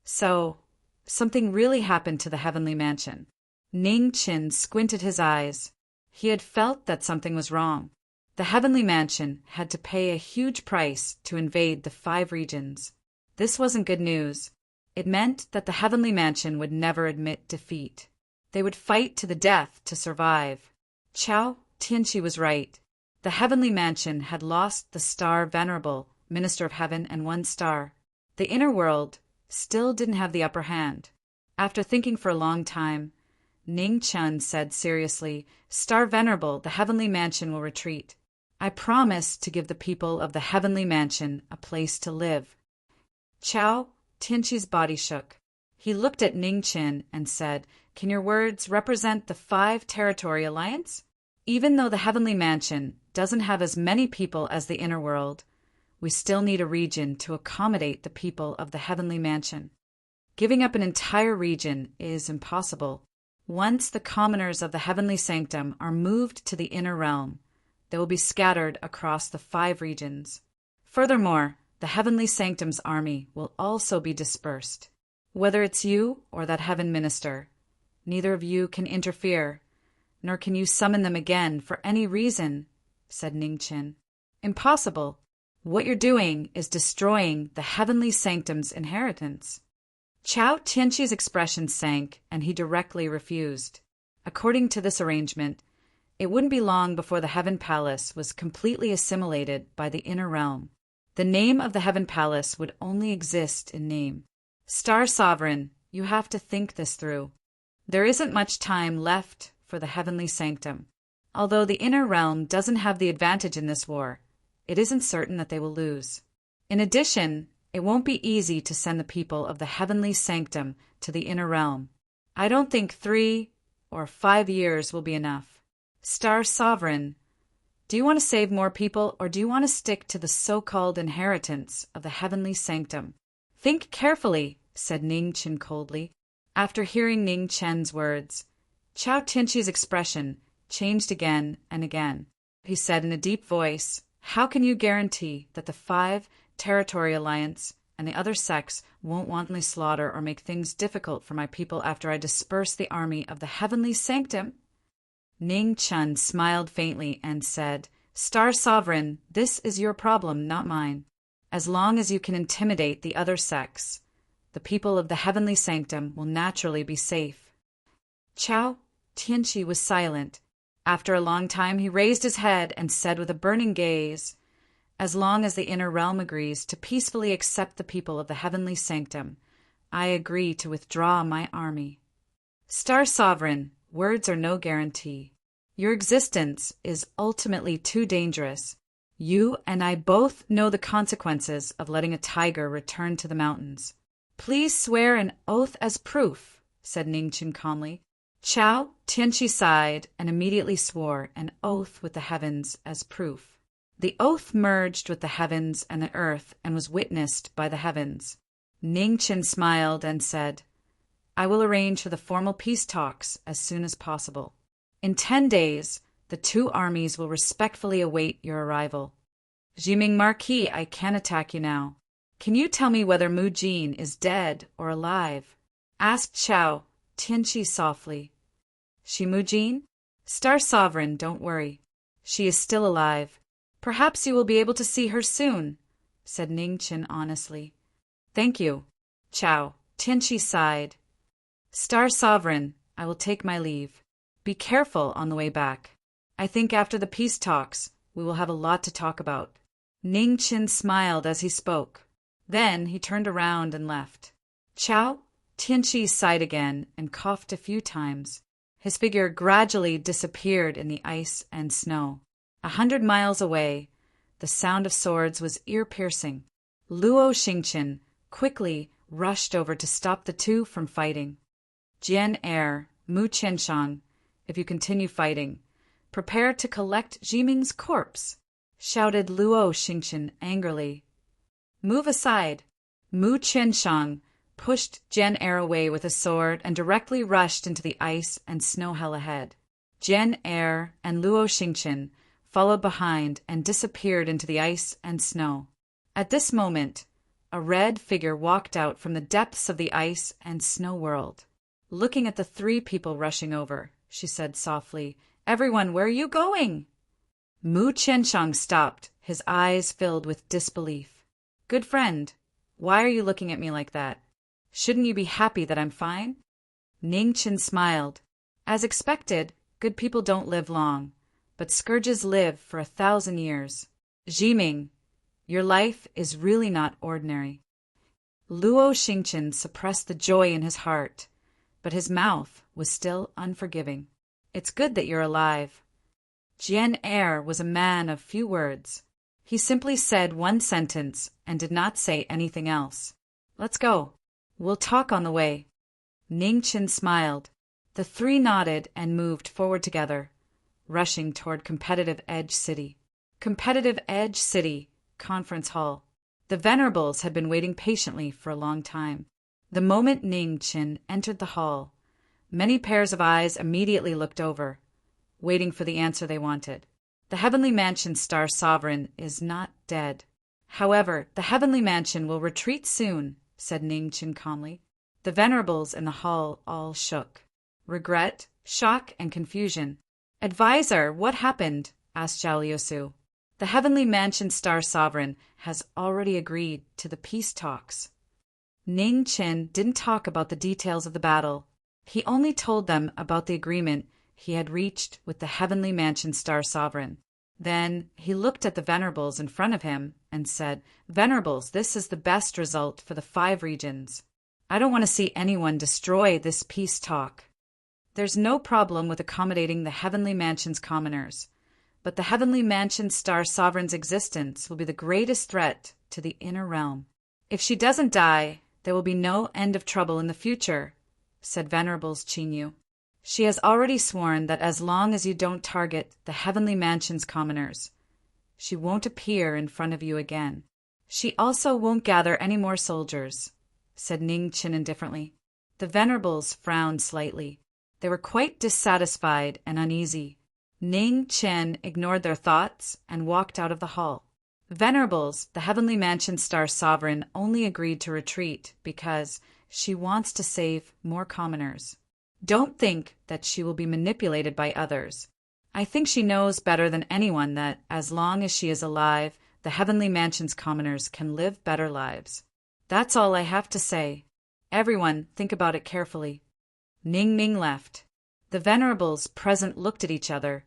So, something really happened to the heavenly mansion. Ning Chen squinted his eyes. He had felt that something was wrong. The heavenly mansion had to pay a huge price to invade the 5 regions. This wasn't good news. It meant that the heavenly mansion would never admit defeat. They would fight to the death to survive. Chao Tianqi was right. The heavenly mansion had lost the Star Venerable, Minister of Heaven, and 1 star. The inner world still didn't have the upper hand. After thinking for a long time, Ning Chen said seriously, "Star Venerable, the heavenly mansion will retreat. I promise to give the people of the heavenly mansion a place to live." Chao Tianqi's body shook. He looked at Ning Chen and said, "Can your words represent the 5 Territory Alliance? Even though the heavenly mansion doesn't have as many people as the inner world, we still need a region to accommodate the people of the heavenly mansion. Giving up an entire region is impossible. Once the commoners of the heavenly sanctum are moved to the inner realm, they will be scattered across the 5 regions. Furthermore, the heavenly sanctum's army will also be dispersed. Whether it's you or that heaven minister, neither of you can interfere, nor can you summon them again for any reason," said Ning Chen. "Impossible. What you're doing is destroying the heavenly sanctum's inheritance." Chao Tianqi's expression sank, and he directly refused. According to this arrangement, it wouldn't be long before the Heaven Palace was completely assimilated by the inner realm. The name of the Heaven Palace would only exist in name. Star Sovereign, you have to think this through. There isn't much time left for the Heavenly Sanctum. Although the inner realm doesn't have the advantage in this war, it isn't certain that they will lose. In addition, it won't be easy to send the people of the Heavenly Sanctum to the inner realm. I don't think 3 or 5 years will be enough. Star Sovereign, do you want to save more people, or do you want to stick to the so-called inheritance of the Heavenly Sanctum? Think carefully, said Ning Chen coldly. After hearing Ning Chen's words, Chao Tianqi's expression changed again and again. He said in a deep voice, how can you guarantee that the 5 Territory Alliance and the other sects won't wantonly slaughter or make things difficult for my people after I disperse the army of the Heavenly Sanctum? Ning Chen smiled faintly and said, Star Sovereign, this is your problem, not mine. As long as you can intimidate the other sects, the people of the Heavenly Sanctum will naturally be safe. Chao Tianqi was silent. After a long time he raised his head and said with a burning gaze, as long as the inner realm agrees to peacefully accept the people of the Heavenly Sanctum, I agree to withdraw my army. Star Sovereign, words are no guarantee. Your existence is ultimately too dangerous. You and I both know the consequences of letting a tiger return to the mountains. Please swear an oath as proof, said Ning Chen calmly. Chao Tianqi sighed and immediately swore an oath with the heavens as proof. The oath merged with the heavens and the earth and was witnessed by the heavens. Ning Chen smiled and said, I will arrange for the formal peace talks as soon as possible. In 10 days, the 2 armies will respectfully await your arrival. Jiming Marquis, I can't attack you now. Can you tell me whether Mu Jin is dead or alive? Asked Chao Tianqi softly. She Mu Jin? Star Sovereign, don't worry. She is still alive. Perhaps you will be able to see her soon, said Ning Chen honestly. Thank you. Chao Tianqi sighed. Star Sovereign, I will take my leave. Be careful on the way back. I think after the peace talks, we will have a lot to talk about. Ning Chen smiled as he spoke. Then he turned around and left. Chao Tianqi sighed again and coughed a few times. His figure gradually disappeared in the ice and snow. 100 miles away, the sound of swords was ear-piercing. Luo Xingqian quickly rushed over to stop the 2 from fighting. Jian Er, Mu Qianshang, if you continue fighting, prepare to collect Jiming's corpse, shouted Luo Xingqian angrily. Move aside. Mu Qianshang pushed Jian Er away with a sword and directly rushed into the ice and snow hell ahead. Jian Er and Luo Xingqian followed behind and disappeared into the ice and snow. At this moment, a red figure walked out from the depths of the ice and snow world. Looking at the 3 people rushing over, she said softly, Everyone, where are you going? Mu Qianshang stopped, his eyes filled with disbelief. Good friend, why are you looking at me like that? Shouldn't you be happy that I'm fine? Ning Chen smiled. As expected, good people don't live long, but scourges live for 1,000 years. Jiming, your life is really not ordinary. Luo Xingqian suppressed the joy in his heart, but his mouth was still unforgiving. It's good that you're alive. Jian Er was a man of few words. He simply said 1 sentence and did not say anything else. Let's go. We'll talk on the way. Ning Chen smiled. The 3 nodded and moved forward together, rushing toward Competitive Edge City. Competitive Edge City, Conference Hall. The Venerables had been waiting patiently for a long time. The moment Ning Chen entered the hall, many pairs of eyes immediately looked over, waiting for the answer they wanted. The Heavenly Mansion Star Sovereign is not dead. However, the Heavenly Mansion will retreat soon, said Ning Chen calmly. The Venerables in the hall all shook. Regret, shock, and confusion. Advisor, what happened? Asked Zhao Liusu. The Heavenly Mansion Star Sovereign has already agreed to the peace talks. Ning Qin didn't talk about the details of the battle. He only told them about the agreement he had reached with the Heavenly Mansion Star Sovereign. Then he looked at the Venerables in front of him and said, "Venerables, this is the best result for the 5 regions. I don't want to see anyone destroy this peace talk. There's no problem with accommodating the Heavenly Mansion's commoners, but the Heavenly Mansion Star Sovereign's existence will be the greatest threat to the inner realm. If she doesn't die, there will be no end of trouble in the future," said Venerables Qinyu. "She has already sworn that as long as you don't target the Heavenly Mansion's commoners, she won't appear in front of you again. She also won't gather any more soldiers," said Ning Qin indifferently. The Venerables frowned slightly. They were quite dissatisfied and uneasy. Ning Qin ignored their thoughts and walked out of the hall. Venerables, the Heavenly Mansion Star Sovereign, only agreed to retreat because she wants to save more commoners. Don't think that she will be manipulated by others. I think she knows better than anyone that, as long as she is alive, the Heavenly Mansion's commoners can live better lives. That's all I have to say. Everyone think about it carefully." Ning Ming left. The Venerables present looked at each other,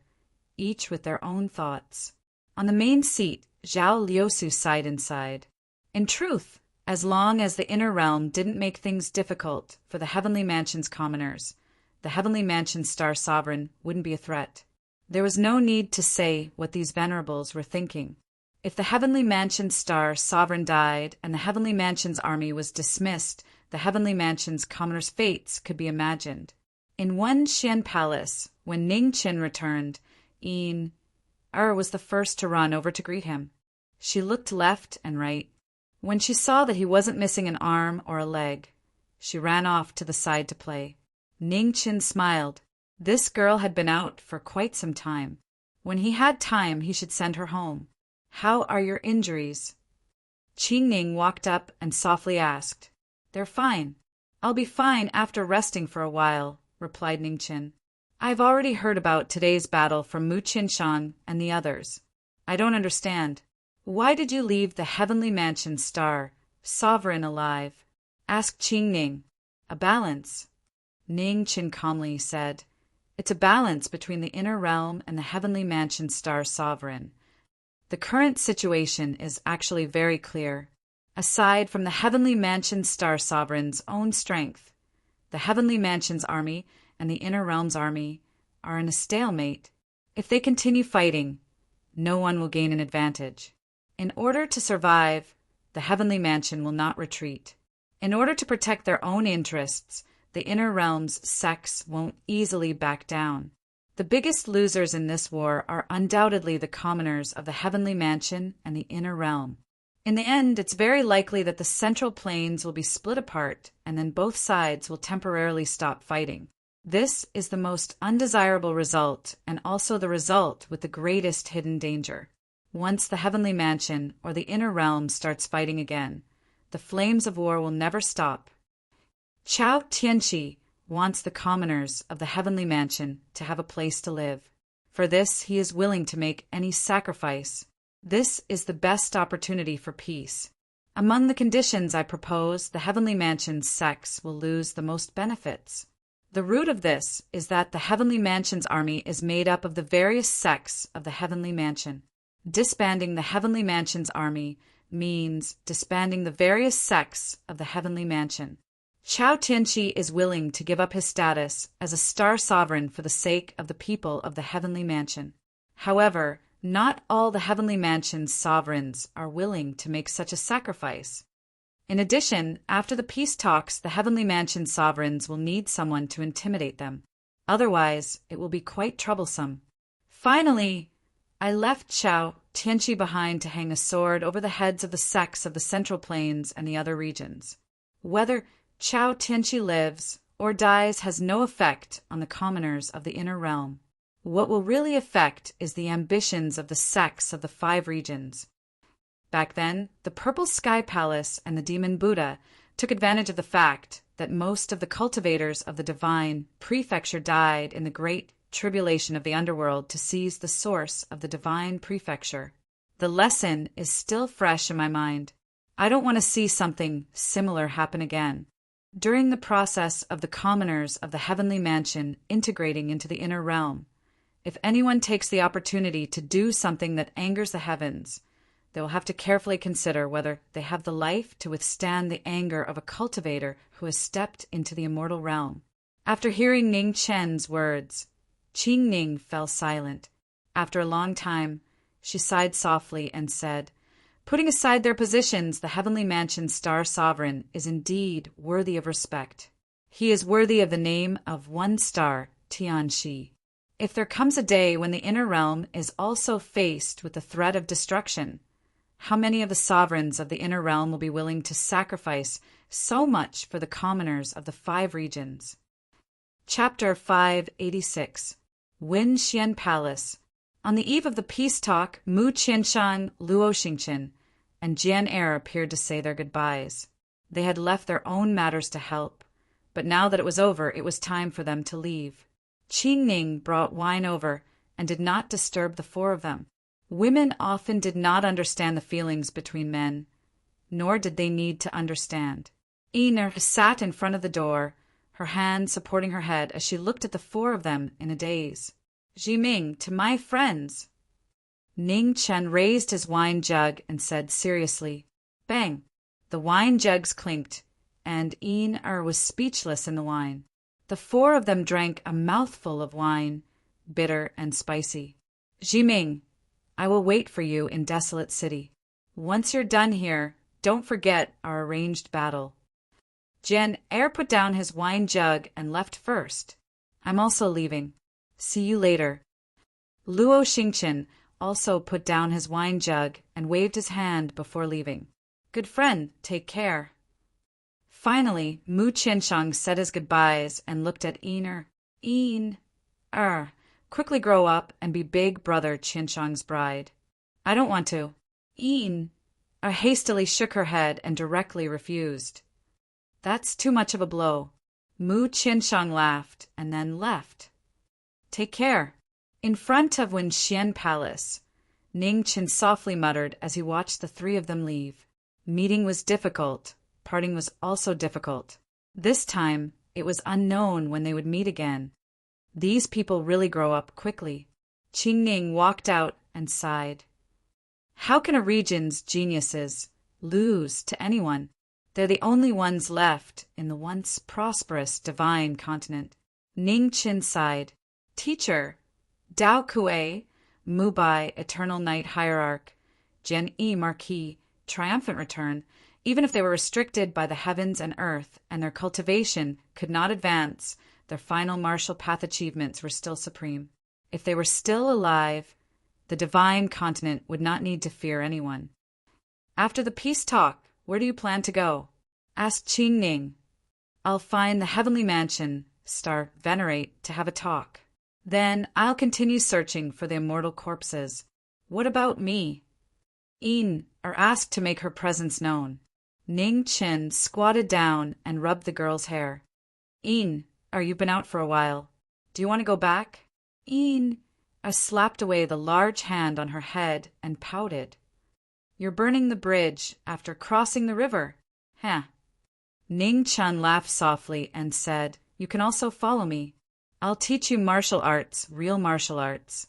each with their own thoughts. On the main seat, Zhao Liusu sighed inside. In truth, as long as the inner realm didn't make things difficult for the Heavenly Mansion's commoners, the Heavenly Mansion Star Sovereign wouldn't be a threat. There was no need to say what these Venerables were thinking. If the Heavenly Mansion Star Sovereign died and the Heavenly Mansion's army was dismissed, the Heavenly Mansion's commoners' fates could be imagined. In Wen Xian Palace, when Ning Qin returned, Yin was the first to run over to greet him. She looked left and right. When she saw that he wasn't missing an arm or a leg, she ran off to the side to play. Ning Qin smiled. This girl had been out for quite some time. When he had time, he should send her home. "How are your injuries?" Qing Ning walked up and softly asked. "They're fine. I'll be fine after resting for a while," replied Ning Qin. "I've already heard about today's battle from Mu Qinshan and the others. I don't understand. Why did you leave the Heavenly Mansion Star Sovereign alive?" asked Qing Ning. "A balance," Ning Qin calmly said. "It's a balance between the inner realm and the Heavenly Mansion Star Sovereign. The current situation is actually very clear. Aside from the Heavenly Mansion Star Sovereign's own strength, the Heavenly Mansion's army and the Inner Realm's army are in a stalemate. If they continue fighting, no one will gain an advantage. In order to survive, the Heavenly Mansion will not retreat. In order to protect their own interests, the Inner Realm's sects won't easily back down. The biggest losers in this war are undoubtedly the commoners of the Heavenly Mansion and the Inner Realm. In the end, it's very likely that the central plains will be split apart, and then both sides will temporarily stop fighting. This is the most undesirable result, and also the result with the greatest hidden danger. Once the Heavenly Mansion or the Inner Realm starts fighting again, the flames of war will never stop. Chao Tianqi wants the commoners of the Heavenly Mansion to have a place to live. For this, he is willing to make any sacrifice. This is the best opportunity for peace. Among the conditions I propose, the Heavenly Mansion's sects will lose the most benefits. The root of this is that the Heavenly Mansion's army is made up of the various sects of the Heavenly Mansion. Disbanding the Heavenly Mansion's army means disbanding the various sects of the Heavenly Mansion. Chao Tianqi is willing to give up his status as a star sovereign for the sake of the people of the Heavenly Mansion. However, not all the Heavenly Mansion's sovereigns are willing to make such a sacrifice. In addition, after the peace talks, the Heavenly Mansion sovereigns will need someone to intimidate them. Otherwise, it will be quite troublesome. Finally, I left Chao Tianqi behind to hang a sword over the heads of the sects of the Central Plains and the other regions. Whether Chao Tianqi lives or dies has no effect on the commoners of the Inner Realm. What will really affect is the ambitions of the sects of the 5 regions. Back then, the Purple Sky Palace and the Demon Buddha took advantage of the fact that most of the cultivators of the divine prefecture died in the great tribulation of the underworld to seize the source of the divine prefecture. The lesson is still fresh in my mind. I don't want to see something similar happen again. During the process of the commoners of the heavenly mansion integrating into the inner realm, if anyone takes the opportunity to do something that angers the heavens, they will have to carefully consider whether they have the life to withstand the anger of a cultivator who has stepped into the immortal realm. After hearing Ning Chen's words, Qing Ning fell silent. After a long time, she sighed softly and said, "Putting aside their positions, the heavenly mansion's star sovereign is indeed worthy of respect. He is worthy of the name of one star, Tianxi. If there comes a day when the inner realm is also faced with the threat of destruction, how many of the sovereigns of the inner realm will be willing to sacrifice so much for the commoners of the 5 regions?" Chapter 586. Wen Xian Palace. On the eve of the peace talk, Mu Qianshang, Luo Xingqian, and Jian Er appeared to say their goodbyes. They had left their own matters to help, but now that it was over, it was time for them to leave. Qing Ning brought wine over and did not disturb the 4 of them. Women often did not understand the feelings between men, nor did they need to understand. Ina sat in front of the door, her hand supporting her head as she looked at the 4 of them in a daze. "Jiming, to my friends." Ning Chen raised his wine jug and said seriously, "Bang!" The wine jugs clinked, and Yin was speechless in the wine. The 4 of them drank a mouthful of wine, bitter and spicy. "Jiming, I will wait for you in Desolate City. Once you're done here, don't forget our arranged battle." Jian Er put down his wine jug and left first. "I'm also leaving. See you later." Luo Xingqian also put down his wine jug and waved his hand before leaving. "Good friend, take care." Finally, Mu Qianshang said his goodbyes and looked at Yin quickly grow up and be big brother Qianshang's bride. "I don't want to." Yin hastily shook her head and directly refused. "That's too much of a blow." Mu Qianshang laughed and then left. "Take care." In front of Wen Xian Palace, Ning Chen softly muttered as he watched the 3 of them leave. Meeting was difficult. Parting was also difficult. This time, it was unknown when they would meet again. These people really grow up quickly. Qing Ning walked out and sighed. How can a region's geniuses lose to anyone? They're the only ones left in the once prosperous divine continent. Ning Chen sighed. "Teacher, Dao Kuei, Mubai, Eternal Night Hierarch, Jian Yi Marquis, Triumphant Return, even if they were restricted by the heavens and earth and their cultivation could not advance, their final martial path achievements were still supreme. If they were still alive, the divine continent would not need to fear anyone." "After the peace talk, where do you plan to go?" asked Qing Ning. "I'll find the heavenly mansion, star Venerate, to have a talk. Then I'll continue searching for the immortal corpses. What about me?" Yin asked to make her presence known. Ning Chen squatted down and rubbed the girl's hair. "Yin, you've been out for a while. Do you want to go back?" Yin slapped away the large hand on her head and pouted. "You're burning the bridge after crossing the river, huh?" Ning Chen laughed softly and said, "You can also follow me. I'll teach you martial arts, real martial arts."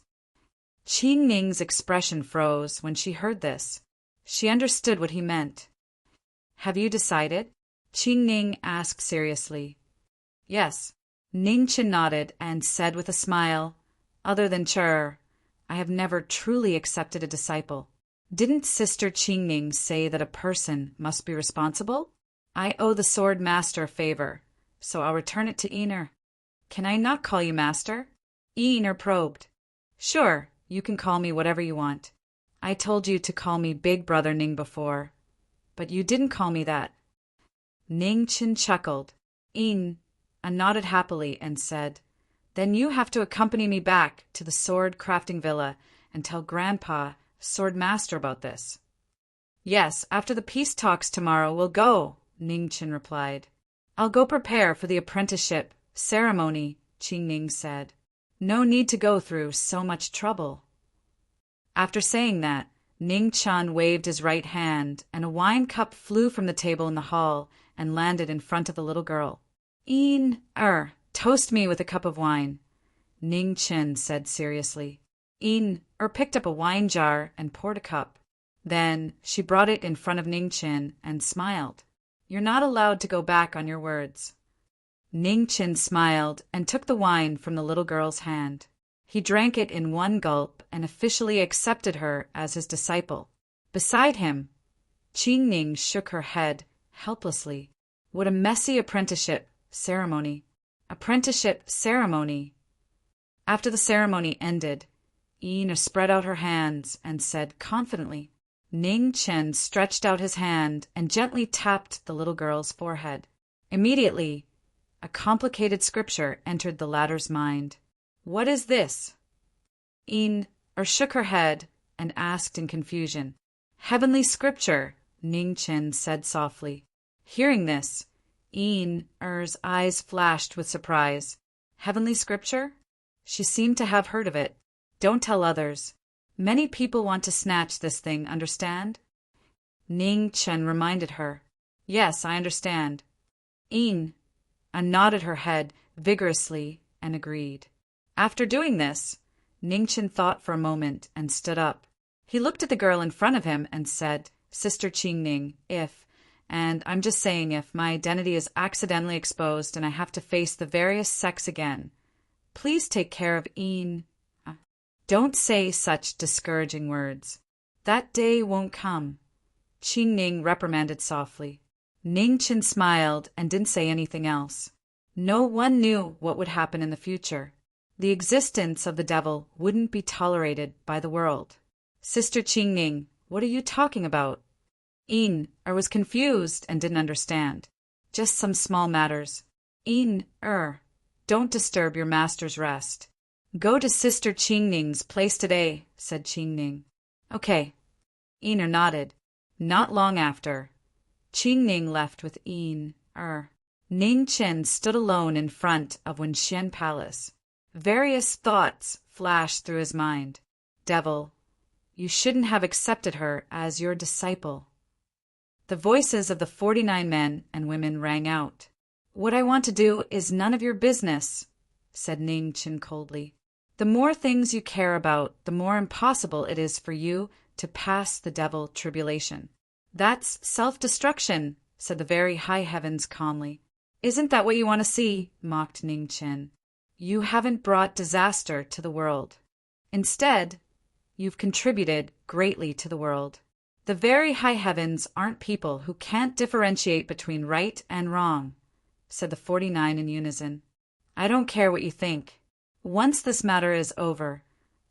Qing Ning's expression froze when she heard this. She understood what he meant. "Have you decided?" Qing Ning asked seriously. "Yes." Ning Chen nodded and said with a smile, "Other than Cher, I have never truly accepted a disciple. Didn't Sister Qing Ning say that a person must be responsible? I owe the sword master a favor, so I'll return it to Iner." "Can I not call you master?" Iner probed. "Sure, you can call me whatever you want. I told you to call me Big Brother Ning before, but you didn't call me that." Ning Chen chuckled. Yin nodded happily and said, "Then you have to accompany me back to the sword crafting villa and tell Grandpa, sword master, about this." "Yes, after the peace talks tomorrow we'll go," Ning Chen replied. "I'll go prepare for the apprenticeship ceremony," Qing Ning said. "No need to go through so much trouble." After saying that, Ning Chan waved his right hand, and a wine cup flew from the table in the hall and landed in front of the little girl. Toast me with a cup of wine, Ning Chen said seriously. Picked up a wine jar and poured a cup. Then she brought it in front of Ning Chen and smiled. You're not allowed to go back on your words. Ning Chen smiled and took the wine from the little girl's hand. He drank it in one gulp and officially accepted her as his disciple. Beside him, Qing Ning shook her head helplessly. What a messy apprenticeship ceremony. After the ceremony ended, Ina spread out her hands and said confidently. Ning Chen stretched out his hand and gently tapped the little girl's forehead. Immediately, a complicated scripture entered the latter's mind. What is this? Shook her head and asked in confusion. Heavenly scripture, Ning Chen said softly. Hearing this, Er's eyes flashed with surprise. Heavenly scripture? She seemed to have heard of it. Don't tell others. Many people want to snatch this thing, understand? Ning Chen reminded her. Yes, I understand. Nodded her head vigorously and agreed. After doing this, Ning Chen thought for a moment and stood up. He looked at the girl in front of him and said, Sister Qing Ning, and I'm just saying if my identity is accidentally exposed and I have to face the various sects again, please take care of Don't say such discouraging words. That day won't come, Qing Ning reprimanded softly. Ning Chen smiled and didn't say anything else. No one knew what would happen in the future. The existence of the devil wouldn't be tolerated by the world. Sister Qing Ning, what are you talking about? Was confused and didn't understand. Just some small matters. Don't disturb your master's rest. Go to Sister Qing Ning's place today, said Qing Ning. Okay. Nodded. Not long after, Qing Ning left with Ning Chen stood alone in front of Wenxian Palace. Various thoughts flashed through his mind. Devil, you shouldn't have accepted her as your disciple. The voices of the 49 men and women rang out. What I want to do is none of your business, said Ning Chen coldly. The more things you care about, the more impossible it is for you to pass the devil tribulation. That's self-destruction, said the very high heavens calmly. Isn't that what you want to see? Mocked Ning Chen. You haven't brought disaster to the world. Instead, you've contributed greatly to the world. The very high heavens aren't people who can't differentiate between right and wrong, said the 49 in unison. I don't care what you think. Once this matter is over,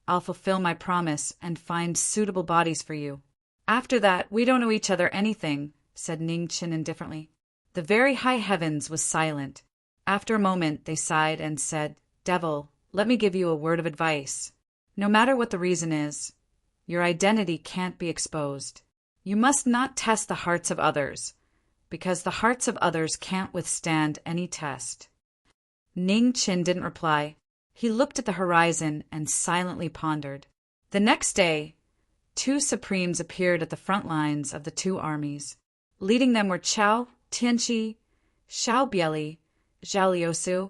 I'll fulfill my promise and find suitable bodies for you. After that, we don't owe each other anything, said Ning Chen indifferently. The very high heavens was silent. After a moment, they sighed and said, Devil, let me give you a word of advice. No matter what the reason is, your identity can't be exposed. You must not test the hearts of others, because the hearts of others can't withstand any test. Ning Chen didn't reply. He looked at the horizon and silently pondered. The next day, 2 Supremes appeared at the front lines of the 2 armies. Leading them were Chao Tianqi, Xiao Bieli, Zhao Liusu,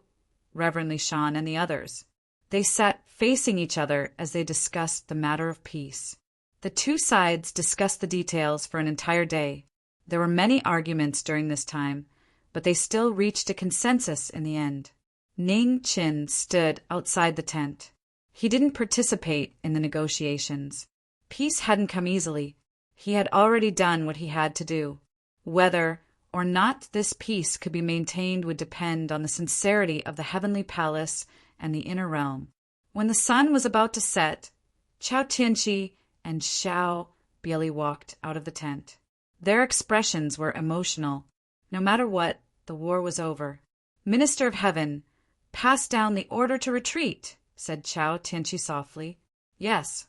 Reverend Li Shan, and the others. They sat facing each other as they discussed the matter of peace. The 2 sides discussed the details for an entire day. There were many arguments during this time, but they still reached a consensus in the end. Ning Chen stood outside the tent. He didn't participate in the negotiations. Peace hadn't come easily. He had already done what he had to do. Whether or not this peace could be maintained would depend on the sincerity of the heavenly palace and the inner realm. When the sun was about to set, Chao Tianqi and Xiao Bieli walked out of the tent. Their expressions were emotional. No matter what, the war was over. Minister of Heaven, pass down the order to retreat, said Chao Tianqi softly. Yes.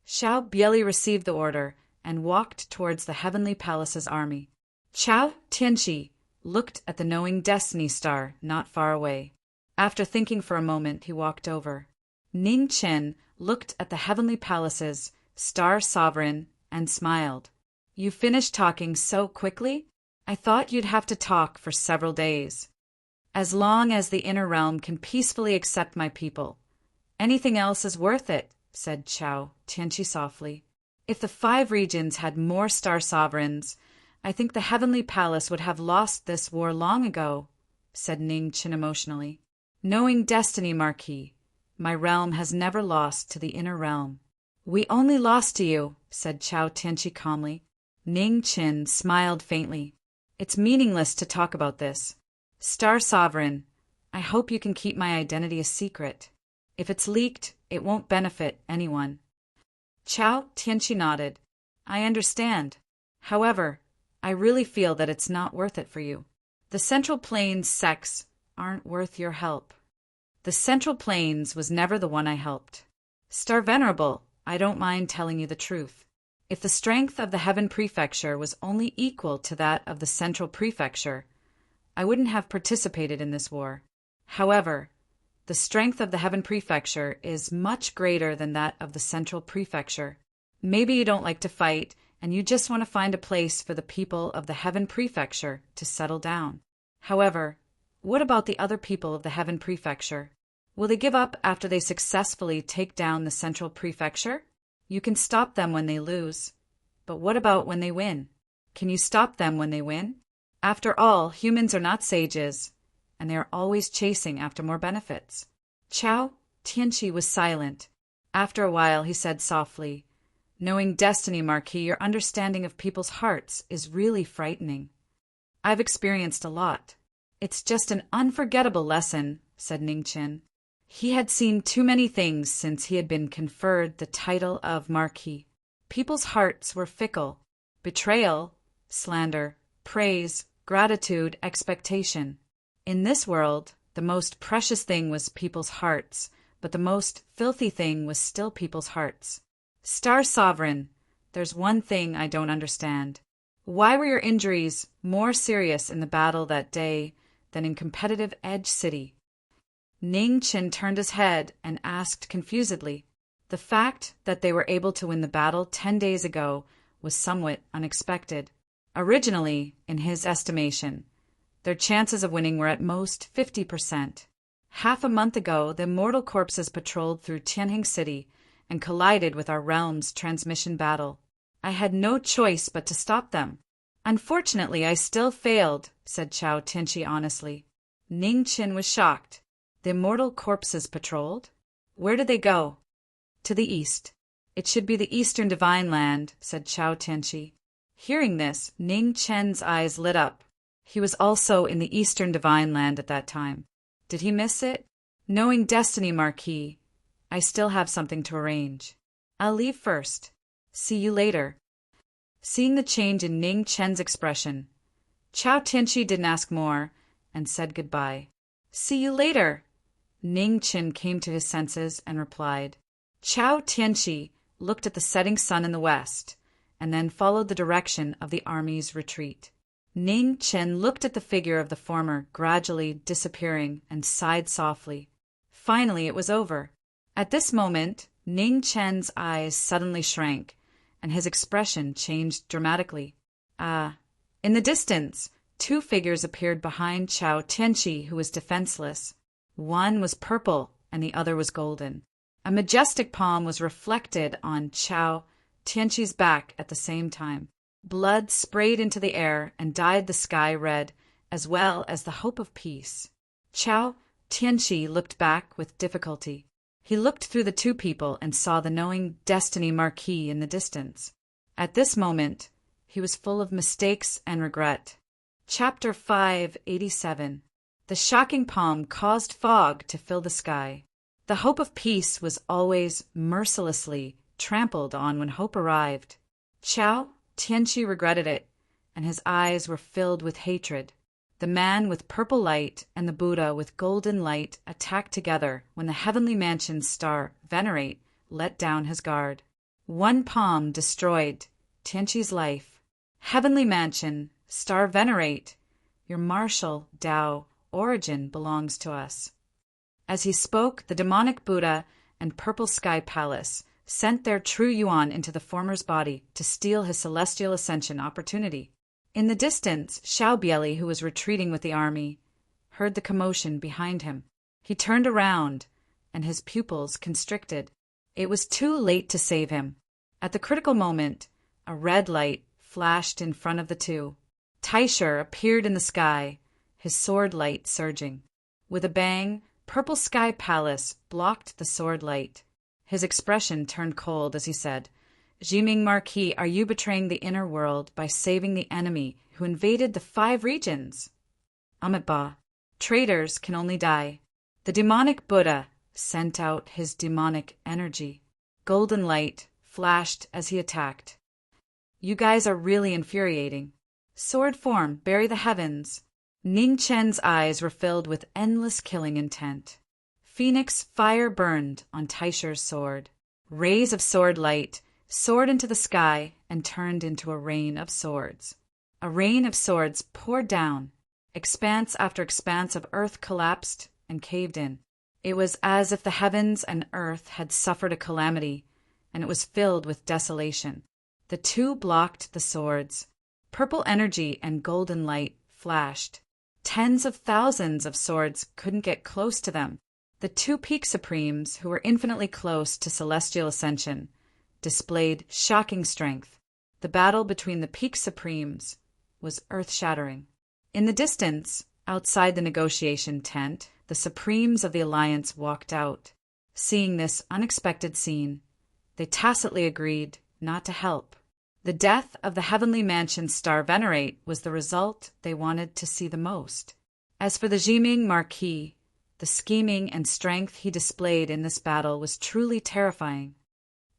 Xiao Bieli received the order and walked towards the heavenly palace's army. Chao Tianqi looked at the knowing destiny star not far away. After thinking for a moment, he walked over. Ning Chen looked at the heavenly palace's star sovereign and smiled. You finished talking so quickly? I thought you'd have to talk for several days. As long as the inner realm can peacefully accept my people, anything else is worth it, said Chao Tianqi softly. If the 5 regions had more star sovereigns, I think the Heavenly Palace would have lost this war long ago, said Ning Qin emotionally. Knowing destiny, Marquis, my realm has never lost to the inner realm. We only lost to you, said Chao Tianqi calmly. Ning Qin smiled faintly. It's meaningless to talk about this. Star Sovereign, I hope you can keep my identity a secret. If it's leaked, it won't benefit anyone. Chao Tianqi nodded. I understand. However, I really feel that it's not worth it for you. The Central Plains sects aren't worth your help. The Central Plains was never the one I helped. Star Venerable, I don't mind telling you the truth. If the strength of the Heaven Prefecture was only equal to that of the Central Prefecture, I wouldn't have participated in this war. However, the strength of the Heaven Prefecture is much greater than that of the Central Prefecture. Maybe you don't like to fight, and you just want to find a place for the people of the Heaven Prefecture to settle down. However, what about the other people of the Heaven Prefecture? Will they give up after they successfully take down the Central Prefecture? You can stop them when they lose. But what about when they win? Can you stop them when they win? After all, humans are not sages, and they are always chasing after more benefits. Chao Tianqi was silent. After a while, he said softly, Knowing destiny, Marquis, your understanding of people's hearts is really frightening. I've experienced a lot. It's just an unforgettable lesson, said Ning Qin. He had seen too many things since he had been conferred the title of Marquis. People's hearts were fickle. Betrayal, slander, praise, gratitude, expectation. In this world, the most precious thing was people's hearts, but the most filthy thing was still people's hearts. Star Sovereign, there's one thing I don't understand. Why were your injuries more serious in the battle that day than in competitive Edge City? Ning Qin turned his head and asked confusedly. The fact that they were able to win the battle 10 days ago was somewhat unexpected. Originally, in his estimation, their chances of winning were at most 50%. Half a month ago, the immortal corpses patrolled through Tianjing City and collided with our realm's transmission battle. I had no choice but to stop them. Unfortunately, I still failed, said Chao Tianqi honestly. Ning Qin was shocked. The immortal corpses patrolled? Where did they go? To the east. It should be the Eastern Divine Land, said Chao Tianqi. Hearing this, Ning Qin's eyes lit up. He was also in the Eastern Divine Land at that time. Did he miss it? Knowing destiny, Marquis, I still have something to arrange. I'll leave first. See you later. Seeing the change in Ning Qin's expression, Chao Tianqi didn't ask more and said goodbye. See you later. Ning Qin came to his senses and replied. Chao Tianqi looked at the setting sun in the west and then followed the direction of the army's retreat. Ning Qin looked at the figure of the former gradually disappearing and sighed softly. Finally, it was over. At this moment, Ning Qin's eyes suddenly shrank, and his expression changed dramatically. In the distance, 2 figures appeared behind Chao Tianqi, who was defenseless. One was purple, and the other was golden. A majestic palm was reflected on Chao Tianqi's back at the same time. Blood sprayed into the air and dyed the sky red, as well as the hope of peace. Chao Tianqi looked back with difficulty. He looked through the 2 people and saw the knowing destiny Marquis in the distance. At this moment, he was full of mistakes and regret. Chapter 587. The shocking palm caused fog to fill the sky. The hope of peace was always mercilessly trampled on when hope arrived. Chao Tianqi regretted it, and his eyes were filled with hatred. The man with purple light and the Buddha with golden light attacked together when the heavenly mansion's star, Venerate, let down his guard. One palm destroyed Tianqi's life. Heavenly mansion, star Venerate, your martial Tao origin belongs to us. As he spoke, the demonic Buddha and purple sky palace sent their true yuan into the former's body to steal his celestial ascension opportunity. In the distance, Xiaobieli, who was retreating with the army, heard the commotion behind him. He turned around, and his pupils constricted. It was too late to save him. At the critical moment, a red light flashed in front of the two. Taisher appeared in the sky, his sword light surging. With a bang, Purple Sky Palace blocked the sword light. His expression turned cold as he said, "Jiming Marquis, are you betraying the inner world by saving the enemy who invaded the 5 regions? Amitabha, traitors can only die." The demonic Buddha sent out his demonic energy. Golden light flashed as he attacked. "You guys are really infuriating. Sword form, bury the heavens." Ning Chen's eyes were filled with endless killing intent. Phoenix fire burned on Taisher's sword. Rays of sword light soared into the sky and turned into a rain of swords. A rain of swords poured down. Expanse after expanse of earth collapsed and caved in. It was as if the heavens and earth had suffered a calamity, and it was filled with desolation. The two blocked the swords. Purple energy and golden light flashed. Tens of thousands of swords couldn't get close to them. The 2 peak supremes, who were infinitely close to celestial ascension, displayed shocking strength. The battle between the peak supremes was earth-shattering. In the distance, outside the negotiation tent, the supremes of the alliance walked out. Seeing this unexpected scene, they tacitly agreed not to help. The death of the heavenly mansion's star venerate was the result they wanted to see the most. As for the Jiming Marquis, the scheming and strength he displayed in this battle was truly terrifying.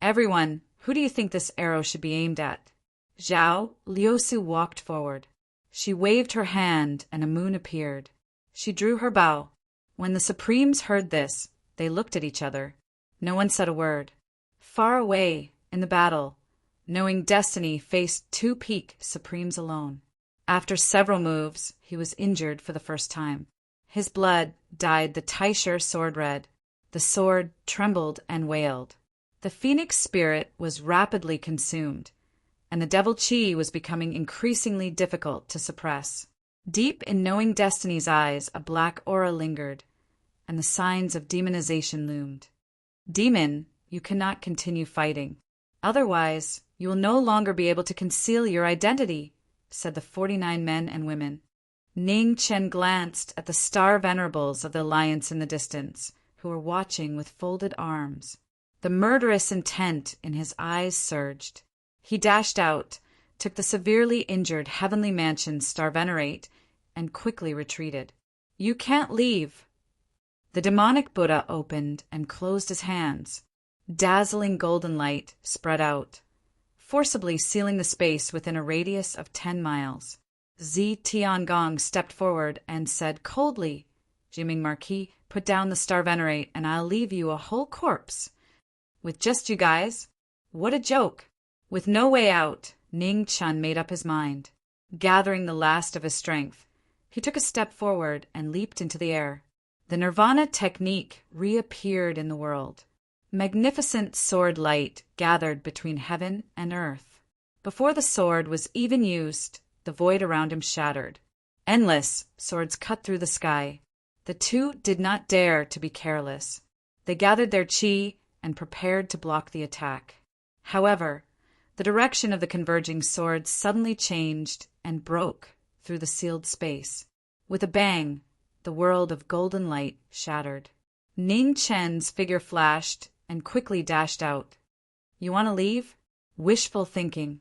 "Everyone, who do you think this arrow should be aimed at?" Zhao Liusu walked forward. She waved her hand and a moon appeared. She drew her bow. When the Supremes heard this, they looked at each other. No one said a word. Far away, in the battle, Knowing Destiny faced 2 peak Supremes alone. After several moves, he was injured for the first time. His blood dyed the Taisher sword red. The sword trembled and wailed. The phoenix spirit was rapidly consumed, and the devil chi was becoming increasingly difficult to suppress. Deep in Knowing Destiny's eyes, a black aura lingered, and the signs of demonization loomed. "Demon, you cannot continue fighting. Otherwise, you will no longer be able to conceal your identity," said the 49 men and women. Ning Chen glanced at the star venerables of the alliance in the distance, who were watching with folded arms. The murderous intent in his eyes surged. He dashed out, took the severely injured Heavenly Mansion's star venerate, and quickly retreated. "You can't leave." The demonic Buddha opened and closed his hands. Dazzling golden light spread out, forcibly sealing the space within a radius of 10 miles. Zi Tiangong stepped forward and said coldly, "Jiming Marquis, put down the star venerate and I'll leave you a whole corpse. With just you guys? What a joke." With no way out, Ning Chun made up his mind. Gathering the last of his strength, he took a step forward and leaped into the air. The Nirvana technique reappeared in the world. Magnificent sword light gathered between heaven and earth. Before the sword was even used, the void around him shattered. Endless swords cut through the sky. The two did not dare to be careless. They gathered their chi and prepared to block the attack. However, the direction of the converging swords suddenly changed and broke through the sealed space. With a bang, the world of golden light shattered. Ning Chen's figure flashed and quickly dashed out. "You want to leave?" Wishful thinking.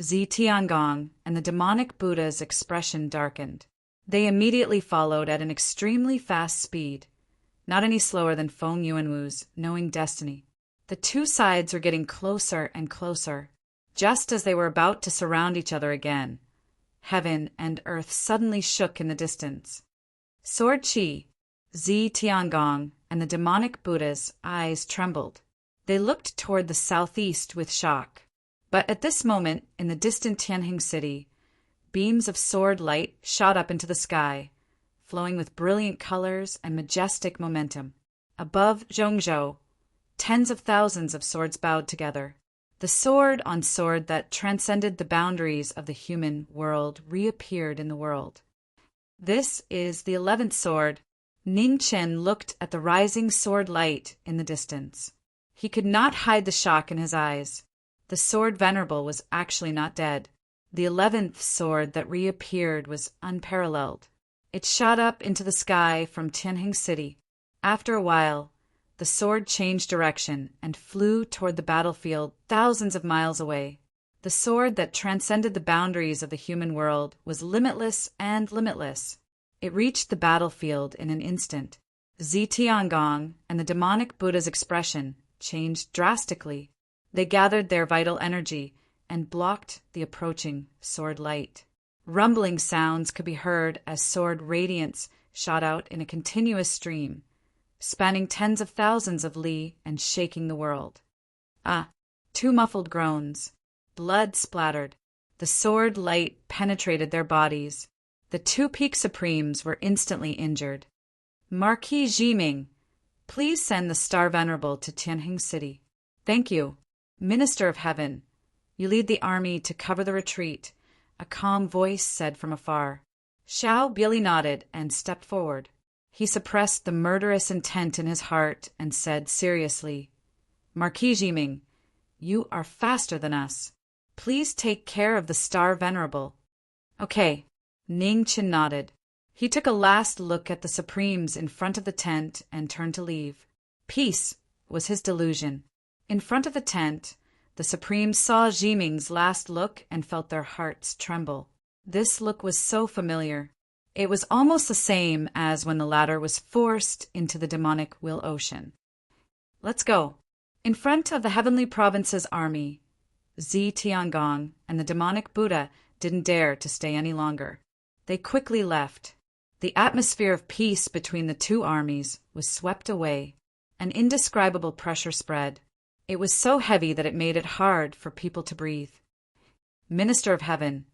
Zi Tiangong and the demonic Buddha's expression darkened. They immediately followed at an extremely fast speed, not any slower than Feng Yuanwu's Knowing Destiny. The two sides were getting closer and closer. Just as they were about to surround each other again, heaven and earth suddenly shook in the distance. Sword Chi, Zi Tiangong, and the demonic Buddha's eyes trembled. They looked toward the southeast with shock. But at this moment, in the distant Tianjing city, beams of sword light shot up into the sky, flowing with brilliant colors and majestic momentum. Above Zhongzhou, Tens of thousands of swords bowed together. The sword on sword that transcended the boundaries of the human world reappeared in the world. This is the 11th sword. Ning Chen looked at the rising sword light in the distance. He could not hide the shock in his eyes. The sword venerable was actually not dead. The 11th sword that reappeared was unparalleled. It shot up into the sky from Tianjin City. After a while, the sword changed direction and flew toward the battlefield thousands of miles away. The sword that transcended the boundaries of the human world was limitless and limitless. It reached the battlefield in an instant. Zitiangong and the demonic Buddha's expression changed drastically. They gathered their vital energy and blocked the approaching sword light. Rumbling sounds could be heard as sword radiance shot out in a continuous stream, spanning tens of thousands of li and shaking the world. Two muffled groans. Blood splattered. The sword light penetrated their bodies. The two peak supremes were instantly injured. Marquis Jiming, please send the Star Venerable to Tianjin City. Thank you. Minister of Heaven, you lead the army to cover the retreat, a calm voice said from afar. Xiao Bieli nodded and stepped forward. He suppressed the murderous intent in his heart and said seriously, Marquis Jiming, you are faster than us. Please take care of the Star Venerable. Okay. Ning Chen nodded. He took a last look at the Supremes in front of the tent and turned to leave. Peace was his delusion. In front of the tent, the Supremes saw Jiming's last look and felt their hearts tremble. This look was so familiar. It was almost the same as when the latter was forced into the demonic will ocean. Let's go. In front of the Heavenly Province's army, Zitiangong and the demonic Buddha didn't dare to stay any longer. They quickly left. The atmosphere of peace between the two armies was swept away. An indescribable pressure spread. It was so heavy that it made it hard for people to breathe. Minister of Heaven,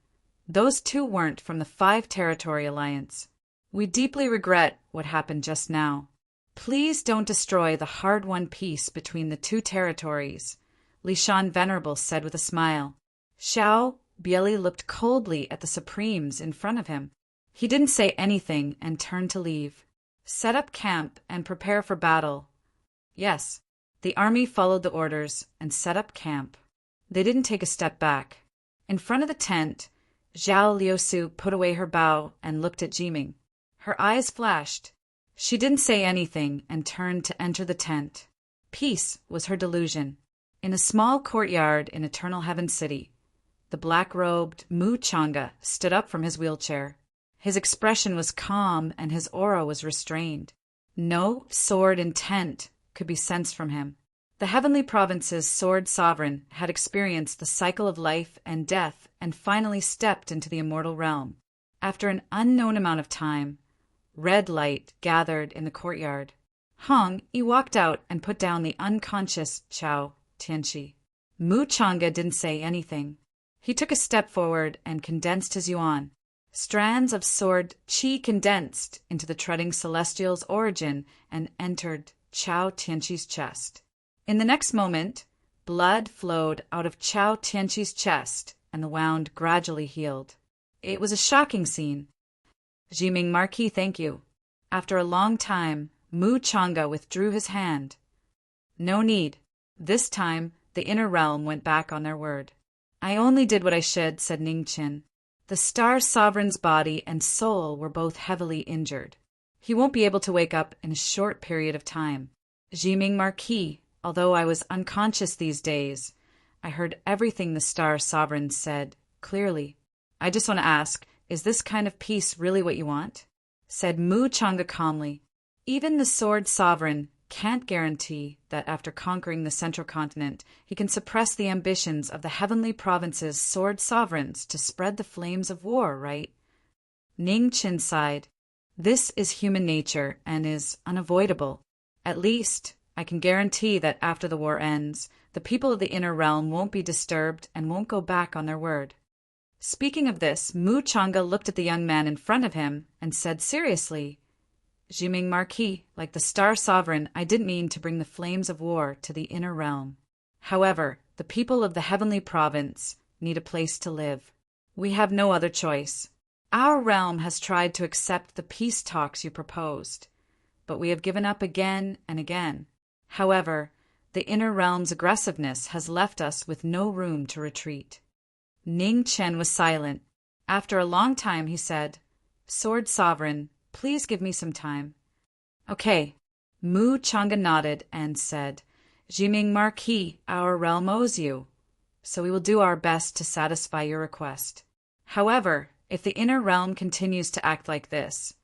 those two weren't from the 5-Territory Alliance. We deeply regret what happened just now. Please don't destroy the hard-won peace between the two territories, Li Shan Venerable said with a smile. Xiao Bieli looked coldly at the Supremes in front of him. He didn't say anything and turned to leave. Set up camp and prepare for battle. Yes, the army followed the orders and set up camp. They didn't take a step back. In front of the tent, Zhao Liusu put away her bow and looked at Jiming. Her eyes flashed. She didn't say anything and turned to enter the tent. Peace was her delusion. In a small courtyard in Eternal Heaven City, the black-robed Mu Changa stood up from his wheelchair. His expression was calm and his aura was restrained. No sword intent could be sensed from him. The Heavenly Province's sword sovereign had experienced the cycle of life and death and finally stepped into the immortal realm. After an unknown amount of time, red light gathered in the courtyard. He walked out and put down the unconscious Chao Tianxi. Mu Changa didn't say anything. He took a step forward and condensed his yuan. Strands of sword qi condensed into the treading celestial's origin and entered Chao Tianxi's chest. In the next moment, blood flowed out of Chao Tianxi's chest and the wound gradually healed. It was a shocking scene. Jiming Marquis, thank you. After a long time, Mu Changa withdrew his hand. No need. This time, the inner realm went back on their word. I only did what I should, said Ning Chen. The Star Sovereign's body and soul were both heavily injured. He won't be able to wake up in a short period of time. Jiming Marquis, although I was unconscious these days, I heard everything the Star Sovereign said clearly. I just want to ask, is this kind of peace really what you want? Said Mu Changa calmly. Even the Sword Sovereign can't guarantee that after conquering the Central Continent, he can suppress the ambitions of the Heavenly Province's Sword Sovereigns to spread the flames of war, right? Ning Chen sighed. This is human nature and is unavoidable. At least, I can guarantee that after the war ends, the people of the inner realm won't be disturbed and won't go back on their word. Speaking of this, Mu Changa looked at the young man in front of him and said seriously, Jiming Marquis, like the Star Sovereign, I didn't mean to bring the flames of war to the inner realm. However, the people of the Heavenly Province need a place to live. We have no other choice. Our realm has tried to accept the peace talks you proposed, but we have given up again and again. However, the inner realm's aggressiveness has left us with no room to retreat. Ning Chen was silent. After a long time, he said, "Sword Sovereign, please give me some time." "Okay." Mu Changa nodded and said, "Jiming Marquis, our realm owes you, so we will do our best to satisfy your request. However, if the inner realm continues to act like this,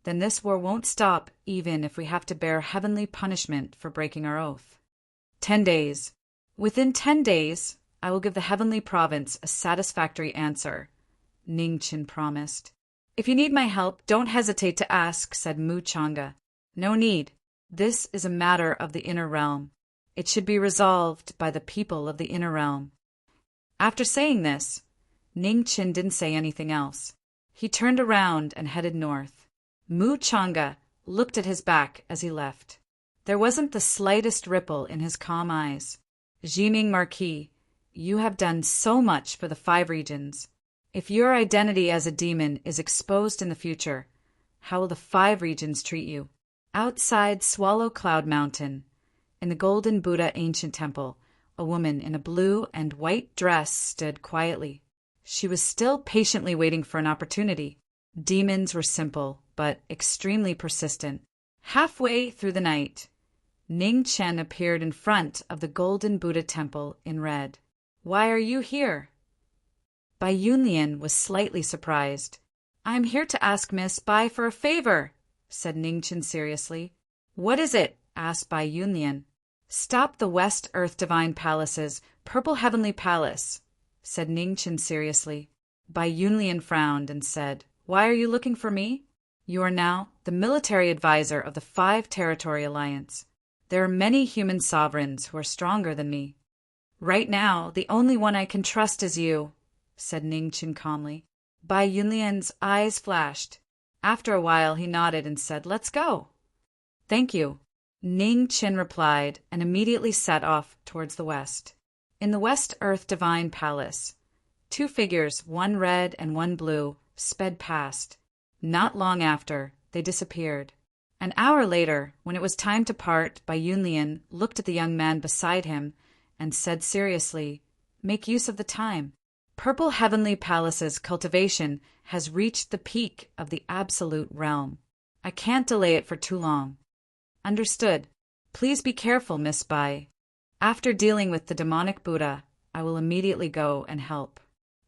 then this war won't stop even if we have to bear heavenly punishment for breaking our oath. 10 days. Within 10 days, I will give the Heavenly Province a satisfactory answer," Ning Chen promised. "If you need my help, don't hesitate to ask," said Mu Changa. "No need. This is a matter of the inner realm. It should be resolved by the people of the inner realm." After saying this, Ning Chen didn't say anything else. He turned around and headed north. Mu Changa looked at his back as he left. There wasn't the slightest ripple in his calm eyes. "Jiming Marquis, you have done so much for the 5 regions. If your identity as a demon is exposed in the future, how will the 5 regions treat you?" Outside Swallow Cloud Mountain, in the Golden Buddha Ancient Temple, a woman in a blue and white dress stood quietly. She was still patiently waiting for an opportunity. Demons were simple, but extremely persistent. Halfway through the night, Ning Chen appeared in front of the Golden Buddha Temple in red. "Why are you here?" Bai Yunlian was slightly surprised. "I'm here to ask Miss Bai for a favor," said Ning Chen seriously. "What is it?" asked Bai Yunlian. "Stop the West Earth Divine Palace's Purple Heavenly Palace," said Ning Chen seriously. Bai Yunlian frowned and said, "Why are you looking for me?" "You are now the military advisor of the 5 Territory Alliance. There are many human sovereigns who are stronger than me. Right now, the only one I can trust is you," said Ning Chen calmly. Bai Yunlian's eyes flashed. After a while, he nodded and said, "Let's go." "Thank you," Ning Chen replied, and immediately set off towards the west. In the West Earth Divine Palace, 2 figures, one red and one blue, sped past. Not long after, they disappeared. An hour later, when it was time to part, Bai Yunlian looked at the young man beside him and said seriously, "Make use of the time. Purple Heavenly Palace's cultivation has reached the peak of the absolute realm. I can't delay it for too long." "Understood. Please be careful, Miss Bai. After dealing with the demonic Buddha, I will immediately go and help."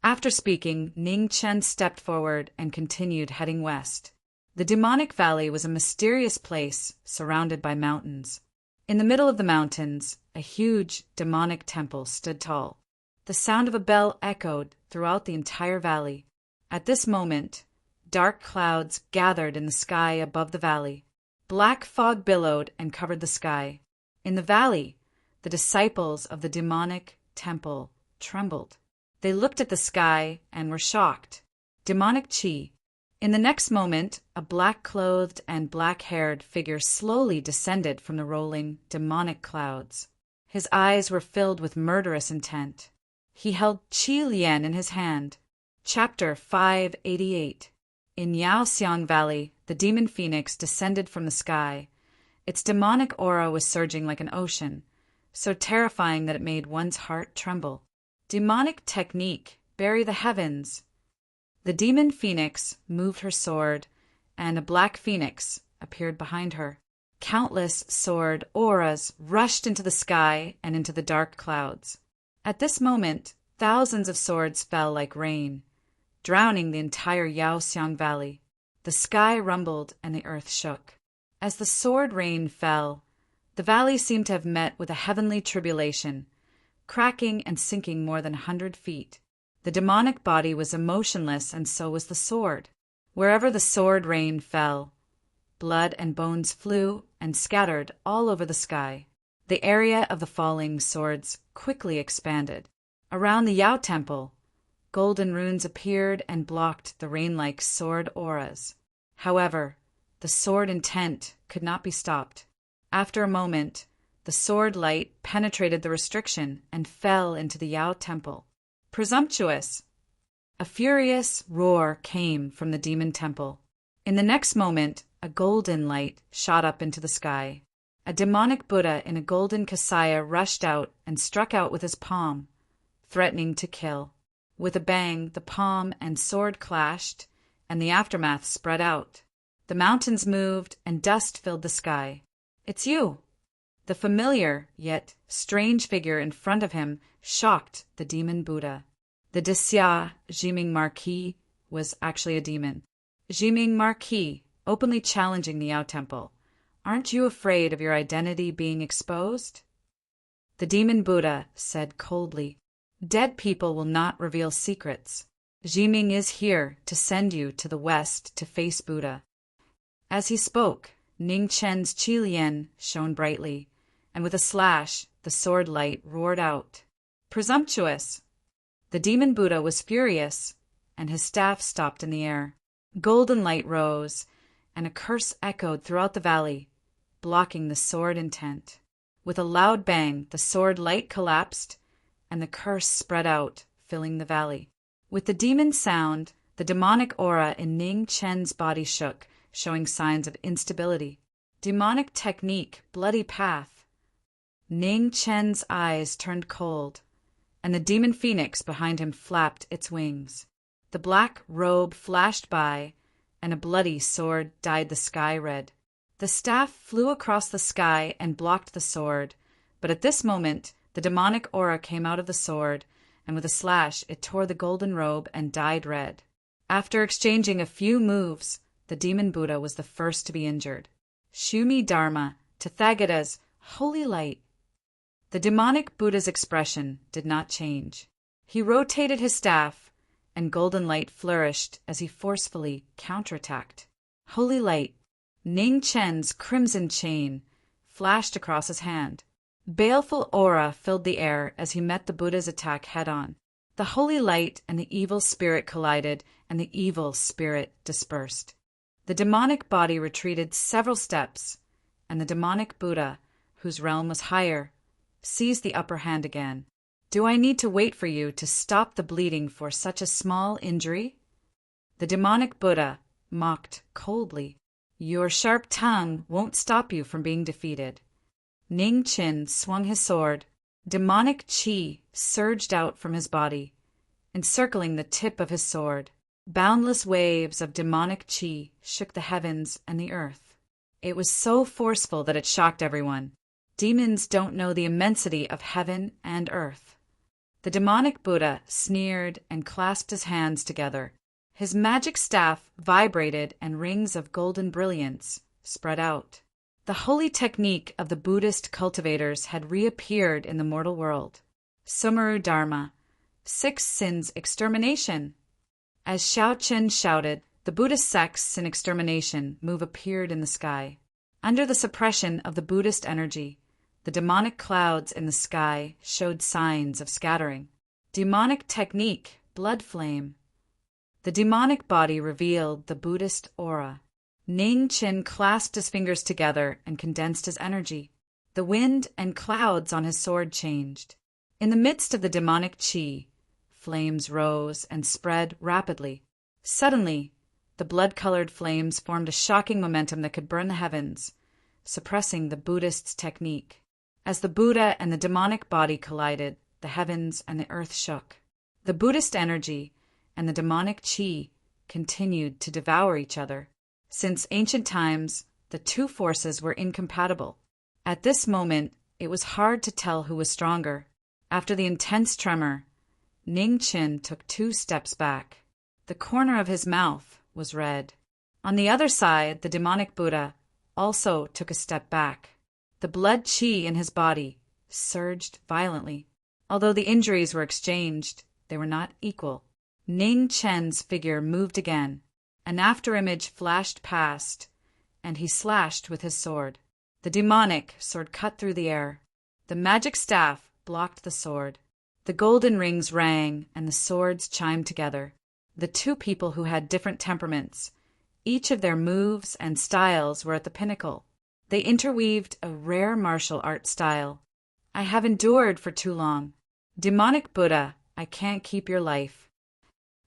After speaking, Ning Chen stepped forward and continued heading west. The demonic valley was a mysterious place surrounded by mountains. In the middle of the mountains, a huge demonic temple stood tall. The sound of a bell echoed throughout the entire valley. At this moment, dark clouds gathered in the sky above the valley. Black fog billowed and covered the sky. In the valley, the disciples of the demonic temple trembled. They looked at the sky and were shocked. Demonic chi. In the next moment, a black-clothed and black-haired figure slowly descended from the rolling, demonic clouds. His eyes were filled with murderous intent. He held Qi Lian in his hand. Chapter 588. In Yaoxiang Valley, the demon phoenix descended from the sky. Its demonic aura was surging like an ocean, so terrifying that it made one's heart tremble. Demonic technique, bury the heavens. The demon phoenix moved her sword, and a black phoenix appeared behind her. Countless sword auras rushed into the sky and into the dark clouds. At this moment, thousands of swords fell like rain, drowning the entire Yaoxiang Valley. The sky rumbled and the earth shook. As the sword rain fell, the valley seemed to have met with a heavenly tribulation, cracking and sinking more than 100 feet. The demonic body was emotionless, and so was the sword. Wherever the sword rain fell, blood and bones flew and scattered all over the sky. The area of the falling swords quickly expanded. Around the Yao Temple, golden runes appeared and blocked the rain-like sword auras. However, the sword intent could not be stopped. After a moment, the sword light penetrated the restriction and fell into the Yao temple. Presumptuous! A furious roar came from the demon temple. In the next moment, a golden light shot up into the sky. A demonic Buddha in a golden kasaya rushed out and struck out with his palm, threatening to kill. With a bang, the palm and sword clashed, and the aftermath spread out. The mountains moved, and dust filled the sky. "It's you!" The familiar, yet strange figure in front of him shocked the demon Buddha. The Disya Jiming Marquis was actually a demon. Jiming Marquis, openly challenging the Yao temple. "Aren't you afraid of your identity being exposed?" The demon Buddha said coldly, "Dead people will not reveal secrets. Jiming is here to send you to the west to face Buddha." As he spoke, Ning Chen's Qi Lian shone brightly, and with a slash, the sword light roared out. Presumptuous! The demon Buddha was furious, and his staff stopped in the air. Golden light rose, and a curse echoed throughout the valley, blocking the sword intent. With a loud bang, the sword light collapsed, and the curse spread out, filling the valley. With the demon sound, the demonic aura in Ning Chen's body shook, showing signs of instability. Demonic technique, bloody path. Ning Chen's eyes turned cold, and the demon phoenix behind him flapped its wings. The black robe flashed by, and a bloody sword dyed the sky red. The staff flew across the sky and blocked the sword, but at this moment the demonic aura came out of the sword, and with a slash it tore the golden robe and dyed red. After exchanging a few moves, the demon Buddha was the first to be injured. Shumi Dharma, Tathagata's holy light. The demonic Buddha's expression did not change. He rotated his staff, and golden light flourished as he forcefully counterattacked. Holy light, Ning Chen's crimson chain, flashed across his hand. Baleful aura filled the air as he met the Buddha's attack head-on. The holy light and the evil spirit collided, and the evil spirit dispersed. The demonic body retreated several steps, and the demonic Buddha, whose realm was higher, seized the upper hand again. "Do I need to wait for you to stop the bleeding for such a small injury?" The demonic Buddha mocked coldly. "Your sharp tongue won't stop you from being defeated." Ning Chen swung his sword. Demonic qi surged out from his body, encircling the tip of his sword. Boundless waves of demonic qi shook the heavens and the earth. It was so forceful that it shocked everyone. Demons don't know the immensity of heaven and earth. The demonic Buddha sneered and clasped his hands together. His magic staff vibrated, and rings of golden brilliance spread out. The holy technique of the Buddhist cultivators had reappeared in the mortal world. Sumaru Dharma, 6 sins extermination. As Xiao Chen shouted, the Buddhist sect's in extermination move appeared in the sky. Under the suppression of the Buddhist energy, the demonic clouds in the sky showed signs of scattering. Demonic technique, blood flame. The demonic body revealed the Buddhist aura. Ning Chen clasped his fingers together and condensed his energy. The wind and clouds on his sword changed. In the midst of the demonic qi, flames rose and spread rapidly. Suddenly, the blood-colored flames formed a shocking momentum that could burn the heavens, suppressing the Buddhist's technique. As the Buddha and the demonic body collided, the heavens and the earth shook. The Buddhist energy and the demonic qi continued to devour each other. Since ancient times, the two forces were incompatible. At this moment, it was hard to tell who was stronger. After the intense tremor, Ning Chen took 2 steps back. The corner of his mouth was red. On the other side, the demonic Buddha also took a step back. The blood qi in his body surged violently. Although the injuries were exchanged, they were not equal. Ning Chen's figure moved again. An afterimage flashed past, and he slashed with his sword. The demonic sword cut through the air. The magic staff blocked the sword. The golden rings rang, and the swords chimed together. The two people who had different temperaments, Each of their moves and styles were at the pinnacle. They interweaved a rare martial art style. I have endured for too long. Demonic Buddha, I can't keep your life.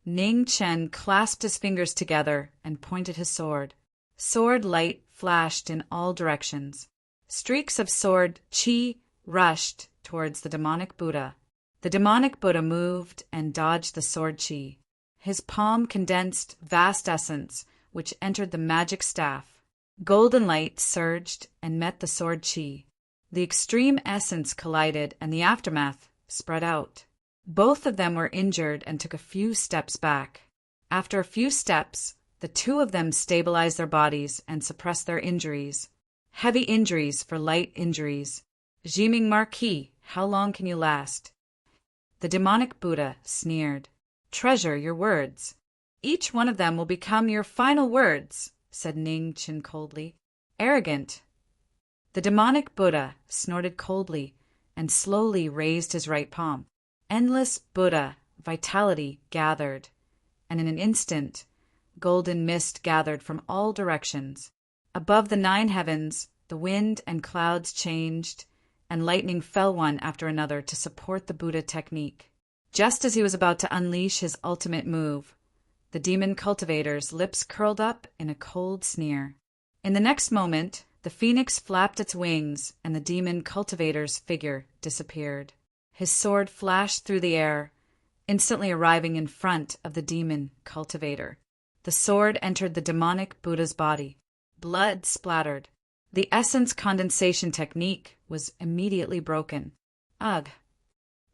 Ning Chen clasped his fingers together and pointed his sword. Sword light flashed in all directions. Streaks of sword chi rushed towards the demonic Buddha. The demonic Buddha moved and dodged the sword chi. His palm condensed vast essence, which entered the magic staff. Golden light surged and met the sword chi. The extreme essence collided and the aftermath spread out. Both of them were injured and took a few steps back. After a few steps, the two of them stabilized their bodies and suppressed their injuries. Heavy injuries for light injuries. Jiming Marquis, how long can you last? The demonic Buddha sneered. Treasure your words. Each one of them will become your final words, said Ning Chen coldly. Arrogant. The demonic Buddha snorted coldly and slowly raised his right palm. Endless Buddha vitality gathered, and in an instant, golden mist gathered from all directions. Above the 9 heavens, the wind and clouds changed, and lightning fell one after another to support the Buddha technique. Just as he was about to unleash his ultimate move, the demon cultivator's lips curled up in a cold sneer. In the next moment, the phoenix flapped its wings, and the demon cultivator's figure disappeared. His sword flashed through the air, instantly arriving in front of the demon cultivator. The sword entered the demonic Buddha's body. Blood splattered. The essence condensation technique was immediately broken. Ugh!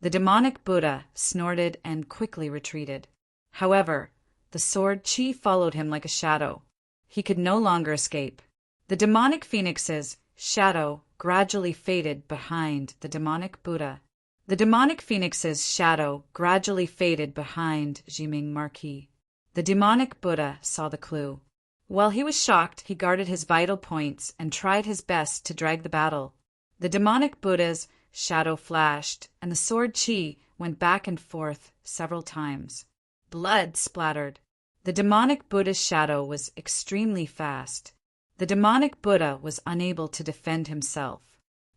The demonic Buddha snorted and quickly retreated. However, the sword chi followed him like a shadow. He could no longer escape. The demonic phoenix's shadow gradually faded behind the demonic Buddha. The demonic phoenix's shadow gradually faded behind Jiming Marquis. The demonic Buddha saw the clue. While he was shocked, he guarded his vital points and tried his best to drag the battle. The demonic Buddha's shadow flashed, and the sword chi went back and forth several times. Blood splattered. The demonic Buddha's shadow was extremely fast. The demonic Buddha was unable to defend himself.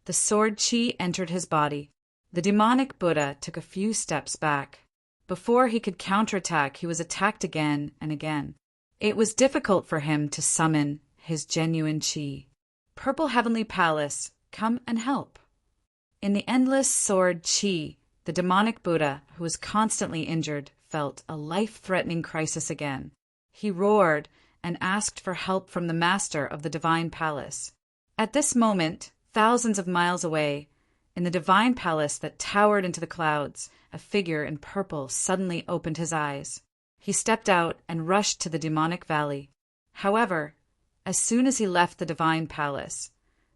The sword chi entered his body. The demonic Buddha took a few steps back. Before he could counterattack, he was attacked again and again. It was difficult for him to summon his genuine chi. Purple Heavenly Palace, come and help. In the endless sword chi, the demonic Buddha, who was constantly injured, felt a life-threatening crisis again. He roared and asked for help from the master of the divine palace. At this moment, thousands of miles away, in the divine palace that towered into the clouds, a figure in purple suddenly opened his eyes. He stepped out and rushed to the demonic valley. However, as soon as he left the divine palace,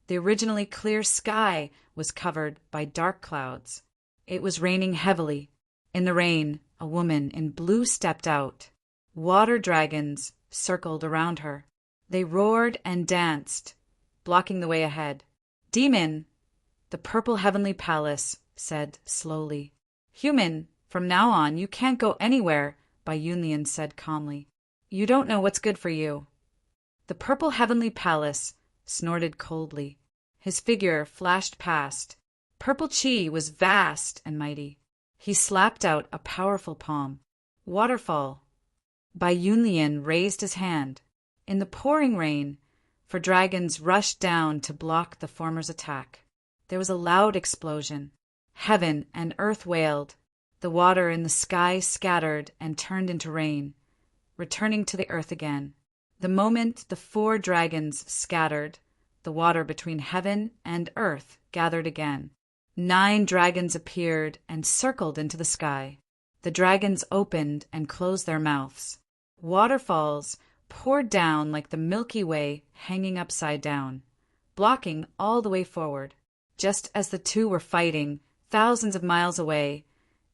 the originally clear sky was covered by dark clouds. It was raining heavily. In the rain, a woman in blue stepped out. Water dragons circled around her. They roared and danced, blocking the way ahead. Demon, the Purple Heavenly Palace said slowly. Human, from now on you can't go anywhere, Bai Yunlian said calmly. You don't know what's good for you. The Purple Heavenly Palace snorted coldly. His figure flashed past. Purple chi was vast and mighty. He slapped out a powerful palm. Waterfall. Bai Yunlian raised his hand. In the pouring rain, for dragons rushed down to block the former's attack. There was a loud explosion. Heaven and earth wailed. The water in the sky scattered and turned into rain, returning to the earth again. The moment the 4 dragons scattered, the water between heaven and earth gathered again. 9 dragons appeared and circled into the sky. The dragons opened and closed their mouths. Waterfalls poured down like the Milky Way hanging upside down, blocking all the way forward. Just as the two were fighting, thousands of miles away,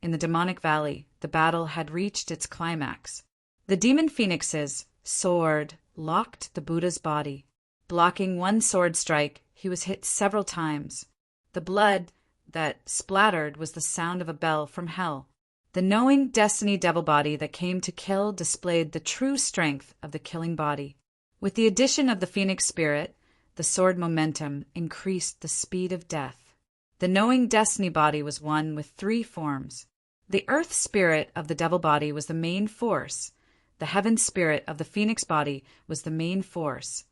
in the demonic valley, the battle had reached its climax. The demon phoenix's sword locked the Buddha's body. Blocking one sword strike, he was hit several times. The blood that splattered was the sound of a bell from hell. The knowing destiny devil body that came to kill displayed the true strength of the killing body. With the addition of the phoenix spirit, the sword momentum increased the speed of death. The knowing destiny body was one with three forms. The earth spirit of the devil body was the main force, the heaven spirit of the phoenix body was the main force,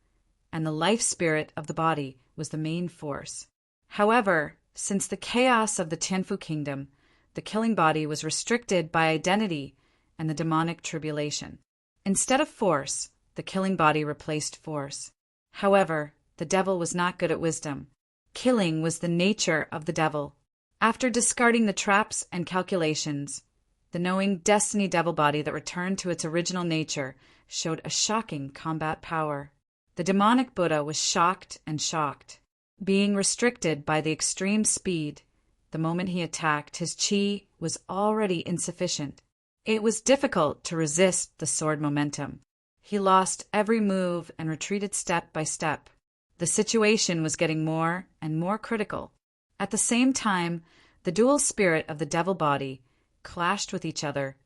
and the life spirit of the body was the main force. However, since the chaos of the Tianfu kingdom, the killing body was restricted by identity and the demonic tribulation. Instead of force, the killing body replaced force. However, the devil was not good at wisdom. Killing was the nature of the devil. After discarding the traps and calculations, the knowing destiny devil body that returned to its original nature showed a shocking combat power. The demonic Buddha was shocked and shocked. Being restricted by the extreme speed, the moment he attacked, his chi was already insufficient. It was difficult to resist the sword momentum. He lost every move and retreated step by step. The situation was getting more and more critical. At the same time, the dual spirit of the devil body clashed with each other,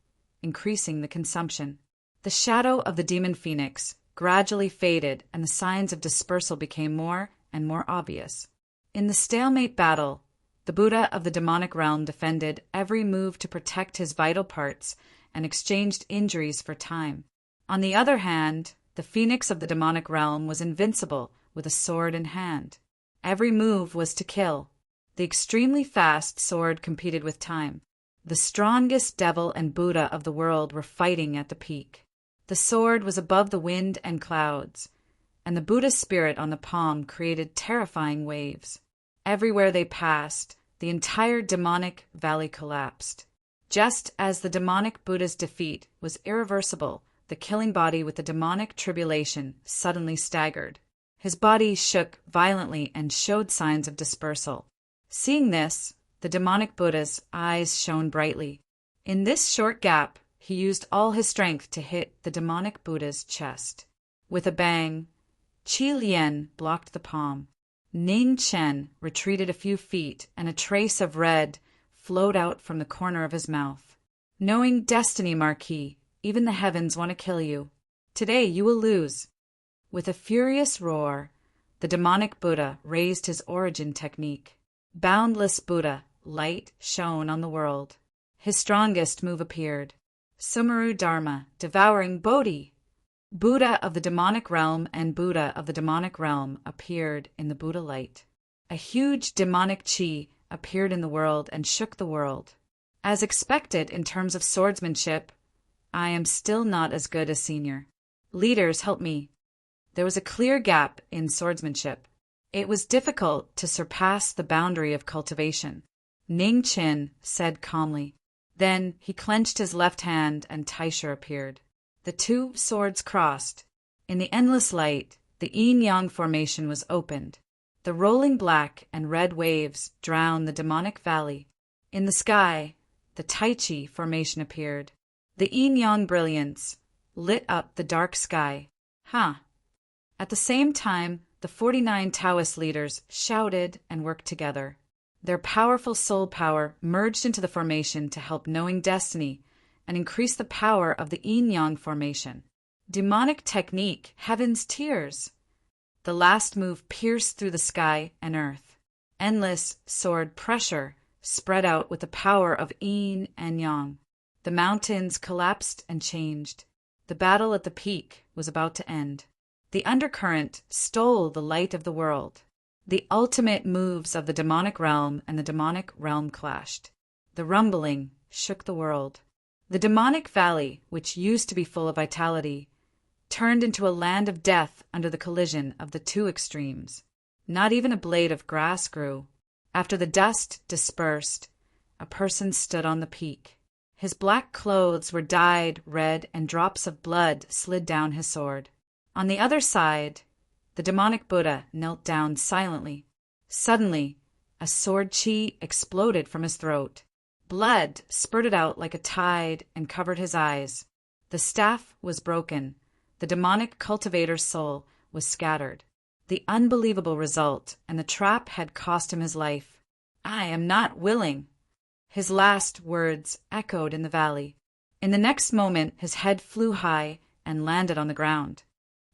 increasing the consumption. The shadow of the demon phoenix gradually faded and the signs of dispersal became more and more obvious. In the stalemate battle, the Buddha of the demonic realm defended every move to protect his vital parts and exchanged injuries for time. On the other hand, the phoenix of the demonic realm was invincible with a sword in hand. Every move was to kill. The extremely fast sword competed with time. The strongest devil and Buddha of the world were fighting at the peak. The sword was above the wind and clouds, and the Buddha's spirit on the palm created terrifying waves. Everywhere they passed, the entire demonic valley collapsed. Just as the demonic Buddha's defeat was irreversible, the killing body with the demonic tribulation suddenly staggered. His body shook violently and showed signs of dispersal. Seeing this, the demonic Buddha's eyes shone brightly. In this short gap, he used all his strength to hit the demonic Buddha's chest. With a bang, Qi Lian blocked the palm. Ning Chen retreated a few feet, and a trace of red flowed out from the corner of his mouth. Knowing destiny, Marquis, even the heavens want to kill you. Today you will lose. With a furious roar, the demonic Buddha raised his origin technique. Boundless Buddha, light shone on the world. His strongest move appeared. Sumeru Dharma, devouring Bodhi. Buddha of the demonic realm and Buddha of the demonic realm appeared in the Buddha light. A huge demonic chi appeared in the world and shook the world. As expected in terms of swordsmanship, I am still not as good as senior. Leaders, help me. There was a clear gap in swordsmanship. It was difficult to surpass the boundary of cultivation. Ning Qin said calmly. Then he clenched his left hand and Taisha appeared. The two swords crossed. In the endless light, the yin-yang formation was opened. The rolling black and red waves drowned the demonic valley. In the sky, the Tai Chi formation appeared. The yin-yang brilliance lit up the dark sky. At the same time, the 49 Taoist leaders shouted and worked together. Their powerful soul power merged into the formation to help knowing destiny and increase the power of the yin-yang formation. Demonic technique, heaven's tears. The last move pierced through the sky and earth. Endless sword pressure spread out with the power of yin and yang. The mountains collapsed and changed. The battle at the peak was about to end. The undercurrent stole the light of the world. The ultimate moves of the demonic realm and the demonic realm clashed. The rumbling shook the world. The demonic valley, which used to be full of vitality, turned into a land of death under the collision of the two extremes. Not even a blade of grass grew. After the dust dispersed, a person stood on the peak. His black clothes were dyed red and drops of blood slid down his sword. On the other side, the demonic Buddha knelt down silently. Suddenly, a sword chi exploded from his throat. Blood spurted out like a tide and covered his eyes. The staff was broken. The demonic cultivator's soul was scattered. The unbelievable result, and the trap had cost him his life. I am not willing. His last words echoed in the valley. In the next moment, his head flew high and landed on the ground.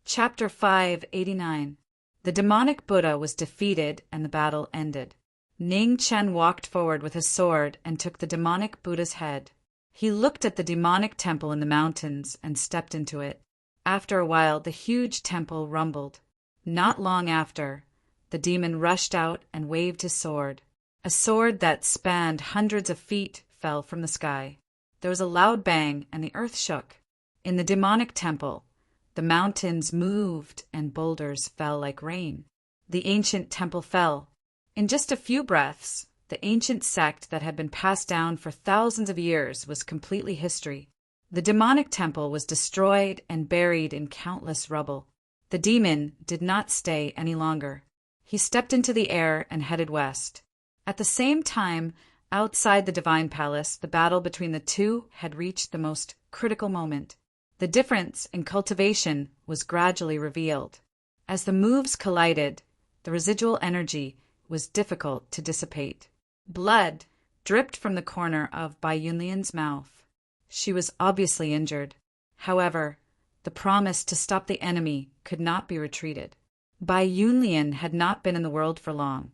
Chapter 589. The demonic Buddha was defeated and the battle ended. Ning Chen walked forward with his sword and took the demonic Buddha's head. He looked at the demonic temple in the mountains and stepped into it. After a while, the huge temple rumbled. Not long after, the demon rushed out and waved his sword. A sword that spanned hundreds of feet fell from the sky. There was a loud bang and the earth shook. In the demonic temple, the mountains moved and boulders fell like rain. The ancient temple fell. In just a few breaths, the ancient sect that had been passed down for thousands of years was completely history. The demonic temple was destroyed and buried in countless rubble. The demon did not stay any longer. He stepped into the air and headed west. At the same time, outside the divine palace, the battle between the two had reached the most critical moment. The difference in cultivation was gradually revealed. As the moves collided, the residual energy was difficult to dissipate. Blood dripped from the corner of Bai Yunlian's mouth. She was obviously injured. However, the promise to stop the enemy could not be retreated. Bai Yunlian had not been in the world for long,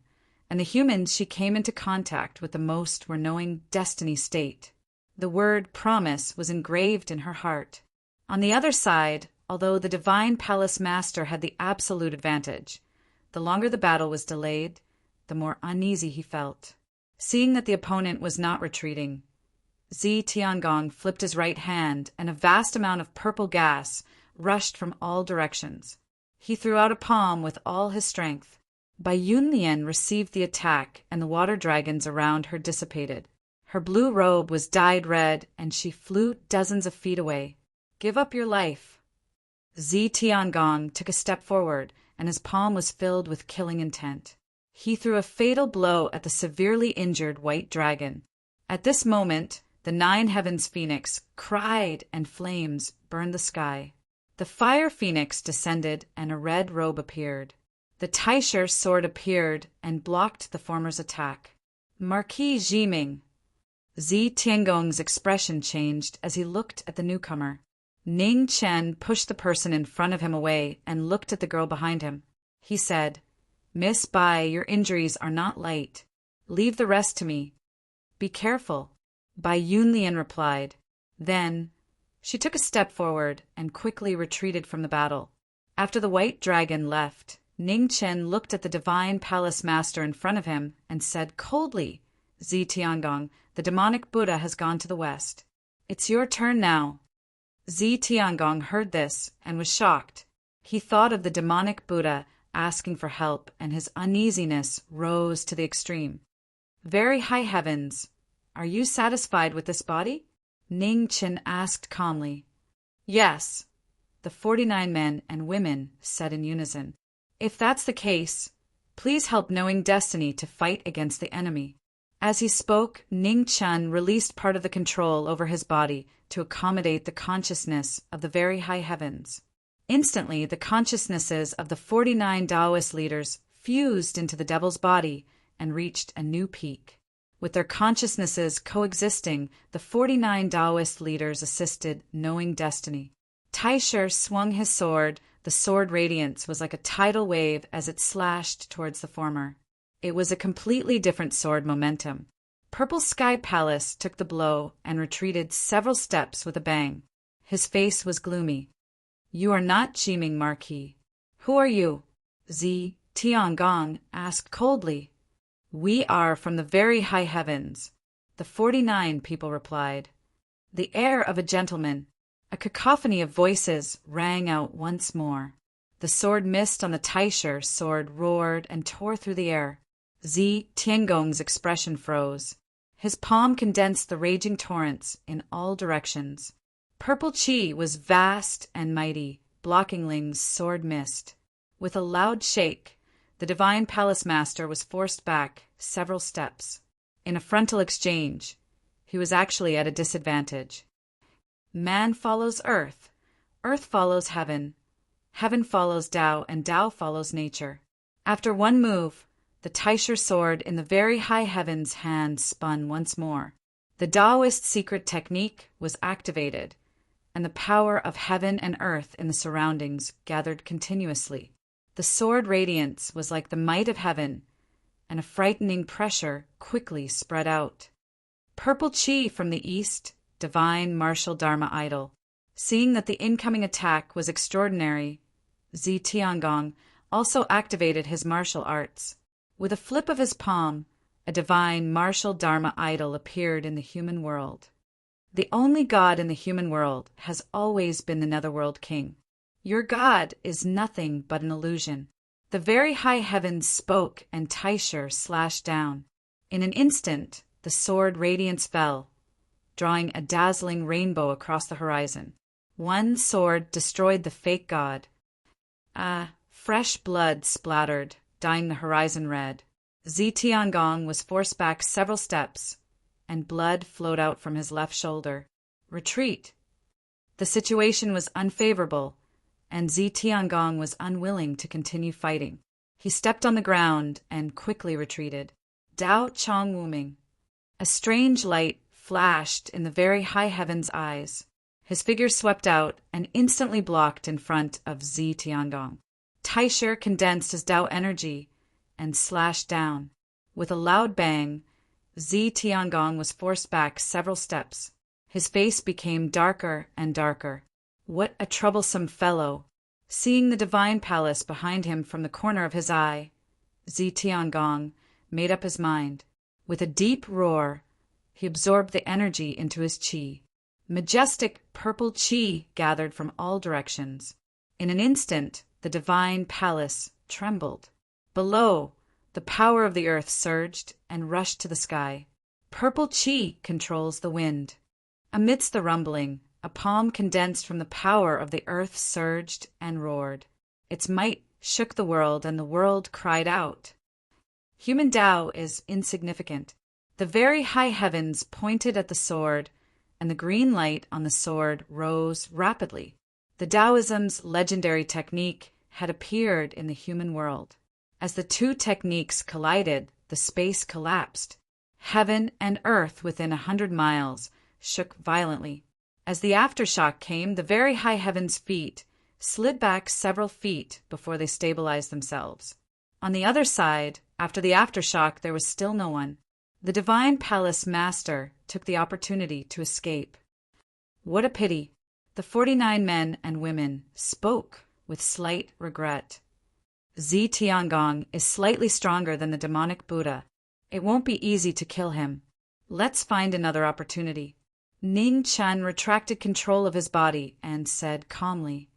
and the humans she came into contact with the most were knowing destiny state. The word promise was engraved in her heart. On the other side, although the divine palace master had the absolute advantage, the longer the battle was delayed, the more uneasy he felt. Seeing that the opponent was not retreating, Zi Tiangong flipped his right hand and a vast amount of purple gas rushed from all directions. He threw out a palm with all his strength. Bai Yunlian received the attack and the water dragons around her dissipated. Her blue robe was dyed red and she flew dozens of feet away. Give up your life. Zi Tiangong took a step forward and his palm was filled with killing intent. He threw a fatal blow at the severely injured white dragon. At this moment, the 9 heavens phoenix cried and flames burned the sky. The fire phoenix descended and a red robe appeared. The Taisher sword appeared and blocked the former's attack. Marquis Jiming. Zi Tiangong's expression changed as he looked at the newcomer. Ning Chen pushed the person in front of him away and looked at the girl behind him. He said, "Miss Bai, your injuries are not light. Leave the rest to me." "Be careful," Bai Yunlian replied. Then, she took a step forward and quickly retreated from the battle. After the white dragon left, Ning Chen looked at the divine palace master in front of him and said coldly, "Zi Tiangong, the demonic Buddha has gone to the west. It's your turn now." Zi Tiangong heard this and was shocked. He thought of the demonic Buddha asking for help and his uneasiness rose to the extreme. "Very high heavens, are you satisfied with this body?" Ning Chen asked calmly. "Yes," the 49 men and women said in unison. "If that's the case, please help knowing destiny to fight against the enemy." As he spoke, Ning Chen released part of the control over his body to accommodate the consciousness of the very high heavens. Instantly, the consciousnesses of the 49 Taoist leaders fused into the devil's body and reached a new peak. With their consciousnesses coexisting, the 49 Taoist leaders assisted knowing destiny. Taisher swung his sword. The sword radiance was like a tidal wave as it slashed towards the former. It was a completely different sword momentum. Purple Sky Palace took the blow and retreated several steps with a bang. His face was gloomy. "You are not Jiming, Marquis. Who are you?" Zi Tiangong asked coldly. "We are from the very high heavens," the 49 people replied. The air of a gentleman. A cacophony of voices rang out once more. The sword missed on the Taisher sword roared and tore through the air. Zi Tiangong's expression froze. His palm condensed the raging torrents in all directions. Purple Chi was vast and mighty, blocking Ling's sword missed. With a loud shake, the divine palace master was forced back several steps. In a frontal exchange, he was actually at a disadvantage. Man follows earth, earth follows heaven, heaven follows Tao, and Tao follows nature. After one move, the Taisher sword in the very high heavens hand spun once more. The Taoist secret technique was activated, and the power of heaven and earth in the surroundings gathered continuously. The sword radiance was like the might of heaven, and a frightening pressure quickly spread out. Purple Chi from the east, divine martial Dharma idol. Seeing that the incoming attack was extraordinary, Zi Tiangong also activated his martial arts. With a flip of his palm, a divine martial Dharma idol appeared in the human world. The only god in the human world has always been the Netherworld King. Your god is nothing but an illusion. The very high heavens spoke and Taisher slashed down. In an instant, the sword radiance fell, drawing a dazzling rainbow across the horizon. One sword destroyed the fake god. Fresh blood splattered, dyeing the horizon red. Zi Tiangong was forced back several steps, and blood flowed out from his left shoulder. Retreat! The situation was unfavorable, and Zi Tiangong was unwilling to continue fighting. He stepped on the ground and quickly retreated. Dao Chong Wuming. A strange light flashed in the very high heavens' eyes. His figure swept out and instantly blocked in front of Zi Tiangong. Taisher condensed his Dao energy and slashed down. With a loud bang, Zi Tiangong was forced back several steps. His face became darker and darker. What a troublesome fellow! Seeing the divine palace behind him from the corner of his eye, Zi Tiangong made up his mind. With a deep roar, he absorbed the energy into his qi. Majestic purple qi gathered from all directions. In an instant, the divine palace trembled. Below, the power of the earth surged and rushed to the sky. Purple qi controls the wind. Amidst the rumbling, a palm condensed from the power of the earth surged and roared. Its might shook the world, and the world cried out. Human Tao is insignificant. The very high heavens pointed at the sword, and the green light on the sword rose rapidly. The Taoism's legendary technique had appeared in the human world. As the two techniques collided, the space collapsed. Heaven and earth within 100 miles shook violently. As the aftershock came, the very high heavens' feet slid back several feet before they stabilized themselves. On the other side, after the aftershock, there was still no one. The divine palace master took the opportunity to escape. What a pity! The 49 men and women spoke with slight regret. Zi Tiangong is slightly stronger than the demonic Buddha. It won't be easy to kill him. Let's find another opportunity. Ning Chen retracted control of his body and said calmly,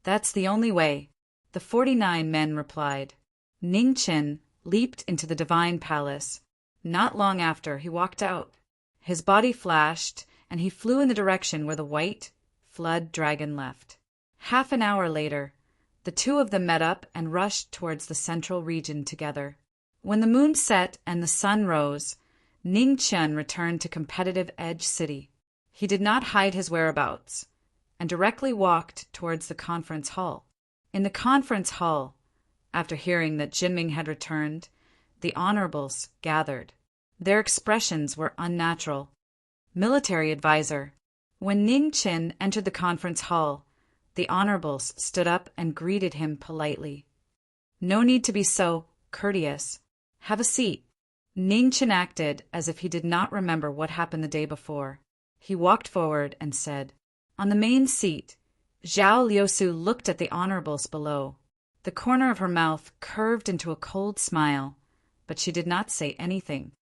"That's the only way." The 49 men replied. Ning Chen leaped into the divine palace. Not long after, he walked out. His body flashed, and he flew in the direction where the white flood dragon left. Half an hour later, the two of them met up and rushed towards the central region together. When the moon set and the sun rose, Ning Chen returned to Competitive Edge City. He did not hide his whereabouts, and directly walked towards the conference hall. In the conference hall, after hearing that Jinming had returned, the honorables gathered. Their expressions were unnatural. Military advisor. When Ning Chen entered the conference hall, the honorables stood up and greeted him politely. No need to be so courteous. Have a seat. Ning Chen acted as if he did not remember what happened the day before. He walked forward and said, "On the main seat." Zhao Liusu looked at the honorables below. The corner of her mouth curved into a cold smile, but she did not say anything.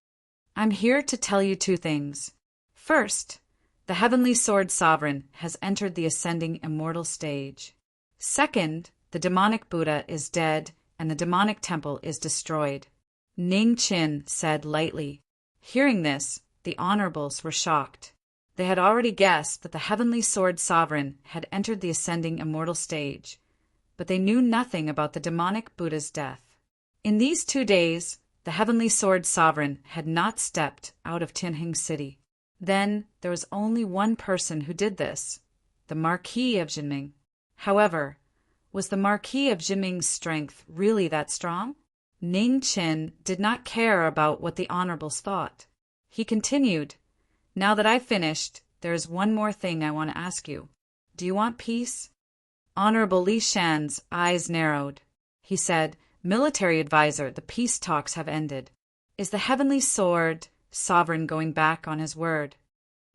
"I'm here to tell you two things. First, the Heavenly Sword Sovereign has entered the ascending immortal stage. Second, the demonic Buddha is dead and the demonic temple is destroyed." Ning Chen said lightly. Hearing this, the honorables were shocked. They had already guessed that the Heavenly Sword Sovereign had entered the ascending immortal stage, but they knew nothing about the demonic Buddha's death. In these 2 days, the Heavenly Sword Sovereign had not stepped out of Tianjing City. Then there was only one person who did this, the Marquis of Jinming. However, was the Marquis of Jinming's strength really that strong? Ning Chen did not care about what the honorables thought. He continued, "Now that I've finished, there is one more thing I want to ask you. Do you want peace? Honorable Li Shan's eyes narrowed. He said, Military advisor, the peace talks have ended. Is the heavenly sword sovereign going back on his word?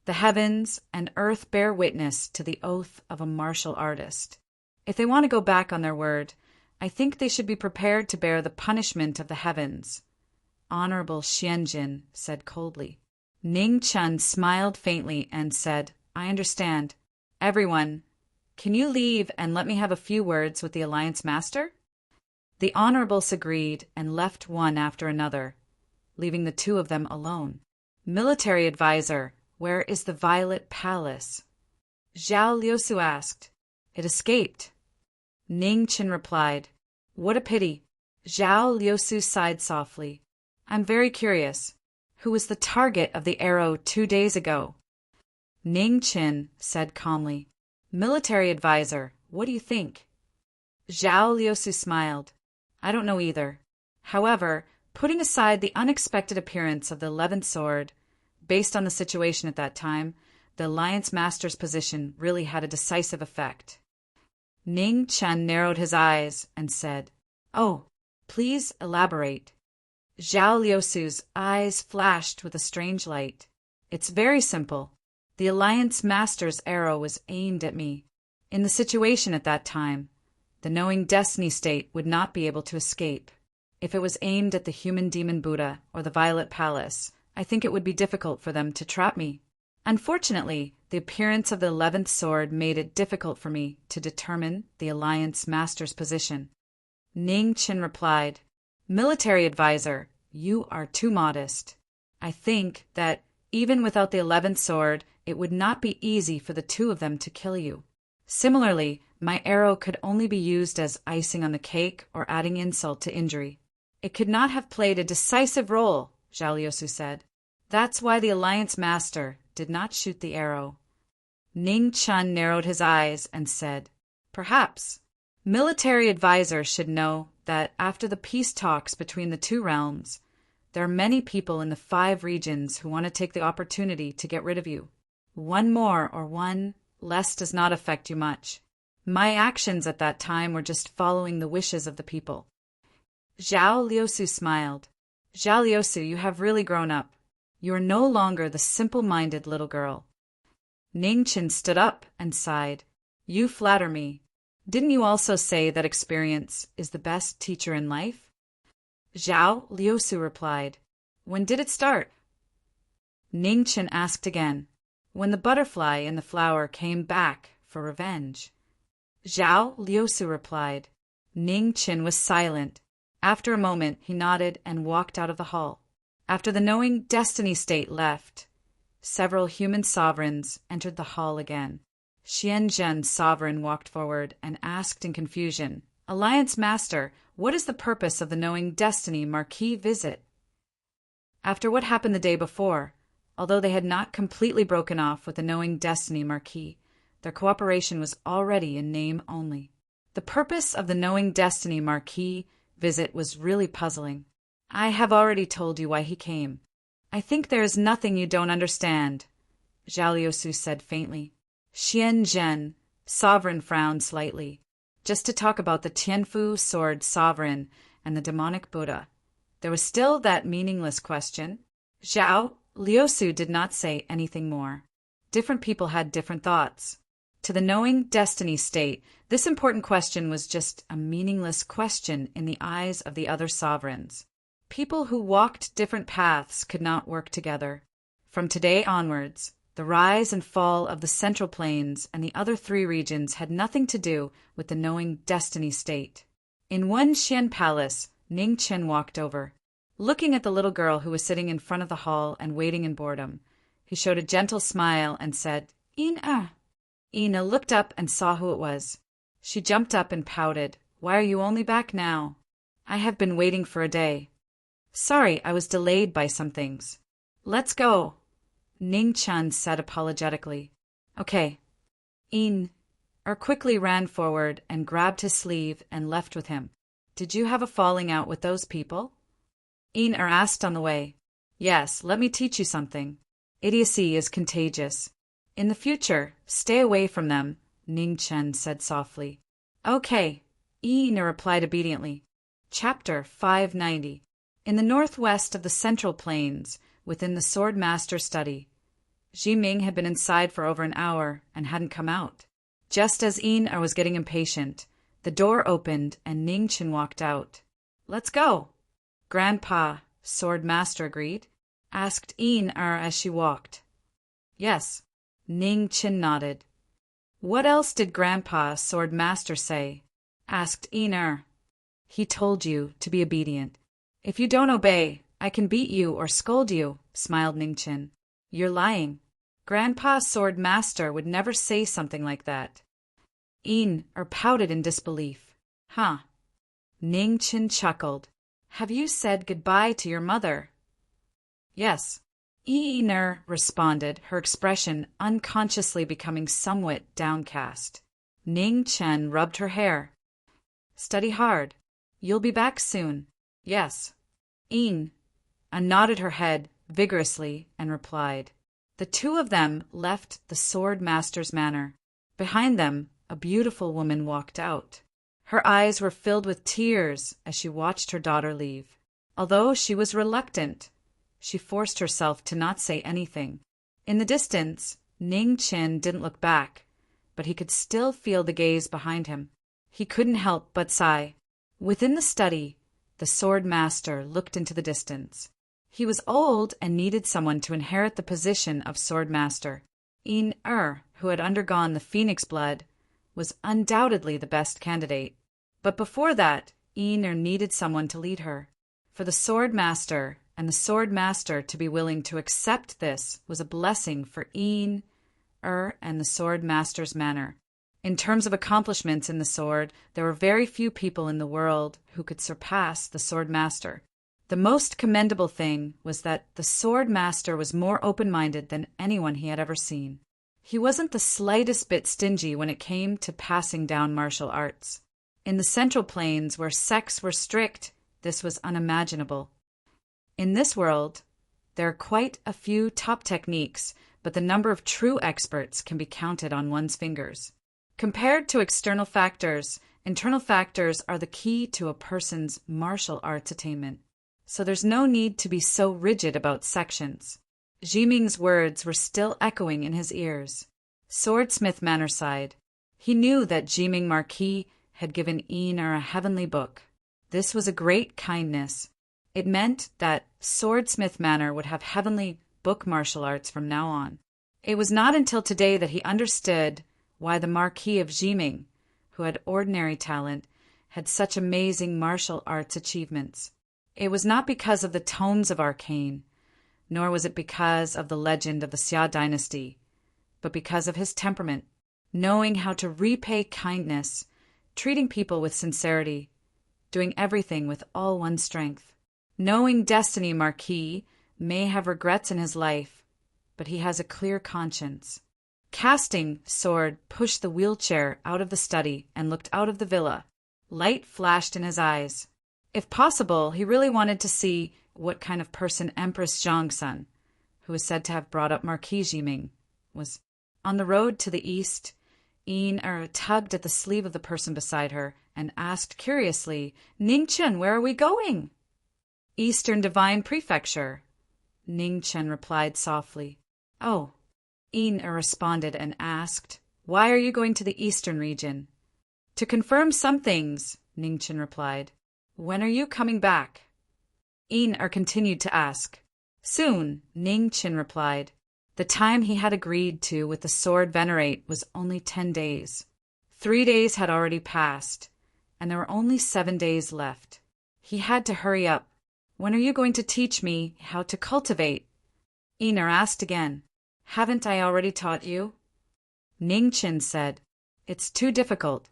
The heavens and earth bear witness to the oath of a martial artist. If they want to go back on their word, I think they should be prepared to bear the punishment of the heavens. Honorable Xianjin said coldly. Ning Chun smiled faintly and said, I understand. Everyone, can you leave and let me have a few words with the Alliance Master? The Honorables agreed and left one after another, leaving the two of them alone. Military advisor, where is the Violet Palace? Zhao Liusu asked. It escaped. Ning Qin replied. What a pity. Zhao Liusu sighed softly. I'm very curious. Who was the target of the arrow 2 days ago? Ning Qin said calmly. Military advisor, what do you think? Zhao Liusu smiled. I don't know either. However, putting aside the unexpected appearance of the 11th sword, based on the situation at that time, the Alliance Master's position really had a decisive effect. Ning Chen narrowed his eyes and said, Oh, please elaborate. Zhao Liusu's eyes flashed with a strange light. It's very simple. The Alliance Master's arrow was aimed at me. In the situation at that time, the knowing destiny state would not be able to escape. If it was aimed at the human demon Buddha or the Violet Palace, I think it would be difficult for them to trap me. Unfortunately, the appearance of the 11th sword made it difficult for me to determine the Alliance Master's position. Ning Qin replied, Military advisor, you are too modest. I think that, even without the 11th sword, it would not be easy for the two of them to kill you. Similarly, my arrow could only be used as icing on the cake or adding insult to injury. It could not have played a decisive role, Zhao Liusu said. That's why the Alliance Master did not shoot the arrow. Ning Chun narrowed his eyes and said, Perhaps. Military advisors should know that after the peace talks between the two realms, there are many people in the 5 regions who want to take the opportunity to get rid of you. One more or one less does not affect you much. My actions at that time were just following the wishes of the people. Zhao Liusu smiled. Zhao Liusu, you have really grown up. You are no longer the simple-minded little girl. Ning Qin stood up and sighed. You flatter me. Didn't you also say that experience is the best teacher in life? Zhao Liusu replied. When did it start? Ning Qin asked again. When the butterfly in the flower came back for revenge. Zhao Liusu replied. Ning Qin was silent. After a moment, he nodded and walked out of the hall. After the knowing destiny state left, several human sovereigns entered the hall again. Xianzhen's sovereign walked forward and asked in confusion, Alliance Master, what is the purpose of the knowing destiny Marquis visit? After what happened the day before, although they had not completely broken off with the knowing destiny Marquis, their cooperation was already in name only. The purpose of the knowing destiny Marquis visit was really puzzling. I have already told you why he came. I think there is nothing you don't understand, Zhao Liusu said faintly. Xianzhen, sovereign, frowned slightly. Just to talk about the Tianfu sword sovereign and the demonic Buddha. There was still that meaningless question. Zhao Liusu did not say anything more. Different people had different thoughts. To the knowing destiny state, this important question was just a meaningless question in the eyes of the other sovereigns. People who walked different paths could not work together. From today onwards, the rise and fall of the Central Plains and the other 3 regions had nothing to do with the knowing destiny state. In one Xian palace, Ning Chen walked over. Looking at the little girl who was sitting in front of the hall and waiting in boredom, he showed a gentle smile and said, Ina. Ina looked up and saw who it was. She jumped up and pouted. Why are you only back now? I have been waiting for a day. Sorry, I was delayed by some things. Let's go, Ning Chun said apologetically. Okay. Quickly ran forward and grabbed his sleeve and left with him. Did you have a falling out with those people? Asked on the way. Yes, let me teach you something. Idiocy is contagious. In the future, stay away from them Ning Chen said softly. Okay, Ina replied obediently. Chapter 590. In the northwest of the Central Plains, within the Sword Master's study, Ji Ming had been inside for over an hour and hadn't come out. Just as Ina was getting impatient, the door opened and Ning Chen walked out. Let's go. Grandpa, Sword Master agreed, asked Ina as she walked. Yes, Ning Chen nodded. What else did Grandpa, Sword Master, say? Asked Ina. He told you to be obedient. If you don't obey, I can beat you or scold you, smiled Ning Chen. You're lying. Grandpa, Sword Master, would never say something like that. Ina pouted in disbelief. Huh. Ning Chen chuckled. Have you said goodbye to your mother? Yes. Ina responded, her expression unconsciously becoming somewhat downcast. Ning Chen rubbed her hair. Study hard. You'll be back soon. Yes. Ina nodded her head vigorously and replied. The two of them left the Sword Master's manor. Behind them, a beautiful woman walked out. Her eyes were filled with tears as she watched her daughter leave. Although she was reluctant, she forced herself to not say anything. In the distance, Ning Chen didn't look back, but he could still feel the gaze behind him. He couldn't help but sigh. Within the study, the Sword Master looked into the distance. He was old and needed someone to inherit the position of Sword Master. Ina, who had undergone the Phoenix blood, was undoubtedly the best candidate. But before that, Ina needed someone to lead her. For the Sword Master and the Sword Master to be willing to accept this was a blessing for Ina and the Sword Master's manor. In terms of accomplishments in the sword, there were very few people in the world who could surpass the Sword Master. The most commendable thing was that the Sword Master was more open-minded than anyone he had ever seen. He wasn't the slightest bit stingy when it came to passing down martial arts. In the Central Plains, where sects were strict, this was unimaginable. In this world, there are quite a few top techniques, but the number of true experts can be counted on one's fingers. Compared to external factors, internal factors are the key to a person's martial arts attainment. So there's no need to be so rigid about sections. Ji Ming's words were still echoing in his ears. Swordsmith Manor sighed. He knew that Ji Ming Marquis had given Ina a heavenly book. This was a great kindness. It meant that Swordsmith Manor would have heavenly book martial arts from now on. It was not until today that he understood why the Marquis of Ji Ming, who had ordinary talent, had such amazing martial arts achievements. It was not because of the tomes of arcane, nor was it because of the legend of the Xia dynasty, but because of his temperament, knowing how to repay kindness, treating people with sincerity, doing everything with all one's strength. Knowing Destiny Marquis may have regrets in his life, but he has a clear conscience. Casting Sword pushed the wheelchair out of the study and looked out of the villa. Light flashed in his eyes. If possible, he really wanted to see what kind of person Empress Zhongsun, who is said to have brought up Marquis Ji Ming, was. On the road to the east, Ina tugged at the sleeve of the person beside her and asked curiously, Ning Chen, where are we going? Eastern Divine Prefecture. Ning Chen replied softly. Oh. Ina responded and asked, Why are you going to the eastern region? To confirm some things, Ning Chen replied. When are you coming back? Ina continued to ask. Soon, Ning Chen replied. The time he had agreed to with the sword venerate was only 10 days. 3 days had already passed, and there were only 7 days left. He had to hurry up. When are you going to teach me how to cultivate? Ina asked again. Haven't I already taught you? Ning Chen said, It's too difficult.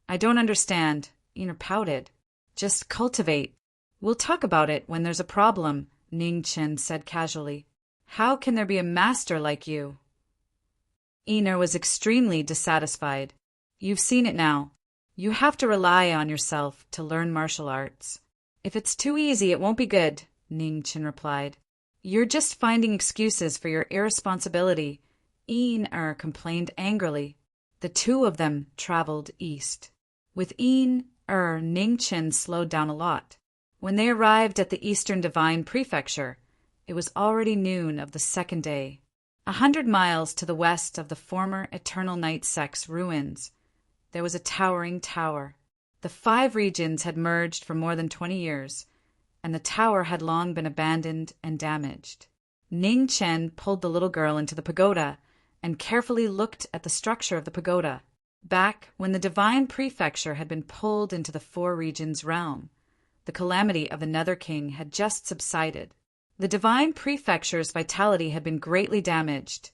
I don't understand. Ina pouted. Just cultivate. We'll talk about it when there's a problem, Ning Chen said casually. How can there be a master like you? Ina was extremely dissatisfied. You've seen it now. You have to rely on yourself to learn martial arts. If it's too easy, it won't be good, Ning Chen replied. You're just finding excuses for your irresponsibility, Ina complained angrily. The two of them traveled east. With Ning-Chen slowed down a lot. When they arrived at the Eastern Divine Prefecture, it was already noon of the second day. 100 miles to the west of the former Eternal Night Sect's ruins, there was a towering tower. The 5 regions had merged for more than 20 years, and the tower had long been abandoned and damaged. Ning-Chen pulled the little girl into the pagoda and carefully looked at the structure of the pagoda. Back when the Divine Prefecture had been pulled into the 4 regions realm, the calamity of the Nether King had just subsided. The Divine Prefecture's vitality had been greatly damaged,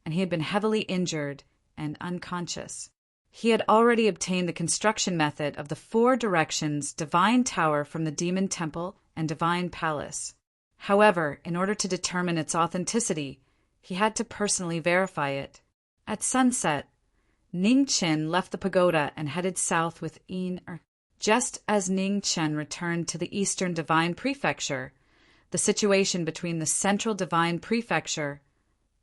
and he had been heavily injured and unconscious. He had already obtained the construction method of the 4 directions Divine Tower from the Demon Temple and Divine Palace. However, in order to determine its authenticity, he had to personally verify it. At sunset, Ning-Chen left the pagoda and headed south with Just as Ning-Chen returned to the Eastern Divine Prefecture, the situation between the Central Divine Prefecture,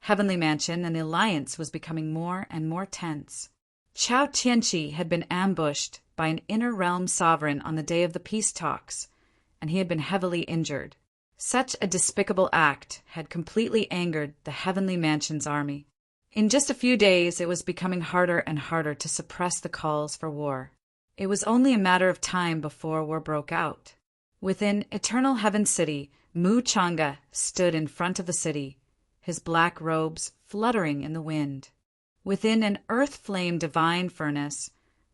Heavenly Mansion, and the Alliance was becoming more and more tense. Chao Tianqi had been ambushed by an inner realm sovereign on the day of the peace talks, and he had been heavily injured. Such a despicable act had completely angered the Heavenly Mansion's army. In just a few days, it was becoming harder and harder to suppress the calls for war. It was only a matter of time before war broke out. Within Eternal Heaven City, Mu Changa stood in front of the city, his black robes fluttering in the wind. Within an earth-flame divine furnace,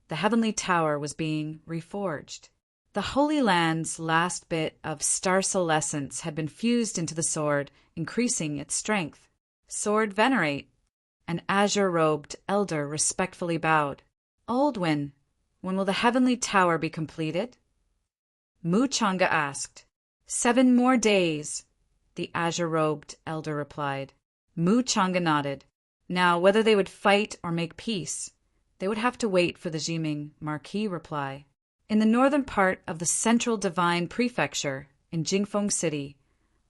the heavenly tower was being reforged. The Holy Land's last bit of starcelescence had been fused into the sword, increasing its strength. Sword Venerate, an azure-robed elder respectfully bowed. Oldwin, when will the heavenly tower be completed? Mu Changa asked. 7 more days, the azure-robed elder replied. Mu Changa nodded. Now, whether they would fight or make peace, they would have to wait for the Jiming Marquis reply. In the northern part of the Central Divine Prefecture, in Jingfeng City,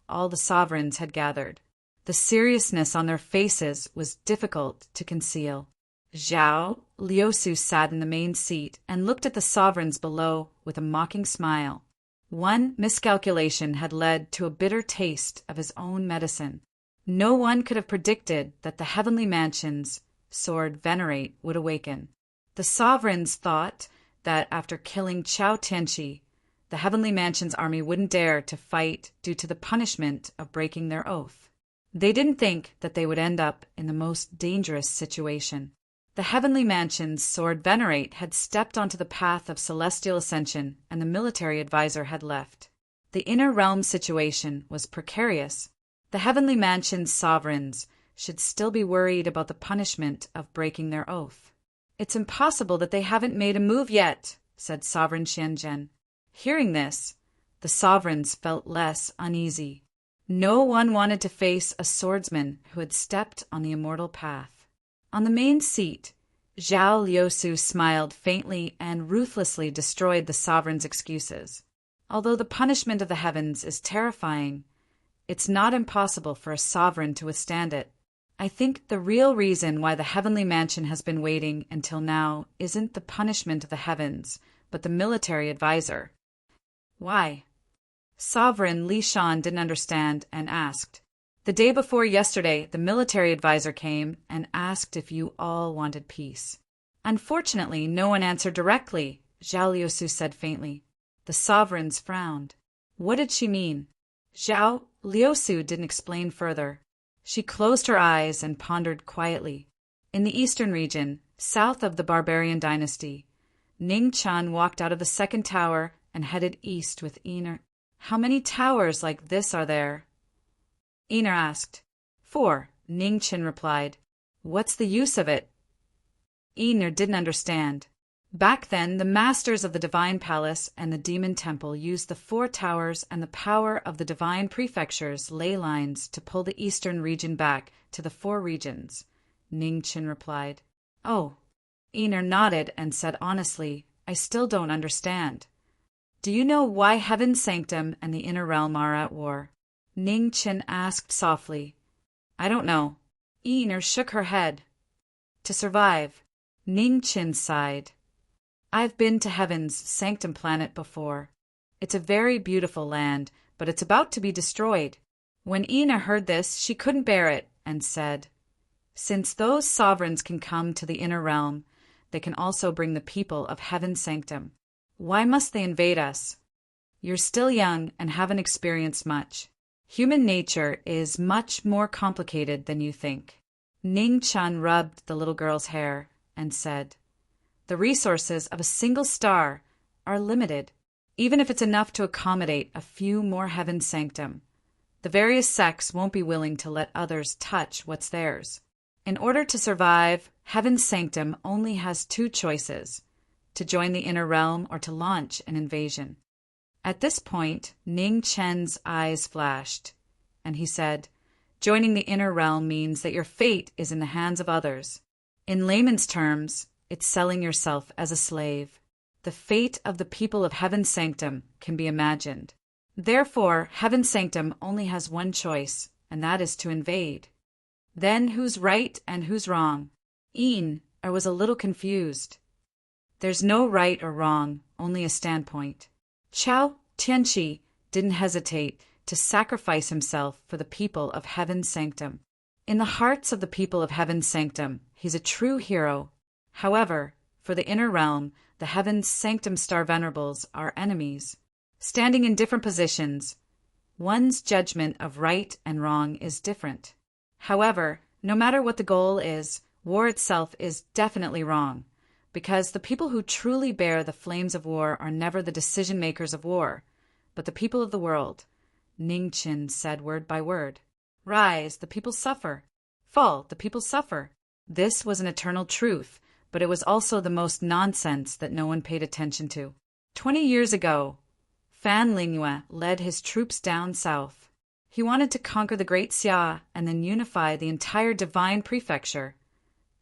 all the sovereigns had gathered. The seriousness on their faces was difficult to conceal. Zhao Liusu sat in the main seat and looked at the sovereigns below with a mocking smile. One miscalculation had led to a bitter taste of his own medicine. No one could have predicted that the Heavenly Mansion's sword Venerate would awaken. The sovereigns thought that after killing Chao Tianqi, the Heavenly Mansion's army wouldn't dare to fight due to the punishment of breaking their oath. They didn't think that they would end up in the most dangerous situation. The Heavenly Mansion's sword Venerate had stepped onto the path of celestial ascension, and the military advisor had left. The inner realm situation was precarious. The Heavenly Mansion's sovereigns should still be worried about the punishment of breaking their oath. It's impossible that they haven't made a move yet, said Sovereign Xianzhen. Hearing this, the sovereigns felt less uneasy. No one wanted to face a swordsman who had stepped on the immortal path. On the main seat, Zhao Liusu smiled faintly and ruthlessly destroyed the sovereign's excuses. Although the punishment of the heavens is terrifying, it's not impossible for a sovereign to withstand it. I think the real reason why the Heavenly Mansion has been waiting until now isn't the punishment of the heavens, but the military advisor. Why? Sovereign Li Shan didn't understand and asked. The day before yesterday, the military advisor came and asked if you all wanted peace. Unfortunately, no one answered directly, Zhao Liusu said faintly. The sovereigns frowned. What did she mean? Zhao Liusu didn't explain further. She closed her eyes and pondered quietly. In the eastern region, south of the barbarian dynasty, Ning Chan walked out of the second tower and headed east with Ener. How many towers like this are there? Ener asked. 4, Ning Chen replied. What's the use of it? Ener didn't understand. Back then, the masters of the Divine Palace and the Demon Temple used the 4 towers and the power of the Divine Prefecture's ley lines to pull the eastern region back to the 4 regions, Ning Chen replied. Oh. Ener nodded and said honestly, I still don't understand. Do you know why Heaven's Sanctum and the Inner Realm are at war? Ning Chen asked softly. I don't know. Ener shook her head. To survive. Ning Qin sighed. I've been to Heaven's sanctum planet before. It's a very beautiful land, but it's about to be destroyed. When Ina heard this, she couldn't bear it and said, Since those sovereigns can come to the inner realm, they can also bring the people of Heaven's sanctum. Why must they invade us? You're still young and haven't experienced much. Human nature is much more complicated than you think. Ning Chan rubbed the little girl's hair and said, The resources of a single star are limited, even if it's enough to accommodate a few more Heaven's sanctum. The various sects won't be willing to let others touch what's theirs. In order to survive, Heaven's sanctum only has two choices: to join the inner realm or to launch an invasion. At this point, Ning Chen's eyes flashed, and he said, Joining the inner realm means that your fate is in the hands of others. In layman's terms, it's selling yourself as a slave. The fate of the people of Heaven's sanctum can be imagined. Therefore, Heaven's sanctum only has one choice, and that is to invade. Then who's right and who's wrong? I was a little confused. There's no right or wrong, only a standpoint. Chao Tianqi didn't hesitate to sacrifice himself for the people of Heaven's sanctum. In the hearts of the people of Heaven's sanctum, he's a true hero. However, for the inner realm, the Heaven's sanctum star venerables are enemies. Standing in different positions, one's judgment of right and wrong is different. However, no matter what the goal is, war itself is definitely wrong, because the people who truly bear the flames of war are never the decision-makers of war, but the people of the world. Ning Qin said word by word. Rise, the people suffer. Fall, the people suffer. This was an eternal truth, but it was also the most nonsense that no one paid attention to. 20 years ago, Fan Lingyue led his troops down south. He wanted to conquer the Great Xia and then unify the entire divine prefecture,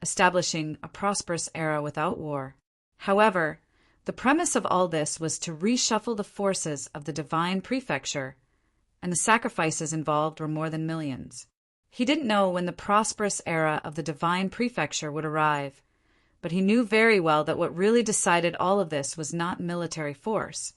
establishing a prosperous era without war. However, the premise of all this was to reshuffle the forces of the divine prefecture, and the sacrifices involved were more than millions. He didn't know when the prosperous era of the divine prefecture would arrive, but he knew very well that what really decided all of this was not military force,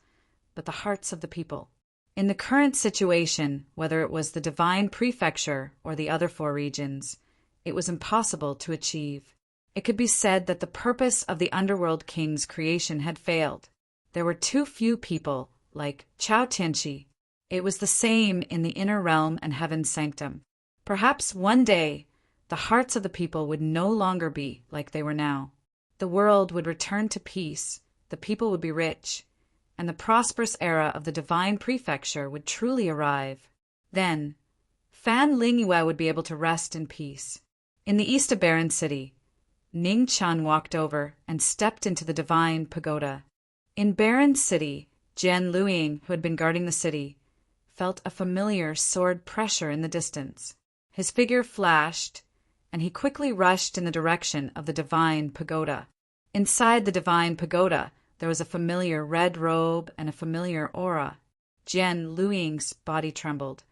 but the hearts of the people. In the current situation, whether it was the divine prefecture or the other four regions, it was impossible to achieve. It could be said that the purpose of the underworld king's creation had failed. There were too few people like Chao Tianqi. It was the same in the inner realm and Heaven's sanctum. Perhaps one day, the hearts of the people would no longer be like they were now. The world would return to peace, the people would be rich, and the prosperous era of the divine prefecture would truly arrive. Then, Fan Lingyue would be able to rest in peace. In the east of Barren City, Ning Chan walked over and stepped into the divine pagoda. In Barren City, Jian Luiying, who had been guarding the city, felt a familiar sword pressure in the distance. His figure flashed, and he quickly rushed in the direction of the divine pagoda. Inside the divine pagoda, there was a familiar red robe and a familiar aura. Jian Luiying's body trembled,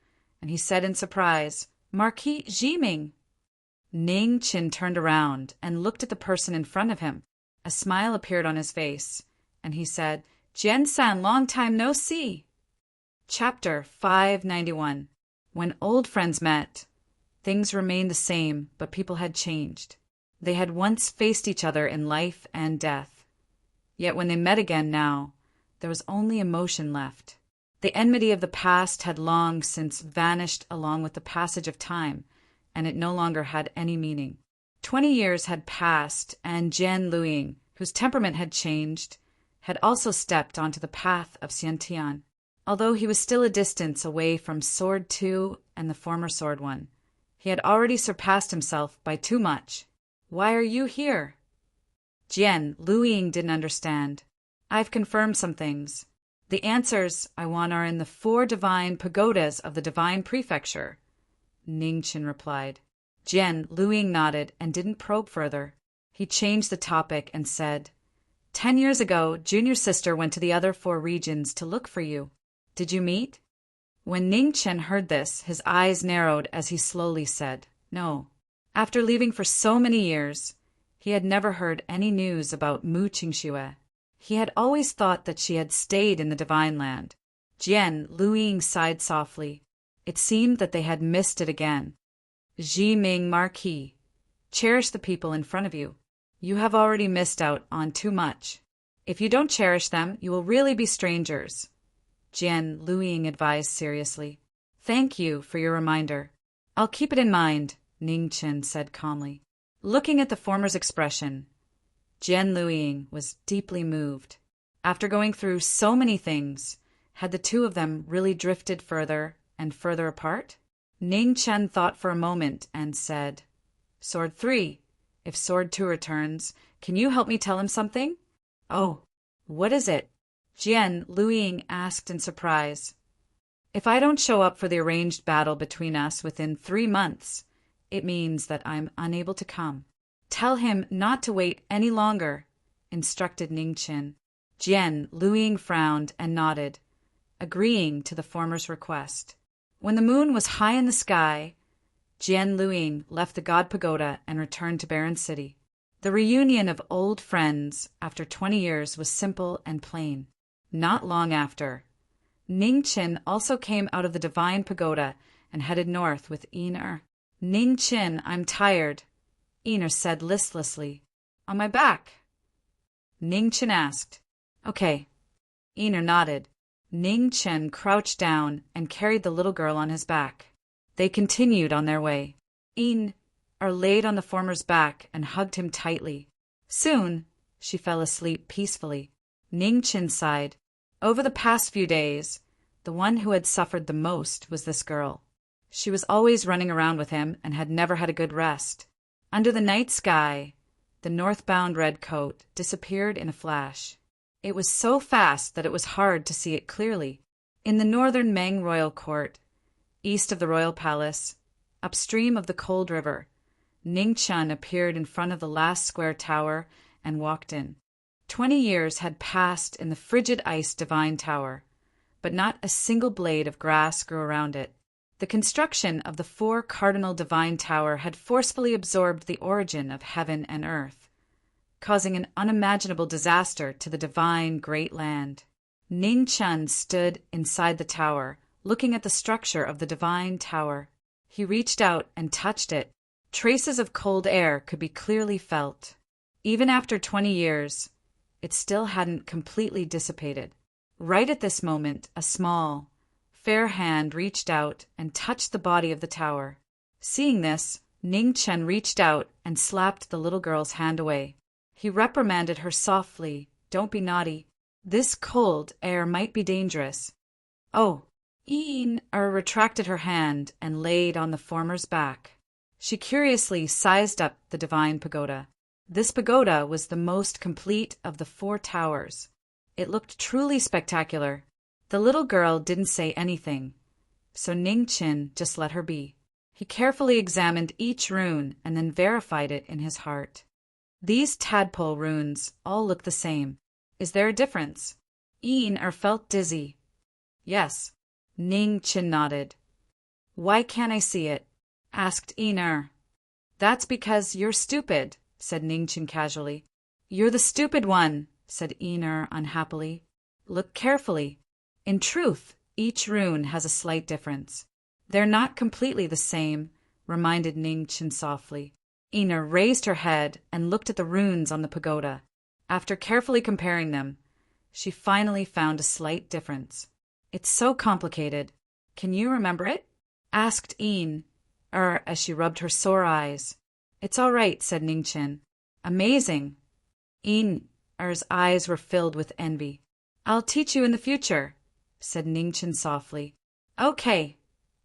and he said in surprise, Marquis Jiming. Ning Qin turned around and looked at the person in front of him. A smile appeared on his face, and he said, Jian-san, long time no see. Chapter 591. When old friends met, things remained the same, but people had changed. They had once faced each other in life and death. Yet when they met again now, there was only emotion left. The enmity of the past had long since vanished along with the passage of time, and it no longer had any meaning. 20 years had passed, and Jian Luiying, whose temperament had changed, had also stepped onto the path of Xiantian. Although he was still a distance away from Sword 2 and the former Sword 1, he had already surpassed himself by too much. Why are you here? Jian Luiying didn't understand. I've confirmed some things. The answers I want are in the 4 divine pagodas of the divine prefecture, Ning Qin replied. Jian Luiying nodded and didn't probe further. He changed the topic and said, 10 years ago, Junior Sister went to the other 4 regions to look for you. Did you meet? When Ning Qin heard this, his eyes narrowed as he slowly said, No. After leaving for so many years, he He had never heard any news about Mu Qingxue. He had always thought that she had stayed in the divine land. Jian Luiying sighed softly. It seemed that they had missed it again. Ji Ming Marquis, cherish the people in front of you. You have already missed out on too much. If you don't cherish them, you will really be strangers, Jian Luiying advised seriously. Thank you for your reminder. I'll keep it in mind, Ning Chen said calmly. Looking at the former's expression, Jian Luiying was deeply moved. After going through so many things, had the two of them really drifted further and further apart? Ning Chen thought for a moment and said, Sword 3, if Sword 2 returns, can you help me tell him something? Oh, what is it? Jian Luiying asked in surprise. If I don't show up for the arranged battle between us within 3 months, it means that I'm unable to come. Tell him not to wait any longer, instructed Ning Chen. Jian Luiying frowned and nodded, agreeing to the former's request. When the moon was high in the sky, Jian Luiying left the God Pagoda and returned to Barren City. The reunion of old friends after 20 years was simple and plain. Not long after, Ning Chen also came out of the Divine Pagoda and headed north with Yi'er. Ning Chen, I'm tired, Yi'er said listlessly. On my back? Ning Chen asked. Okay. Yi'er nodded. Ning Chen crouched down and carried the little girl on his back. They continued on their way. Yi'er laid on the former's back and hugged him tightly. Soon, she fell asleep peacefully. Ning Chen sighed. Over the past few days, the one who had suffered the most was this girl. She was always running around with him and had never had a good rest. Under the night sky, the northbound red coat disappeared in a flash. It was so fast that it was hard to see it clearly. In the northern Meng royal court, east of the royal palace, upstream of the cold river, Ning Chen appeared in front of the last square tower and walked in. 20 years had passed in the frigid ice divine tower, but not a single blade of grass grew around it. The construction of the 4 cardinal divine tower had forcefully absorbed the origin of heaven and earth, causing an unimaginable disaster to the divine great land. Ning Chen stood inside the tower, looking at the structure of the divine tower. He reached out and touched it. Traces of cold air could be clearly felt. Even after 20 years, it still hadn't completely dissipated. Right at this moment, a small, fair hand reached out and touched the body of the tower. Seeing this, Ning Chen reached out and slapped the little girl's hand away. He reprimanded her softly, "Don't be naughty. This cold air might be dangerous." Oh, Yi'er retracted her hand and laid on the former's back. She curiously sized up the divine pagoda. This pagoda was the most complete of the 4 towers. It looked truly spectacular. The little girl didn't say anything, so Ning Chen just let her be. He carefully examined each rune and then verified it in his heart. These tadpole runes all look the same. Is there a difference? Yi'er felt dizzy. Yes. Ning Chen nodded. Why can't I see it? Asked Yi'er. That's because you're stupid, said Ning Chen casually. You're the stupid one, said Yi'er unhappily. Look carefully. In truth, each rune has a slight difference. They're not completely the same, reminded Ning Chen softly. Yi'er raised her head and looked at the runes on the pagoda. After carefully comparing them, she finally found a slight difference. It's so complicated. Can you remember it? Asked Yi'er as she rubbed her sore eyes. It's all right, said Ning Chen. Amazing. Yi'er's eyes were filled with envy. I'll teach you in the future, said Ning Chen softly. Okay,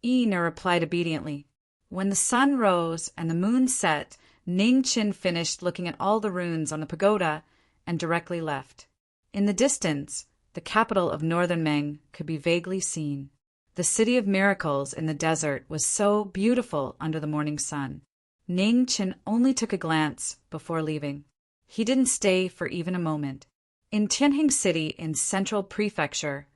Yi'er replied obediently. When the sun rose and the moon set, Ning Chen finished looking at all the runes on the pagoda and directly left. In the distance, the capital of northern Meng could be vaguely seen. The city of miracles in the desert was so beautiful under the morning sun. Ning Chen only took a glance before leaving. He didn't stay for even a moment. In Tianjing City in Central Prefecture,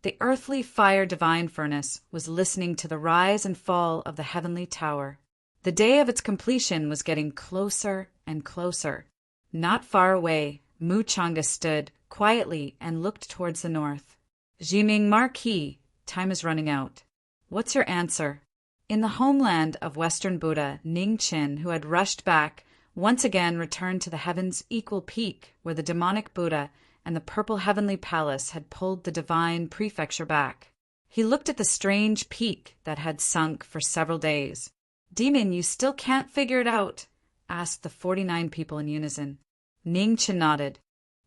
the earthly fire divine furnace was listening to the rise and fall of the heavenly tower. The day of its completion was getting closer and closer. Not far away, Mu Changa stood quietly and looked towards the north. Jiming Marquis, time is running out. What's your answer? In the homeland of Western Buddha, Ning Qin, who had rushed back, once again returned to the heaven's equal peak where the demonic Buddha and the purple heavenly palace had pulled the divine prefecture back. He looked at the strange peak that had sunk for several days. Demon, you still can't figure it out? Asked the 49 people in unison. Ning Qin nodded.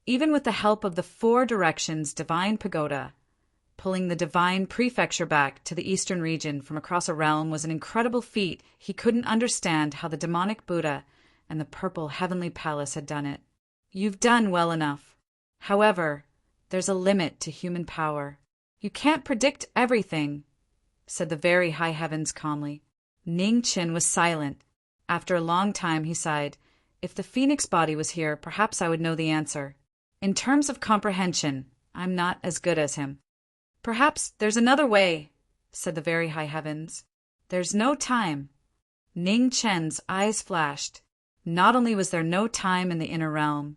Even with the help of the 4 directions divine pagoda, pulling the divine prefecture back to the eastern region from across a realm was an incredible feat. He couldn't understand how the demonic Buddha and the purple heavenly palace had done it. You've done well enough. However, there's a limit to human power. You can't predict everything, said the very high heavens calmly. Ning Qin was silent. After a long time, he sighed. If the phoenix body was here, perhaps I would know the answer. In terms of comprehension, I'm not as good as him. Perhaps there's another way, said the very high heavens. There's no time. Ning Chen's eyes flashed. Not only was there no time in the inner realm,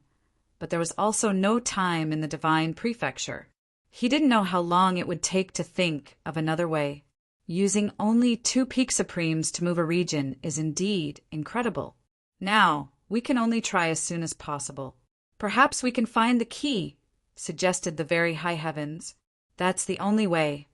but there was also no time in the divine prefecture. He didn't know how long it would take to think of another way. Using only 2 peak supremes to move a region is indeed incredible. Now, we can only try as soon as possible. Perhaps we can find the key, suggested the very high heavens. That's the only way.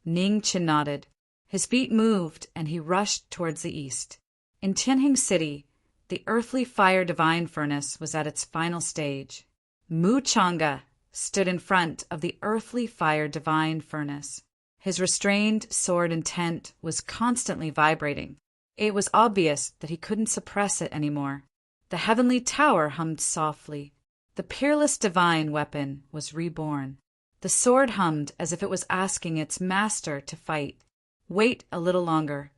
Ning Qin nodded. His feet moved, and he rushed towards the east. In Tianjing City, the earthly fire divine furnace was at its final stage. Mu Changa stood in front of the earthly fire divine furnace. His restrained sword intent was constantly vibrating. It was obvious that he couldn't suppress it anymore. The heavenly tower hummed softly. The peerless divine weapon was reborn. The sword hummed as if it was asking its master to fight. Wait a little longer.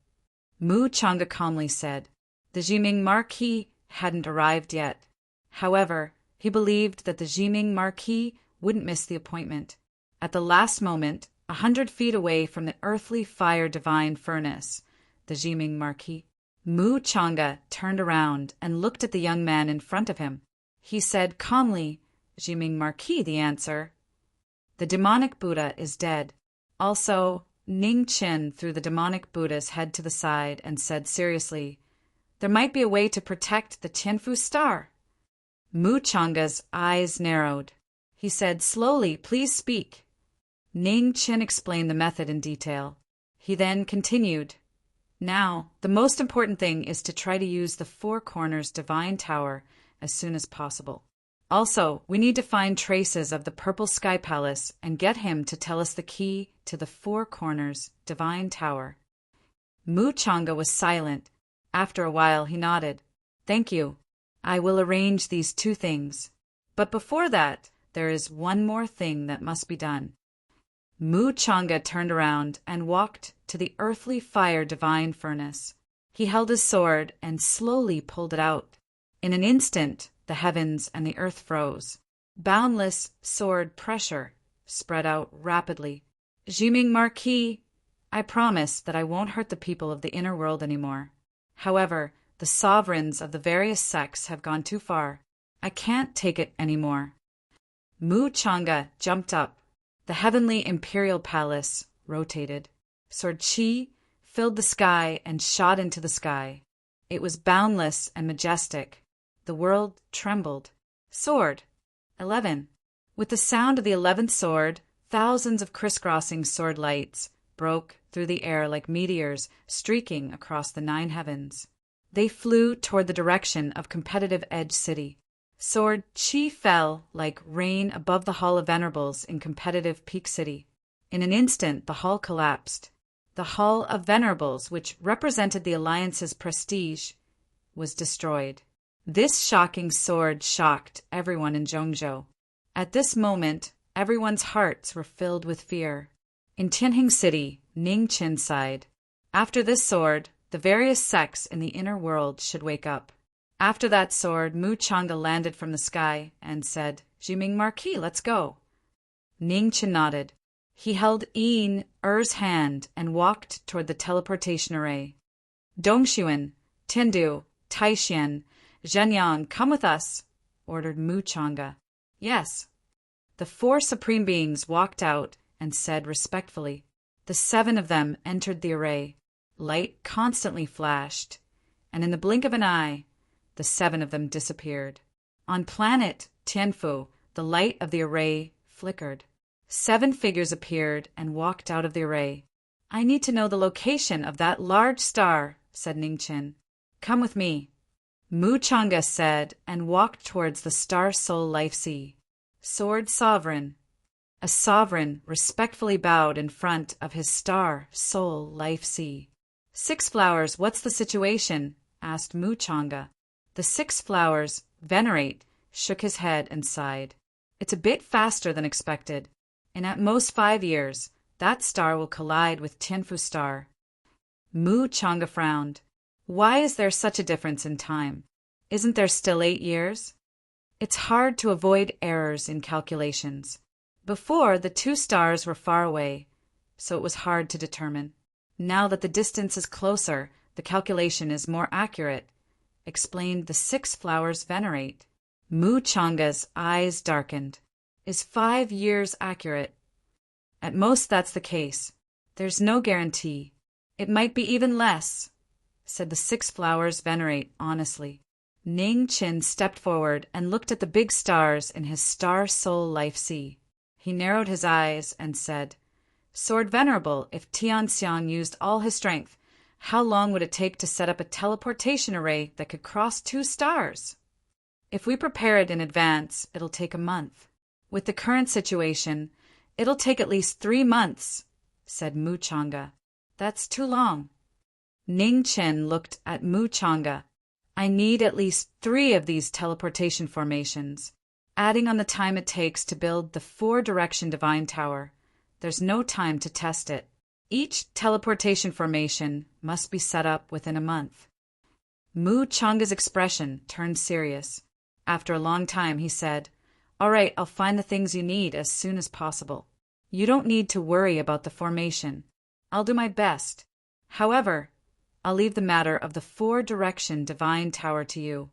Mu Changa calmly said. The Jiming Marquis hadn't arrived yet. However, he believed that the Jiming Marquis wouldn't miss the appointment. At the last moment, 100 feet away from the earthly fire divine furnace, the Jiming Marquis, Mu Changa turned around and looked at the young man in front of him. He said calmly, Jiming Marquis, the answer. The demonic Buddha is dead. Also, Ning Qin threw the demonic Buddha's head to the side and said seriously, there might be a way to protect the Tianfu star. Mu Changa's eyes narrowed. He said slowly, please speak. Ning Qin explained the method in detail. He then continued, now, the most important thing is to try to use the 4 corners divine tower as soon as possible. Also, we need to find traces of the purple sky palace and get him to tell us the key to the 4 corners divine tower. Mu Changa was silent. After a while, he nodded. Thank you. I will arrange these 2 things. But before that, there is one more thing that must be done. Mu Changa turned around and walked to the earthly fire divine furnace. He held his sword and slowly pulled it out. In an instant, the heavens and the earth froze. Boundless sword pressure spread out rapidly. Jiming Marquis, I promise that I won't hurt the people of the inner world anymore. However, the sovereigns of the various sects have gone too far. I can't take it anymore. Mu Changa jumped up. The heavenly imperial palace rotated. Sword Qi filled the sky and shot into the sky. It was boundless and majestic. The world trembled. Sword 11. With the sound of the 11th sword, thousands of crisscrossing sword lights broke through the air like meteors streaking across the 9 heavens. They flew toward the direction of Competitive Edge City. Sword Qi fell like rain above the Hall of Venerables in Competitive Peak City. In an instant, the hall collapsed. The Hall of Venerables, which represented the Alliance's prestige, was destroyed. This shocking sword shocked everyone in Zhongzhou. At this moment, everyone's hearts were filled with fear. In Tianjing City, Ning Qin sighed. After this sword, the various sects in the inner world should wake up. After that sword, Mu Changa landed from the sky and said, Jiming Marquis, let's go. Ning Qin nodded. He held Yin Er's hand and walked toward the teleportation array. Dongxuan, Tindu, Taishan, Zhenyang, come with us, ordered Mu Changa. Yes. The 4 supreme beings walked out and said respectfully. The 7 of them entered the array. Light constantly flashed, and in the blink of an eye, the 7 of them disappeared. On planet Tianfu, the light of the array flickered. 7 figures appeared and walked out of the array. I need to know the location of that large star, said Ningqin. Come with me. Mu Changa said and walked towards the Star Soul Life Sea. Sword Sovereign. A sovereign respectfully bowed in front of his Star Soul Life Sea. 6 Flowers, what's the situation? Asked Mu Changa. The 6 Flowers, Venerate, shook his head and sighed. It's a bit faster than expected. In at most 5 years, that star will collide with Tianfu Star. Mu Changa frowned. Why is there such a difference in time? Isn't there still 8 years? It's hard to avoid errors in calculations. Before, the 2 stars were far away, so it was hard to determine. Now that the distance is closer, the calculation is more accurate, explained the 6 Flowers Venerate. Mu Changa's eyes darkened. Is 5 years accurate? At most that's the case. There's no guarantee. It might be even less, said the 6 Flowers Venerate honestly. Ningqin stepped forward and looked at the big stars in his Star Soul Life Sea. He narrowed his eyes and said, Sword Venerable, if Tianxiang used all his strength, how long would it take to set up a teleportation array that could cross 2 stars? If we prepare it in advance, it'll take a month. With the current situation, it'll take at least 3 months, said Mu Changa. That's too long. Ningqin looked at Mu Changa. I need at least 3 of these teleportation formations, adding on the time it takes to build the 4-direction divine tower. There's no time to test it. Each teleportation formation must be set up within a month. Mu Changa's expression turned serious. After a long time, he said, All right, I'll find the things you need as soon as possible. You don't need to worry about the formation. I'll do my best. However, I'll leave the matter of the 4-direction divine tower to you.